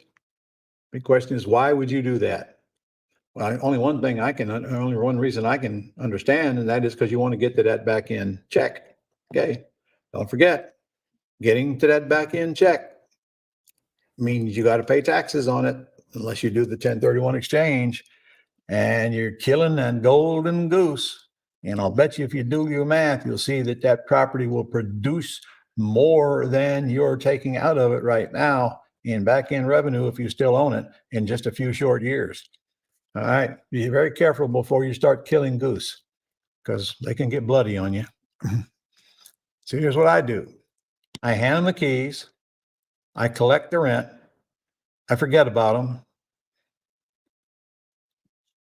Big question is, why would you do that? Well, only one reason I can understand, and that is because you want to get to that back end check. Okay. Don't forget, getting to that back end check means you got to pay taxes on it unless you do the 1031 exchange, and you're killing that golden goose. And I'll bet you if you do your math, you'll see that that property will produce more than you're taking out of it right now in back end revenue if you still own it in just a few short years. All right. Be very careful before you start killing goose, because they can get bloody on you. So here's what I do. I hand them the keys. I collect the rent. I forget about them.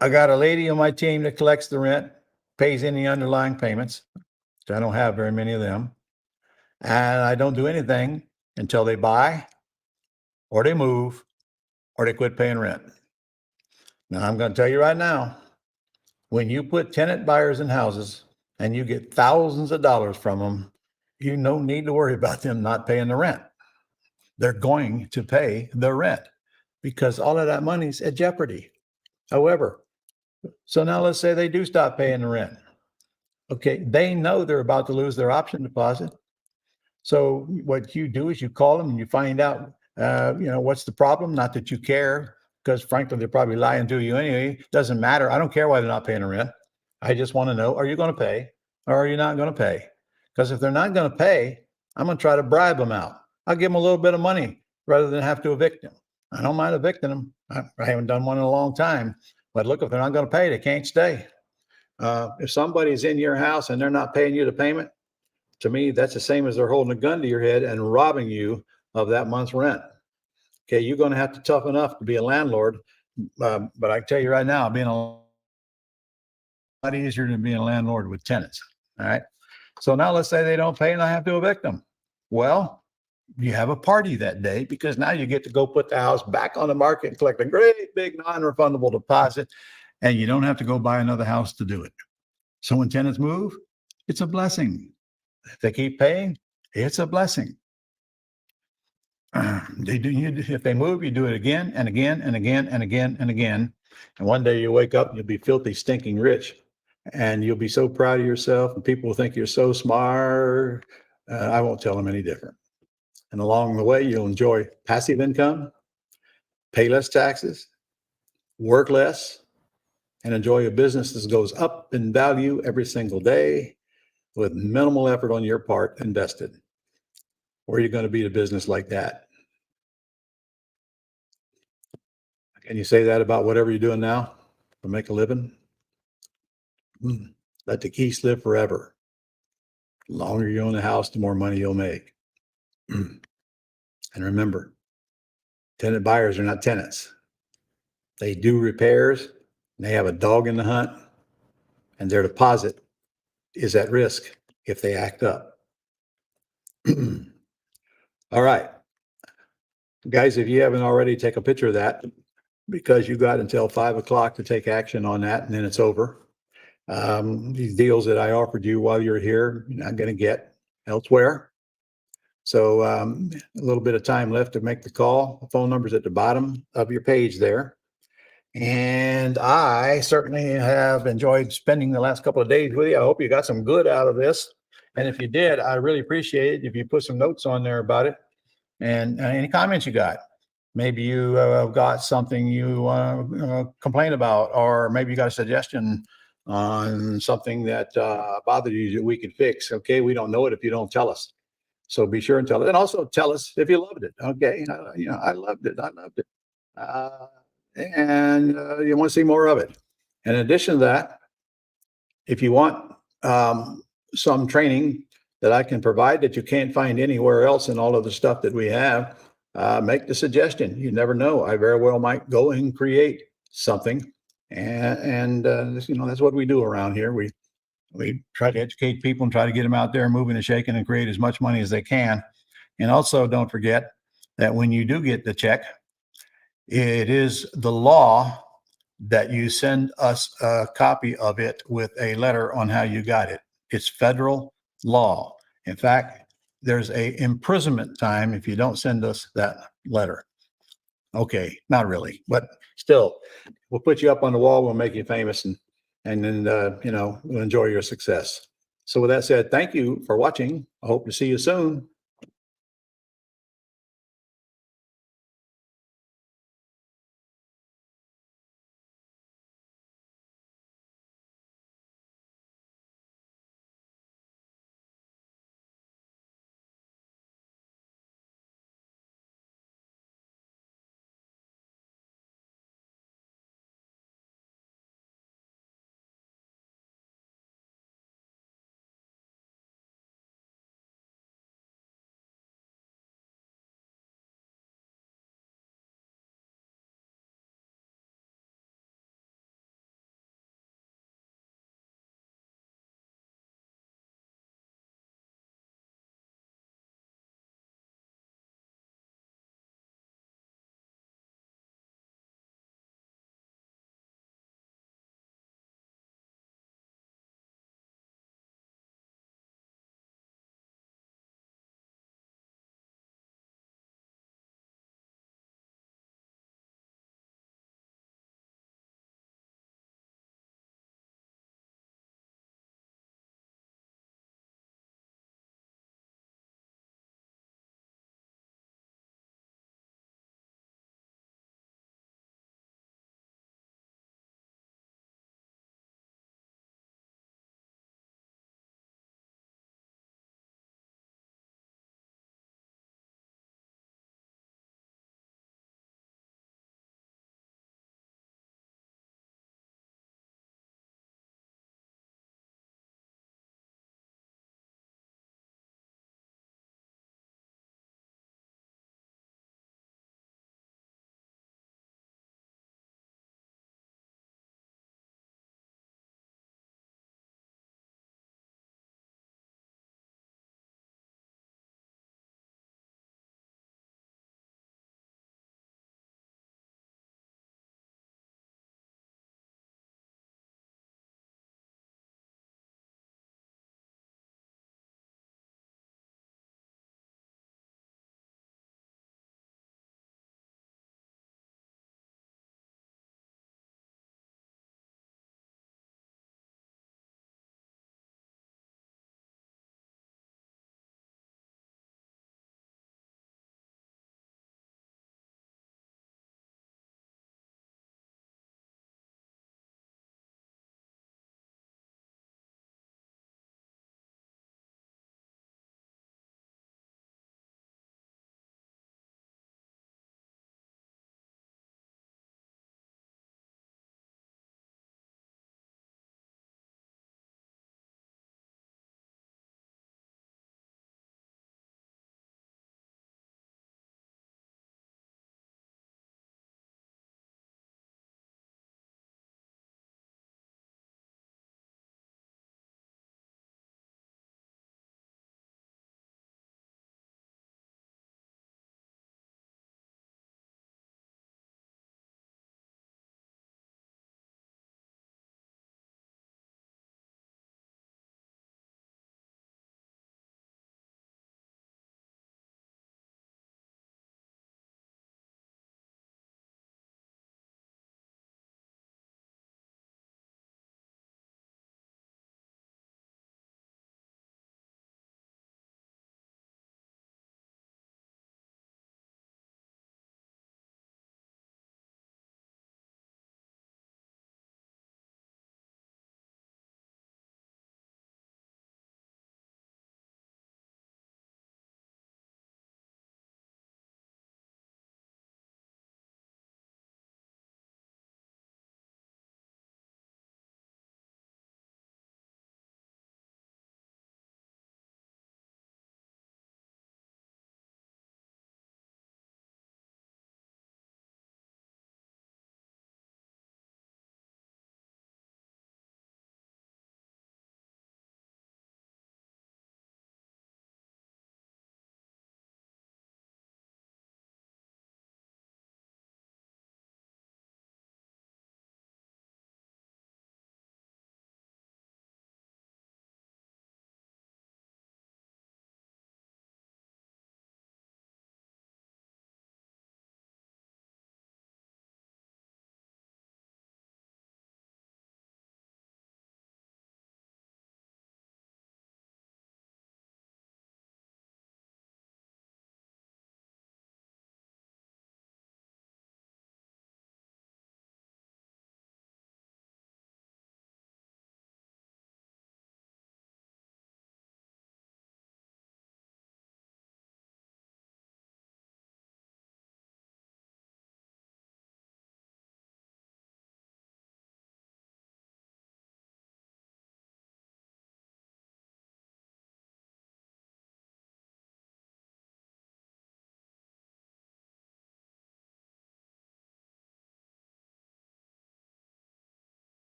I got a lady on my team that collects the rent, pays any underlying payments. So I don't have very many of them. And I don't do anything until they buy or they move or they quit paying rent. Now, I'm going to tell you right now, when you put tenant buyers in houses and you get thousands of dollars from them, you no need to worry about them not paying the rent. They're going to pay the rent because all of that money's at jeopardy. However, so now let's say they do stop paying the rent. Okay, they know they're about to lose their option deposit. So what you do is you call them and you find out, what's the problem? Not that you care, because frankly, they're probably lying to you anyway. Doesn't matter. I don't care why they're not paying the rent. I just want to know, are you going to pay or are you not going to pay? Because if they're not going to pay, I'm going to try to bribe them out. I'll give them a little bit of money rather than have to evict them. I don't mind evicting them. I haven't done one in a long time. But look, if they're not going to pay, they can't stay. If somebody's in your house and they're not paying you the payment, to me, that's the same as they're holding a gun to your head and robbing you of that month's rent. Okay, you're going to have to toughen up to be a landlord. But I can tell you right now, being a lot easier than being a landlord with tenants. All right. So now let's say they don't pay and I have to evict them. Well, you have a party that day because now you get to go put the house back on the market and collect a great big non-refundable deposit, and you don't have to go buy another house to do it. So when tenants move, it's a blessing. If they keep paying, it's a blessing. If they move, you do it again and again and again and again and again. And one day you wake up and you'll be filthy, stinking rich. And you'll be so proud of yourself and people will think you're so smart. I won't tell them any different. And along the way, you'll enjoy passive income, pay less taxes, work less, and enjoy a business that goes up in value every single day with minimal effort on your part invested. Where are you going to beat a business like that? Can you say that about whatever you're doing now to make a living? Let the keys live forever. The longer you own a house, the more money you'll make. And remember, tenant buyers are not tenants. They do repairs, and they have a dog in the hunt, and their deposit is at risk if they act up. All right. Guys, if you haven't already, take a picture of that because you got until 5 o'clock to take action on that, and then it's over. These deals that I offered you while you're here, you're not going to get elsewhere. So a little bit of time left to make the call. The phone number's at the bottom of your page there. And I certainly have enjoyed spending the last couple of days with you. I hope you got some good out of this. And if you did, I really appreciate it if you put some notes on there about it and any comments you got. Maybe you got something you want to complain about, or maybe you got a suggestion on something that bothered you that we could fix. Okay, we don't know it if you don't tell us. So be sure and tell us. And also tell us if you loved it. Okay, I loved it. I loved it. And you want to see more of it. In addition to that, if you want some training that I can provide that you can't find anywhere else in all of the stuff that we have, make the suggestion. You never know. I very well might go and create something. And that's what we do around here. We try to educate people and try to get them out there moving and shaking and create as much money as they can. And also don't forget that when you do get the check, it is the law that you send us a copy of it with a letter on how you got it. It's federal law. In fact, there's a imprisonment time if you don't send us that letter. Okay, not really, but still, we'll put you up on the wall. We'll make you famous, and then we'll enjoy your success. So with that said, thank you for watching. I hope to see you soon.